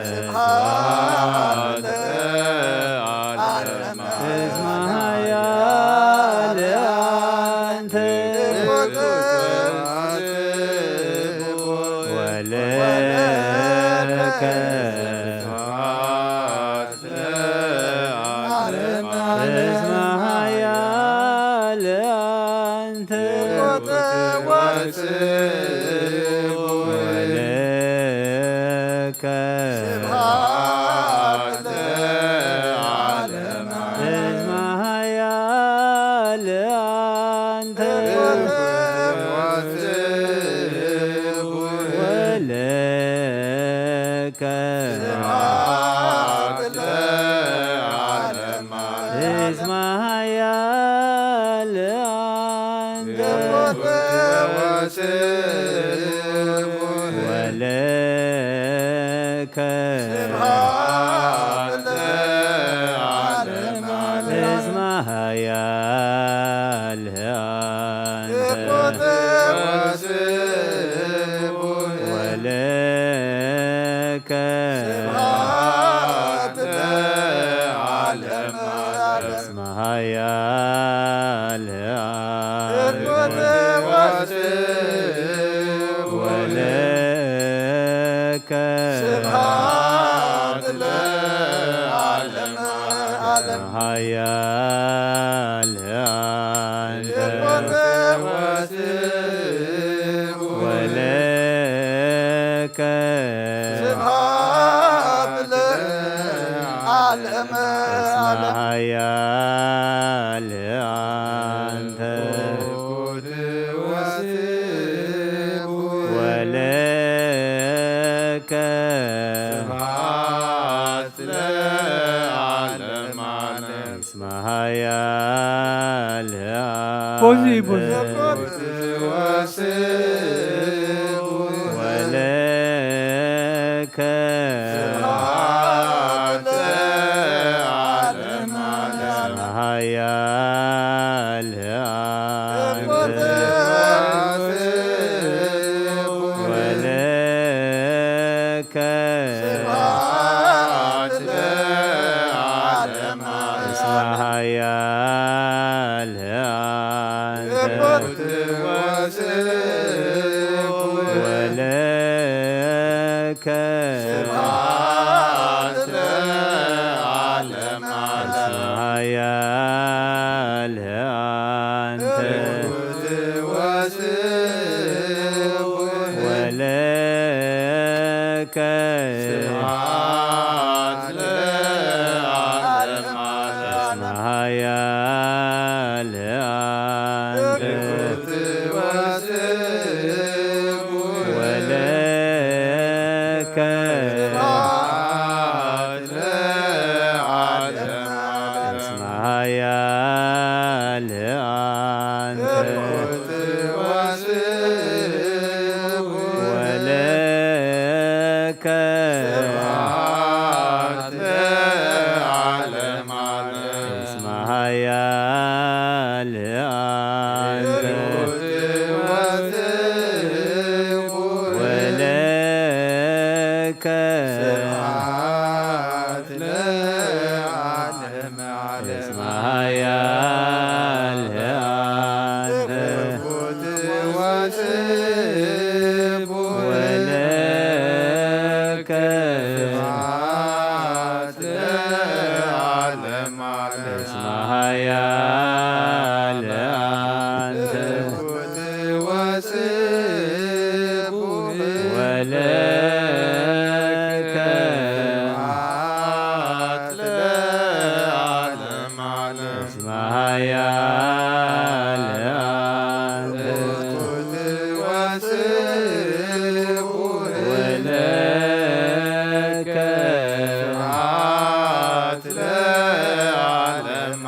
ስብሐት ለዓለመ እስመ ኃያል አንተ እኩል ወዝቡዕ ወለከ እስመ ኃያል አንተ ወለከ ስብሐት ለዓለመ እስመ ኃያል አንተ ወለከ ስብሐት ለዓለመ እስመ ኃያል አንተ ወለከ ስብሐት ለዓለመ እስመ ኃያል አንተ ወለከ ስብሐት ለዓለመ እስመ ኃያል አንተ ወለከ ስብሐት ለዓለመ ኃያል አንተ ወለከ ስብሐት ለዓለመ ኃያል አንተ ወለከ ስብሐት ለዓለመ እስመ ኃያል ቦዚ ወለከ ስብሐት ለዓለመ እስመ ኃያል አንተ ወለከ ስብሐት ለዓለመ እስመ ኃያል አንተ ወለከ ስብሐት ለዓለመ እስመ ኃያል አንተ ወለከ ስብሐት ለዓለመ እስመ ኃያል አንተ ወለከ ስብሐት ለዓለመ እስመ ኃያል አንተ ወለከ ስብሐት ለዓለመ እስመ ኃያል አንተ ወለከ ስብሐት ለዓለመ እስመ ኃያል አንተ ወለከ ስብሐት ለዓለመ እስመ ኃያል አንተ ወለከ ስብሐት ለዓለመ እስመ ኃያል አንተ ወለከ ስብሐት ለዓለመ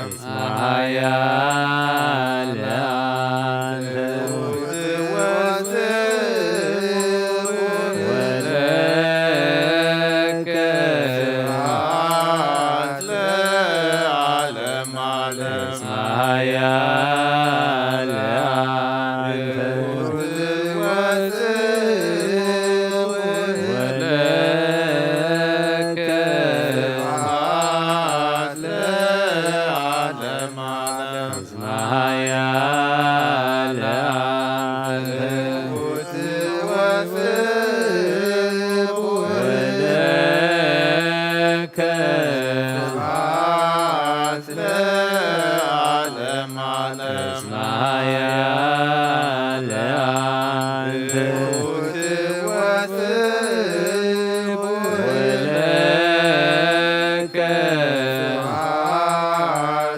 እስመ ኃያል አንተ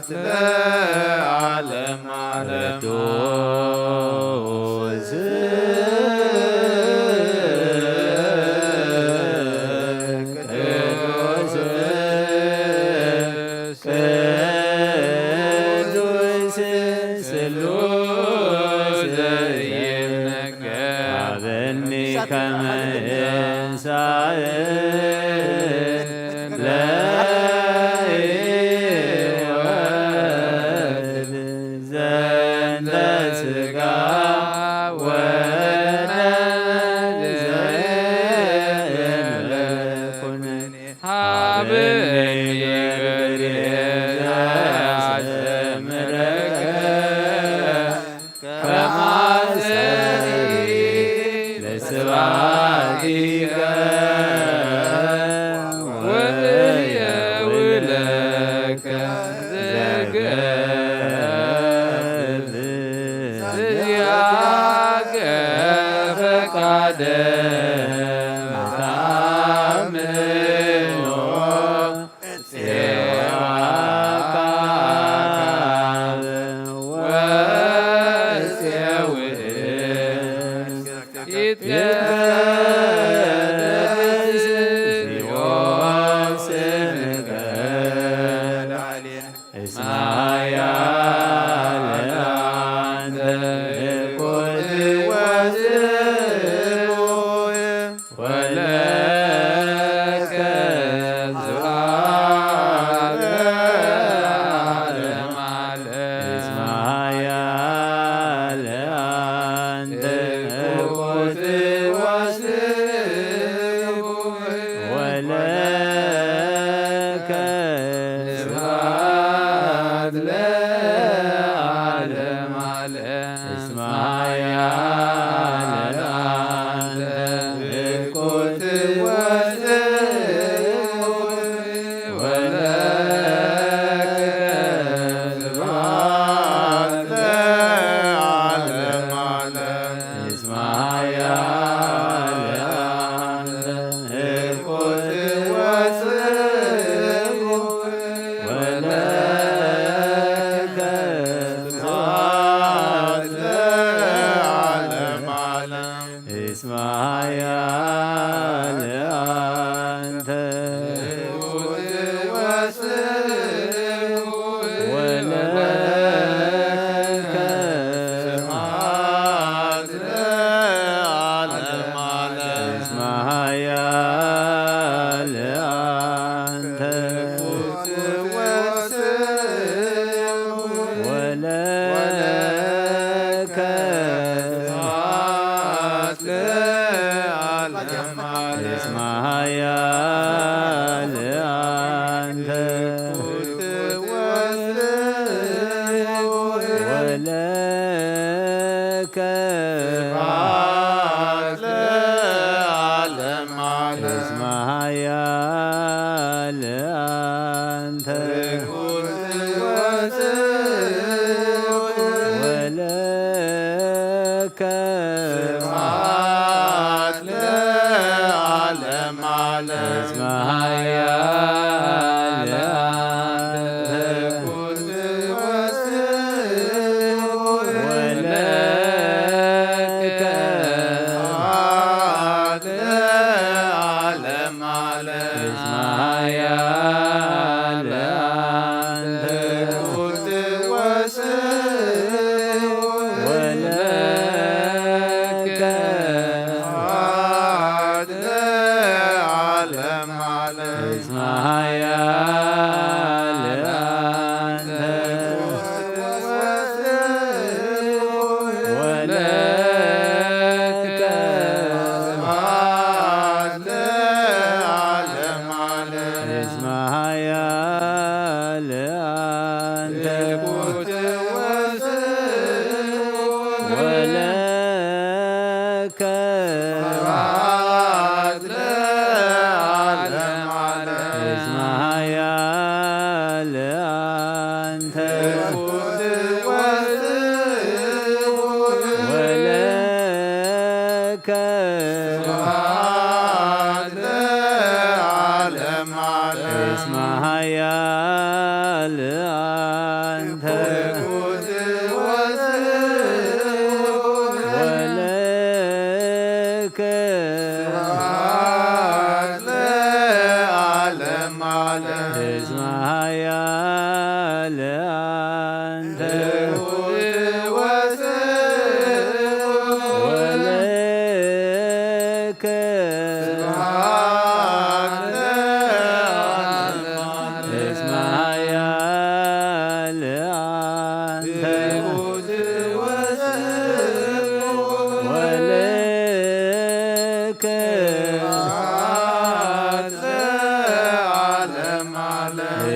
ለዓለም ዓለም Ismaya ኃያል አንተ ወለከ እስመ ኃያል አንተ ወለከ እስመ ኃያል አንተ ወለከ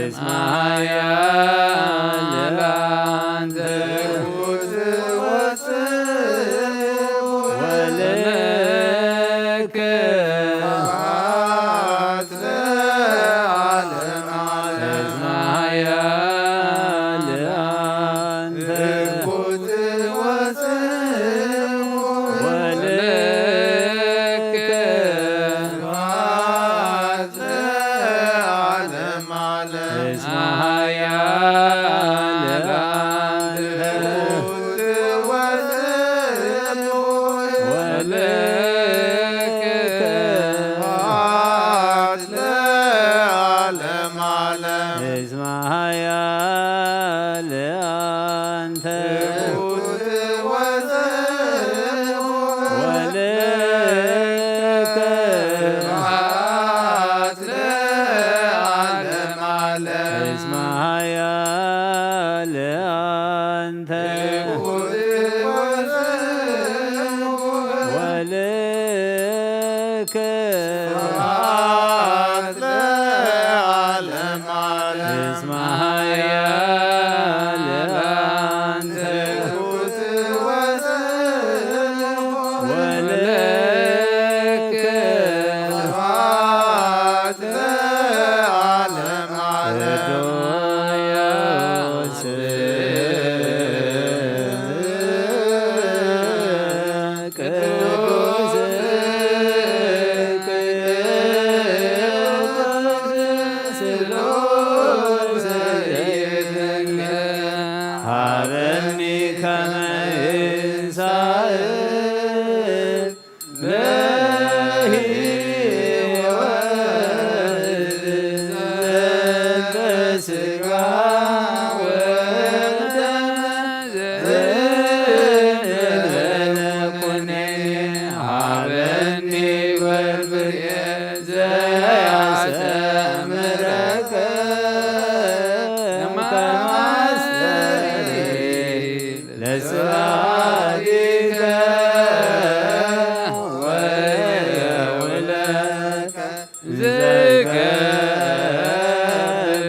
እስመ ኃያል አንተ ወለከ እስመ ኃያል አንተ ወለከ እስመ ኃያል አንተ ወለከ እስመ ኃያል አንተ ወለከ እስመ ኃያል አንተ ወለከ እስመ ኃያል አንተ ወለከ ቅዱስ ቅዱስ ስሉስ ሀበኒ ከመ ይንሣእ ለሕይወት ዘንተ ሥጋ ወደም ዘእንበለ ኩነኔ ሀበኒ በርብርየ ዘያስተምረከ ከማስተሪ ለስብሐቲከ ወየውለከ ዘከብር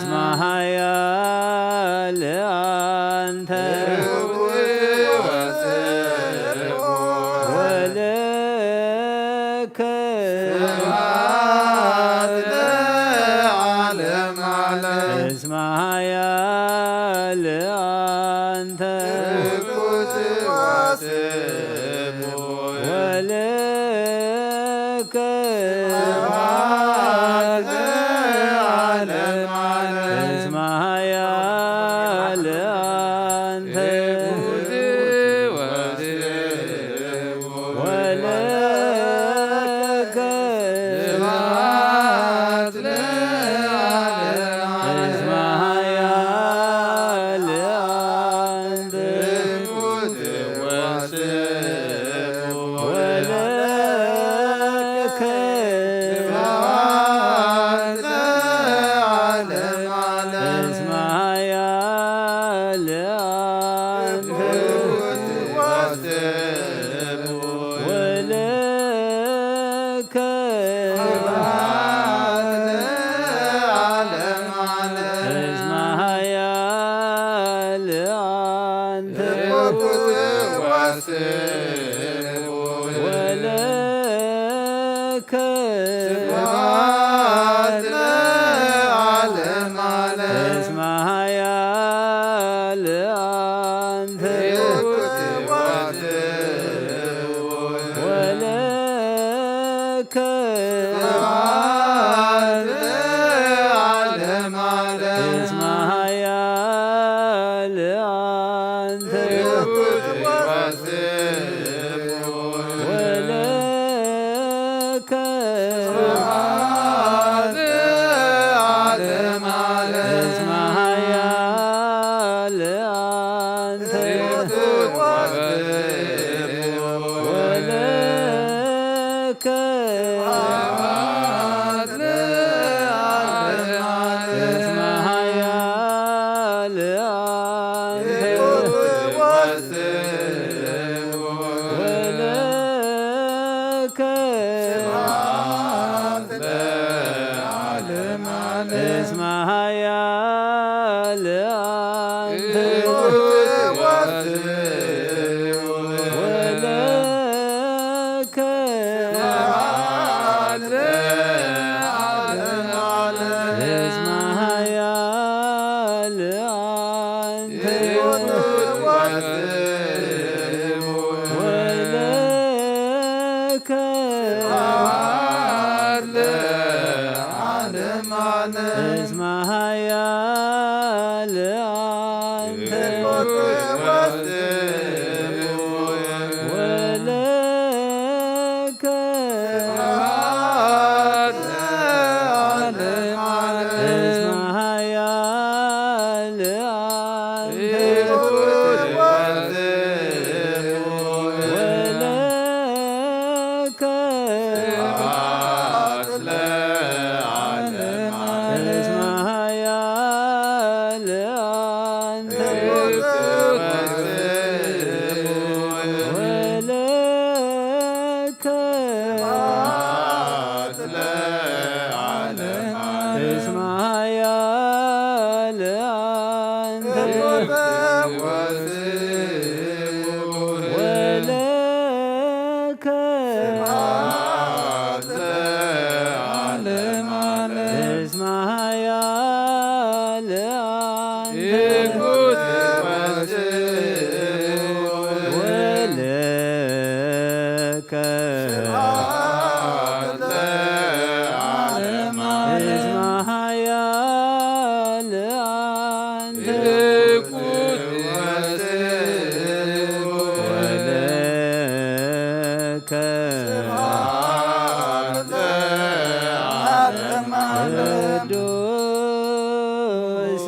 እስመ ኃያል አንተ ወለከ እስመ ኃያል አንተ ወለከ እስመ ኃያል አንተ ወለከ እስመ ኃያል አንተ ወለከ እስመ ኃያል አንተ ወለከ እስመ ኃያል አንተ ወለከ እስመ ኃያል አንተ ወለከ እስመ ኃያል አንተ ወለከ እስመ ኃያል አንተ ወለከ እስመ ኃያል አንተ ወለከ እስመ ኃያል አንተ ወለከ እስመ ኃያል አንተ ወለከ እስመ ኃያል አንተ ወለከ እስመ ኃያል አንተ ወለከ እስመ ኃያል አንተ ወለከ እስመ ኃያል አንተ ወለከ እስመ ኃያል አንተ ወለከ እስመ ኃያል አንተ ወለከ ቅዱስ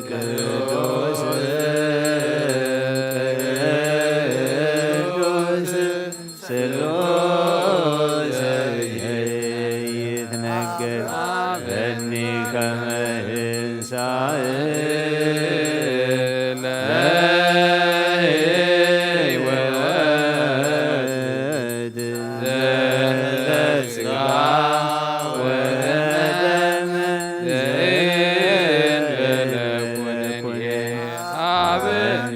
ቅዱስ ቅዱስ ስሉስ ይትነገር ወደም ዘእንበለ ኩነኔ ሀበ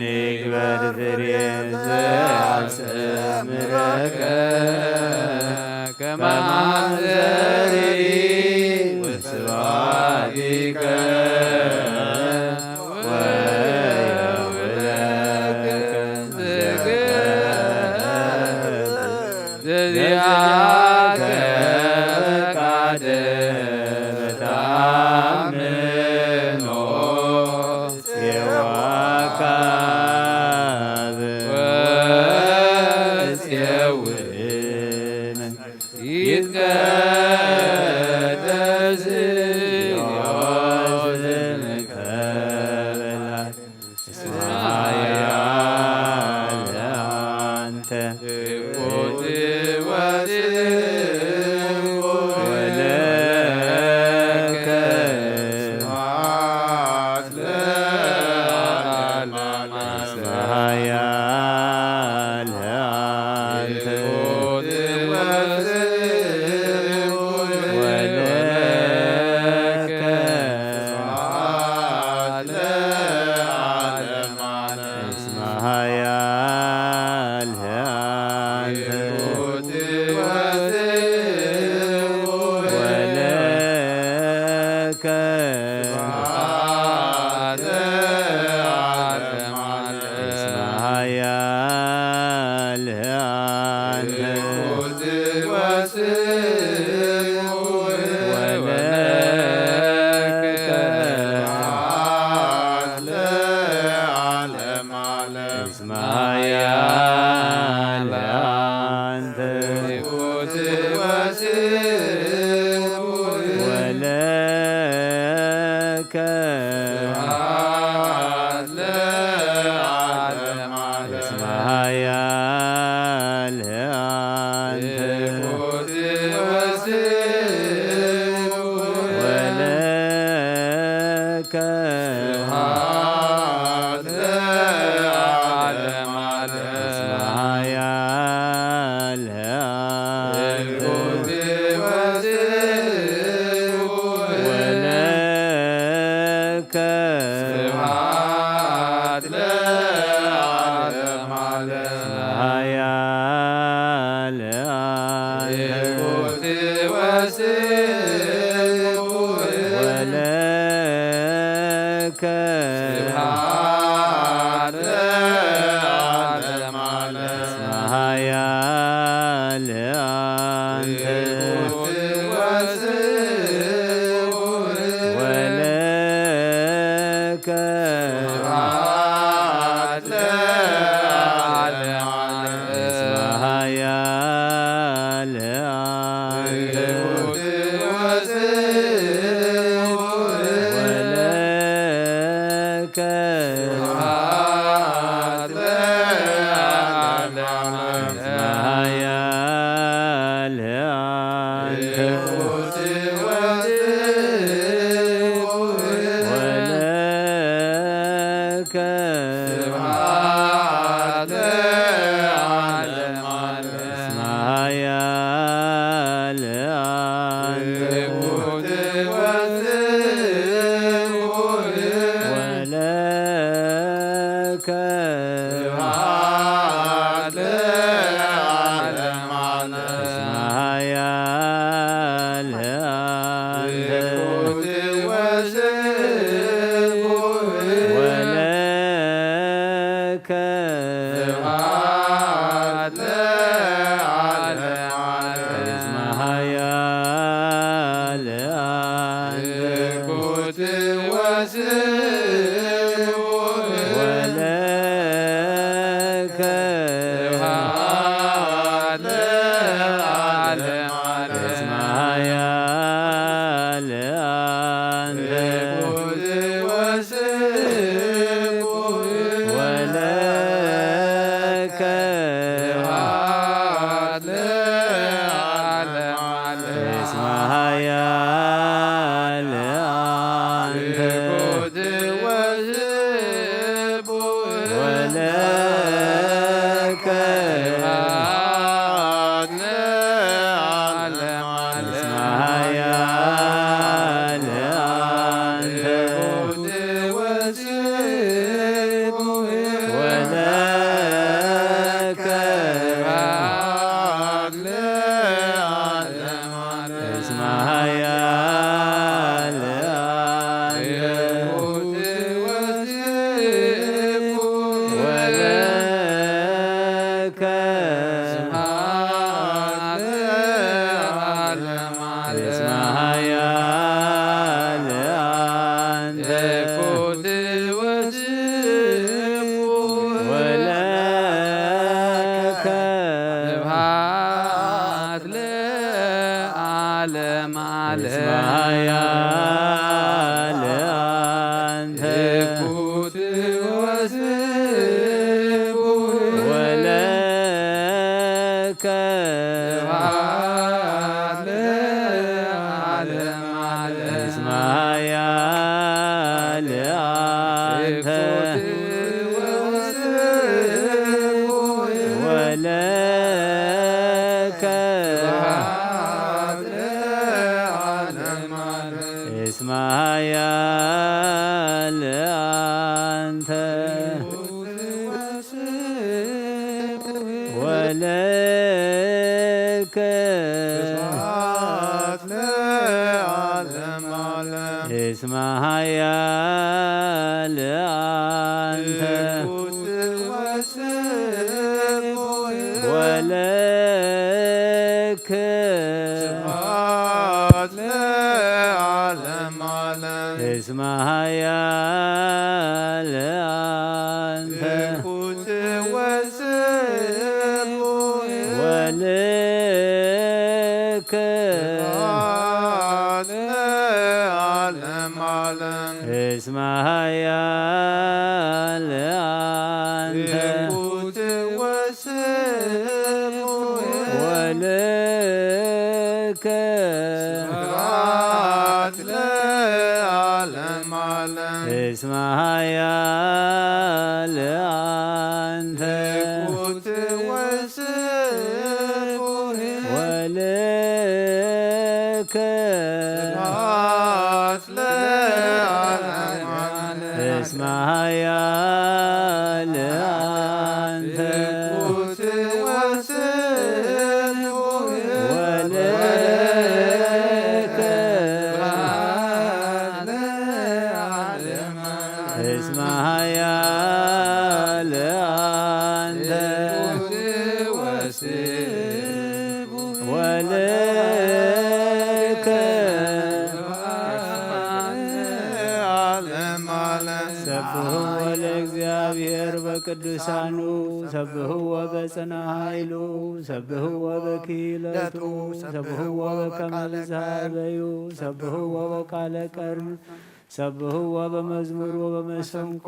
ንግበር ፍሬ ዘአስተምረከ ከማዘሪ ወስብሐቲከ ዘዚአከ ቅዱሳኑ ሰብህዎ በጽና ኃይሉ ሰብህዎ በክሂለቱ ሰብህዎ በከመ ዝሃበዩ ሰብህዎ በቃለ ቀርን ሰብህዎ በመዝሙር ወበመሰንቆ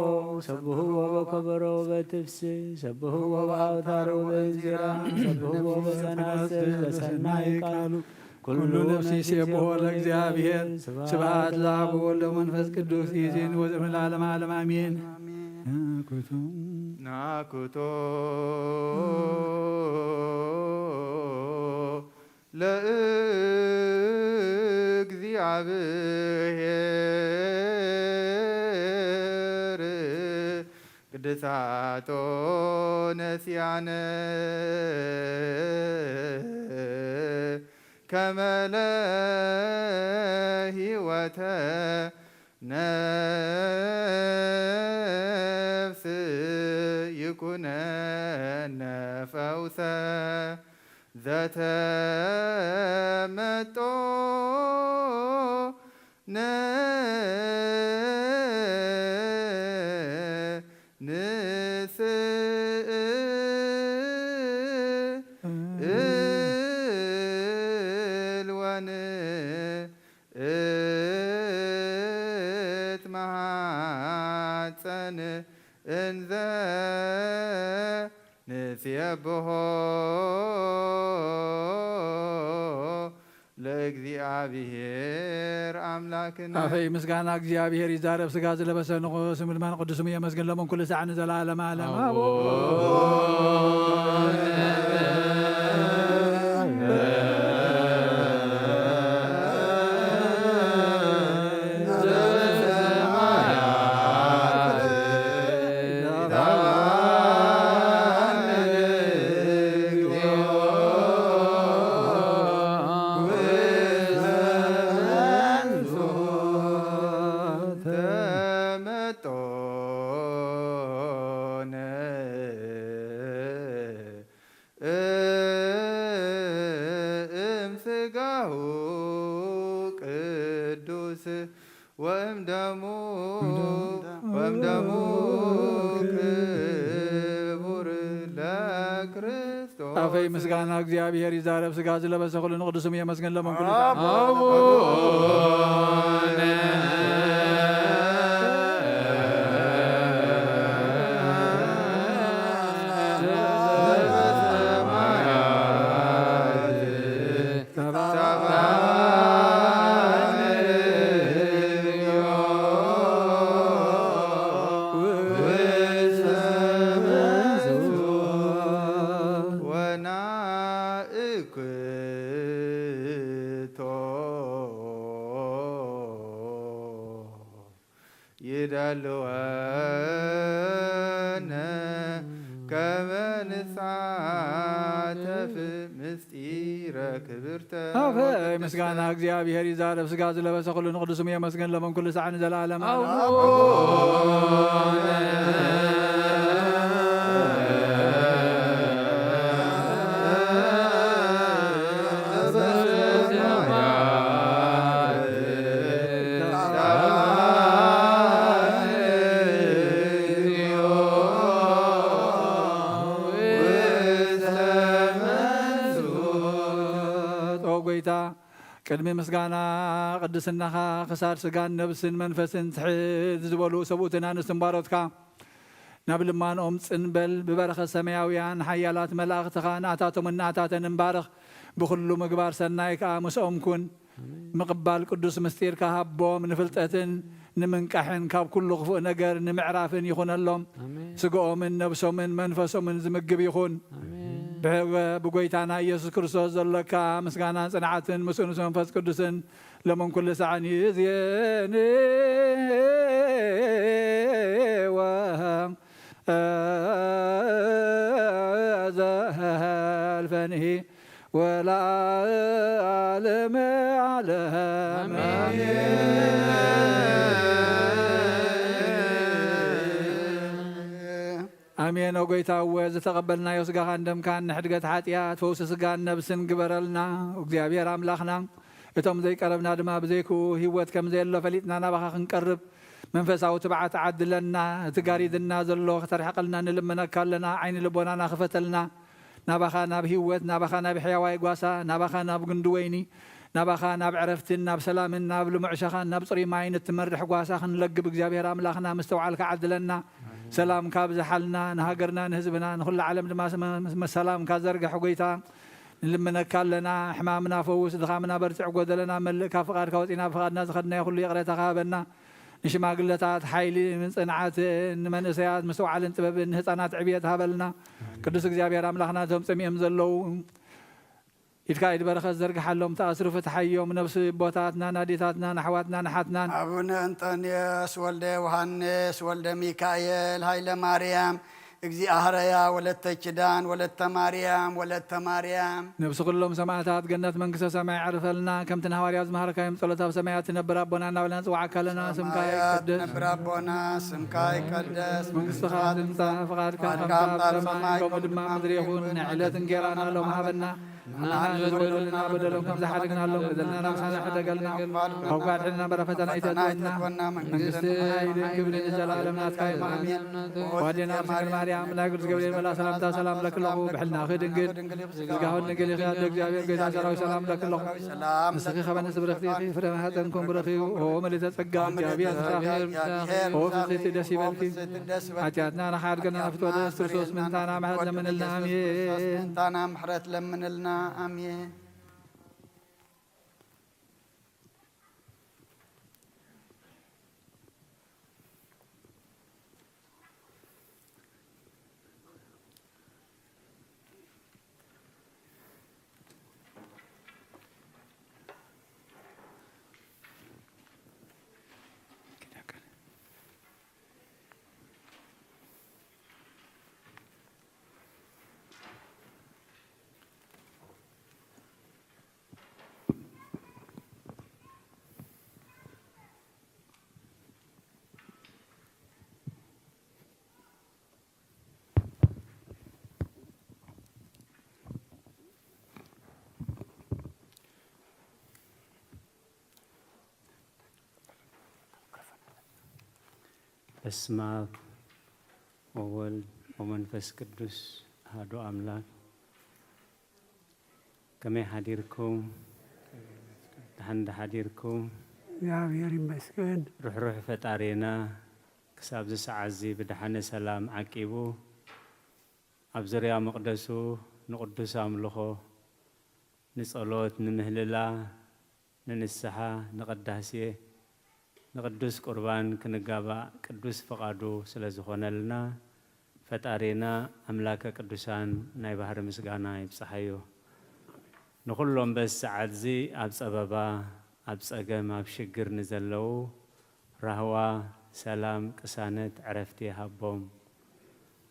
ሰብህዎ በከበሮ ወበትፍስሕ ሰብህዎ በአውታር ወበእንዚራ ሰብህዎ በጸናጽል በሰናይ ቃሉ ኩሉ ነፍስ ይሴብሖ ለእግዚአብሔር ስብሐት ለአብ ወወልድ ወመንፈስ ቅዱስ ይእዜኒ ወዘላለዓለመ ዓለም አሜን። ናኩቶ ለእግዚአብሔር ቅድሳቶ ነሲያነ ከመ ለሕይወተ ነፍስ ይኩነነ ፈውሰ ዘተመጦ ንስእል ወንእትመሃፀን እንዘ ንሴብሖ ለእግዚአብሔር አምላክና አፈይ ምስጋና እግዚአብሔር ይዛረብ ስጋ ዝለበሰ ንጉስ ምልማን ቅዱስም የመስገን ለመን ኩሉ ሰዓን ዘላለም ዓለም አቦ ወእምደሙ ክቡር ለክርስቶስ አፈይ ምስጋና እግዚአብሔር ይዛረብ ስጋ ዝለበሰ ኩሉ ንቅዱስም የመስገን ለመንኩሉ ይደልወነ ከመ ንሳተፍ ምስጢረ ክብርተ አፈይ ምስጋና እግዚአብሔር ይዛረብ ስጋ ዝለበሰ ኩሉ ንቅዱስም የመስገን ለመንኩሉ ሰዓን ዘላለም ቅድሚ ምስጋና ቅድስናኻ ክሳድ ስጋን ነብስን መንፈስን ትሕት ዝበሉ ሰብኡትን ኣንስትን ባሮትካ ናብ ልማንኦም ፅንበል ብበረኸት ሰማያውያን ሓያላት መላእኽትኻ ንኣታቶምን ንኣታተን እንባርኽ ብኩሉ ምግባር ሰናይ ከዓ ምስኦም ኩን ምቕባል ቅዱስ ምስጢርካ ሃቦም ንፍልጠትን ንምንቃሕን ካብ ኩሉ ክፉእ ነገር ንምዕራፍን ይኹነሎም ስግኦምን ነብሶምን መንፈሶምን ዝምግብ ይኹን ብጎይታና ኢየሱስ ክርስቶስ ዘለካ ምስጋናን ጽንዓትን ምስኡ ምስ መንፈስ ቅዱስን ለመን ኩሉ ሰዓን ይእዜኒ ወዘልፈንሂ ወለዓለመ ዓለም አሜን። ጎይታ ዝተቀበልናዮ ስጋኻን ደምካን ንሕድገት ሓጢአት ፈውሲ ስጋን ነብስን ግበረልና እግዚአብሔር አምላኽና እቶም ዘይቀረብና ድማ ብዘይኩ ህይወት ከም ዘየሎ ፈሊጥና ናባኻ ክንቀርብ መንፈሳዊ ትብዓት ዓድለና እቲ ጋሪድና ዘሎ ክተርሕቀልና ንልመነካ ኣለና ዓይኒ ልቦናና ክፈተልና ናባኻ ናብ ህይወት ናባኻ ናብ ሕያዋይ ጓሳ ናባኻ ናብ ግንዲ ወይኒ ናባኻ ናብ ዕረፍትን ናብ ሰላምን ናብ ልሙዕሻኻን ናብ ፅሩይ ማይን እትመርሕ ጓሳ ክንለግብ እግዚአብሔር አምላኽና ምስተውዓልካ ዓድለና ሰላም ካብ ዝሓልና ንሃገርና ንህዝብና ንኩሉ ዓለም ድማ ሰላም ካብ ዘርግሕ ጎይታ ንልመነካ ኣለና ሕማምና ፈውስ ድኻምና በርትዕ ጎደለና መልእ ካብ ፍቓድካ ወፂና ብፍቓድና ዝኸድናዮ ኩሉ ይቕረታኻ ሃበና ንሽማግለታት ሓይሊ ምንፅንዓት ንመንእሰያት ምስተውዓልን ጥበብን ንህፃናት ዕብየት ሃበልና ቅዱስ እግዚአብሔር አምላኽና እቶም ፀሚኦም ዘለው ኢድካ ኢድ በረኸት ዘርግሓሎም ተኣስሩ ፍትሓዮም ነብሲ ቦታትና ናዴታትና ናሕዋትና ናሓትናን አቡነ እንጦንዮስ ወልደ ዮሐንስ ወልደ ሚካኤል ሃይለ ማርያም እግዚአ ሀረያ ወለተ ኪዳን ወለተ ማርያም ወለተ ማርያም ነብሲ ኩሎም ሰማዕታት ገነት መንግስተ ሰማይ ዕርፈልና ከምቲ ንሃዋርያት ዝመሃርካዮም ጸሎት ኣብ ሰማያት ትነብር ኣቦና እናበልና ንፅዋዕካ ኣለና ስምካ ይቀደስ ነብር ኣቦና ስምካ ይቀደስ መንግስትኻ ትምጻእ ፍቓድካ ከም ኣብ ሰማይ ከምኡ ድማ ምድሪ ይኹን ንዕለት እንጀራና ሎም ሃበና ንበደሉና በደሎም ከም ዝሓደግናሎም በደልና ናብሳና ሕደገልና ካብ ጋድሕና በረፈተና ይተትወና መንግስቲ ሃይልን ክብርን ዘላለም ናትካ እዩ ኣሜን ዋዴና ብስንግል ማርያም ናይ ቅዱስ ገብርኤል መልኣ ሰላምታ ሰላም ለክለኹ ብሕልናኺ ድንግል ዝጋሁን ንግል ኢኺ ኣደ እግዚኣብሔር ጌታ ሰራዊት ሰላም ለክለኹ ንስኺ ኸበነስ ብርኽቲ ኢኺ ፍረ ማኅፀንኩም ብርኺ ኦ ምልዕተ ጸጋ እግዚኣብሔር ኦ ፍጽእቲ ደስ ይበልኪ ኃጢአትና ንኻድገና ፍትወደስ ክርስቶስ ምንታና ምሕረት ለምንልና አሜን ምንታና ምሕረት ለምንልና አሜን በስመ አብ ወወልድ ወመንፈስ ቅዱስ አሐዱ አምላክ። ከመይ ሓዲርኩም ድሓን ሓዲርኩም? እግዚአብሔር ይመስገን። ሩሕሩሕ ፈጣሪና ክሳብ ዝሰዓት እዚ ብድሓነ ሰላም ዓቂቡ ኣብ ዙርያ መቕደሱ ንቅዱስ ኣምልኾ ንጸሎት ንምህልላ ንንስሓ ንቅዳሴ ንቅዱስ ቁርባን ክንጋባእ ቅዱስ ፈቃዱ ስለ ዝኾነልና ፈጣሪና ኣምላከ ቅዱሳን ናይ ባህሪ ምስጋና ይብፅሓዮ። ንኩሎም በዚ ሰዓት እዚ ኣብ ፀበባ ኣብ ፀገም ኣብ ሽግር ንዘለዉ ራህዋ ሰላም ቅሳነት ዕረፍቲ ይሃቦም።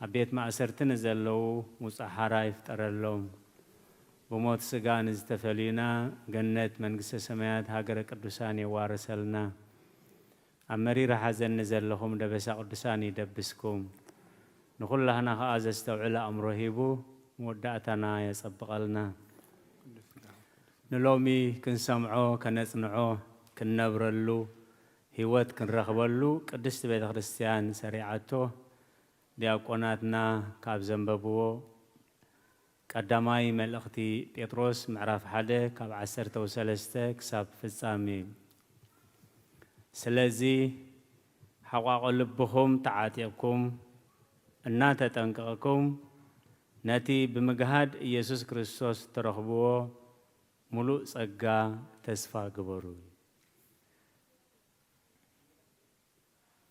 ኣብ ቤት ማእሰርቲ ንዘለዉ ሙፃእ ሓራ ይፍጠረሎም። ብሞት ስጋ ንዝተፈልዩና ገነት መንግስተ ሰማያት ሃገረ ቅዱሳን የዋርሰልና። ኣብ መሪር ሓዘን ንዘለኹም ደበሳ ቅዱሳን ይደብስኩም። ንኩላህና ከዓ ዘስተውዕለ ኣእምሮ ሂቡ መወዳእታና የፀብቐልና። ንሎሚ ክንሰምዖ ከነፅንዖ ክንነብረሉ ህይወት ክንረኽበሉ ቅድስቲ ቤተ ክርስቲያን ሰሪዓቶ ዲያቆናትና ካብ ዘንበብዎ ቀዳማይ መልእኽቲ ጴጥሮስ ምዕራፍ 1 ካብ 13 ክሳብ ፍጻሜ። ስለዚ ሓቋቆ ልብኹም ተዓጢቕኩም እናተጠንቀቕኩም ነቲ ብምግሃድ ኢየሱስ ክርስቶስ ትረኽብዎ ሙሉእ ጸጋ ተስፋ ግበሩ።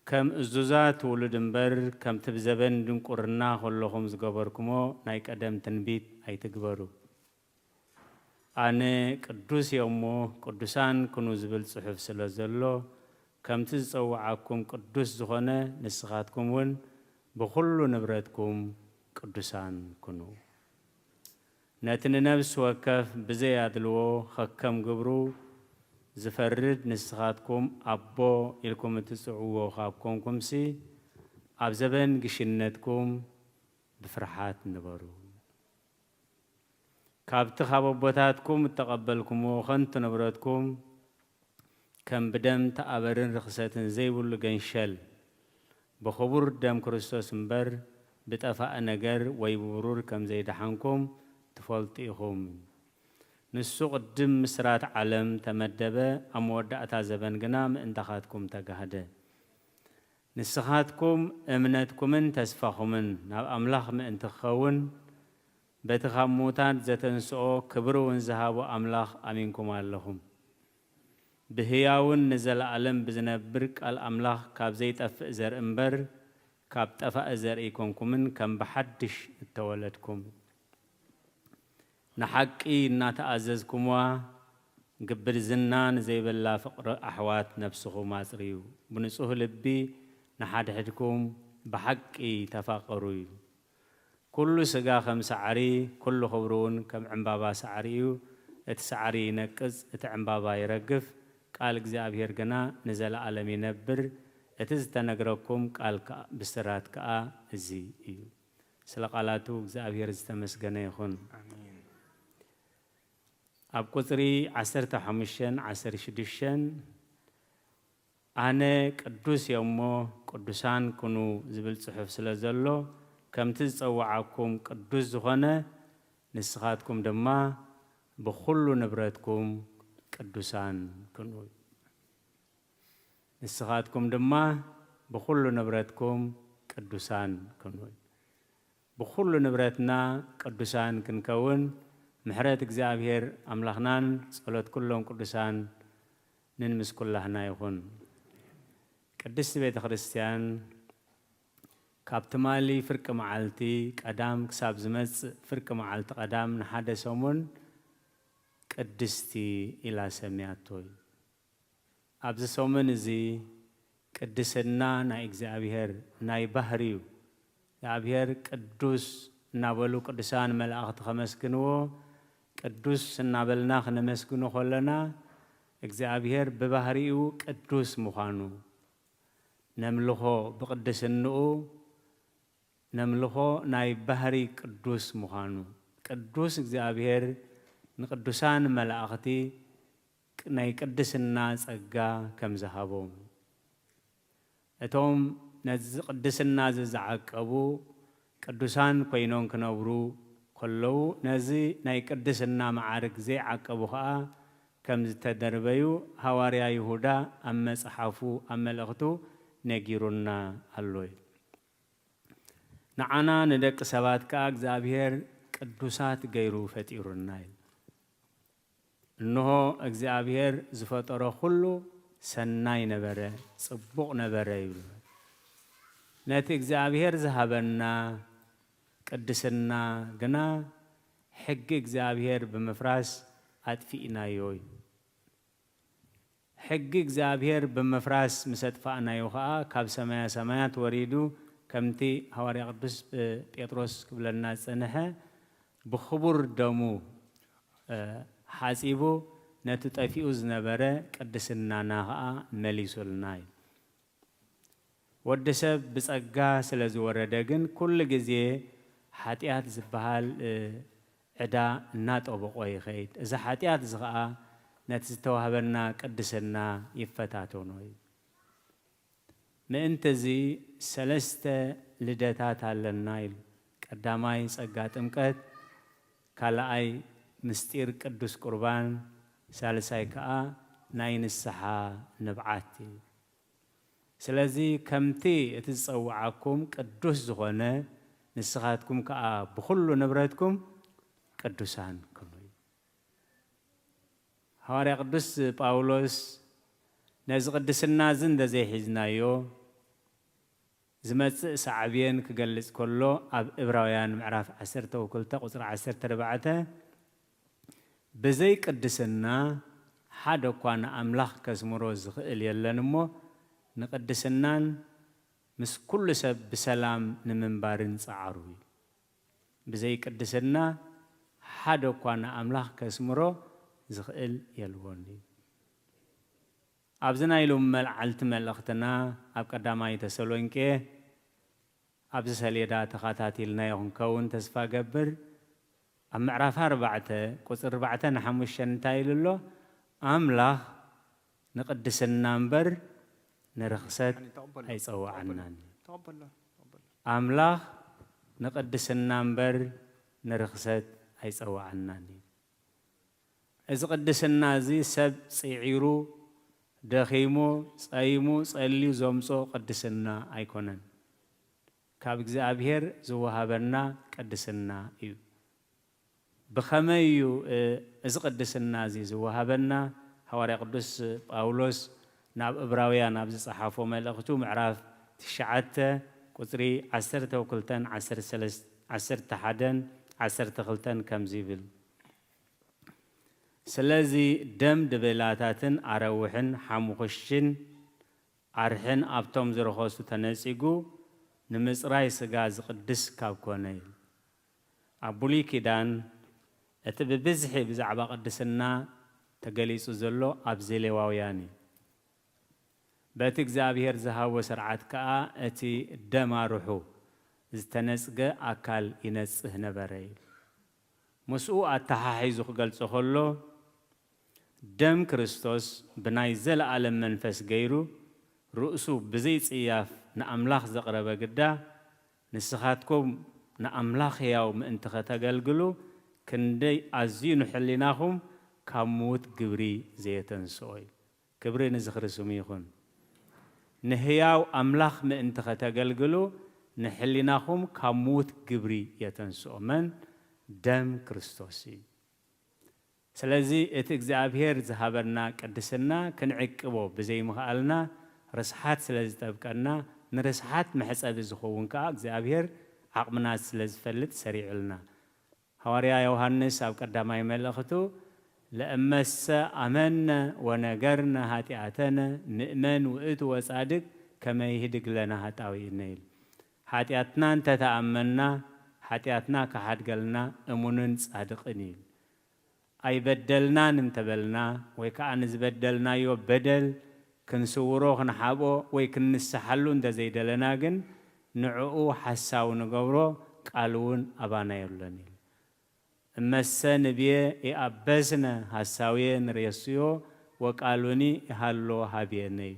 ከም እዙዛት ውሉድ እምበር ከምቲ ብዘበን ድንቁርና ከለኹም ዝገበርኩሞ ናይ ቀደም ትንቢት ኣይትግበሩ። ኣነ ቅዱስ የሞ ቅዱሳን ክኑ ዝብል ጽሑፍ ስለ ዘሎ ከምቲ ዝፀውዓኩም ቅዱስ ዝኾነ ንስኻትኩም እውን ብኩሉ ንብረትኩም ቅዱሳን ክኑ። ነቲ ንነብሲ ወከፍ ብዘያድልዎ ኸከም ግብሩ ዝፈርድ ንስኻትኩም ኣቦ ኢልኩም እትፅውዎ ካብ ኮንኩምሲ ኣብ ዘበን ግሽነትኩም ብፍርሓት ንበሩ። ካብቲ ካብ ኣቦታትኩም እተቐበልኩምዎ ኸንቱ ንብረትኩም ከም ብደም ተኣበርን ርክሰትን ዘይብሉ ገንሸል ብኽቡር ደም ክርስቶስ እምበር ብጠፋእ ነገር ወይ ብብሩር ከም ዘይደሓንኩም ትፈልጡ ኢኹም። ንሱ ቅድም ምስራት ዓለም ተመደበ፣ ኣብ መወዳእታ ዘበን ግና ምእንታኻትኩም ተጋህደ። ንስኻትኩም እምነትኩምን ተስፋኹምን ናብ ኣምላኽ ምእንቲ ክኸውን በቲ ካብ ሙታን ዘተንስኦ ክብሪ እውን ዝሃቦ ኣምላኽ ኣሚንኩም ኣለኹም። ብህያውን ንዘለኣለም ብዝነብር ቃል ኣምላኽ ካብ ዘይጠፍእ ዘርኢ እምበር ካብ ጠፋእ ዘርኢ ይኮንኩምን ከም ብሓድሽ እተወለድኩም ንሓቂ እናተኣዘዝኩምዋ ግብድዝና ንዘይበላ ፍቕሪ ኣሕዋት ነብስኹም ኣጽርዩ። ብንጹህ ልቢ ንሓድሕድኩም ብሓቂ ተፋቐሩ እዩ። ኩሉ ስጋ ከም ሳዕሪ ኩሉ ክብሪ እውን ከም ዕምባባ ሳዕሪ እዩ። እቲ ሳዕሪ ይነቅጽ እቲ ዕምባባ ይረግፍ፣ ቃል እግዚኣብሔር ግና ንዘለኣለም ይነብር። እቲ ዝተነግረኩም ቃል ብስራት ከዓ እዚ እዩ። ስለ ቃላቱ እግዚኣብሔር ዝተመስገነ ይኹን። ኣብ ቁፅሪ 15-16 ኣነ ቅዱስ የሞ ቅዱሳን ክኑ ዝብል ጽሑፍ ስለ ዘሎ ከምቲ ዝፀዋዓኩም ቅዱስ ዝኾነ ንስኻትኩም ድማ ብኩሉ ንብረትኩም ቅዱሳን ክኑ። ንስኻትኩም ድማ ብኩሉ ንብረትኩም ቅዱሳን ክኑ። ብኩሉ ንብረትና ቅዱሳን ክንከውን ምሕረት እግዚአብሔር ኣምላኽናን ጸሎት ኩሎም ቅዱሳን ንንምስኩላህና ይኹን። ቅድስቲ ቤተ ክርስቲያን ካብ ትማሊ ፍርቂ መዓልቲ ቀዳም ክሳብ ዝመጽእ ፍርቂ መዓልቲ ቀዳም ንሓደ ሰሙን ቅድስቲ ኢላ ሰሚያቶ እዩ። ኣብዚ ሰሙን እዚ ቅድስና ናይ እግዚአብሔር ናይ ባህሪ እዩ። እግዚአብሔር ቅዱስ እናበሉ ቅዱሳን መላእኽቲ ከመስግንዎ ቅዱስ እናበልና ክነመስግኖ ከለና እግዚአብሔር በባህሪኡ ቅዱስ ምዃኑ ነምልኾ ብቅድስንኡ ነምልኾ ናይ ባህሪ ቅዱስ ምዃኑ ቅዱስ እግዚአብሔር ንቅዱሳን መላእኽቲ ናይ ቅድስና ጸጋ ከም ዝሃቦም እቶም ነዝ ቅድስና ዝዓቀቡ ቅዱሳን ኮይኖም ክነብሩ ከለው ነዚ ናይ ቅድስና ማዕርግ ዘይዓቀቡ ከዓ ከም ዝተደርበዩ ሐዋርያ ይሁዳ ኣብ መጽሓፉ ኣብ መልእኽቱ ነጊሩና ኣሎ። ንዓና ንደቂ ሰባት ከዓ እግዚአብሔር ቅዱሳት ገይሩ ፈጢሩና እዩ። እንሆ እግዚአብሔር ዝፈጠሮ ኩሉ ሰናይ ነበረ ጽቡቕ ነበረ ይብሉ። ነቲ እግዚአብሔር ዝሃበና ቅድስና ግና ሕጊ እግዚአብሔር ብምፍራስ ኣጥፊእናዮ እዩ። ሕጊ እግዚአብሔር ብምፍራስ ምስ ኣጥፋእናዮ ከዓ ካብ ሰማያ ሰማያት ወሪዱ ከምቲ ሐዋርያ ቅዱስ ጴጥሮስ ክብለና ዝጸንሐ ብኽቡር ደሙ ሓጺቡ ነቲ ጠፊኡ ዝነበረ ቅድስናና ከዓ መሊሱልና እዩ። ወዲ ሰብ ብጸጋ ስለ ዝወረደ ግን ኩሉ ግዜ ሓጢአት ዝበሃል ዕዳ እናጠበቆ ይኸይድ። እዚ ሓጢአት እዚ ከዓ ነቲ ዝተዋህበና ቅድስና ይፈታተኖ እዩ። ምእንቲ እዚ ሰለስተ ልደታት ኣለና ኢሉ ቀዳማይ ጸጋ ጥምቀት፣ ካልኣይ ምስጢር ቅዱስ ቁርባን፣ ሳልሳይ ከዓ ናይ ንስሓ ንብዓት እዩ። ስለዚ ከምቲ እቲ ዝጸውዓኩም ቅዱስ ዝኾነ ንስኻትኩም ከዓ ብኩሉ ንብረትኩም ቅዱሳን ኩኑ እዩ። ሐዋርያ ቅዱስ ጳውሎስ ነዚ ቅድስና እዚ እንደዘይሒዝናዮ ዝመጽእ ሳዕብየን ክገልጽ ከሎ ኣብ ዕብራውያን ምዕራፍ 12 ቁጽሪ 14 ብዘይ ቅድስና ሓደ እኳ ንኣምላኽ ከስምሮ ዝኽእል የለን እሞ ንቅድስናን ምስ ኩሉ ሰብ ብሰላም ንምንባርን ጸዓሩ እዩ። ብዘይ ቅድስና ሓደ እኳ ንኣምላኽ ከስምሮ ዝኽእል የልዎን እዩ። ኣብዚ ናይ ሎም መልዓልቲ መልእኽትና ኣብ ቀዳማይ ተሰሎንቄ ኣብዚ ሰሌዳ ተኸታቲልናዮ ክንከውን ተስፋ ገብር ኣብ ምዕራፍ 4 ቁጽሪ 4-5 እንታይ ኢሉ ኣሎ? ኣምላኽ ንቅድስና እምበር ንርኽሰት ኣይጸውዓናን። ኣምላኽ ንቅድስና እምበር ንርኽሰት ኣይጸውዓናን። እዚ ቅድስና እዚ ሰብ ጽዒሩ ደኺሙ ጸይሙ ጸልዩ ዘምጾ ቅድስና ኣይኮነን። ካብ እግዚአብሔር ዝወሃበና ቅድስና እዩ። ብኸመይ እዩ እዚ ቅድስና እዚ ዝወሃበና? ሐዋርያ ቅዱስ ጳውሎስ ናብ ዕብራውያን ኣብ ዝጸሓፎ መልእኽቱ ምዕራፍ 9 ቁጽሪ 12 ከምዚ ይብል: ስለዚ ደም ድብላታትን ኣረውሕን ሓሙኽሽን ኣርሕን ኣብቶም ዝረኸሱ ተነጺጉ ንምጽራይ ስጋ ዝቅድስ ካብ ኮነ እዩ። ኣብ ብሉይ ኪዳን እቲ ብብዝሒ ብዛዕባ ቅድስና ተገሊጹ ዘሎ ኣብ ዘሌዋውያን እዩ። በቲ እግዚአብሔር ዝሃቦ ስርዓት ከዓ እቲ ደም ኣርሑ ዝተነጽገ ኣካል ይነጽህ ነበረ እዩ። ምስኡ ኣተሓሒዙ ክገልጾ ከሎ ደም ክርስቶስ ብናይ ዘለዓለም መንፈስ ገይሩ ርእሱ ብዘይ ጽያፍ ንኣምላኽ ዘቕረበ ግዳ ንስኻትኩም ንኣምላኽ ሕያው ምእንቲ ከተገልግሉ ክንደይ ኣዝዩ ንሕሊናኹም ካብ ምዉት ግብሪ ዘየተንስኦ እዩ። ክብሪ ንዝኽርስሙ ይኹን። ንሕያው ኣምላኽ ምእንቲ ከተገልግሉ ንሕሊናኹም ካብ ምዉት ግብሪ የተንስኦ መን? ደም ክርስቶስ እዩ። ስለዚ እቲ እግዚአብሔር ዝሃበና ቅድስና ክንዕቅቦ ብዘይምኽኣልና ርስሓት ስለ ዝጠብቀና ንርስሓት መሕጸቢ ዝኸውን ከዓ እግዚአብሔር ዓቕምናት ስለ ዝፈልጥ ሰሪዑልና። ሐዋርያ ዮሐንስ ኣብ ቀዳማይ መልእኽቱ ለእመሰ ኣመነ ወነገርነ ኃጢአተነ ንእመን ውእቱ ወጻድቅ ከመ ይህድግ ለና ኃጣውኢነ ኢሉ። ኃጢአትና እንተተኣመና ኃጢአትና ከሓድገልና እሙንን ጻድቕን ኢሉ። ኣይበደልናን እንተበልና ወይ ከዓ ንዝበደልናዮ በደል ክንስውሮ ክንሓቦ ወይ ክንስሓሉ እንተዘይደለና ግን ንዕኡ ሓሳው ንገብሮ ቃል እውን ኣባና የብሎን ኢሉ። እመሰ ንብየ ይኣበስነ ሐሳውየ ንርእስዮ ወቃሉኒ ይሃሎ ሃብየነ እዩ።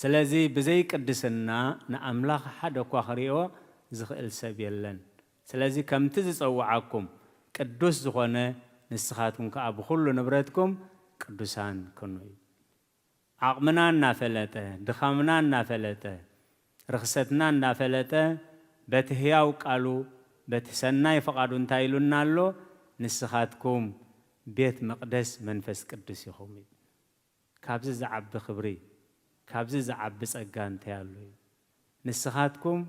ስለዚህ ብዘይ ቅድስና ንኣምላኽ ሓደ እኳ ክሪኦ ዝኽእል ሰብ የለን ስለዚህ ከምቲ ዝፀውዓኩም ቅዱስ ዝኾነ ንስኻትኩም ከዓ ብኩሉ ንብረትኩም ቅዱሳን ኩኑ እዩ ዓቕምና እናፈለጠ ድኻምና እናፈለጠ ርክሰትና እናፈለጠ በቲ ህያው ቃሉ በቲ ሰናይ ፈቓዱ እንታይ ኢሉና ኣሎ ንስኻትኩም ቤት መቕደስ መንፈስ ቅዱስ ኢኹም እዩ ካብዚ ዝዓቢ ክብሪ ካብዚ ዝዓቢ ጸጋ እንታይ ኣሎ እዩ ንስኻትኩም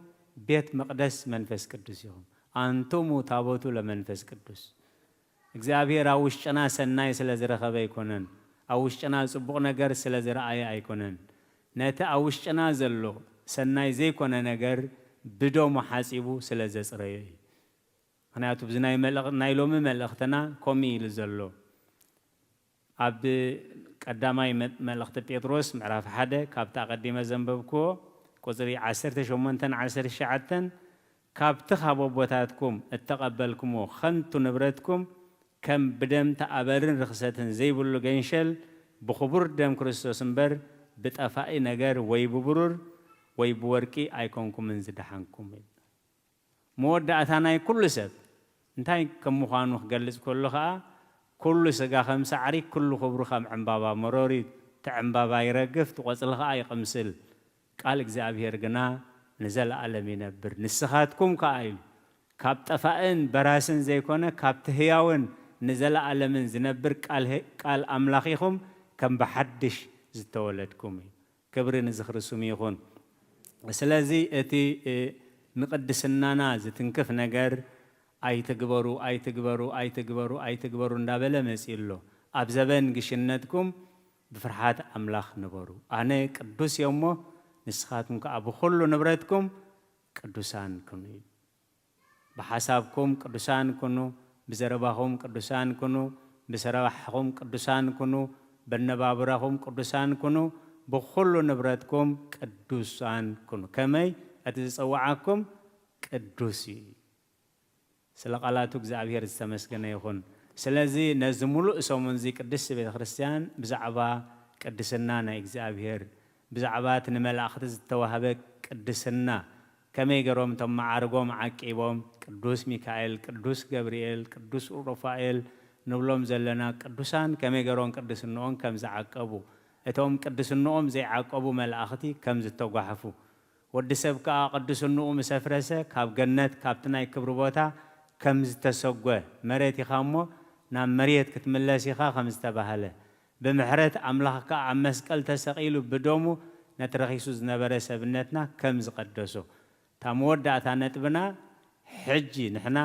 ቤት መቕደስ መንፈስ ቅዱስ ኢኹም ኣንቱሙ ታቦቱ ለመንፈስ ቅዱስ እግዚአብሔር ኣብ ውሽጥና ሰናይ ስለ ዝረኸበ ኣይኮነን ኣብ ውሽጥና ጽቡቕ ነገር ስለ ዝረኣየ ኣይኮነን ነቲ ኣብ ውሽጥና ዘሎ ሰናይ ዘይኮነ ነገር ብዶሙ ሓጺቡ ስለ ዘጽረየ እዩ ምክንያቱ ብዚ ናይ ሎሚ መልእኽትና ከምኡ ኢሉ ዘሎ ኣብ ቀዳማይ መልእኽቲ ጴጥሮስ ምዕራፍ 1 ካብታ ቀዲመ ዘንበብክዎ ቁፅሪ 18-19 ካብቲ ካብ ኣቦታትኩም እተቐበልኩምዎ ኸንቱ ንብረትኩም ከም ብደም ተኣበርን ርክሰትን ዘይብሉ ገንሸል ብኽቡር ደም ክርስቶስ እምበር ብጠፋኢ ነገር ወይ ብብሩር ወይ ብወርቂ ኣይኮንኩምን ዝደሓንኩም እዩ መወዳእታ ናይ ኩሉ ሰብ እንታይ ከም ምዃኑ ክገልጽ ከሎ ከዓ ኩሉ ስጋ ከም ሳዕሪ ኩሉ ክብሩ ከም ዕምባባ መሮሪት ተዕምባባ ይረግፍ ትቆጽል ከዓ ይቕምስል ቃል እግዚአብሔር ግና ንዘለዓለም ይነብር ንስኻትኩም ከዓ ኢሉ ካብ ጠፋእን በራስን ዘይኮነ ካብቲ ህያውን ንዘለዓለምን ዝነብር ቃል ኣምላኺኹም ከም ብሓድሽ ዝተወለድኩም እዩ ክብሪ ንዝኽርስም ይኹን ስለዚ እቲ ንቅድስናና ዝትንክፍ ነገር ኣይትግበሩ ኣይትግበሩ ኣይትግበሩ ኣይትግበሩ እንዳበለ መጺሎ ኣብ ዘበን ግሽነትኩም ብፍርሃት ኣምላኽ ነበሩ ኣነ ቅዱስ እሞ ንስኻትኩም ከዓ ብኩሉ ንብረትኩም ቅዱሳን ኩኑ እዩ ብሓሳብኩም ቅዱሳን ኩኑ ብዘረባኹም ቅዱሳን ኩኑ ብሰረባሕኹም ቅዱሳን ኩኑ በነባብራኹም ቅዱሳን ኩኑ ብኩሉ ንብረትኩም ቅዱሳን ኩኑ ከመይ እቲ ዝፀዋዓኩም ቅዱስ እዩ ስለ ቃላቱ እግዚአብሔር ዝተመስገነ ይኹን ስለዚ ነዚ ሙሉእ ሰሙን እዚ ቅድስቲ ቤተ ክርስቲያን ብዛዕባ ቅድስና ናይ እግዚአብሔር ብዛዕባ እቲ ንመላእኽቲ ዝተዋህበ ቅድስና ከመይ ገሮም እቶም መዓርጎም ዓቂቦም ቅዱስ ሚካኤል ቅዱስ ገብርኤል ቅዱስ ሩፋኤል ንብሎም ዘለና ቅዱሳን ከመይ ገሮም ቅድስንኦም ከም ዝዓቀቡ እቶም ቅድስንኦም ዘይዓቀቡ መላእኽቲ ከም ዝተጓሕፉ ወዲ ሰብ ከዓ ቅድስንኡ ምስ ኣፍረሰ ካብ ገነት ካብቲ ናይ ክብሪ ቦታ ከም ዝተሰጎ መሬት ኢኻ እሞ ናብ መሬት ክትምለስ ኢኻ ከም ዝተባህለ ብምሕረት ኣምላኽ ከዓ ኣብ መስቀል ተሰቒሉ ብደሙ ነቲ ረኺሱ ዝነበረ ሰብነትና ከም ዝቐደሶ እታ መወዳእታ ነጥብና ሕጂ ንሕና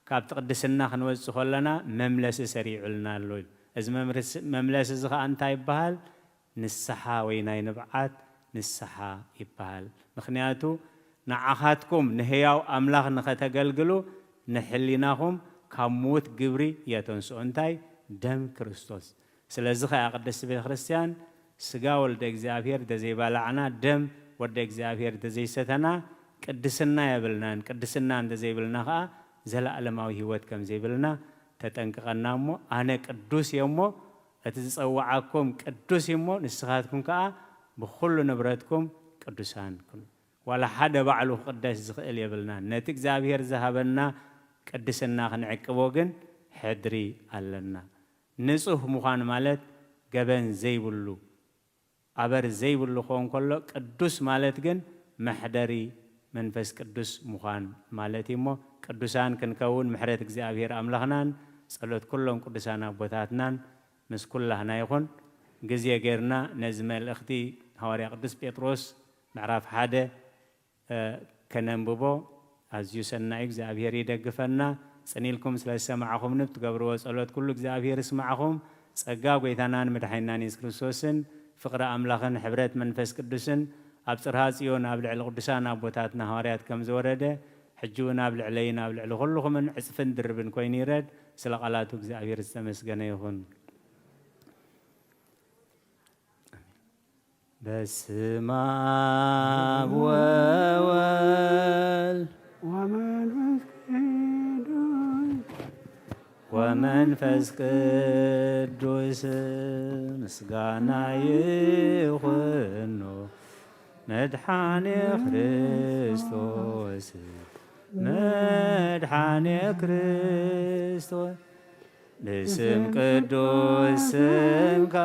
ካብቲ ቅድስና ክንወፅእ ከለና መምለሲ ሰሪዑልና ኣሎ ኢሉ እዚ መምለሲ እዚ ከዓ እንታይ ይበሃል ንስሓ ወይ ናይ ንብዓት ንስሓ ይበሃል ምክንያቱ ንዓኻትኩም ንህያው ኣምላኽ ንኸተገልግሉ ንሕሊናኹም ካብ ሞት ግብሪ የተንስኦ እንታይ ደም ክርስቶስ ስለዚ ኸያ ቅድስቲ ቤተ ክርስቲያን ስጋ ወልደ እግዚአብሔር ደዘይባላዕና ደም ወልደ እግዚአብሔር ደዘይሰተና ቅድስና የብልናን ቅድስና እንደዘይብልና ከዓ ዘለዓለማዊ ህይወት ከም ዘይብልና ተጠንቅቐና እሞ ኣነ ቅዱስ እሞ እቲ ዝፀዋዓኩም ቅዱስ እሞ ንስኻትኩም ከዓ ብኩሉ ንብረትኩም ቅዱሳን ኩኑ ዋላ ሓደ ባዕሉ ክቅደስ ዝኽእል የብልናን ነቲ እግዚአብሔር ዝሃበና ቅድስና ክንዕቅቦ ግን ሕድሪ ኣለና ንጹህ ምዃን ማለት ገበን ዘይብሉ ኣበር ዘይብሉ ክኾን ከሎ ቅዱስ ማለት ግን መሕደሪ መንፈስ ቅዱስ ምዃን ማለት እሞ ቅዱሳን ክንከውን ምሕረት እግዚአብሔር ኣምላኽናን ጸሎት ኩሎም ቅዱሳን ኣቦታትናን ምስ ኩላህና ይኹን ግዜ ጌርና ነዚ መልእኽቲ ሐዋርያ ቅዱስ ጴጥሮስ ምዕራፍ 1 ከነንብቦ ኣዝዩ ሰናይ እግዚአብሔር ይደግፈና ጽኒልኩም ስለ ዝሰማዕኹም ንብትገብርዎ ጸሎት ኩሉ እግዚአብሔር ይስማዕኹም ጸጋ ጎይታናን መድሓኒናን ኢየሱስ ክርስቶስን ፍቕሪ ኣምላኽን ሕብረት መንፈስ ቅዱስን ኣብ ጽርሃ ጽዮን ኣብ ልዕሊ ቅዱሳን ኣቦታትና ሐዋርያት ከም ዝወረደ ሕጂ እውን ኣብ ልዕለይን ኣብ ልዕሊ ኩልኹምን ዕፅፍን ድርብን ኮይኑ ይረድ ስለ ቃላቱ እግዚአብሔር ዝተመስገነ ይኹን በስመ አብ ወወልድ ወመንፈስ ቅዱስ ምስጋና ይሁን መድኃኔ ክርስቶስ መድኃኔ ክርስቶስ ብስም ቅዱስ ስምካ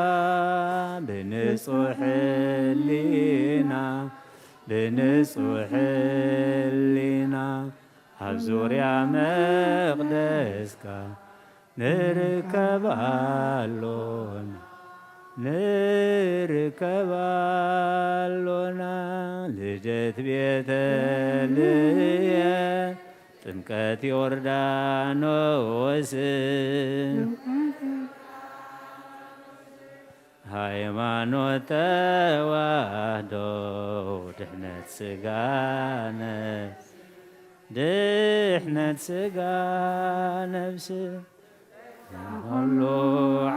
ብንጹሕ ሕሊና ብንጹሕ ሕሊና ኣብ ዙርያ መቕደስካ ንርከባሎና ንርከባሎና ልደት ቤተልሔም ጥምቀት ዮርዳኖስ ሃይማኖት ተዋህዶ ድሕነት ስጋ ነፍስ ድሕነት ስጋ ነፍስ ኩሉ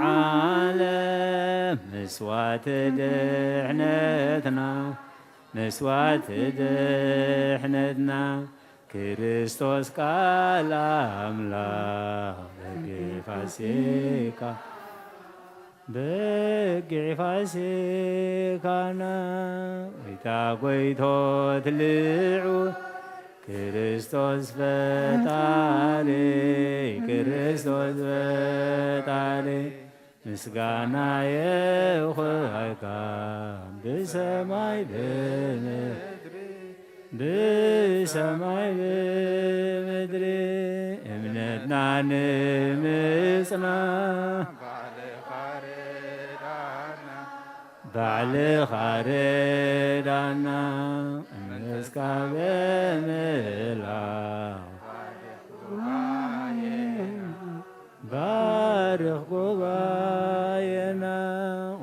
ዓለም ምስዋት ድሕነትና ምስዋት ድሕነትና ክርስቶስ ቃል አምላክ በጊዕ ፋሲካ በጊዕ ፋሲካና ወይታ ጐይቶት ልዑል ክርስቶስ ፈጣሪ ክርስቶስ ፈጣሪ ምስጋና ይኹንካ ብሰማይ ብምድሪ ብሰማይ ብምድሪ እምነትና ንምጽናዕ ባዕልኻ ርዳና እምነትካ ብምልኣኽ ባርኽ ጉባኤና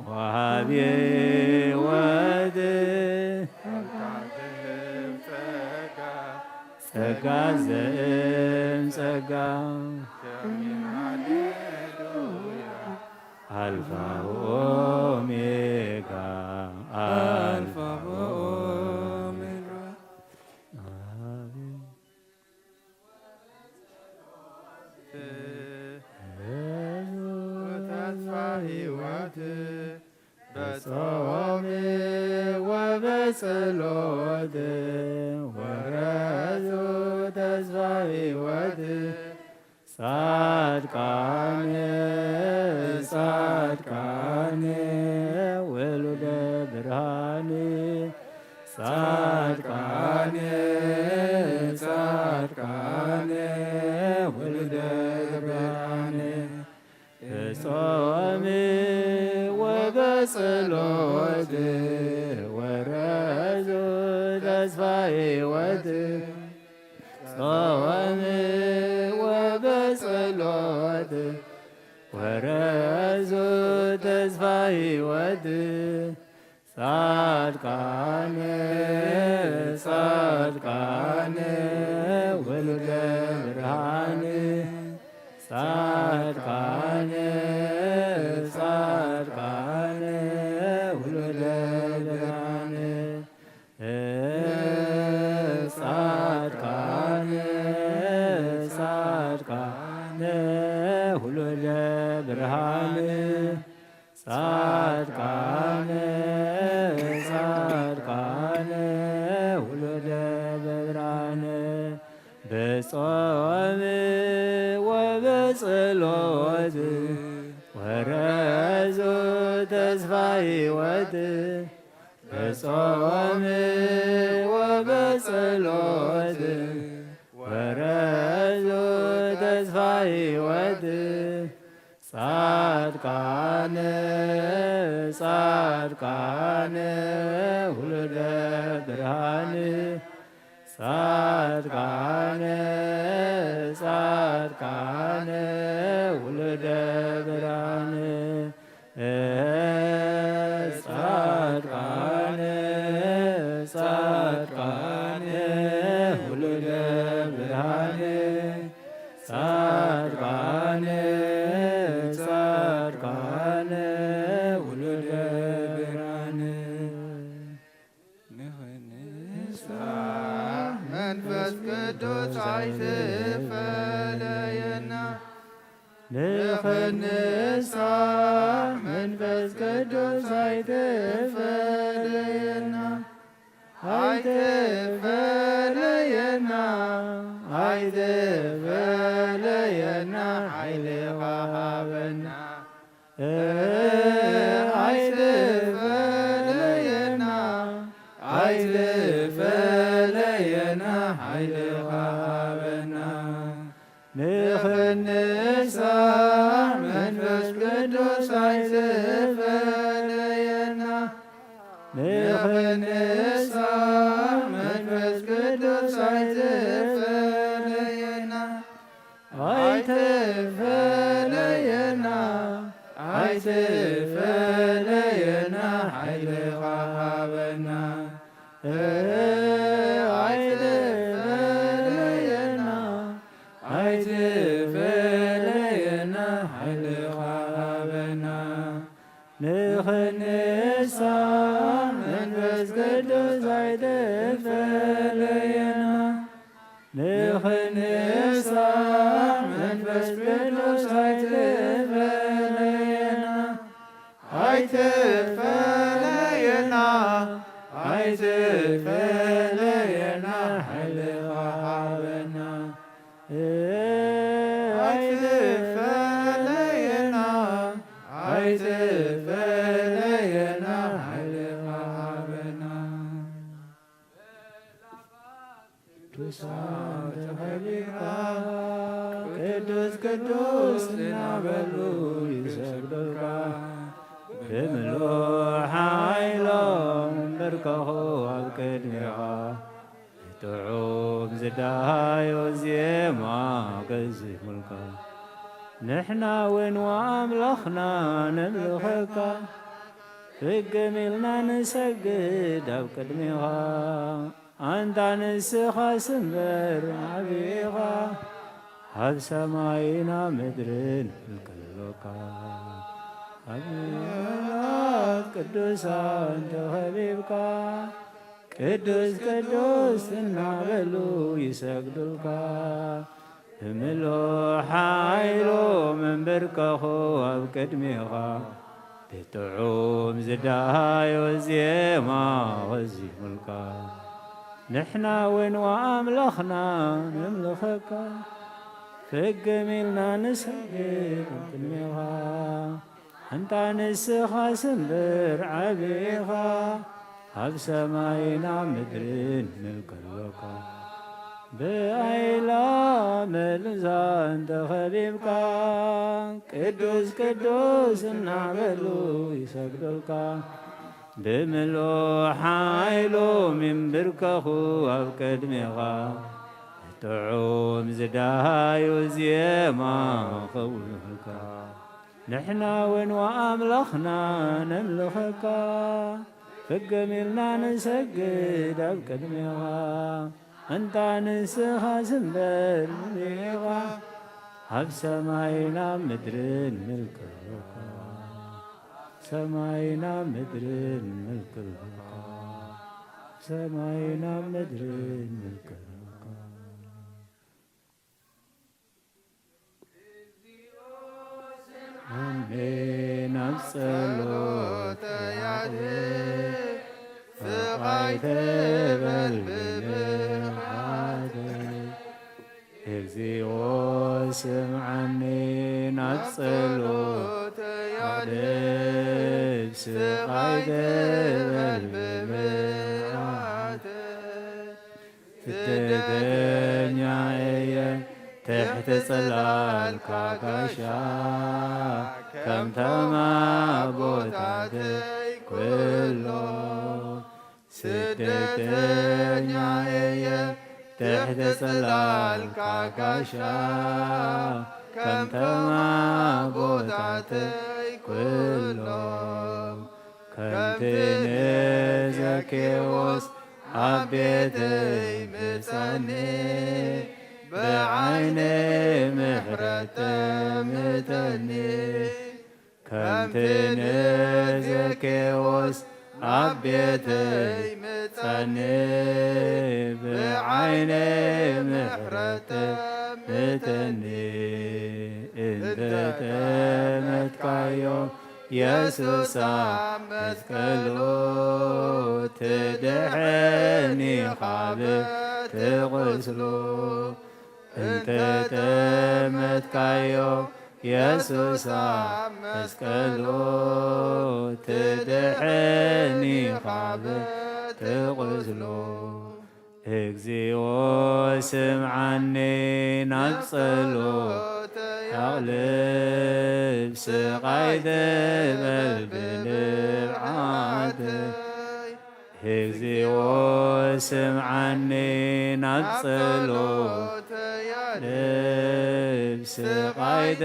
ወሃብ ሕይወት ጸጋ ዘእምጸጋ አልፋ ኦሜጋ አልፋ ኦሜጋ ተስፋ ሕይወት በጾም ወበጸሎት ወረዙ ተስፋ ሕይወት ጻድቃን ጻድቃን ወሉደ ብርሃን ጻድቃን ጻድቃን ወሉደ ብርሃን በጾም ወበጸሎት ወረዙ ተስፋ ሕይወት ጾም ወበጸሎት ወረዙ ተስፋ ሕይወት ጻድቃን ጻድቃን ወሉደ ብርሃን ጻድቃን ጻድቃን ወሉደ ብርሃን ጻድቃን ጻድቃን ወሉደ ብርሃን ጻድቃን ጻድቃን ወሉደ ብርሃን በጾም ወበጸሎት ወረዙ ተስፋ ሕይወት በጾም ወበጸሎት ወረዙ ተስፋ ሕይወት ጻድቃን ጻድቃን ወሉደ ብርሃን ጻድቃን ጻድቃን ወሉደ ብርሃን ጻድቃን ጻድቃን ወሉደ ብርሃን ጻድቃን ጻድቃን ወሉደ ብርሃን መንፈስ ቅዱስ አይትፈለየና ንኽንሳ መንፈስ ቅዱስ አይትፈለየና ኣይትፈለየና ኣይትፈለየና ሓይልኻ ሃበና ኣይትፈለየና ኣይትፈለየና ሓይልኻ ሃበና ንኽንሳዕ መንፈስ ቅዱስ ኣይትፈለየና ንኽንሳዕ መንፈስ ቅዱስ ኣይትፈለየና ኣይትፈለየና ኣይትፈለየና ሓይልኻ ሃበና ኣይትፈለየና ኣይትፈለየና ሓይልኻ ሃበና ንኽንሳዕ መንፈስ ቅዱስ ኣይትፈለየና ንኽንሳዕ መንፈስ ቅዱስ ኣይትፈለየና ኣይትፈለየና ኣይትፈለየና ሓይልኻ ሃበና ኣይትፈለየና ኣይትፈለየና ሓይልኻ ሃበና ቅዱሳን ተኸቢርካ ቅዱስ ቅዱስ እናበሉ ይሰግዱልካ ብምሉእ ሓይሎም በርከኹ ኣብ ቅድሚኻ ጥዑም ዝዳሃዮ ዜማ ገዚሙልካ ንሕና እውን ወኣምላኽና ነምልኸካ ፍግም ኢልና ንሰግድ ኣብ ቅድሚኻ ኣንታ ንስኻ ስምበር ዓብኻ ኣብ ሰማይና ምድርን ንልከለካ ኣብያት ቅዱሳን ተኸቢብካ ቅዱስ ቅዱስ እናበሉ ይሰግዱልካ ብምሉእ ሓይሎም እንበርከኹ ኣብ ቅድሚኻ ብጥዑም ዝዳሃዮ ዜማ ቐዚሙልካ ንሕና እውን ወኣምላኽና ነምልኸካ ፍግም ኢልና ንሰግድ ኣብ ቅድሚኻ ኣንታ ንስኻ ስምብር ዓብኻ ኣብ ሰማይና ምድርን ንልከለካ ብኣይላም ልዛን ተኸቢብካ ቅዱስ ቅዱስ እናበሉ ይሰግዱልካ ብምሉእ ሓይሎም ይንብርከኹ ኣብ ቅድሚኻ ጥዑም ዝዳሃዩ ዜማ ኸውኑልካ ንሕና እውን ወኣምላኽና ነምልኸካ ፍግም ኢልና ንሰግድ ኣብ ቅድሚኻ ኣንታ ንስኻ ስምበር ዓብኻ ኣብ ሰማይና ምድርን ንልከለካ ሰማይና ምድርን ንልከለካ ሰማይና ምድርን ንልከለካ ኣሜን ኣብ ጸሎተያት ፍቓይ ትበል ብንቕሓት እግዚኦ ስምዓኒ ናብ ጸሎተያት ስቓይ ትበል ብንቕሓት ስደተኛ እየ تحت ظلالك غشا كم تمابوتات كله سدتني تحت ظلالك غشا كم تمابوتات كله كم تنزكيوس عبيتي مساني بعيني محرت متني كم تنزكيوس عبيتي متني بعيني محرت متني انت تمتكيو يسوس مسكلو تدحني خابر تغسلو انت تمت كايو يسوس مسكلو تدحني خابر تغسلو اكزيو سمعني نبصلو اغلب سقايد بالبلعات اكزيو سمعني نبصلو لبس قايد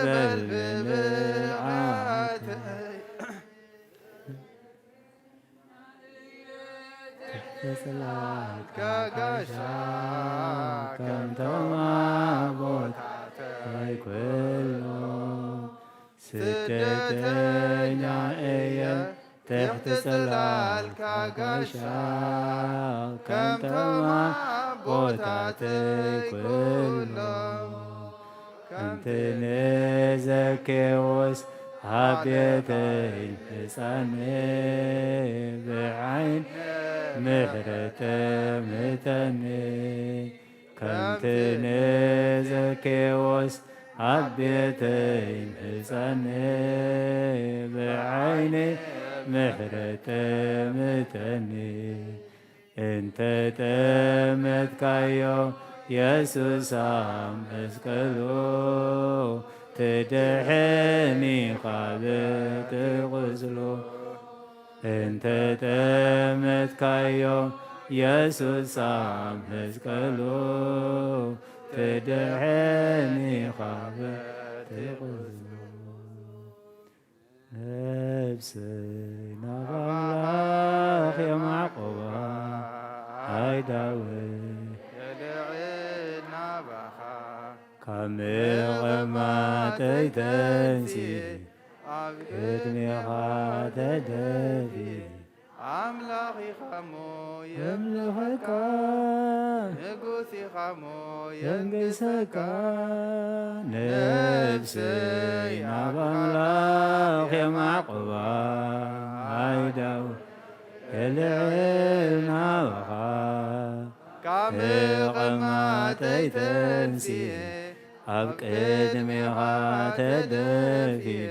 بالبلعات صلاة كاغاشا كم تمابوت هاي كله ستتنيا ايا تحت صلاة كاغاشا كم تمابوت هاي كله كم تنزكيوس عبيتي الحساني بعين محرة متني كم تنزكيوس عبيتي الحساني بعين محرة متني انت تمت كايو يسوس عم اسكلو تدحني خابت غزلو انت تمت كايو يسوس عم اسكلو تدحني خابت غزلو نفسنا بالله يا معقوبة هاي داوي كمغما تيتنسي كتمي خاتدفي أملاخي خمو يملخك نقوسي خمو ينقسك نفسي نبملاخ يا معقبة هايدو العلنا وخا كمغما تيتنسي أبقدمي خاتدفي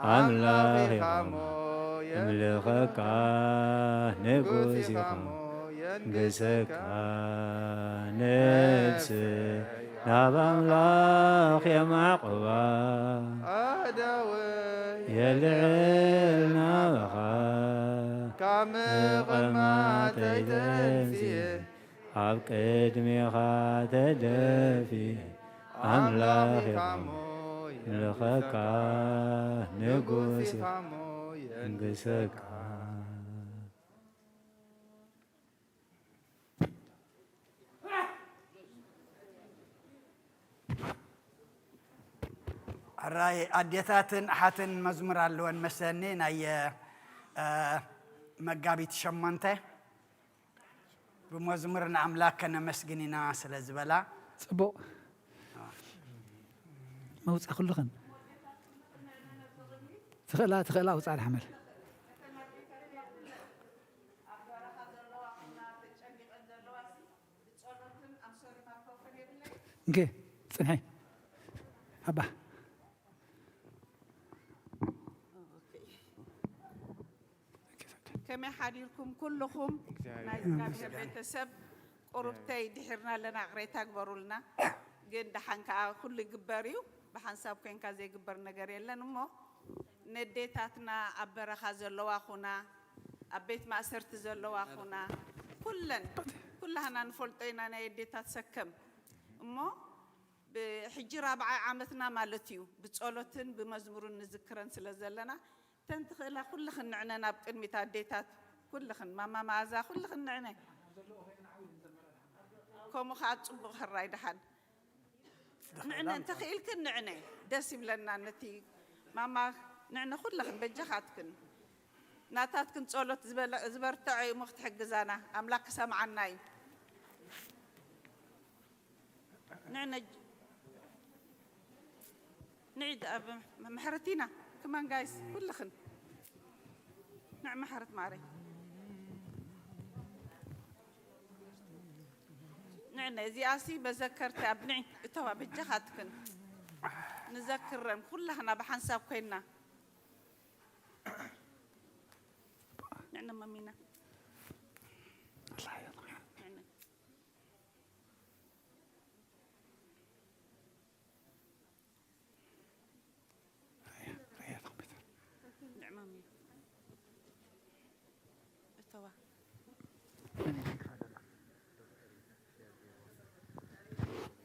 أملاخي خمو يملخك نقوسي خمو ينقسك نفسي نبملاخ يا معقبة يلعلنا وخا كمغما تيتنسي أبقدمي خاتدفي أملاخي خمو يملخك نقوسي ينقسك الراي أديتاتن حاتن مزمر اللون مسنين أي مقابيت شمانته بمزمرنا أملاكنا مسجننا سلزبلا صبو موت أخلو خن تخلا وصع الحمل اوكي صنعي أبا كما حاليكم كلكم بيتسب قربتي دحرنا لنا غريتا كبروا لنا جن دحنك كل جباريو بحنساب كين كذا جبر نجاري لنا مو نديتاتنا أبرا خازلوا أخونا أبيت ما صرت زلوا أخونا كلنا نفلتينا نديتات سكم مو بحجر رابع عامتنا مالتيو بتصولتن بمزمور نذكرن سلزلنا تنتخلا كل خن عنا بقدمي تاديتات كل خن ماما مازا كل خن عنا كم خاط صبغ هالرايد حد نعنا تخيل كن نعنا دسم لنا نتي ماما نعنا كل خن بجخاتكن ناتاتكن تصولت زبرتعي مخت حجزانا أملاك سمعناي نعنا نعيد محرتينا كمان جايز كل خن نعم محرت معري نعنا زياسي بذكرت أبني توا بجهاتكن نذكرن كلنا بحنساب كنا نعنا مامينا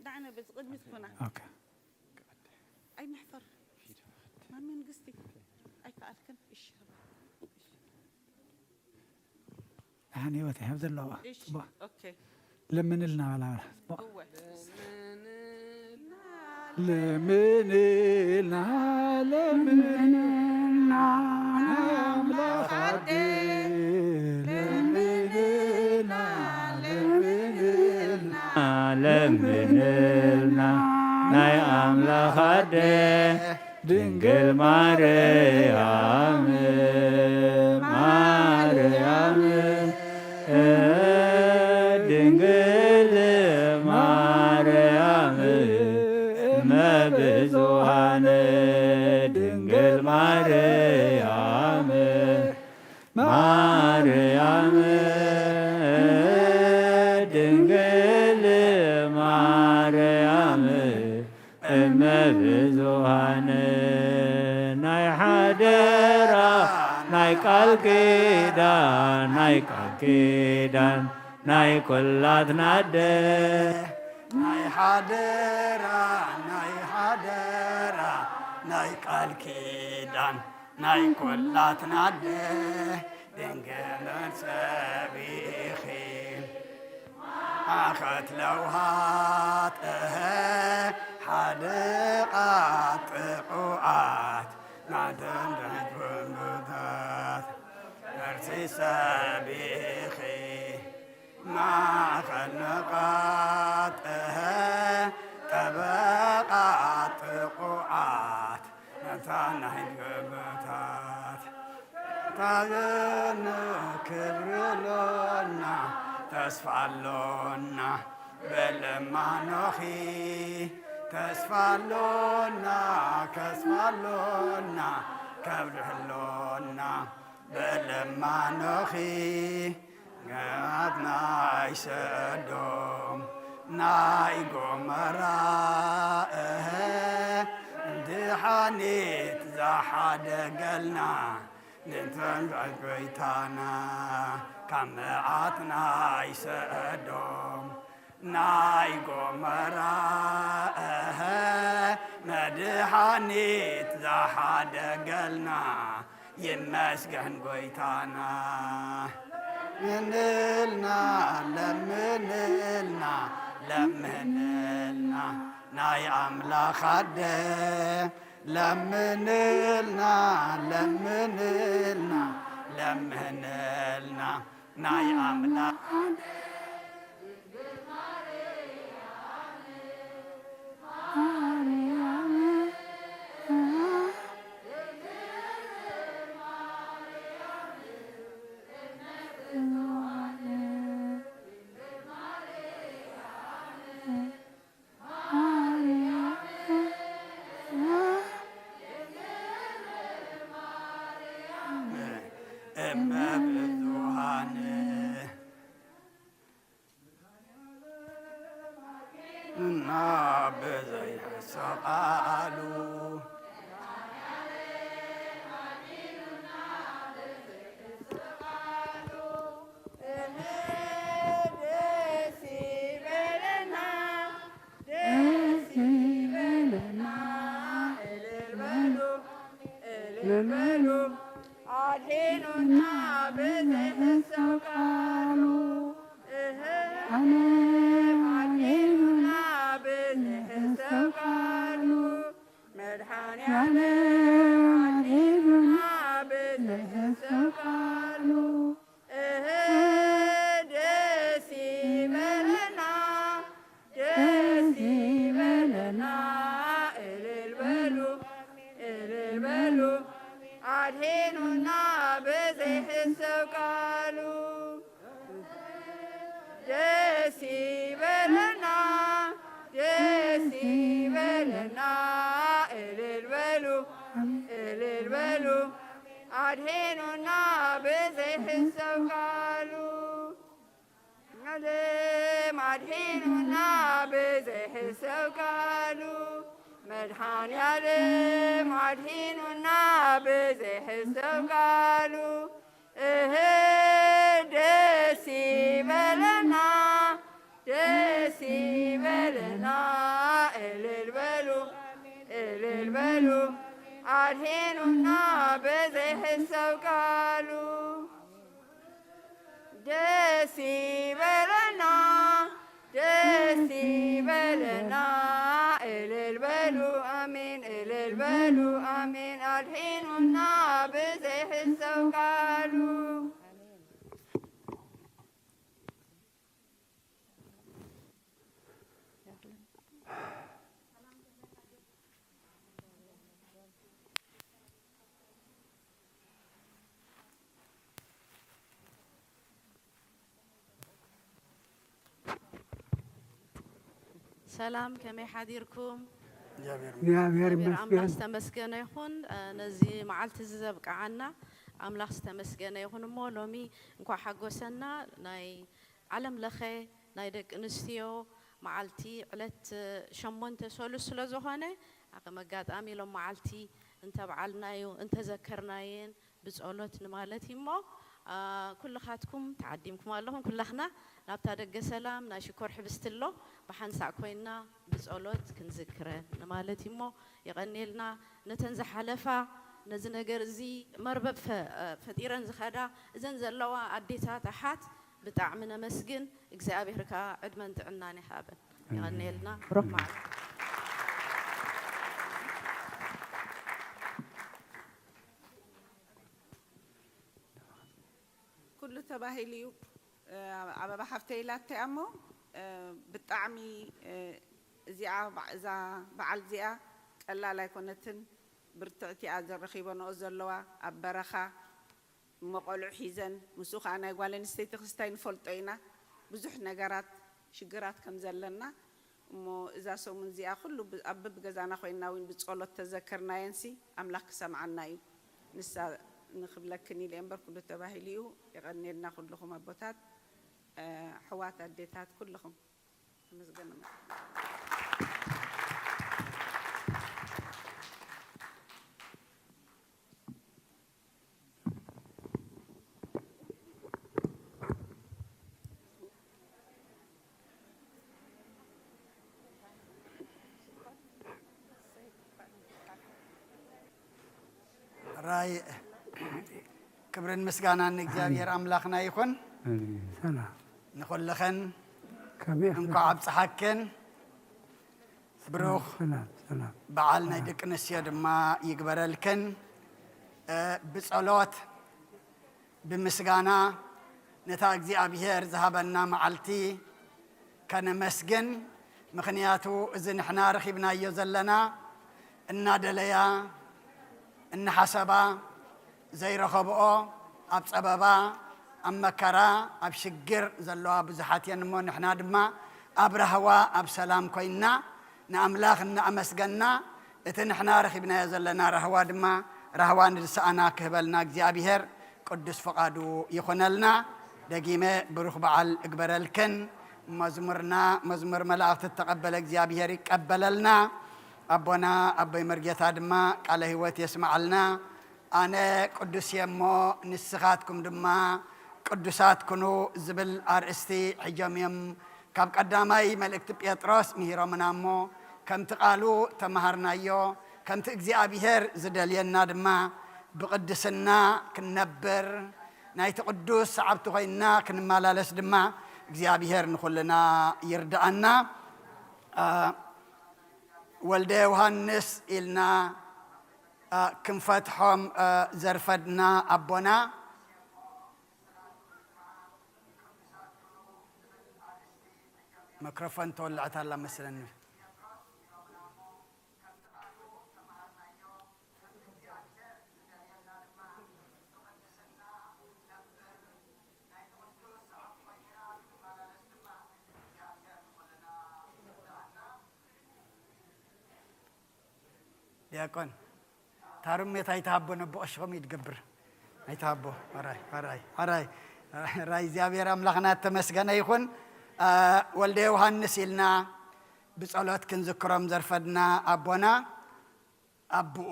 دعنا بس قد مسكنا. أوكي. أي نحفر. ما من قصدي. أي فأركن إيش. يعني وتحفظ الله. إيش. أوكي. لمن لنا على. هو. لمن لنا لمن لنا لا خدي لمن لنا لمنلنا ناي أملاك خده دنجل مريم دنجل مريم مبزوان دنجل مريم دنجل مريم مبزوان ناي حدرا ناي كالكيدان ناي كلات ناده ناي حدرا ناي كالكيدان ناي كلات ناده دنجل سبيخي أخت لوهات حدقات قوات نادن بمدات نرسي سبيخي ما خلقات طبقات قوات نتانهن قبتات تاغن كبرلونا تسفعلونا بالمانوخي تسفعلونا كبرلونا بالمانوخي قادنا يسدوم ناي قمراء امتحانيت زحد قلنا ننتن بيتانا كمعاتنا يسدوم ناي قمراء مدحانيت زحد قلنا يمسكن بيتانا منلنا لمنلنا ناي أملاك خده لمنلنا ناي أملاك Desi أدهننا بزيح السوكالو علم أدهننا بزيح السوكالو مدحان يعلم أدهننا بزيح السوكالو دسي بلنا دسي بلنا البلو أدهننا بزيح السوكالو دسي بلنا البلو آمين البلو آمين أدهننا بزيح السوكالو سلام كمي حديركم እግዚአብሔር أملاخ ይመስገን استمسكنا يخون نزي معلت الزبق عنا أملاخ استمسكنا يخون مو لومي نكو حقوسنا ناي علم لخي ناي دك نستيو معلتي علت شمونت سولس لزوهانه عقم قاد آمي لو معلتي انت بعلنايو انت ذكرناين بزعولت نمالتي مو كل خاتكم تعديمكم اللهم كلنا نبتا دق سلام ناشكر حبستلو بحنسع كوينا بزعولت كنذكره نمالتي مو يغني لنا نتنزح حلفا نزنجر زي مربب فتيرن زخدا إذن زلوا عديتها تحت بتعمنا مسجن إجزاء ركا عدمن تعناني حابن يغني لنا روح معك كل تباهيليو عبا بحفتي لا تأمو بتعمي إذا بعل زيا قال لا يكونتن برتعتي أجر رخيبا نوزلوا أبرخا مقالو حيزن مسوخ أنا يقول نستيت خستين فلتينا بزح نجارات شجرات كم زلنا مو إذا سو من زيا كله أبب جزانا خوينا وين بتقولوا تذكرنا ينسي أملاك سمعنا نسا نخبلكني الأمبر كله تباهيليو يغني لنا كلهم أبوتات حوات الديتات كلهم مزجنا راي كبرن مسجانا نجزاير أملاخنا يكون سلام نقول لخن كمية انكو عبد حكن بروخ سلام سلام بعلنا يدك نسيد ما يقبر الكن بصلوات بمسجانا نتاج زي أبيهر ذهبنا معلتي كان مسجن مخنياتو إذن إحنا رخيبنا يزلنا النادليا إن حسبا زي رخبؤه أب سببا أم مكرا أب شجر زلوا بزحاتين مو نحنا دما أب رهوا أب سلام كوينا نأملاخ نأمسجنا إتن إحنا رخيبنا يزلنا رهوا دما رهوا نرسأنا كهبلنا جزابيهر قدس فقادو يخونلنا دقيمة بروخ بعل إقبر الكن مزمر ملاك تتقبل جزابيهر يقبللنا أبونا أبي مرجت دما قال هوت يسمع لنا أنا قدس يمو نسخاتكم دما قدسات كنو زبل أرستي حجاميم كاب قدامي ملك بيتروس مهيرو منامو كم تقالو تمهرنا يو كم تجزي أبيهر زدلينا دما بقدسنا كنبر نايت قدوس عبتو غينا كنمالالس دما جزي أبيهر نخلنا يردأنا ولد يوحنس إلنا كم فتحهم زرفدنا أبونا ميكروفون تولعت الله مثلا يكون تارم يتايتابون بأشغم يتقبر አይታቦ ራይ እግዚአብሔር አምላክና ተመስገነ ይሁን ወልደ ዮሐንስ ይልና بصلوات كنذكرهم زرفدنا أبونا أبو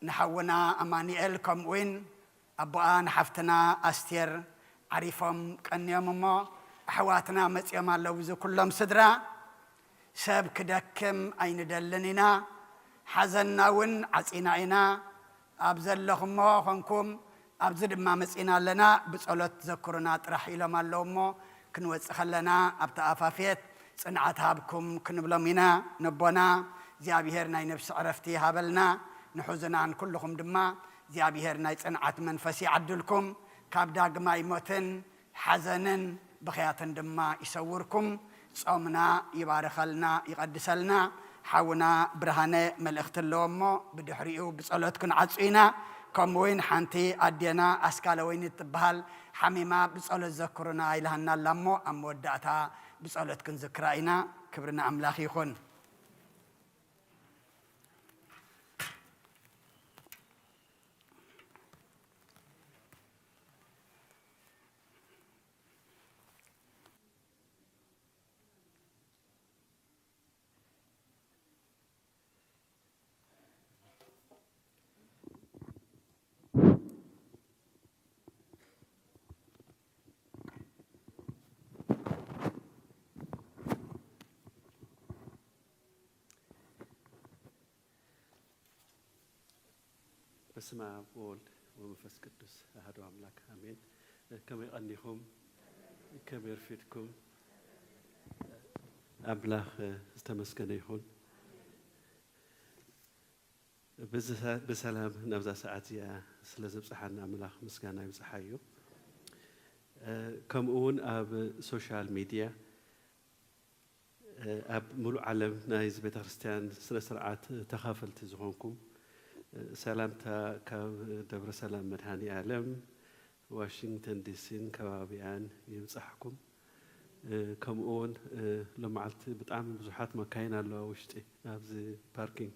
نحونا أمانيل كم وين أبوان حفتنا أستير عريفهم كان يومما حواتنا مسيما اللوزو كلهم صدرا ساب كدكم أين دلننا حزننا ون عسينا أبزل لهم ما خنكم أبزل ما مسينا لنا بصلوات ذكرنا ترحيل ما اللومو كنوز خلنا أبتا أفافيت صنعت هابكم كنبلمينا نبونا زيابيهر ناي نفس عرفتي هابلنا نحزن عن كلكم دما زيابيهر ناي صنعت منفسي عدلكم كابدا قما يموتن حزنن بخياتن دما يسوركم صومنا يبارخلنا يقدسلنا حاونا برهانه ملእኽት اللومو بدحريو بصلوتكن عصينا كم وين حنتي أدينا أسكال وين تبهال حميما بصلوت ذكرنا إلهنا لمو أم ودعتا بصلوتكن ذكرائنا كبرنا أملاخي يخون بسم الله والولد ومنفس قدوس أحد أملاك آمين كما يغنيكم كما يرفدكم أملاك استمسكن يكون بسلام نبذة ساعتية سلزم صحنا أملاك مسكنا يمسحيو كم أون أب سوشيال ميديا أب ملو علم نايز بيت خريستيان سرعات تخافلت زهونكم سلامتا كدبر سلام مدهاني عالم واشنطن دي سين كبابيان يمسحكم كم اون لما عالت بتعمل بزحات مكاين الله وشتي ابزي باركينج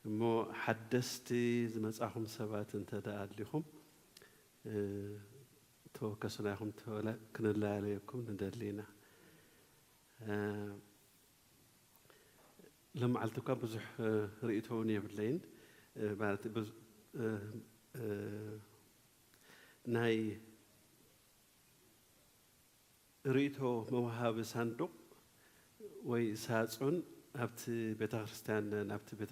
مو حدستي زمصاحم سبات انت داد لكم تو كسناهم تولا كنلا عليكم ندلينا لما عالتكم بزح رئيتوني بالليل بعد بز ناي ريتو موهاب صندوق ويساعون هبت بيت خريستيان نبت بيت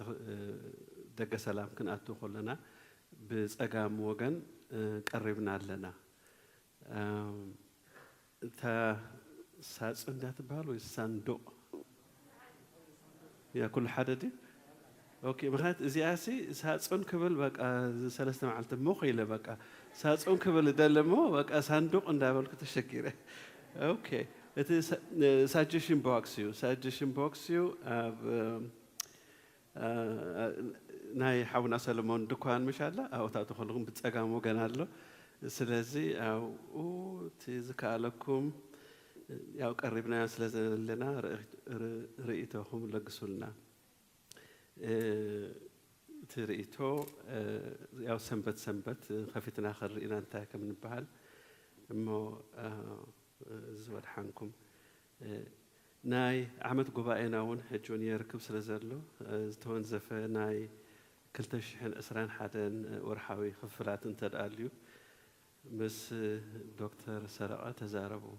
دق سلام كنأتو خلنا بزقام وجن قربنا لنا تا ساعون ده تبالو الصندوق يا كل حدا دي اوكي مخات زياسي ساعون كبل بقى ثلاثه معلت مخيله بقى ساعون كبل دلمو بقى صندوق اندابل كتشكيره اوكي ات ساجيشن بوكسيو ناي حاونا سلمون دكان مشالله او تاخذون بتصقامو غنالو سلازي او تزكالكم ያው ቀርብና ስለዘለና رئيتهم لقسولنا تريتو ياو سنبت خفتنا خرينا انت كمن بحال مو زود حنكم ناي عمد قبائنا ون حجون يركب سلازلو تونزف ناي كلتشحن اسران حدن ورحاوي خفلات انت داليو بس دكتور سرقه تزاربو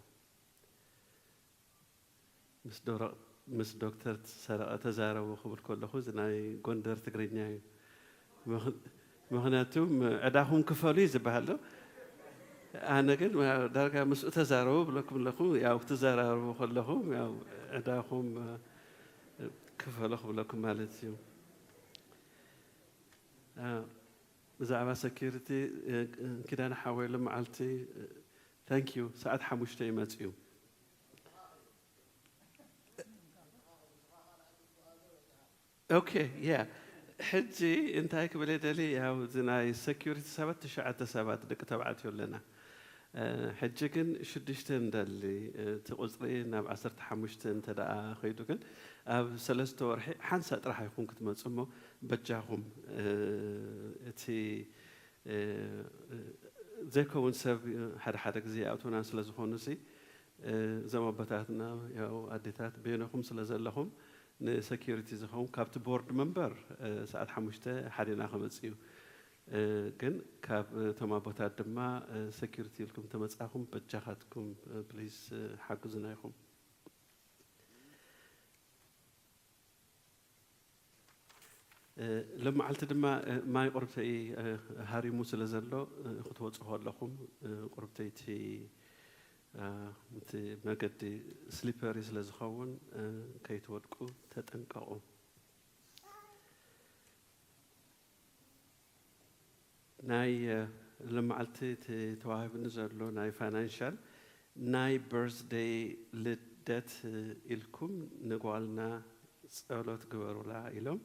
مس دكتور سرقه تزاربو خبر كله زناي غوندر تغرينيا مهناتهم عداهم كفالي زبالو انا كن داركا مس تزاربو بلكم ياو تزاربو كلهم ياو عداهم كفالو لكم مالتيو بزعما سكيورتي كده انا حاول معلتي ثانك يو ساعات حموشتي ماتيو اوكي يا حجي انت هيك بليدلي يا زناي سكيورتي سبت شعت سبت دك تبعتيو لنا حجي كن شدشتن دلي تقصري ناب 15 انت دا خيدو كن اب سلسته ورحي حنسا طرح يكون كنت مصمو بجاهم اتي ዘይከውን ሰብ ሓደ ግዜ ኣውቶና ስለ ዝኾኑ ሲ እዞም ኣቦታትና ያው ኣዴታት በይነኹም ስለ ዘለኹም ንሴኪሪቲ ዝኸውን ካብቲ ቦርድ መንበር ሰዓት 5 ሓደና ክመጽ እዩ ግን ካብ እቶም ኣቦታት ድማ ሴኪሪቲ ኢልኩም ተመጻኹም በጃኻትኩም ፕሊዝ ሓግዙና ኢኹም لمعلت دما ما قربتي هاري موسى لزلو خطوة لكم قربتي تي ما قد سليبريز لزخون كي تودكو تتنقعوا ناي لمعلت تواهب نزلو ناي فاينانشال ناي بيرثداي لدت إلكم نقولنا سألوت قبرولا إلهم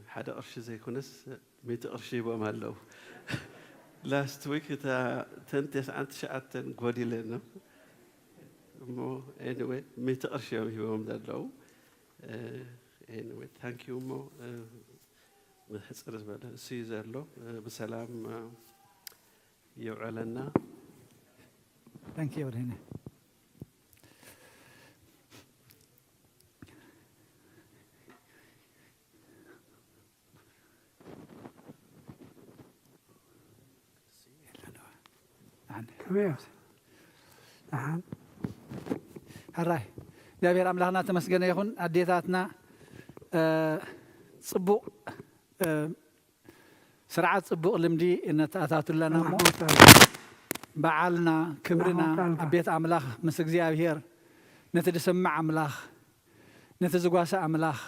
حدا قرش زي كونس 100 قرش يبقى مهلو لاست ويك تا تنتس عند شعتن قودي لنا مو anyway 100 قرش يبقى مهلو anyway thank you مو بحسر زبالة سيزر له بسلام يوعلنا thank you هنا نعم هراي እግዚአብሔር አምላክና ተመስገነ ይሁን አዴታትና ጽቡቅ ስርዓት ጽቡቅ ልምዲ እነታታቱለና ሞ በዓልና ክብርና ቤት አምላክ ምስ እግዚአብሔር ነትድሰማዕ አምላክ ነትዝጓሳ አምላክ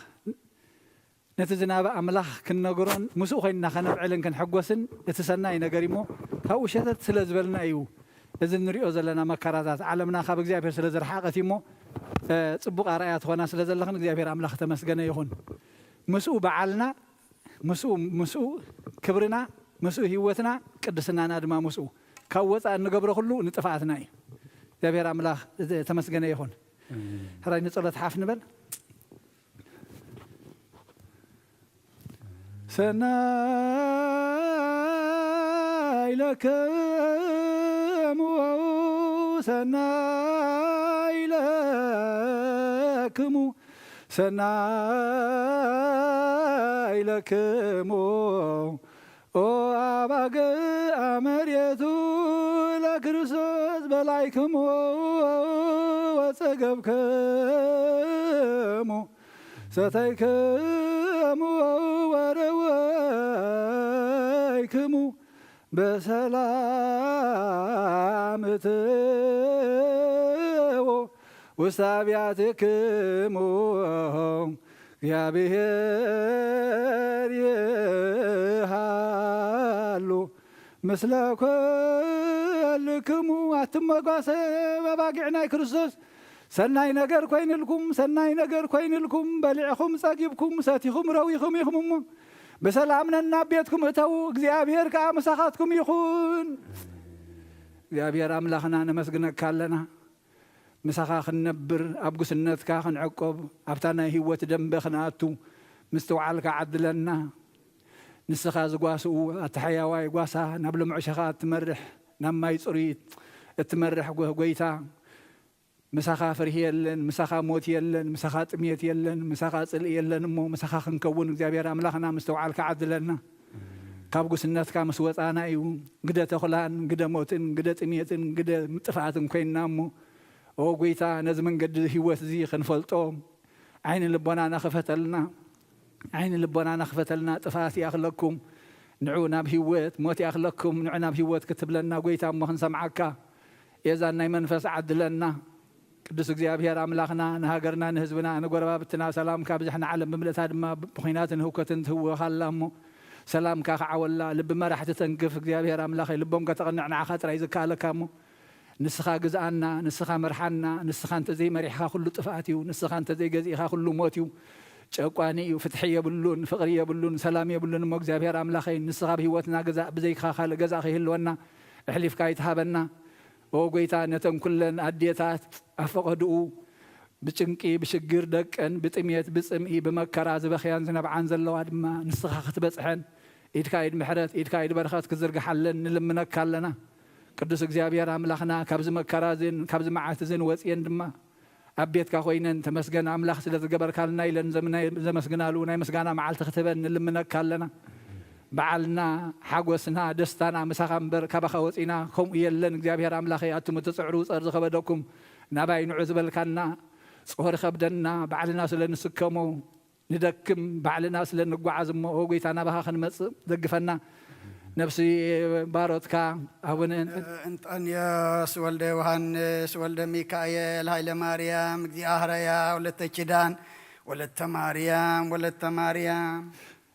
ነትዝናበ አምላክ ክንነግሮን ምስኡ ኮይንና ከነብዕልን ክንሕጎስን እትሰናይ ነገር ይሞ ካብኡ ሸተት ስለ ዝበልና እዩ እዚ ንሪኦ ዘለና መከራታት ዓለምና ካብ እግዚአብሔር ስለ ዝረሓቐት ይሞ ጽቡቕ ኣርኣያ ትኾና ስለ ዘለኽን እግዚአብሔር ኣምላኽ ተመስገነ ይኹን ምስኡ በዓልና ምስኡ ክብርና ምስኡ ህይወትና ቅድስናና ድማ ምስኡ ካብ ወፃእ እንገብሮ ኩሉ ንጥፋኣትና እዩ እግዚአብሔር ኣምላኽ ተመስገነ ይኹን ሕራይ ንጸሎት ሓፍ ንበል ሰናይ ለክሙ ሰናይ ለክሙ ሰናይ ለክሙ ኦ አባገ አመሬቱ ለክርስቶስ በላይክሙ ወጸገብክሙ ሰተይክሙ ወረወይክሙ በሰላም እትዎ ውስተ አብያትክሙ እግዚአብሔር ይሃሉ ምስለ ኩልክሙ አትመጓሰ በባጊዕናይ ክርስቶስ ሰናይ ነገር ኮይንልኩም ሰናይ ነገር ኮይንልኩም በሊዕኹም ጸጊብኩም ሰቲኹም ረዊኹም ኢኹም እሞ በሰላም ነና ቤትኩም እተው እግዚአብሔር ከዓ ምሳኻትኩም ይኹን እግዚአብሔር አምላኽና ነመስግነካ ኣለና ምሳኻ ክንነብር ኣብ ጉስነትካ ክንዕቆብ ኣብታ ናይ ህይወት ደንበ ክንኣቱ ምስ ተውዓልካ ዓድለና ንስኻ ዝጓስኡ ኣተሓያዋይ ጓሳ ናብ ልምዑሸኻ እትመርሕ ናብ ማይ ጽሩይት እትመርሕ ጎይታ ምሳኻ ፍርሂ የለን ምሳኻ ሞት የለን ምሳኻ ጥሜት የለን ምሳኻ ጽልእ የለን እሞ ምሳኻ ክንከውን እግዚአብሔር ኣምላኽና ምስ ተውዓልካ ዓድለና ካብ ጉስነትካ ምስ ወፃና እዩ ግደ ተኽላን ግደ ሞትን ግደ ጥሜትን ግደ ጥፍኣትን ኮይንና እሞ ኦ ጎይታ ነዚ መንገዲ ህይወት እዚ ክንፈልጦ ዓይኒ ልቦናና ክፈተልና ጥፋት ይኣኽለኩም ንዑ ናብ ህይወት ሞት ይኣኽለኩም ንዑ ናብ ህይወት ክትብለና ጎይታ እሞ ክንሰምዓካ የዛን ናይ መንፈስ ዓድለና ቅዱስ እግዚአብሔር ኣምላኽና ንሃገርና ንህዝብና ንጎረባብትና ሰላም ካብ ዝሕና ዓለም ብምልእታ ድማ ብኹናትን ህውከትን ትህወኻላ እሞ ሰላምካ ክዓወላ ልቢ መራሕቲ ተንክፍ እግዚአብሔር ኣምላኸይ ልቦም ከተቐንዕ ንዓኻ ጥራይ ዝከኣለካ እሞ ንስኻ ግዝኣና ንስኻ መርሓና ንስኻ እንተዘይ መሪሕኻ ኩሉ ጥፍኣት እዩ ንስኻ እንተዘይ ገዚእኻ ኩሉ ሞት እዩ ጨቋኒ እዩ ፍትሒ የብሉን ፍቕሪ የብሉን ሰላም የብሉን እሞ እግዚአብሔር ኣምላኸይ ንስኻ ብሂወትና ገዛእ ብዘይካ ካልእ ገዛእ ከይህልወና እሕሊፍካ ይትሃበና ኦ ጎይታ ነተን ኩለን ኣዴታት ኣፈቐድኡ ብጭንቂ ብሽግር ደቀን ብጥሜት ብጽምኢ ብመከራ ዝበኽያን ዝነብዓን ዘለዋ ድማ ንስኻ ክትበጽሐን ኢድካ ኢድ ምሕረት ኢድካ ኢድ በረኸት ክዝርግሓለን ንልምነካ ኣለና ቅዱስ እግዚኣብሔር ኣምላኽና ካብዚ መከራ እዝን ካብዚ መዓት እዝን ወፅየን ድማ ኣብ ቤትካ ኮይነን ተመስገን ኣምላኽ ስለ ዝገበርካልና ኢለን ዘመስግናሉ ናይ ምስጋና መዓልቲ ክትበን ንልምነካ ኣለና በዓልና ሓጎስና ደስታና ምሳኻ እምበር ካባኻ ወፂና ከምኡ የለን እግዚኣብሔር ኣምላኸ ኣቱም ትፅዕሩ ፀር ዝኸበደኩም ናባይ ንዑ ዝበልካና ጾር ከብደና በዓልና ስለ ንስከሞ ندكم بعلنا سلنا نقعز هو قيت أنا بها خن مس دقفنا نفسي باروتك أونن أنيا سوالد وهن سوالد ميكائيل هاي لماريام دي أهريا ولت تشدان ولت مريم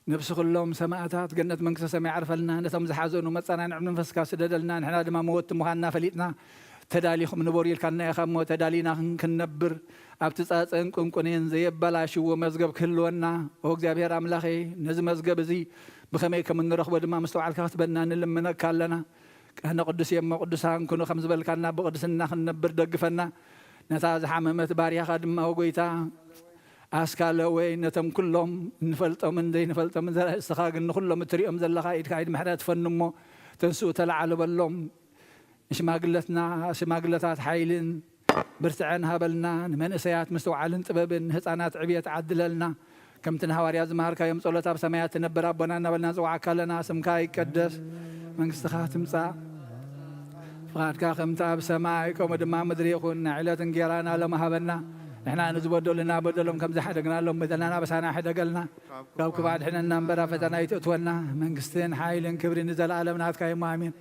نفس كلهم سماعتات جنة منكس سمع عرفلنا نتم زحزون ومتصنع نعمل فسكا سددلنا نحن لما موت مهنا فليتنا تداليهم نبوريل كنا يخم وتدالينا كنبر أبتصاص إنكم كونين زي بلاش ومزجب كلونا وإግዚአብሔር አምላኬ نز مزجب زي بخمي كم نروح بدما مستوعب كاتبنا نلمنا كلنا كهنا قدس يما قدسان كونوا خمس بالكنا بقدسنا خنبر دقفنا نتاز حمامة باريا خادم وقويتا أسكال وين نتم كلهم نفلتهم من دين نفلتهم من ذا استخاج إن كلهم تريهم ذا اللقاء كايد محرات فنمو تنسو تلعلو باللوم إيش ما قلتات حيلين برتعن هبلنا من إسيات مستوعلن طببن هصانات عبيت عدللنا كم تنهواريا زمهر كيم صلوتا بسمايات نبر ربنا نبلنا زوعك لنا سمكا يقدس من استخاتم صا فقد كخمتا بسمايكم دما مدري يكون عيلة غيرانا لما هبلنا احنا نزبدوا لنا بدلهم كم زحدقنا لهم بدلنا بسانا حدقلنا قالوا بعد احنا نمبر فتنا يتونا من قستين حايلن كبر نزل عالمنا كايم امين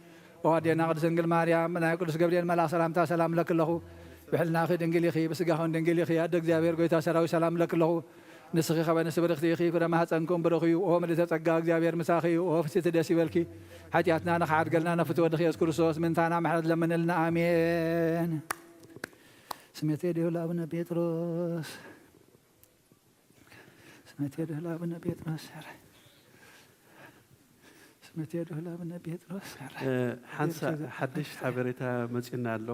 وادينا قدس انجل مريم من قدس جبريل ملا سلام لك له بحلنا خي دنجلي خي بس قاهون دنجلي خي ادق እግዚአብሔር ጎይታ ሰራዊት ሰላም ለክ ለሁ ንስኺ ኸበነ ስብርኽቲ ኺ ፍረ ማህፀንኩም ብርኽዩ ኦ ምልዕተ ጸጋ እግዚአብሔር ምሳኺ ኦ ፍስቲ ደስ ይበልኪ ኃጢአትና ነኻድገልና ነፍት ወድኺ ኢየሱስ ክርስቶስ ምንታና ማሕረት ለምንልና አሜን ስሜቴ ደውላ አቡነ ጴጥሮስ ስሜቴ ደውላ አቡነ ጴጥሮስ ስሜቴ ደውላ አቡነ ጴጥሮስ ሓንሳ ሓድሽ ሓበሬታ መፂና ኣሎ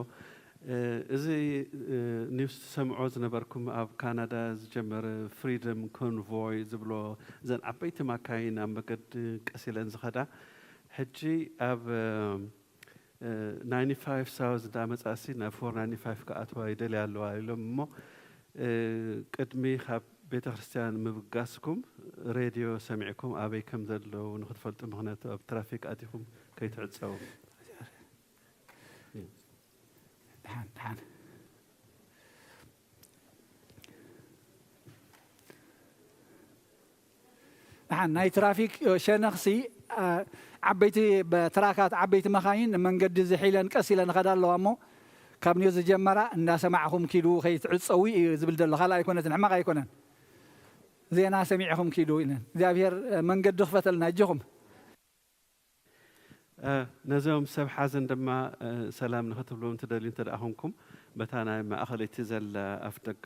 إذا نفس سمعوا زنبركم أب كندا زجمر فريدم كونفوي زبلو زن عبيت ما كاين أم بقد كسيلن زخدا حجي أب 95,000 دامت أسينا 495 كأتوا يدلي على الوالم مو قدمي خب بيت خريستيان مبقاسكم راديو سمعكم أبيكم زلوا ونخد فلت مهنات أب ترافيك أتيكم كي تعدسوا تعال ناي ترافيك شنخسي عبيتي بتراكات عبيتي مخاين من قد زحيلن كسيلن غدا الله امو كابنيو زجمرا الناس معهم كيلو خي تعصوي زبل دل خلا يكون نعمه يكون زينا سميعهم كيلو إلن እግዚአብሔር من قد خفتلنا اجهم نزوم سب حزن دما سلام نختبلهم تدلين تدعهمكم بتانا ما أخلي تزل أفتق